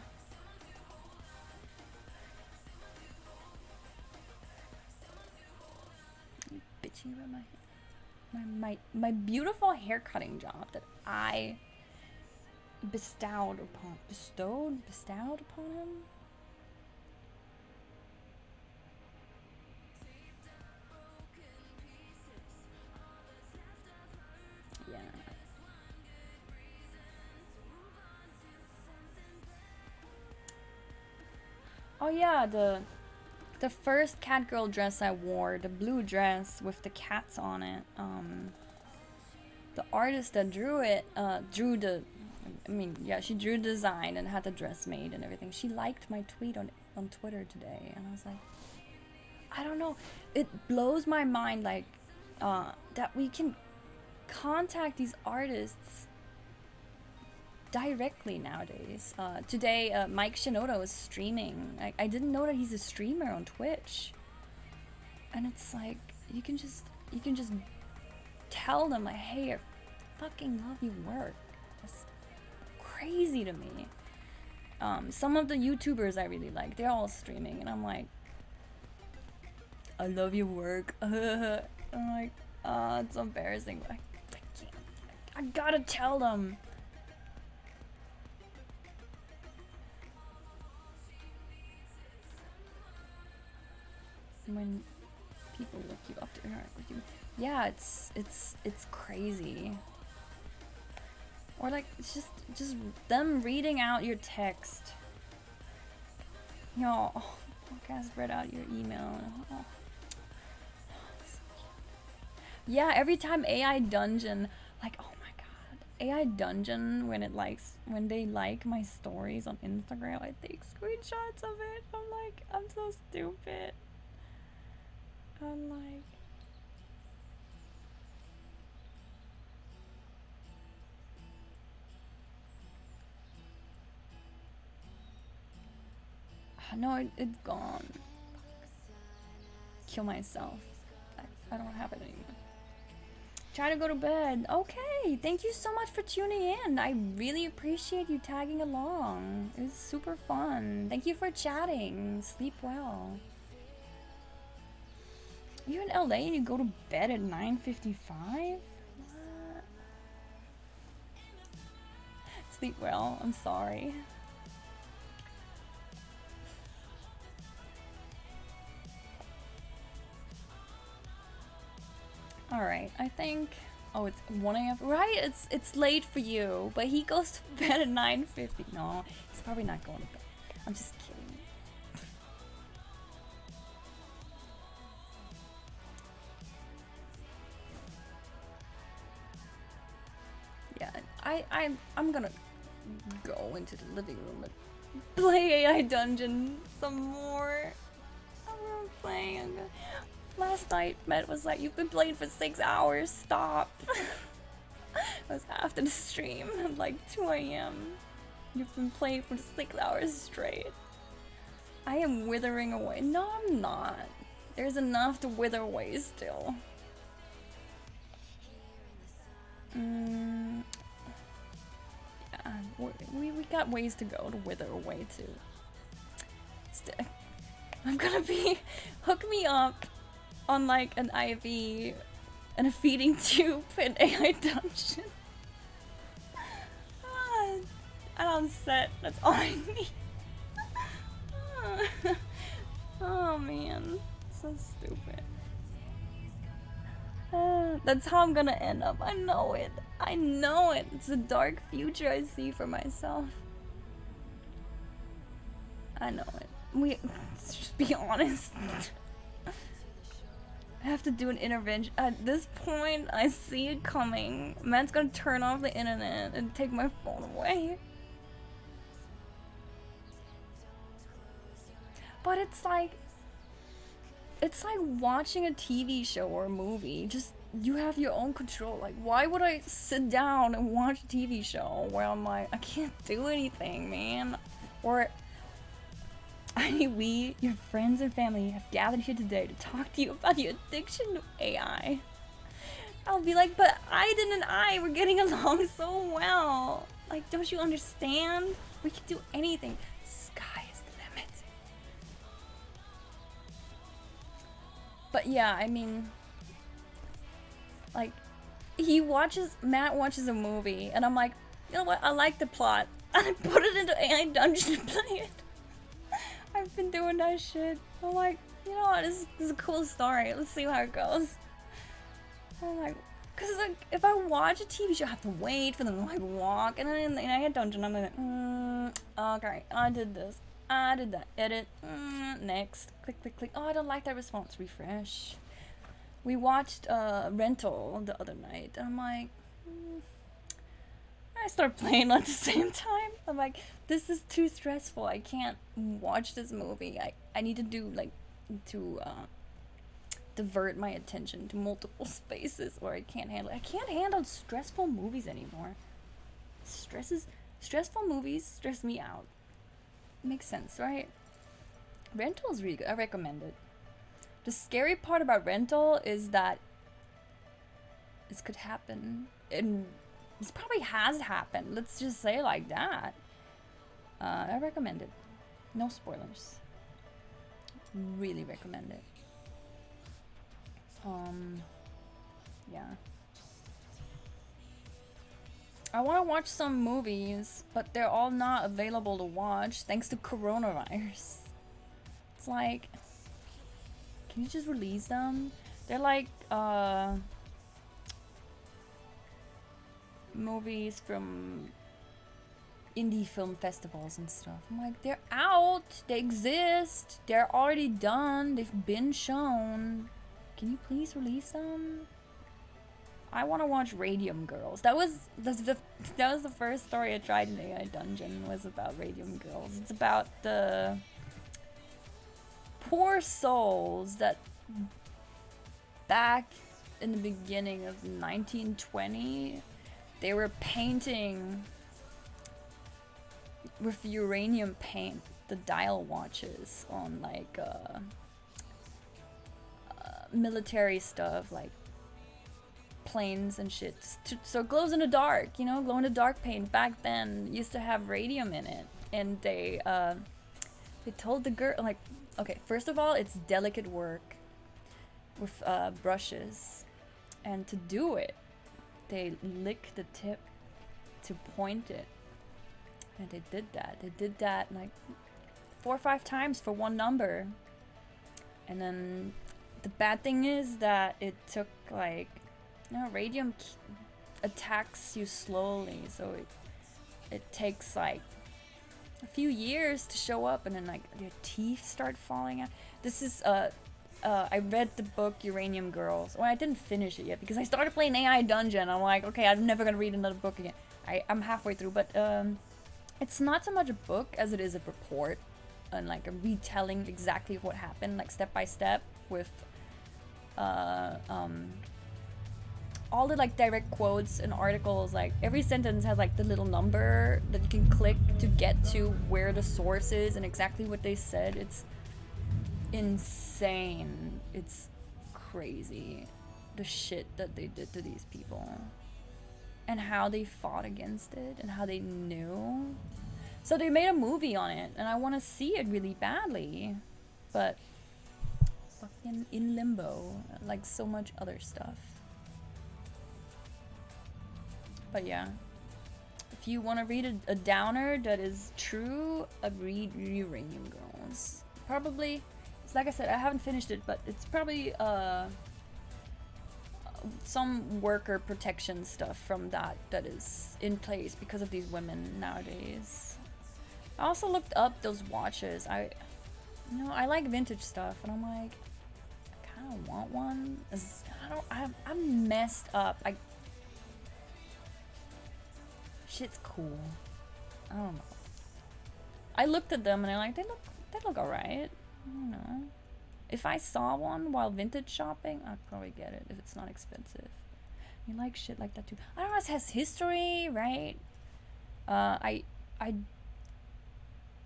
Bitching about my beautiful hair cutting job that I bestowed upon him. Yeah. Oh yeah, the first Catgirl dress I wore, the blue dress with the cats on it, the artist that drew it, she drew the design and had the dress made and everything. She liked my tweet on Twitter today, and I was like, I don't know, it blows my mind, like, that we can contact these artists directly nowadays. Today, Mike Shinoda was streaming. I didn't know that he's a streamer on Twitch. And it's like, you can just tell them, like, hey, I fucking love your work. That's crazy to me. Some of the YouTubers I really like, they're all streaming, and I'm like, I love your work. I'm like, it's embarrassing, but I can't. I gotta tell them. When people look you up to interact with you, yeah, it's crazy. Or like, it's just them reading out your text. You know, podcast read out your email. Oh. Yeah, every time AI Dungeon, like, oh my god, AI Dungeon, when they like my stories on Instagram, I take screenshots of it. I'm like, I'm so stupid. I'm like, no, it's gone. Kill myself. I don't have it anymore. Try to go to bed. Okay, thank you so much for tuning in. I really appreciate you tagging along. It was super fun. Thank you for chatting. Sleep well. You're in LA and you go to bed at 9:55? What? Sleep well. I'm sorry. Alright, I think... Oh, it's 1 a.m. Right, it's late for you. But he goes to bed at 9:50. No, he's probably not going to bed. I'm just kidding. Yeah, I'm gonna go into the living room and play AI Dungeon some more. I'm playing. Last night, Matt was like, "You've been playing for 6 hours. Stop." It was after the stream at like 2 a.m. You've been playing for 6 hours straight. I am withering away. No, I'm not. There's enough to wither away still. Yeah, we got ways to go to wither away too. I'm gonna be hook me up on like an IV and a feeding tube in AI Dungeon. And on set, that's all I need. Oh man, so stupid. That's how I'm gonna end up. I know it. I know it. It's a dark future I see for myself. I know it. Let's just be honest. I have to do an intervention. At this point, I see it coming. Man's gonna turn off the internet and take my phone away. But it's like watching a TV show or a movie. Just, you have your own control. Like, why would I sit down and watch a TV show where I'm like, I can't do anything, man? Or, we, your friends and family, have gathered here today to talk to you about your addiction to AI. I'll be like, but Aiden and I were getting along so well. Like, don't you understand? We can do anything. Sky is the limit. But yeah, I mean, like, Matt watches a movie, and I'm like, you know what, I like the plot. And I put it into AI Dungeon to play it. I've been doing that shit. I'm like, you know what, this is a cool story. Let's see how it goes. I'm like, cause like, if I watch a TV show, I have to wait for them to like walk, and then in AI Dungeon, I'm like, okay, I did this. I did that. Edit. Next. Click, click, click. Oh, I don't like that response. Refresh. We watched Rental the other night, and I'm like, I start playing at the same time. I'm like, this is too stressful. I can't watch this movie. I need to do like divert my attention to multiple spaces, or I can't handle stressful movies anymore. Stressful movies stress me out. Makes sense, right? Rental is really good. I recommend it. The scary part about Rental is that this could happen, and this probably has happened. Let's just say it like that. I recommend it. No spoilers. Really recommend it. Yeah. I want to watch some movies, but they're all not available to watch thanks to coronavirus. It's like, can you just release them? They're like movies from indie film festivals and stuff. I'm like, they're out, they exist, they're already done, they've been shown. Can you please release them? I want to watch Radium Girls. That was the first story I tried in AI Dungeon, was about Radium Girls. It's about the poor souls that back in the beginning of 1920, they were painting with uranium paint the dial watches on like military stuff, like planes and shit, so it glows in the dark, you know. Glow in the dark paint back then used to have radium in it, and they told the girl, like, okay, first of all, it's delicate work with brushes, and to do it they lick the tip to point it, and they did that like 4 or 5 times for one number. And then the bad thing is that it took like, you know, radium attacks you slowly, so it takes like a few years to show up, and then like your teeth start falling out. This is I read the book Uranium Girls. Well, I didn't finish it yet because I started playing AI Dungeon. I'm like, okay, I'm never gonna read another book again. I'm halfway through, but it's not so much a book as it is a report and like a retelling exactly of what happened, like step by step, with all the like direct quotes and articles. Like every sentence has like the little number that you can click to get to where the source is and exactly what they said. insane. It's crazy. The shit that they did to these people. And how they fought against it. And how they knew. So they made a movie on it. And I want to see it really badly. But fucking in limbo. Like so much other stuff. But yeah. If you want to read a downer that is true, I'd read Uranium Girls. Probably, it's like I said, I haven't finished it, but it's probably some worker protection stuff from that is in place because of these women nowadays. I also looked up those watches. I like vintage stuff, and I'm like, I kind of want one. I'm messed up. Shit's cool. I don't know. I looked at them and I'm like, they look alright. I don't know. If I saw one while vintage shopping, I'd probably get it if it's not expensive. You like shit like that too. I don't know, it has history, right? I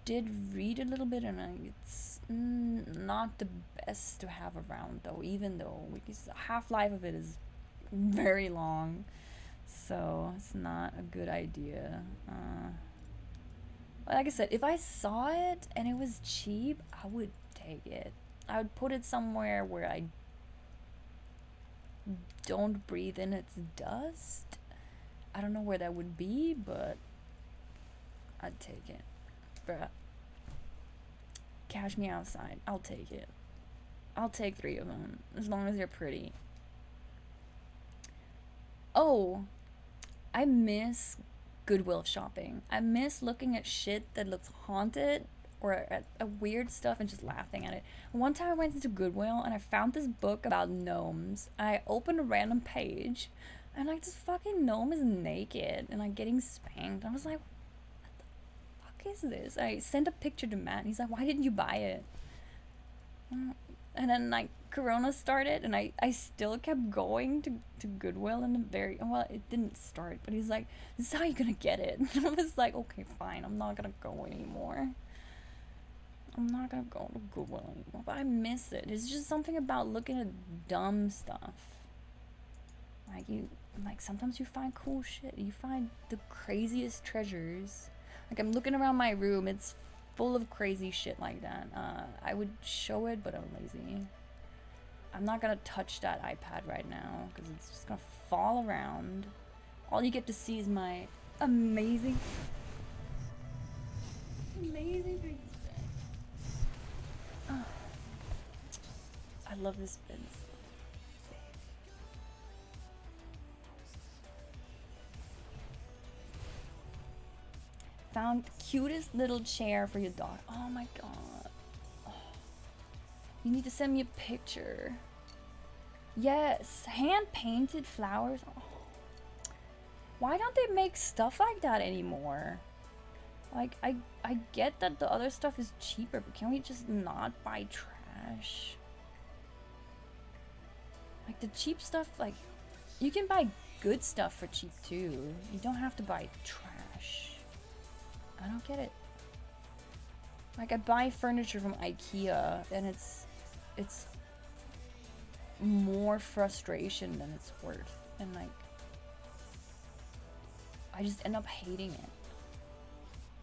did read a little bit, and it's not the best to have around though, even though the half-life of it is very long. So it's not a good idea. Like I said, if I saw it and it was cheap, I would take it. I would put it somewhere where I don't breathe in its dust. I don't know where that would be, but I'd take it. Bruh. Cash me outside. I'll take it. I'll take 3 of them, as long as they're pretty. Oh, I miss Goodwill shopping. I miss looking at shit that looks haunted or at weird stuff and just laughing at it. One time I went into Goodwill and I found this book about gnomes. I opened a random page and like this fucking gnome is naked and like getting spanked. I was like, what the fuck is this? I sent a picture to Matt and he's like, why didn't you buy it? And then like Corona started and I still kept going to Goodwill in the well, it didn't start, but he's like, this is how you're gonna get it. And I was like, okay, fine, I'm not gonna go anymore. I'm not gonna go to Goodwill anymore, but I miss it. It's just something about looking at dumb stuff. Like sometimes you find cool shit. You find the craziest treasures. Like I'm looking around my room, it's full of crazy shit like that. I would show it, but I'm lazy. I'm not gonna touch that iPad right now because it's just gonna fall around. All you get to see is my amazing things. Oh, I love this bin. Found cutest little chair for your dog. Oh my god. Oh. You need to send me a picture. Yes, hand painted flowers. Oh. Why don't they make stuff like that anymore? Like I get that the other stuff is cheaper, but can we just not buy trash? Like the cheap stuff, like you can buy good stuff for cheap too. You don't have to buy trash. I don't get it. Like I buy furniture from IKEA and it's more frustration than it's worth, and like I just end up hating it.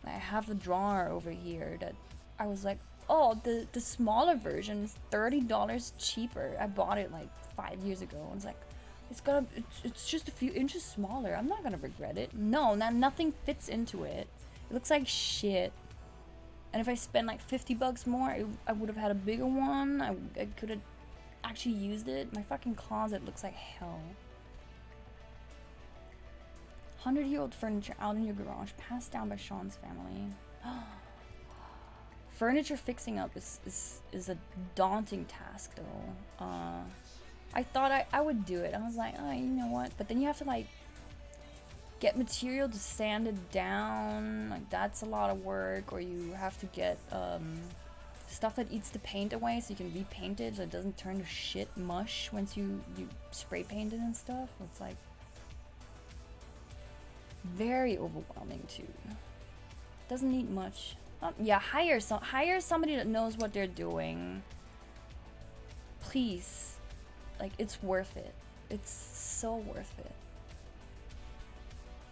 I have a drawer over here that I was like, oh, the smaller version is $30 cheaper. I bought it like 5 years ago. I was like, it's just a few inches smaller. I'm not gonna regret it. No, nothing fits into it. It looks like shit. And if I spend like $50 more, I would have had a bigger one. I could have actually used it. My fucking closet looks like hell. 100-year-old furniture out in your garage, passed down by Sean's family. Furniture fixing up is a daunting task though. I thought I would do it. I was like, oh, you know what? But then you have to like get material to sand it down. Like that's a lot of work. Or you have to get stuff that eats the paint away so you can repaint it so it doesn't turn to shit mush once you spray paint it and stuff. It's like very overwhelming too. Doesn't need much. Yeah, hire somebody that knows what they're doing. please, like, it's worth it. It's so worth it.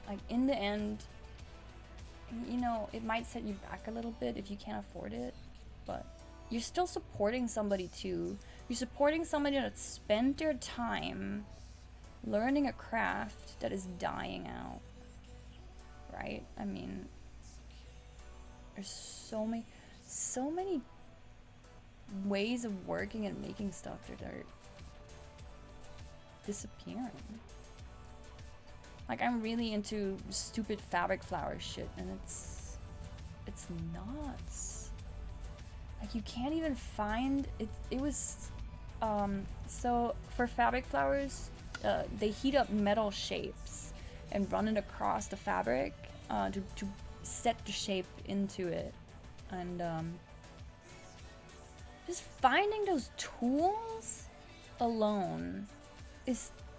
Like, in the end, you know, it might set you back a little bit if you can't afford it, but you're still supporting somebody too. You're supporting somebody that spent their time learning a craft that is dying out, right? I mean, there's so many ways of working and making stuff that are disappearing. Like, I'm really into stupid fabric flower shit, and it's nuts. Like, you can't even find it. It was so for fabric flowers, they heat up metal shapes and run it across the fabric to set the shape into it, and just finding those tools alone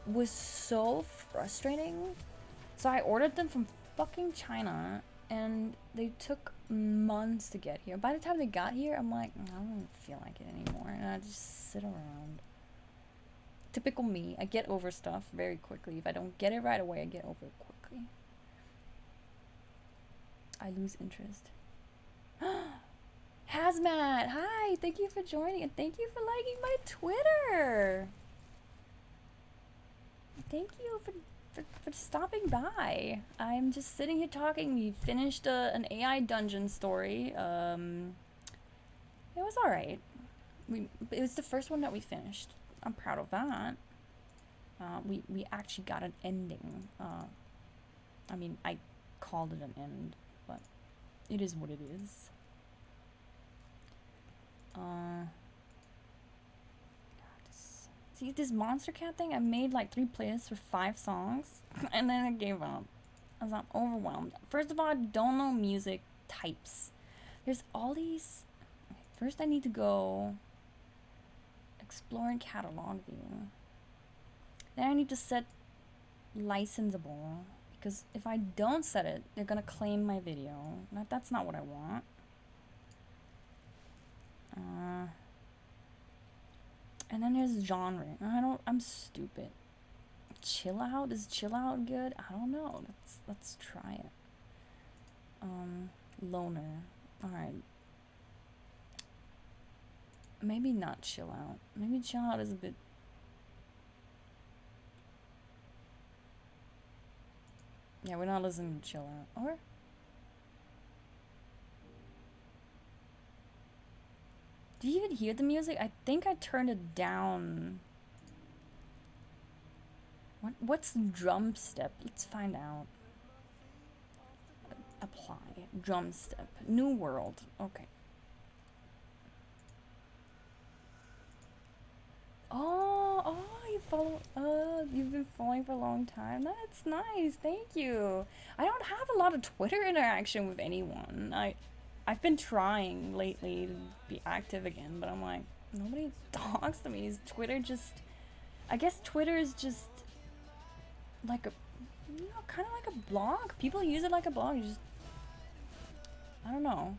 was so frustrating. So I ordered them from fucking China, and they took months to get here. By the time they got here, I'm like, I don't feel like it anymore, and I just sit around. Typical me. I get over stuff very quickly. If I don't get it right away, I get over it quickly. I lose interest. Hazmat! Hi! Thank you for joining, and thank you for liking my Twitter! Thank you for stopping by. I'm just sitting here talking. We finished an AI dungeon story. It was alright. It was the first one that we finished. I'm proud of that. We actually got an ending. I mean, I called it an end, but it is what it is. See, this Monster Cat thing, I made like 3 playlists for 5 songs, and then I gave up. I was overwhelmed. First of all, I don't know music types. There's all these... First I need to go explore and catalog view. Then I need to set licensable, because if I don't set it, they're gonna claim my video. That's not what I want. And then there's genre. I'm stupid. Chill out? Is chill out good? I don't know. Let's try it. Loner. Alright. Maybe not chill out. Maybe chill out is a bit... Yeah, we're not listening to chill out. Or... Do you even hear the music? I think I turned it down. What's drum step? Let's find out. Apply. Drum step. New world. Okay. Oh, you follow. You've been following for a long time. That's nice. Thank you. I don't have a lot of Twitter interaction with anyone. I've been trying lately to be active again, but I'm like, nobody talks to me. Is Twitter just... I guess Twitter is just like a... You know, kind of like a blog. People use it like a blog. You just... I don't know.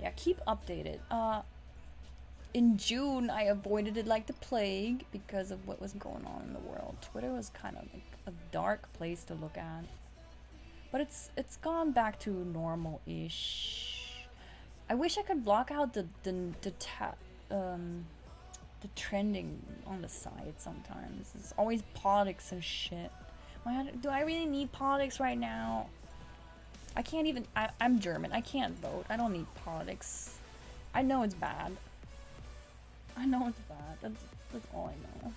Yeah, keep updated. In June, I avoided it like the plague because of what was going on in the world. Twitter was kind of like a dark place to look at. But it's gone back to normal-ish. I wish I could block out the trending on the side sometimes. It's always politics and shit. Do I really need politics right now? I can't even... I'm German. I can't vote. I don't need politics. I know it's bad. I know it's bad. That's all I know.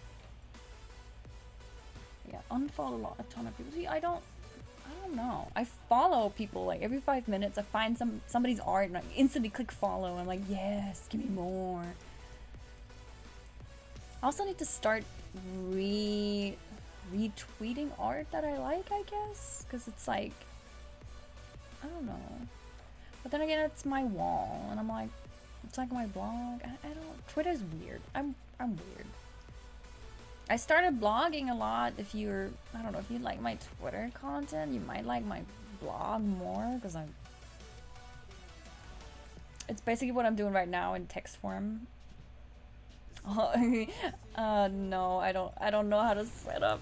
Yeah, unfollow a ton of people. See, I don't know. I follow people like every 5 minutes. I find somebody's art and I instantly click follow. I'm like, yes, give me more. I also need to start retweeting art that I like, I guess, because it's like, I don't know. But then again, it's my wall, and I'm like, it's like my blog. I don't. Twitter's weird. I'm weird. I started blogging a lot. If you're, I don't know, if you like my Twitter content, you might like my blog more, because it's basically what I'm doing right now in text form. No, I don't know how to set up.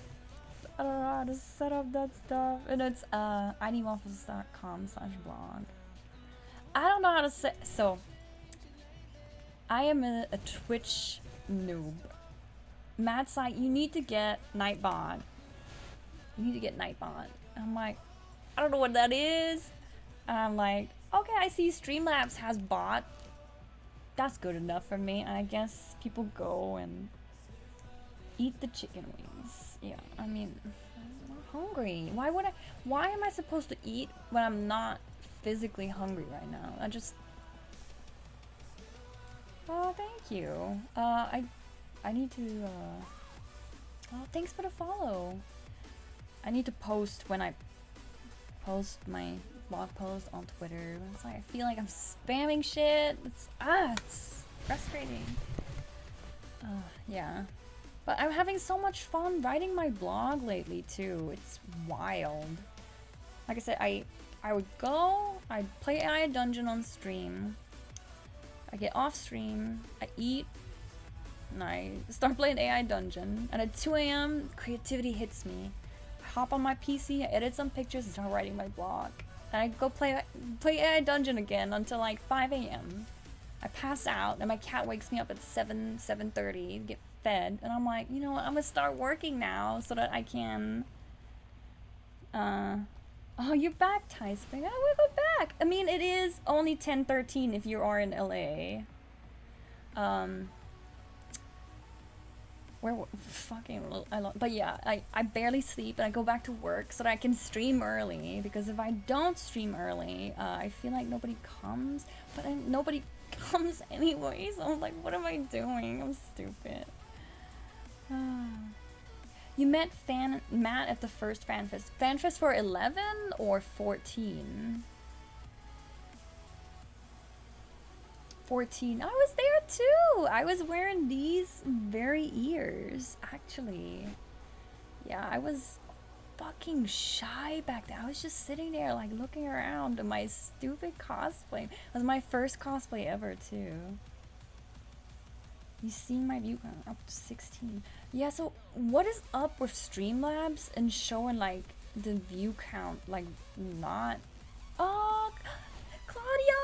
I don't know how to set up that stuff. And it's inewaffles.com/blog. I don't know how to set. So I am a Twitch noob. Matt's like, you need to get Nightbot. You need to get Nightbot. I'm like, I don't know what that is. And I'm like, okay, I see Streamlabs has bot. That's good enough for me. And I guess people go and eat the chicken wings. Yeah, I mean, I'm hungry. Why am I supposed to eat when I'm not physically hungry right now? Oh, thank you. I need to, oh, thanks for the follow. I need to post when I post my blog post on Twitter. It's like, I feel like I'm spamming shit. It's frustrating. Yeah. But I'm having so much fun writing my blog lately, too. It's wild. Like I said, I would go, I'd play AI Dungeon on stream. I get off stream, I eat, and I start playing AI Dungeon. And at 2 AM, creativity hits me. I hop on my PC, I edit some pictures, and start writing my blog. And I go play AI Dungeon again until like 5 AM. I pass out, and my cat wakes me up at 7:30 to get fed. And I'm like, you know what, I'm gonna start working now so that I can... Oh, you're back, Ty Spring. Oh, we'll go back. I mean, it is only 10:13 if you are in LA. But yeah, I barely sleep and I go back to work so that I can stream early, because if I don't stream early, I feel like nobody comes, but nobody comes anyway, so I'm like, what am I doing? I'm stupid. You met Matt at the first FanFest. FanFest for 11 or 14? 14. I was there too! I was wearing these very ears, actually. Yeah, I was fucking shy back then. I was just sitting there, like, looking around at my stupid cosplay. It was my first cosplay ever, too. You seen my view count up to 16. Yeah, so what is up with Streamlabs and showing like the view count like not? Oh, Claudia,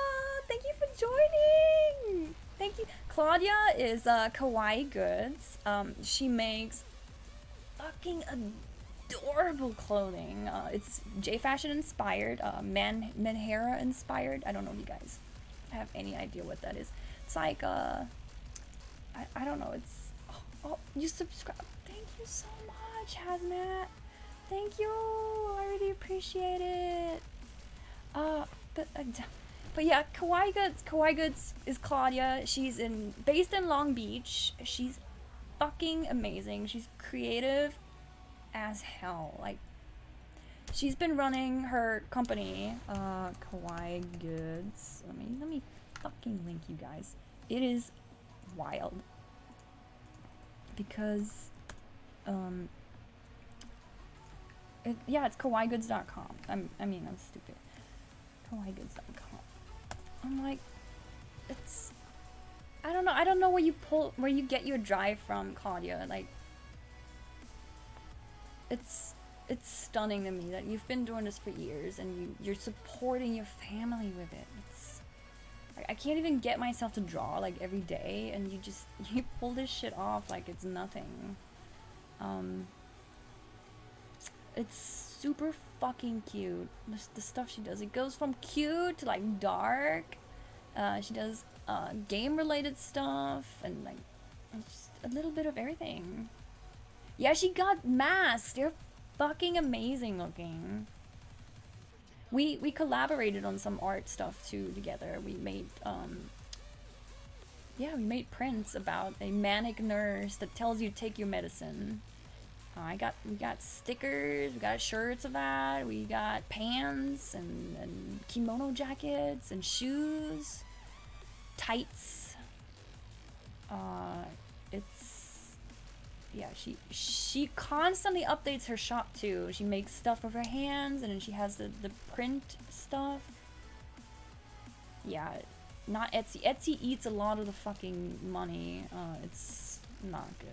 thank you for joining. Thank you. Claudia is Kawaii Goods. She makes fucking adorable clothing. It's J Fashion inspired, Menhera inspired. I don't know if you guys have any idea what that is. It's like I don't know, it's... Oh, you subscribe. Thank you so much, Hazmat. Thank you. I really appreciate it. But yeah, Kawaii Goods is Claudia. She's based in Long Beach. She's fucking amazing. She's creative as hell. Like, she's been running her company, Kawaii Goods. Let me fucking link you guys. It is wild, because it's kawaiigoods.com. I'm stupid. kawaiigoods.com. I'm like, it's, I don't know where you get your drive from, Claudia. Like, it's stunning to me that you've been doing this for years and you're supporting your family with it. I can't even get myself to draw like every day, and you pull this shit off like it's nothing. It's super fucking cute. The stuff she does, it goes from cute to like dark. She does game related stuff and like just a little bit of everything. Yeah, she got masks. They're fucking amazing looking. We collaborated on some art stuff too together. We made we made prints about a manic nurse that tells you to take your medicine. We got stickers, we got shirts of that, we got pants and kimono jackets and shoes, tights. She constantly updates her shop too. She makes stuff with her hands, and then she has the print stuff. Yeah, Not Etsy. Etsy eats a lot of the fucking money. It's not good.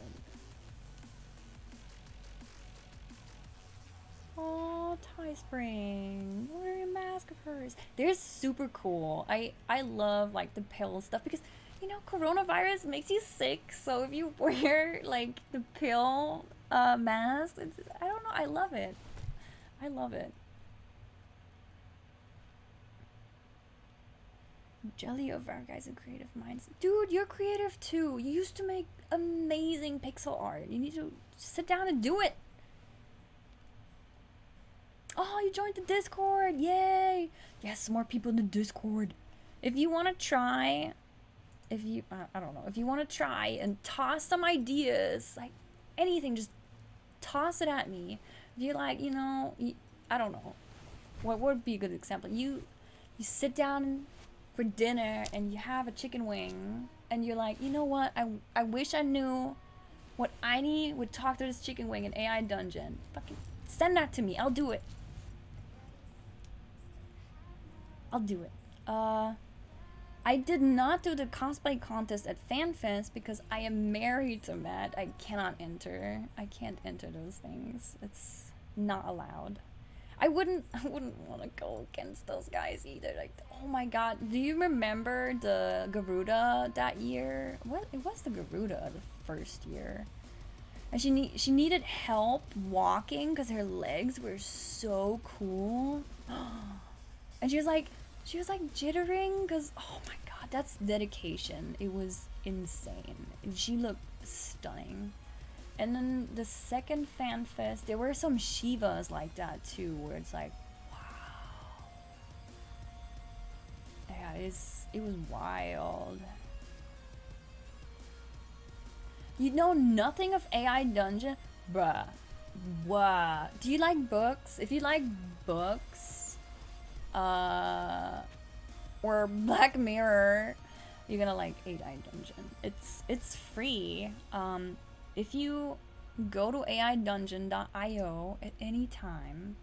Oh, Tie Spring, wearing a mask of hers. They're super cool. I love like the pill stuff because you know coronavirus makes you sick. So if you wear like the pill mask, I don't know. I love it. I love it. Jelly of our guys and creative minds. Dude, you're creative too. You used to make amazing pixel art. You need to sit down and do it. Oh, you joined the Discord. Yay. Yes, more people in the Discord. If you want to try, I don't know, if you want to try and toss some ideas, like anything, just toss it at me. If you're like, you know, I don't know. What would be a good example? You sit down for dinner and you have a chicken wing and you're like, you know what? I wish I knew what I need would talk to this chicken wing in AI dungeon. Fucking send that to me. I'll do it. I'll do it. I did not do the cosplay contest at FanFest because I am married to Matt. I cannot enter. I can't enter those things. It's not allowed. I wouldn't want to go against those guys either. Like, oh my god, do you remember the Garuda that year? What? It was the Garuda the first year. And she needed help walking because her legs were so cool. And she was like jittering because, oh my god, that's dedication. It was insane. And she looked stunning. And then the second fan fest, there were some Shivas like that too, where it's like, wow. Yeah, it was wild. You know nothing of AI Dungeon? Bruh. What? Do you like books? If you like books, or Black Mirror, you're gonna like AI Dungeon. It's free. If you go to aidungeon.io at any time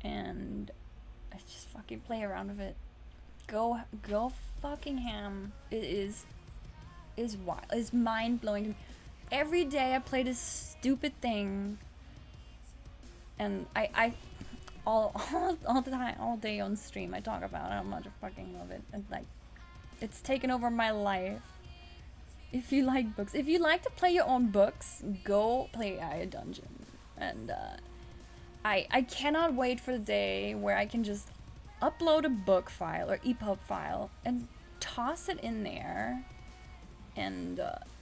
and just fucking play around with it, go fucking ham. It is wild. It's mind blowing. Every day I play this stupid thing, and I all the time, all day on stream, I talk about how much I fucking love it, and like it's taken over my life. If you like books, if you like to play your own books, go play AI Dungeon. And I cannot wait for the day where I can just upload a book file or EPUB file and toss it in there, and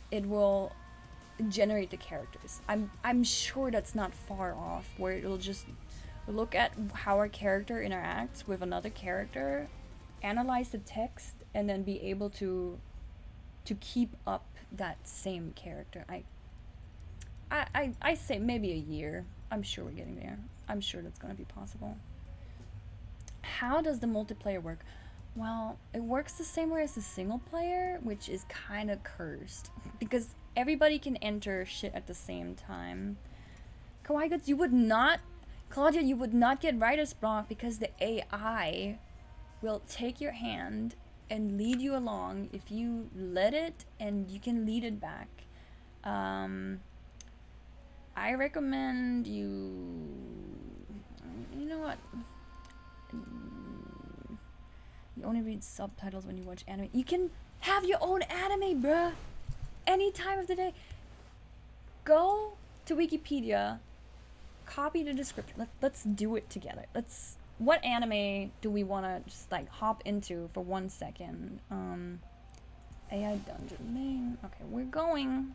it will generate the characters. I'm sure that's not far off, where it'll just look at how a character interacts with another character, analyze the text, and then be able to keep up that same character. I say maybe a year. I'm sure we're getting there. I'm sure that's gonna be possible. How does the multiplayer work? Well, it works the same way as the single player, which is kind of cursed because everybody can enter shit at the same time. Kawaii Goods, you would not, Claudia, you would not get writer's block because the AI will take your hand and lead you along if you let it, and you can lead it back. I recommend you know what, you only read subtitles when you watch anime. You can have your own anime, bruh, any time of the day. Go to Wikipedia, copy the description. Let's do it together. What anime do we want to just like hop into for 1 second? AI Dungeon name. Okay, we're going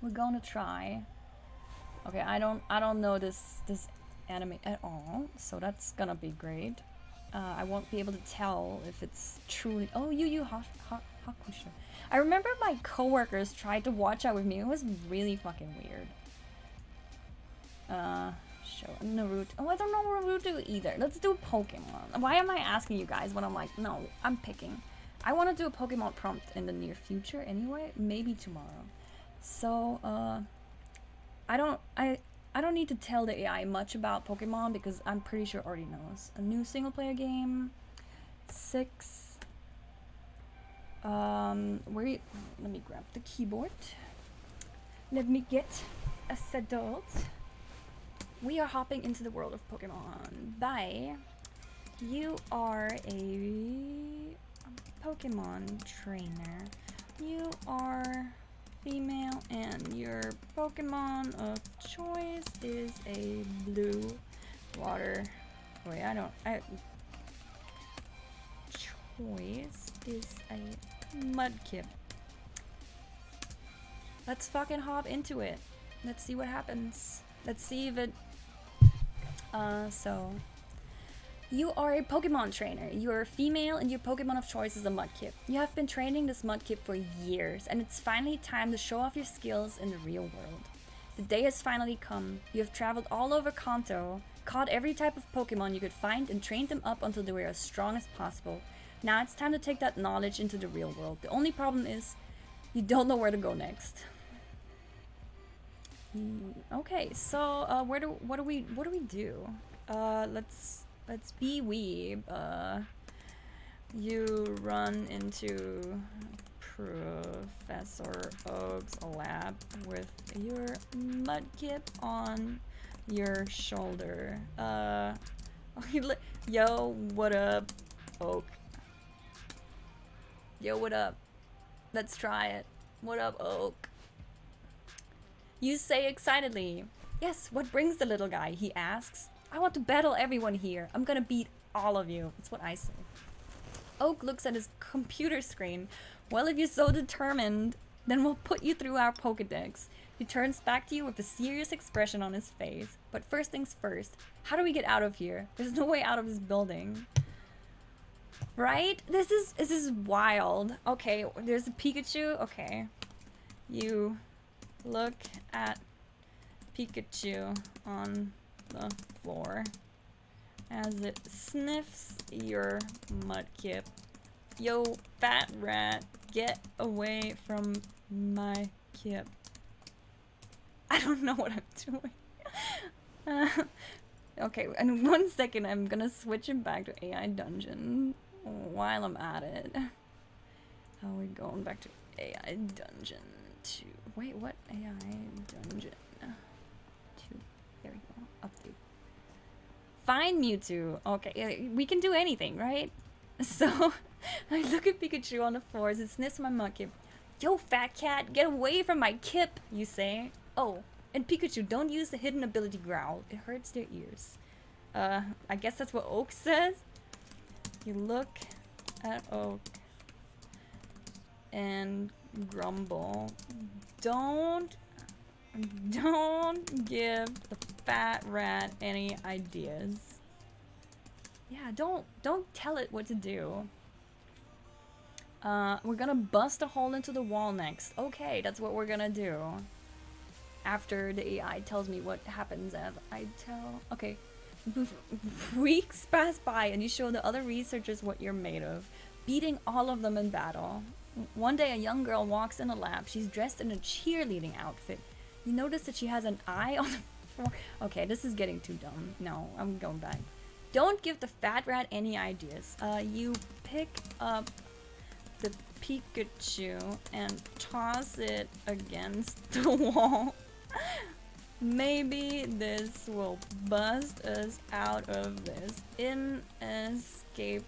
to try. Okay, I don't know this anime at all, so that's gonna be great. I won't be able to tell if it's truly. Oh, Yu Yu Hakusho. I remember my coworkers tried to watch that with me. It was really fucking weird. Show Naruto. Oh, I don't know Naruto either. Let's do Pokemon. Why am I asking you guys when I'm like, no, I'm picking. I want to do a Pokemon prompt in the near future anyway, maybe tomorrow. So, I don't need to tell the AI much about Pokemon because I'm pretty sure it already knows. A new single player game, 6 Where? Let me grab the keyboard. Let me get a settled. We are hopping into the world of Pokemon. Bye. You are a Pokemon trainer. You are female and your Pokemon of choice is a blue water. Wait, choice is a Mudkip. Let's fucking hop into it. Let's see what happens. Let's see if it... so... You are a Pokemon trainer. You are a female and your Pokemon of choice is a Mudkip. You have been training this Mudkip for years, and it's finally time to show off your skills in the real world. The day has finally come. You have traveled all over Kanto, caught every type of Pokemon you could find, and trained them up until they were as strong as possible. Now it's time to take that knowledge into the real world. The only problem is, you don't know where to go next. Okay, so what do we do? Let's be weeb. You run into Professor Oak's lab with your Mudkip on your shoulder. Yo, what up, Oak? Yo, what up? Let's try it. What up, Oak? You say excitedly. Yes, what brings the little guy? He asks. I want to battle everyone here. I'm gonna beat all of you. That's what I say. Oak looks at his computer screen. Well, if you're so determined, then we'll put you through our Pokedex. He turns back to you with a serious expression on his face. But first things first, how do we get out of here? There's no way out of this building. Right? This is wild. Okay, there's a Pikachu. Okay. You look at Pikachu on the floor as it sniffs your Mudkip. Yo, fat rat, get away from my kip. I don't know what I'm doing. Okay, in 1 second I'm gonna switch him back to AI Dungeon while I'm at it. How are we going back to AI Dungeon 2? Wait, what? AI Dungeon 2. There we go. Update. Find Mewtwo. Okay, we can do anything, right? So, I look at Pikachu on the floor as it sniffs my Mudkip. Yo, fat cat, get away from my kip, you say. Oh, and Pikachu, don't use the hidden ability growl. It hurts their ears. I guess that's what Oak says. You look at Oak and grumble. Don't give the fat rat any ideas. Yeah, don't tell it what to do. We're gonna bust a hole into the wall next. Okay, that's what we're gonna do. After the AI tells me what happens as I tell... Okay. Weeks pass by and you show the other researchers what you're made of, beating all of them in battle. One day a young girl walks in a lab. She's dressed in a cheerleading outfit. You notice that she has an eye on the floor. Okay, this is getting too dumb. No, I'm going back. Don't give the fat rat any ideas. You pick up the Pikachu and toss it against the wall. Maybe this will bust us out of this inescapable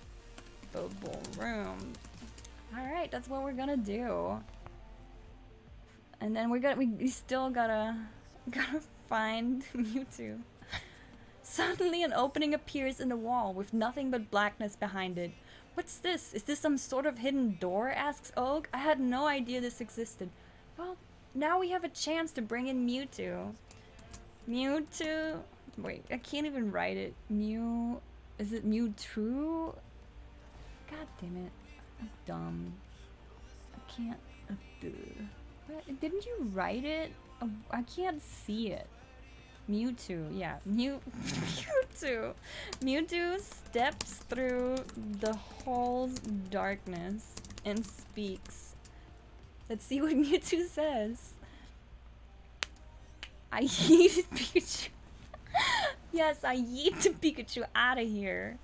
room. Alright, that's what we're gonna do. And then we still gotta find Mewtwo. Suddenly an opening appears in the wall with nothing but blackness behind it. What's this? Is this some sort of hidden door? Asks Oak. I had no idea this existed. Well, now we have a chance to bring in Mewtwo. Mewtwo? Wait, I can't even write it. Is it Mewtwo? God damn it. I'm dumb. I can't... What? Didn't you write it? I can't see it. Mewtwo, yeah. Mewtwo. Mewtwo steps through the hall's darkness and speaks. Let's see what Mewtwo says. I yeeted Pikachu. Yes, I yeeted Pikachu out of here.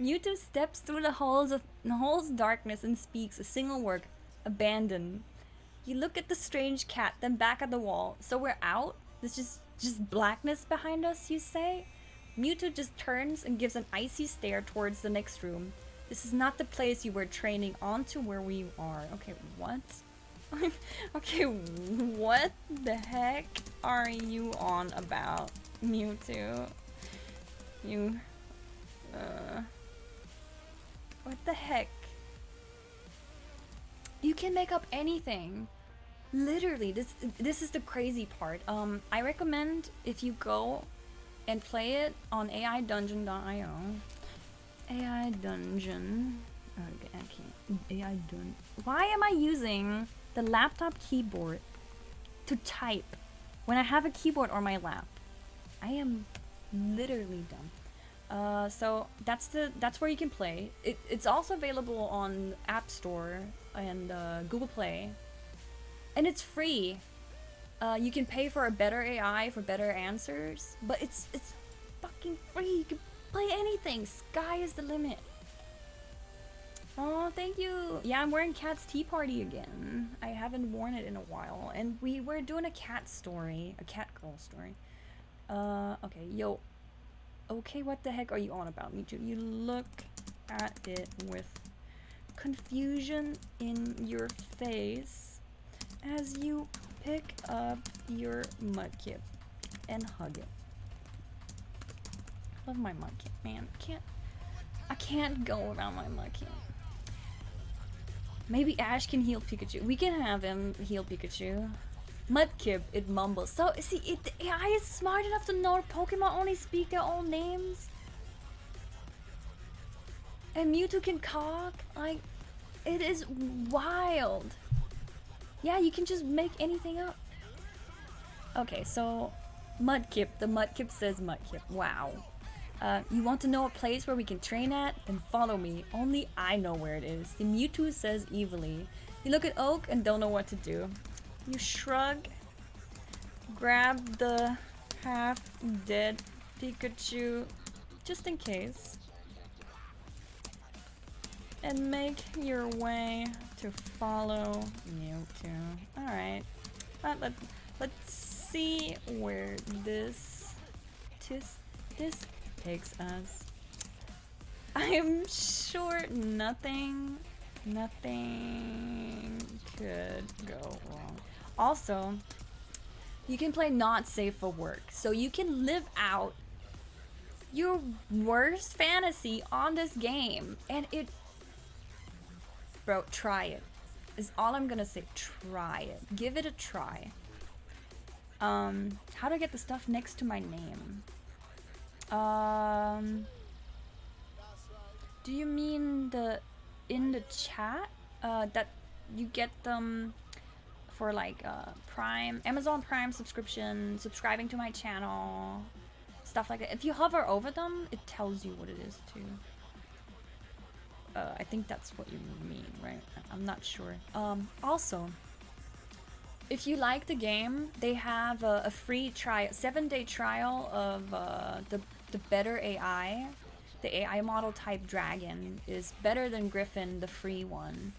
Mewtwo steps through the hole's darkness and speaks a single word: abandon. You look at the strange cat, then back at the wall. So we're out? There's just blackness behind us, you say? Mewtwo just turns and gives an icy stare towards the next room. This is not the place you were training, on to where we are. Okay, what? Okay, what the heck are you on about, Mewtwo? You, what the heck? You can make up anything. Literally, this is the crazy part. I recommend if you go and play it on aidungeon.io. AI Dungeon. Okay, I can't. AI Dungeon. Why am I using the laptop keyboard to type when I have a keyboard on my lap? I am literally dumb. So that's where you can play. It's also available on App Store and Google Play, and it's free. You can pay for a better AI for better answers, but it's fucking free. You can play anything. Sky is the limit. Oh, thank you. Yeah, I'm wearing Cat's Tea Party again. I haven't worn it in a while, and we were doing a cat story, a Catgirl story. Okay, yo. Okay, what the heck are you on about, Michu? You look at it with confusion in your face as you pick up your mudkip and hug it. Love my mudkip, man. I can't go around my mudkip. Maybe Ash can heal Pikachu. We can have him heal Pikachu. Mudkip, it mumbles. So, see, the AI is smart enough to know Pokemon only speak their own names. And Mewtwo can cock. Like, it is wild. Yeah, you can just make anything up. Okay, so Mudkip. The Mudkip says Mudkip. Wow. You want to know a place where we can train at? Then follow me. Only I know where it is. The Mewtwo says evilly. You look at Oak and don't know what to do. You shrug, grab the half-dead Pikachu, just in case, and make your way to follow Mewtwo. Alright, let's see where this takes us. I am sure nothing could go wrong. Also, you can play not safe for work, so you can live out your worst fantasy on this game, and bro, try it is all I'm gonna say. Try it, give it a try. How do I get the stuff next to my name? Do you mean in the chat? That you get them for like Prime, Amazon Prime subscription, subscribing to my channel, stuff like that. If you hover over them, it tells you what it is too. I think that's what you mean, right? I'm not sure. Also, if you like the game, they have a free trial, 7-day trial of the better AI. The AI model type Dragon is better than Griffin, the free one.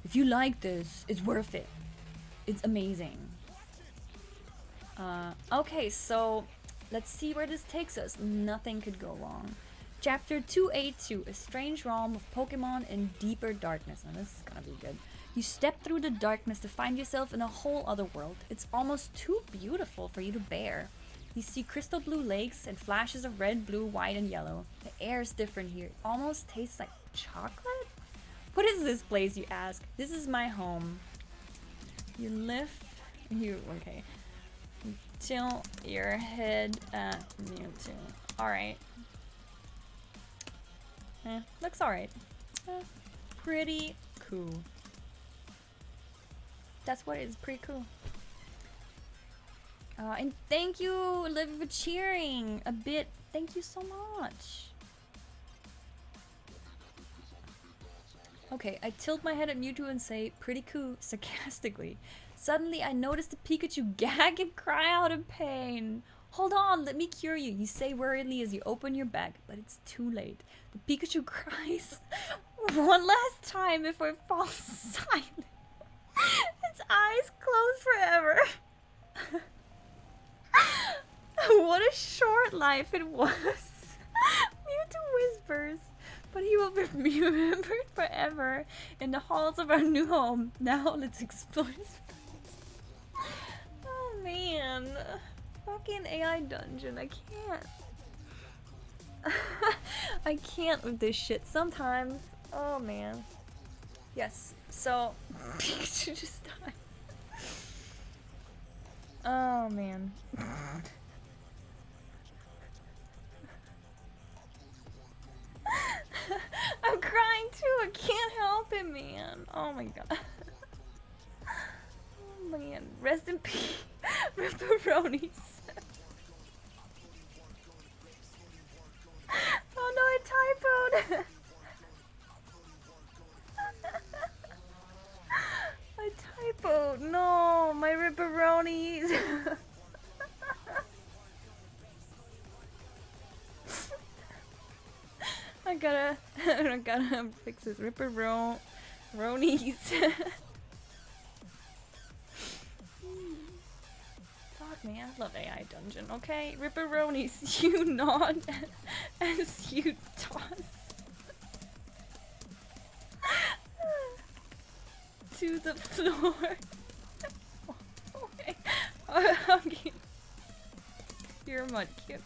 If you like this, it's worth it. It's amazing. Okay, so let's see where this takes us. Nothing could go wrong. Chapter 282, A Strange Realm of Pokemon in Deeper Darkness. Now this is gonna be good. You step through the darkness to find yourself in a whole other world. It's almost too beautiful for you to bear. You see crystal blue lakes and flashes of red, blue, white, and yellow. The air is different here. It almost tastes like chocolate? What is this place, you ask? This is my home. You lift... okay. Tilt your head at Mewtwo. Alright. Looks alright. Pretty cool. That's what it is, pretty cool. And thank you, Olivia, for cheering a bit. Thank you so much. Okay, I tilt my head at Mewtwo and say, pretty cool, sarcastically. Suddenly, I notice the Pikachu gag and cry out in pain. Hold on, let me cure you. You say worriedly as you open your bag, but it's too late. The Pikachu cries one last time before it falls silent. Its eyes close forever. What a short life it was. Mewtwo whispers, but he will be remembered forever in the halls of our new home. Now let's explore his place. Oh man. Fucking AI dungeon, I can't. I can't with this shit sometimes. Oh man. Yes, so Pikachu just died. Oh man. I'm crying too, I can't help it, man. Oh my god. Oh man, rest in peace, Ripperonis. Oh no, I typoed. I typoed. No, my Ripperonis. I gotta fix this. Ripperonis. Fuck me, I love AI Dungeon, okay? Ripperonis, you nod as you toss to the floor. Okay. Okay. You're mud cute.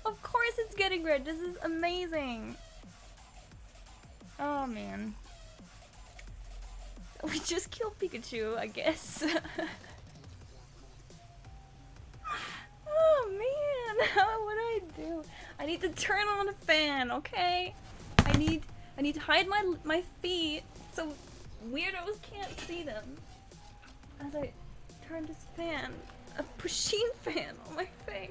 Of course it's getting red. This is amazing. Oh man. We just killed Pikachu, I guess. Oh man, what do I do? I need to turn on a fan, okay? I need to hide my feet so weirdos can't see them. As I turn this fan, a pusheen fan on my face.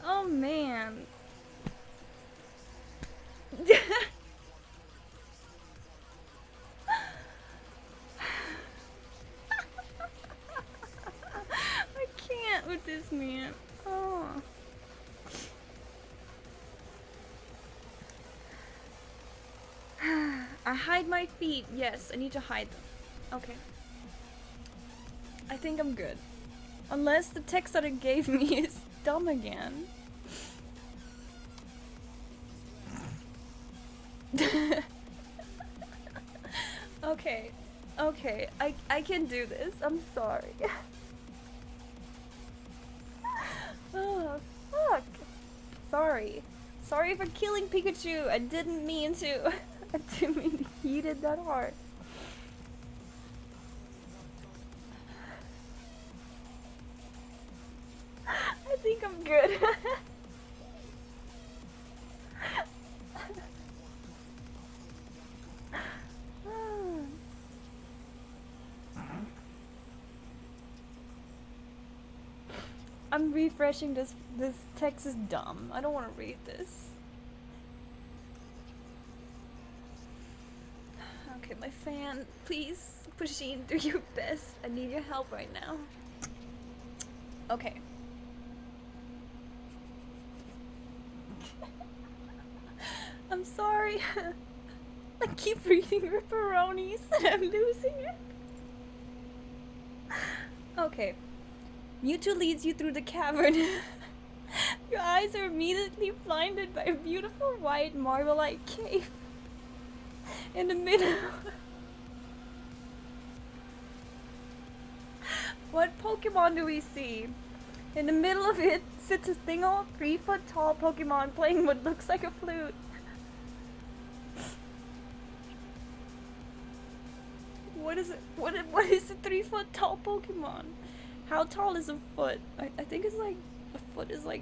Oh man. I can't with this man. Oh. I hide my feet. Yes, I need to hide them. Okay. I think I'm good. Unless the text that it gave me is dumb again. Okay. Okay. I can do this. I'm sorry. Oh, fuck. Sorry. Sorry for killing Pikachu. I didn't mean to. I didn't mean to heat it that hard. I think I'm good. I'm refreshing this. This text is dumb. I don't want to read this. Okay, my fan, please, Pusheen, do your best. I need your help right now. Okay. I'm sorry. I keep reading Ripperonis and I'm losing it. Okay. Mewtwo leads you through the cavern. Your eyes are immediately blinded by a beautiful white marble-like cave. In the middle. What Pokemon do we see? In the middle of it sits a single 3-foot tall Pokemon playing what looks like a flute. What is it? What is a 3-foot tall Pokemon? How tall is a foot? I think it's like a foot is like,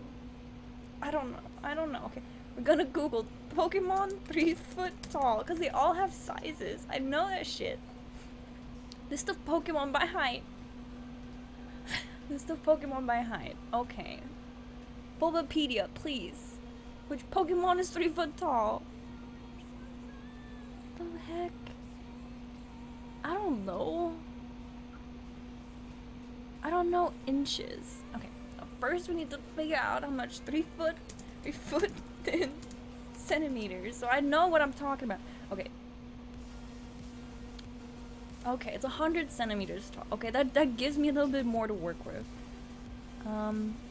I don't know. Okay, we're gonna Google Pokemon 3-foot tall because they all have sizes. I know that shit. List of Pokemon by height. List of Pokemon by height. Okay. Bulbapedia, please. Which Pokemon is 3 foot tall? What the heck? I don't know. I don't know inches. Okay, so first we need to figure out how much 3 foot in centimeters, so I know what I'm talking about. Okay. Okay, it's 100 centimeters tall. Okay, that gives me a little bit more to work with.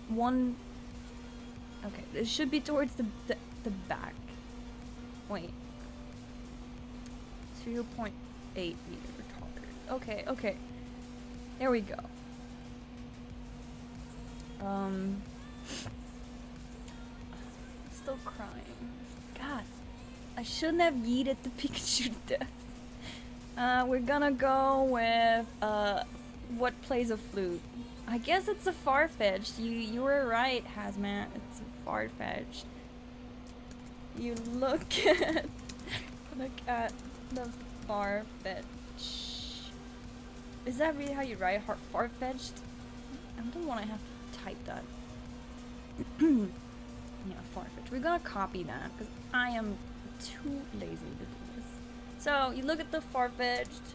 One. Okay, it should be towards the back. Wait. 2.8 meters taller. Okay, okay. There we go. I'm still crying. God, I shouldn't have yeeted the Pikachu to death. We're gonna go with, what plays a flute? I guess it's a Farfetch'd. You were right, Hazmat. It's a Farfetch'd. You look at the Farfetch'd. Is that really how you write Farfetch'd? I don't want to have to type that. Yeah, Farfetch'd. We're gonna copy that because I am too lazy to do this. So you look at the Farfetch'd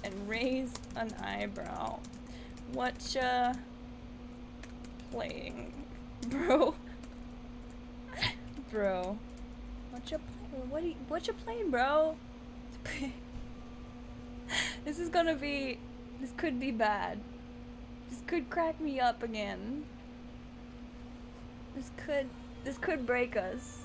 and raise an eyebrow. Whatcha playing, bro? Bro, whatcha playing? Whatcha playing, bro? This is gonna be. This could be bad. This could crack me up again. This could break us.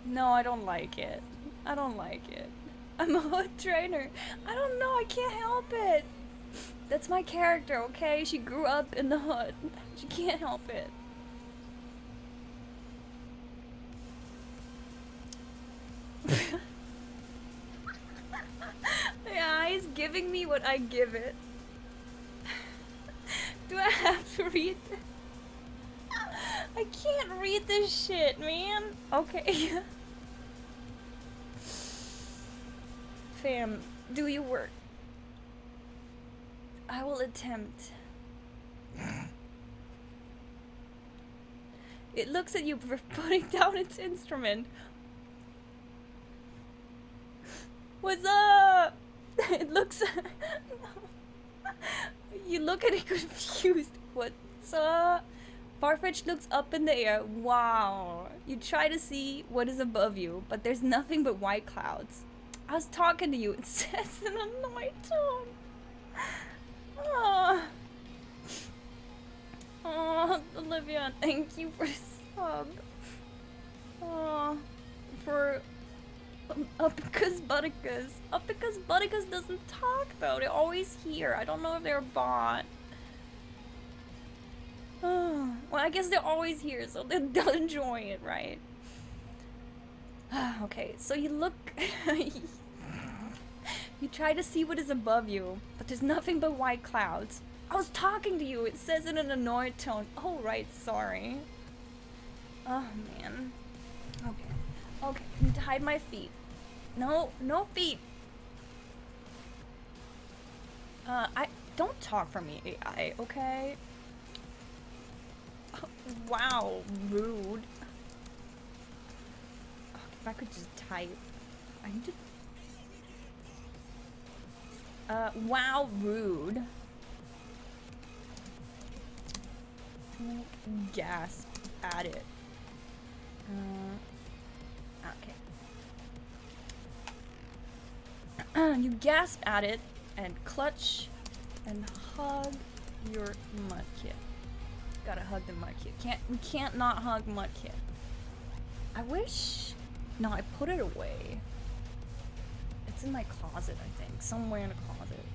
No, I don't like it. I don't like it. I'm a hood trainer. I don't know, I can't help it. That's my character, okay? She grew up in the hood. She can't help it. Yeah, he's giving me what I give it. Do I have to read this? I can't read this shit, man. Okay. Fam, do your work. I will attempt. It looks at you for putting down its instrument. What's up? It looks. You look at it confused. What's up? Farfetch'd looks up in the air. Wow. You try to see what is above you, but there's nothing but white clouds. I was talking to you. It says in a annoyed tone. Oh. Oh, Olivia, thank you for sub. Oh, for Upicus Butticus. Upicus Butticus doesn't talk though. They're always here. I don't know if they're a bot. Oh, well, I guess they're always here, so they'll enjoy it, right? Okay, so you look. You try to see what is above you, but there's nothing but white clouds. I was talking to you. It says in an annoyed tone. Oh, right, sorry. Oh, man. Okay. Okay, I need to hide my feet. No, no feet. I don't talk for me, AI, okay? Oh, wow, rude. Oh, if I could just type. I need to. Wow, rude. Gasp at it. Okay. You gasp at it and clutch and hug your mudkip. Gotta hug the mudkip. We can't not hug mudkip. I wish. No, I put it away. It's in my closet, I think. Somewhere in a closet.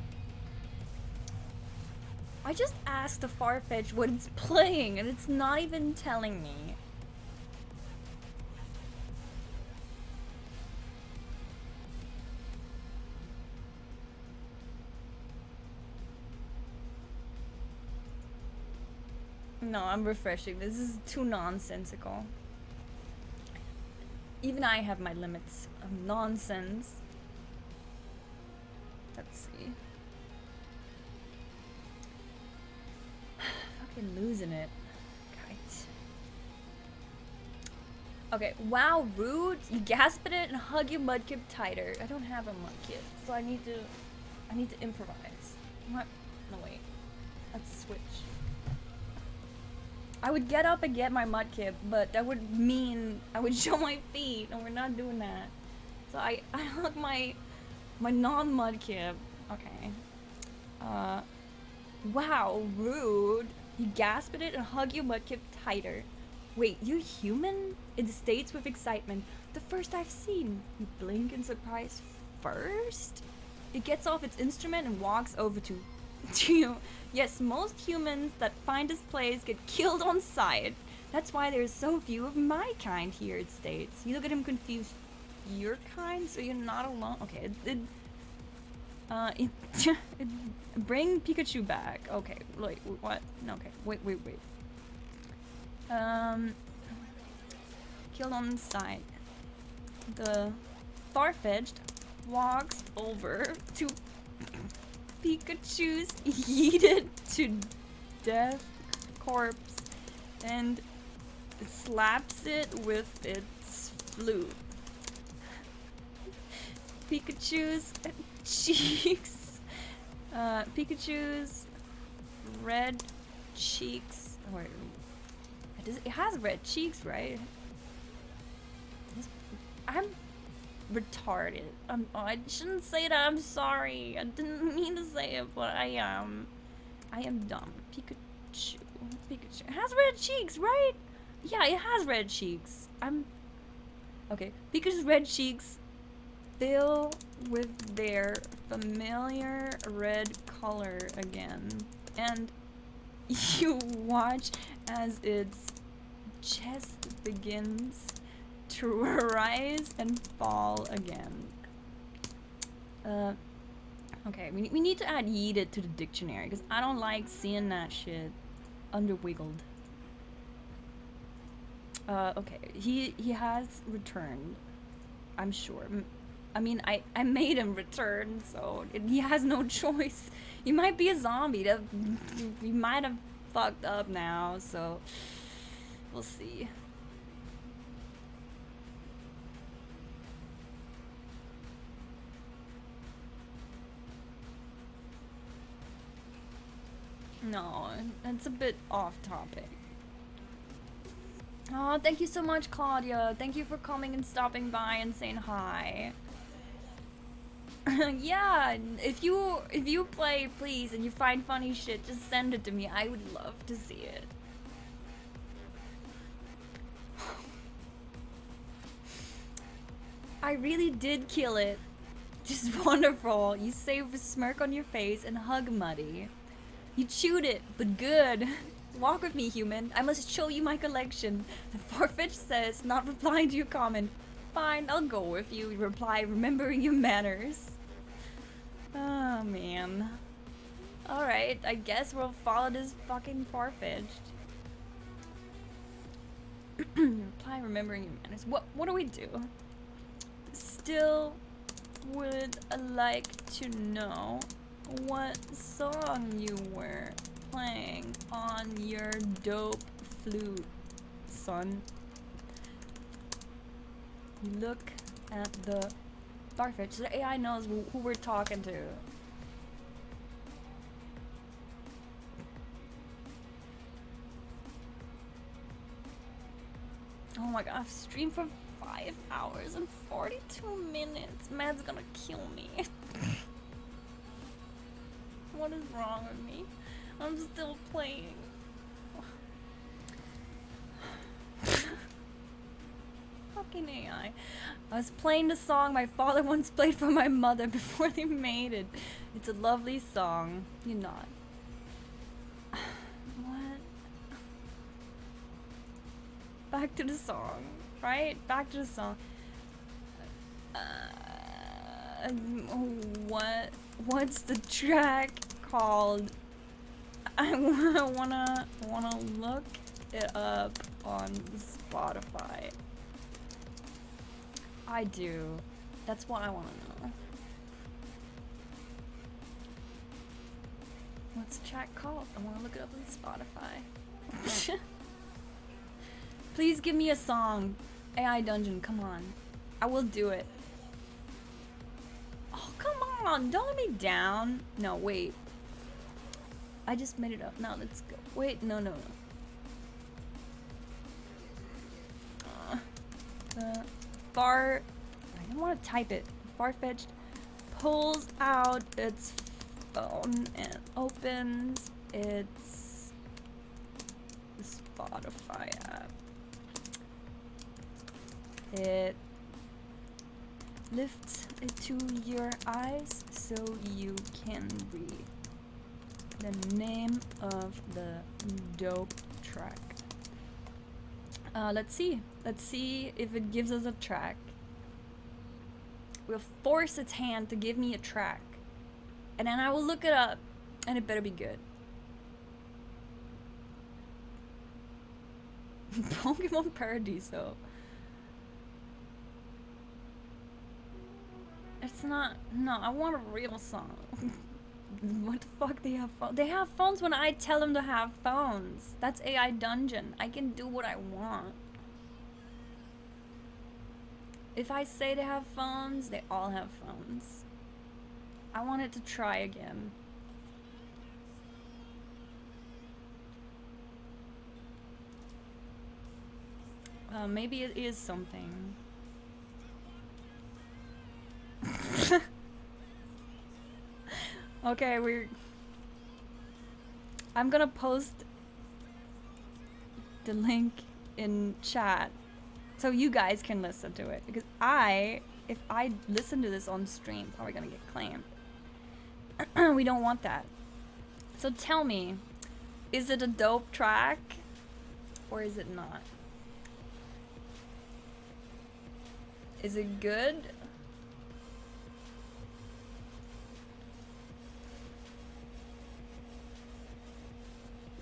I just asked the Farfetch'd what it's playing, and it's not even telling me. No, I'm refreshing. This is too nonsensical. Even I have my limits of nonsense. Let's see. Fucking losing it. Okay, wow, rude. You gasp at it and hug your mudkip tighter. I don't have a mudkip, so I need to improvise. What? No, wait. Let's switch. I would get up and get my mudkip, but that would mean I would show my feet, and we're not doing that. So I hug my non-mudkip. Okay. Wow, rude. You gasp at it and hug your mudkip tighter. Wait, you're human? It states with excitement. The first I've seen. You blink in surprise first? It gets off its instrument and walks over to you. Yes, most humans that find this place get killed on sight. That's why there's so few of my kind here, it states. You look at him confused. Your kind? So you're not alone? Okay, bring Pikachu back. Okay, wait, what? Okay, wait. Killed on sight. The Farfetch'd walks over to Pikachu's yeeted to death corpse and slaps it with its flute. Pikachu's cheeks. Pikachu's red cheeks. Wait, it has red cheeks, right? I'm retarded. I shouldn't say that. I'm sorry. I didn't mean to say it, but I am dumb. Pikachu. It has red cheeks, right? Yeah, it has red cheeks. Okay. Pikachu's red cheeks fill with their familiar red color again, and you watch as its chest begins to rise and fall again. Okay, we need to add yeeted to the dictionary because I don't like seeing that shit underwiggled. Okay, he has returned, I'm sure. I mean, I made him return, so he has no choice. He might be a zombie. He might have fucked up now, so we'll see. No, it's a bit off topic. Oh, thank you so much, Claudia. Thank you for coming and stopping by and saying hi. Yeah, if you play, please, and you find funny shit, just send it to me. I would love to see it. I really did kill it. Just wonderful. You say with a smirk on your face and hug Muddy. You chewed it, but good. Walk with me, human. I must show you my collection. The Farfetch says, not replying to your comment. Fine, I'll go with you. You reply, remembering your manners. Oh, man. Alright, I guess we'll follow this fucking Farfetch'd. Reply, remembering your manners. What do we do? Still would like to know what song you were playing on your dope flute, son. Look at the Farfetch. So the AI knows who we're talking to. Oh my god, I've streamed for 5 hours and 42 minutes. Mad's gonna kill me. What is wrong with me? I'm still playing. Fucking AI. I was playing the song my father once played for my mother before they made it. It's a lovely song. You're not. What? Back to the song, right? Back to the song. What's the track called? I wanna look it up on Spotify. I do. That's what I wanna know. What's the track called? I wanna look it up on Spotify. Please give me a song. AI dungeon, come on. I will do it. Oh, come on. Don't let me down. No, wait. I just made it up. Now let's go. Wait, no. The far... I don't want to type it. Farfetch'd pulls out its phone and opens its Spotify app. It lifts it to your eyes so you can read the name of the dope track. Let's see. Let's see if it gives us a track. We'll force its hand to give me a track. And then I will look it up. And it better be good. Pokemon Paradiso. It's not... No, I want a real song. What the fuck? They have phones? They have phones when I tell them to have phones. That's AI Dungeon. I can do what I want. If I say they have phones, they all have phones. I want it to try again. Maybe it is something. Okay, I'm gonna post the link in chat so you guys can listen to it, because if I listen to this on stream, probably gonna get claimed. We don't want that. So tell me, is it a dope track or is it not? Is it good?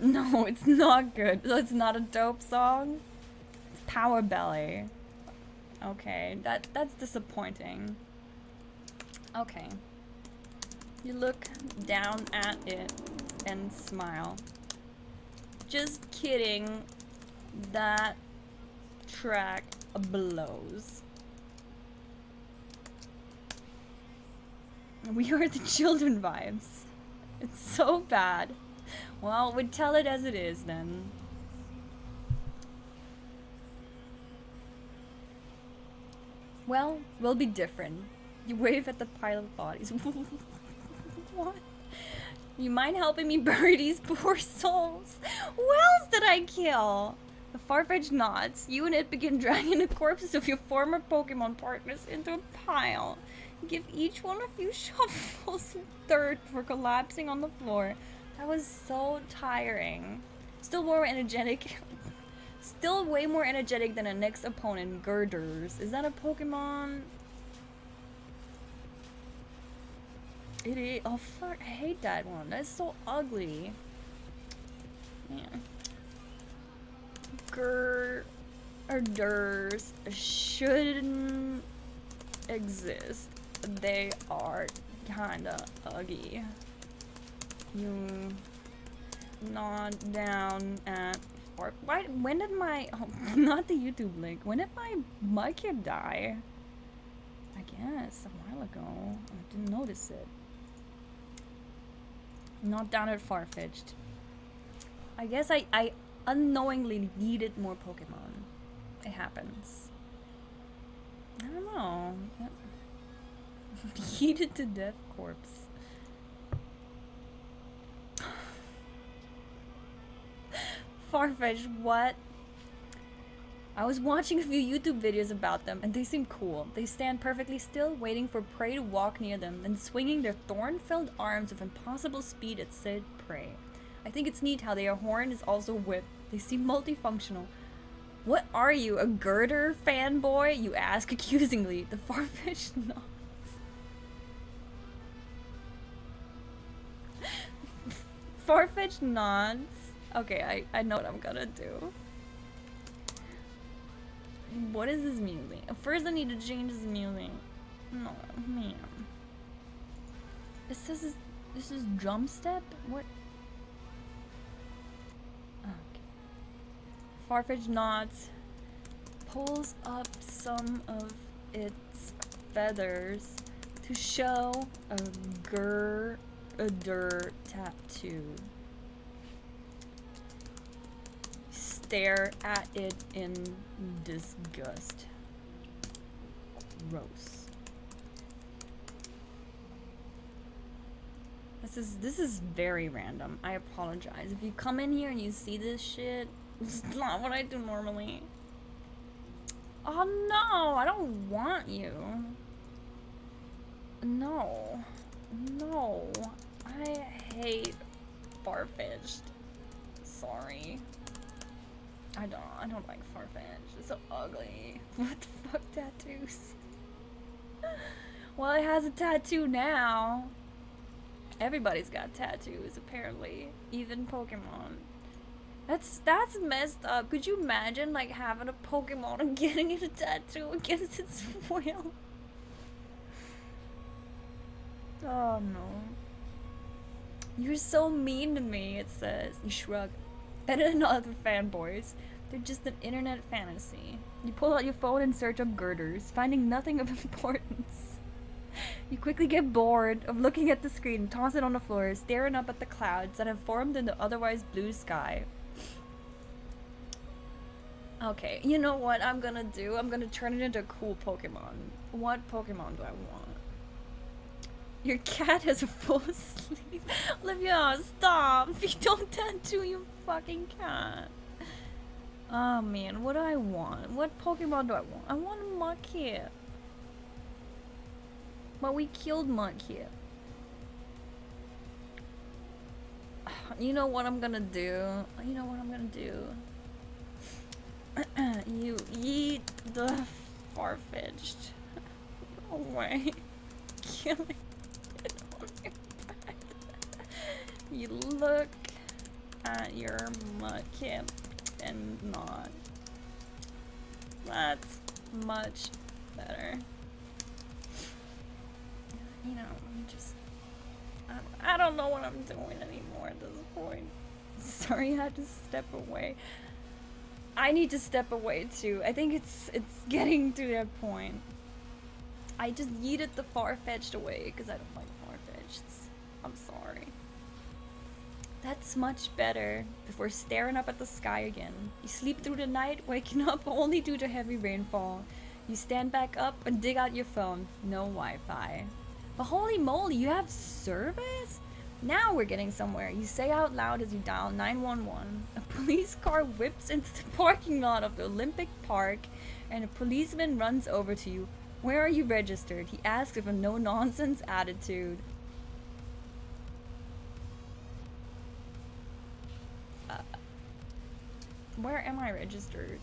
No, it's not good. It's not a dope song. It's Power Belly. Okay, that's disappointing. Okay. You look down at it and smile. Just kidding. That track blows. We are the children vibes. It's so bad. Well, we'd tell it as it is then. Well, we'll be different. You wave at the pile of bodies. What? You mind helping me bury these poor souls? Who else did I kill? The Farfetch'd nods. You and it begin dragging the corpses of your former Pokemon partners into a pile. Give each one a few shovels of dirt for collapsing on the floor. That was so tiring. Still more energetic. Still way more energetic than a next opponent, Girders. Is that a Pokemon? It is. Oh fuck, I hate that one. That's so ugly. Yeah. Girders shouldn't exist. They are kinda ugly. You nod down at why? When did my not the YouTube link? When did my kid die? I guess a while ago. I didn't notice it. Not down at Farfetch'd. I guess I unknowingly needed more Pokemon. It happens. I don't know. Heated to death corpse. Farfetch'd, what? I was watching a few YouTube videos about them and they seem cool. They stand perfectly still, waiting for prey to walk near them, then swinging their thorn-filled arms with impossible speed at said prey. I think it's neat how their horn is also whipped. They seem multifunctional. What are you, a girder fanboy? You ask accusingly. The Farfetch'd nods. Farfetch'd nods. Okay, I know what I'm gonna do. What is this music? First I need to change this music. No, man. It says this is drum step? What? Okay. Farfetch'd nods. pulls up some of its feathers to show a girder tattoo. Stare at it in disgust. Gross. This is very random. I apologize. If you come in here and you see this shit, it's not what I do normally. Oh no, I don't want you. No. No. I hate Farfetch'd. Sorry. I don't like Farfetch'd. It's so ugly. What the fuck, tattoos? Well, it has a tattoo now. Everybody's got tattoos, apparently. Even Pokemon. That's messed up. Could you imagine, like, having a Pokemon and getting it a tattoo against its will? Oh, no. You're so mean to me, it says. You shrug. Better than other fanboys. They're just an internet fantasy. You pull out your phone and search up girders, finding nothing of importance. You quickly get bored of looking at the screen and toss it on the floor, staring up at the clouds that have formed in the otherwise blue sky. Okay, you know what I'm gonna do? I'm gonna turn it into a cool Pokemon. What Pokemon do I want? Your cat has a full sleeve. Olivia, stop! If you don't tattoo your fucking cat. Oh man, what do I want? What Pokemon do I want? I want a Mudkip. But we killed Mudkip. You know what I'm gonna do? You know what I'm gonna do? You eat the Farfetch'd. No way. Killing it on your back. You look at your Mudkip and not. That's much better. You know, I'm just... I don't know what I'm doing anymore at this point. Sorry, I had to step away. I need to step away too. I think it's getting to that point. I just yeeted the Farfetch'd away because I don't like Farfetch'd. I'm sorry. That's much better. Before staring up at the sky again. You sleep through the night, waking up only due to heavy rainfall. You stand back up and dig out your phone. No Wi-Fi. But holy moly, you have service? Now we're getting somewhere. You say out loud as you dial 911. A police car whips into the parking lot of the Olympic Park and a policeman runs over to you. Where are you registered? He asks with a no-nonsense attitude. Where am I registered?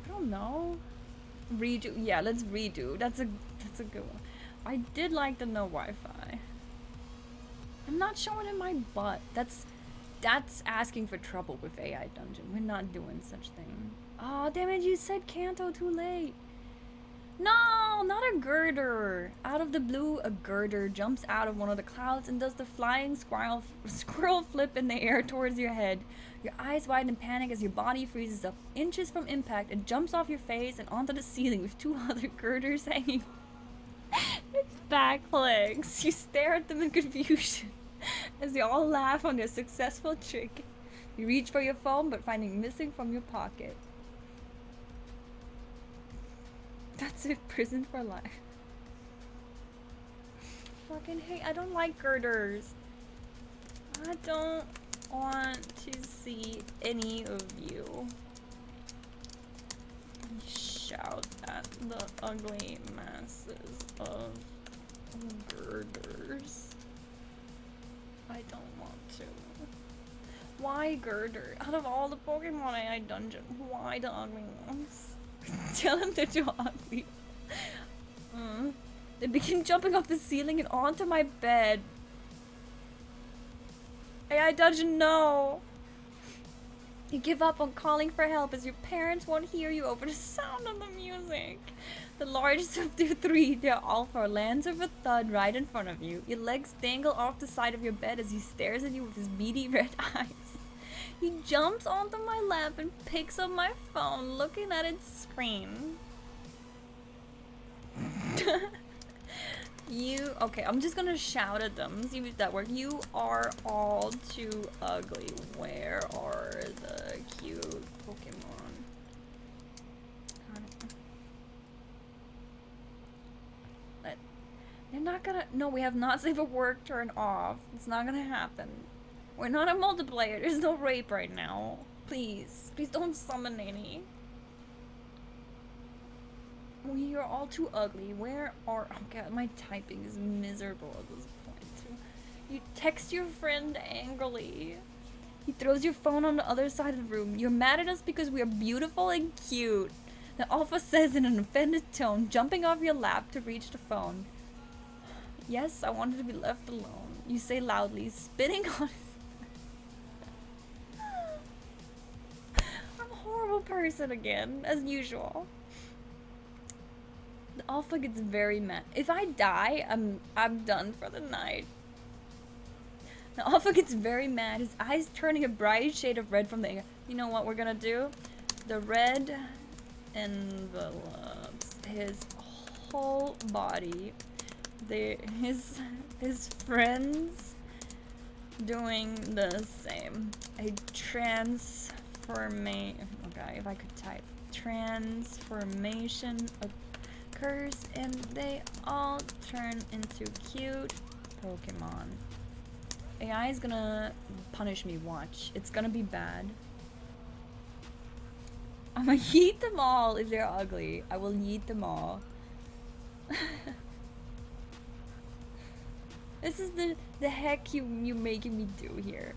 I don't know. Redo. Yeah, let's redo. That's a good one. I did like the no Wi-Fi. I'm not showing in my butt. That's asking for trouble with AI Dungeon. We're not doing such thing. Oh, damn it, you said Kanto too late. No, not a girder. Out of the blue, a girder jumps out of one of the clouds and does the flying squirrel flip in the air towards your head. Your eyes widen in panic as your body freezes up. Inches from impact, it jumps off your face and onto the ceiling with two other girders hanging its back legs. You stare at them in confusion as they all laugh on your successful trick. You reach for your phone, but finding missing from your pocket. That's it, prison for life. Fucking hate, I don't like girders. I don't want to see any of you. Shout at the ugly masses of girders. I don't want to. Why girder? Out of all the Pokemon AI dungeon, why the ugly ones? Tell him they're too ugly. They begin jumping off the ceiling and onto my bed. AI dungeon, no! You give up on calling for help as your parents won't hear you over the sound of the music. The largest of the three, their Alpha, lands with a thud right in front of you. Your legs dangle off the side of your bed as he stares at you with his beady red eyes. He jumps onto my lap and picks up my phone, looking at its screen. Okay, I'm just gonna shout at them, see if that works. You are all too ugly. Where are the cute Pokemon? They're not gonna. No, we have not saved a work turn off. It's not gonna happen. We're not a multiplayer. There's no rape right now. Please. Please don't summon any. We are all too ugly. Where are... Oh god, my typing is miserable at this point. You text your friend angrily. He throws your phone on the other side of the room. You're mad at us because we are beautiful and cute. The alpha says in an offended tone, jumping off your lap to reach the phone. Yes, I wanted to be left alone. You say loudly, spitting on his... I'm a horrible person again, as usual. The alpha gets very mad. If I die, I'm done for the night. The alpha gets very mad, his eyes turning a bright shade of red from the anger. You know what we're gonna do? The red envelops his whole body. His friends doing the same. A transformation. Okay, if I could type. Transformation occurs and they all turn into cute Pokemon. AI is gonna punish me, watch. It's gonna be bad. I'm gonna yeet them all if they're ugly. I will yeet them all. This is the heck you making me do here.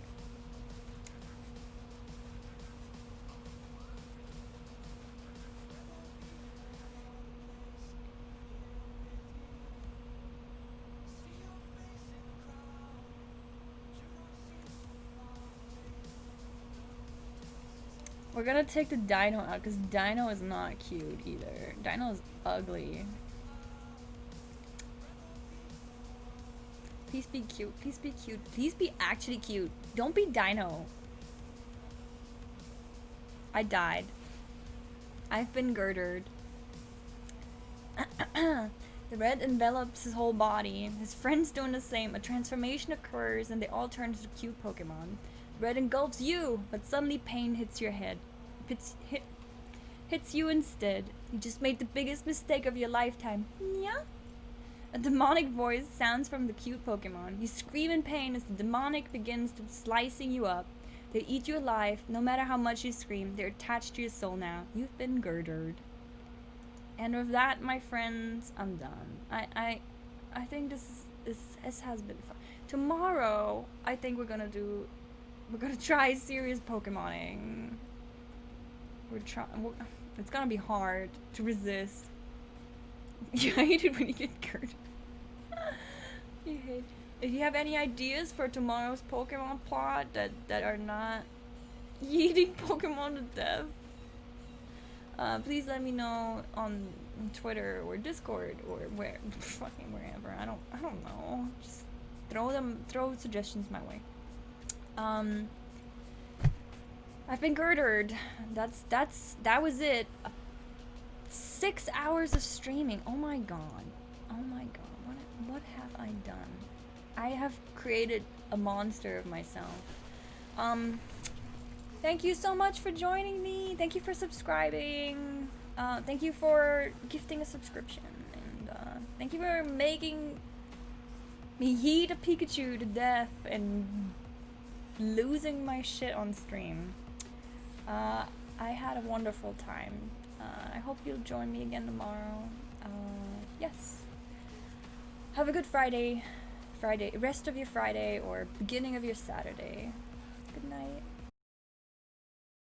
We're gonna take the Dino out because Dino is not cute either. Dino is ugly. Please be cute. Please be cute. Please be actually cute. Don't be Dino. I died. I've been girdered. The red envelops his whole body. His friends doing the same. A transformation occurs and they all turn into cute Pokemon. Red engulfs you, but suddenly pain hits your head. Hits you instead. You just made the biggest mistake of your lifetime. Yeah? A demonic voice sounds from the cute Pokemon. You scream in pain as the demonic begins to slicing you up. They eat you alive. No matter how much you scream, they're attached to your soul now. You've been girdered. And with that, my friends, I'm done. I think this has been fun. Tomorrow, I think we're gonna try serious Pokemoning. It's gonna be hard to resist. You hate it when you get cursed. You hate. If you have any ideas for tomorrow's Pokemon plot that are not eating Pokemon to death, please let me know on Twitter or Discord or fucking wherever. I don't know. Just throw suggestions my way. I've been girdered. That was it. 6 hours of streaming. Oh my god. Oh my god. What have I done? I have created a monster of myself. Thank you so much for joining me. Thank you for subscribing. Thank you for gifting a subscription. And thank you for making me heat a Pikachu to death and losing my shit on stream. I had a wonderful time. I hope you'll join me again tomorrow. Yes. Have a good Friday, rest of your Friday or beginning of your Saturday. Good night.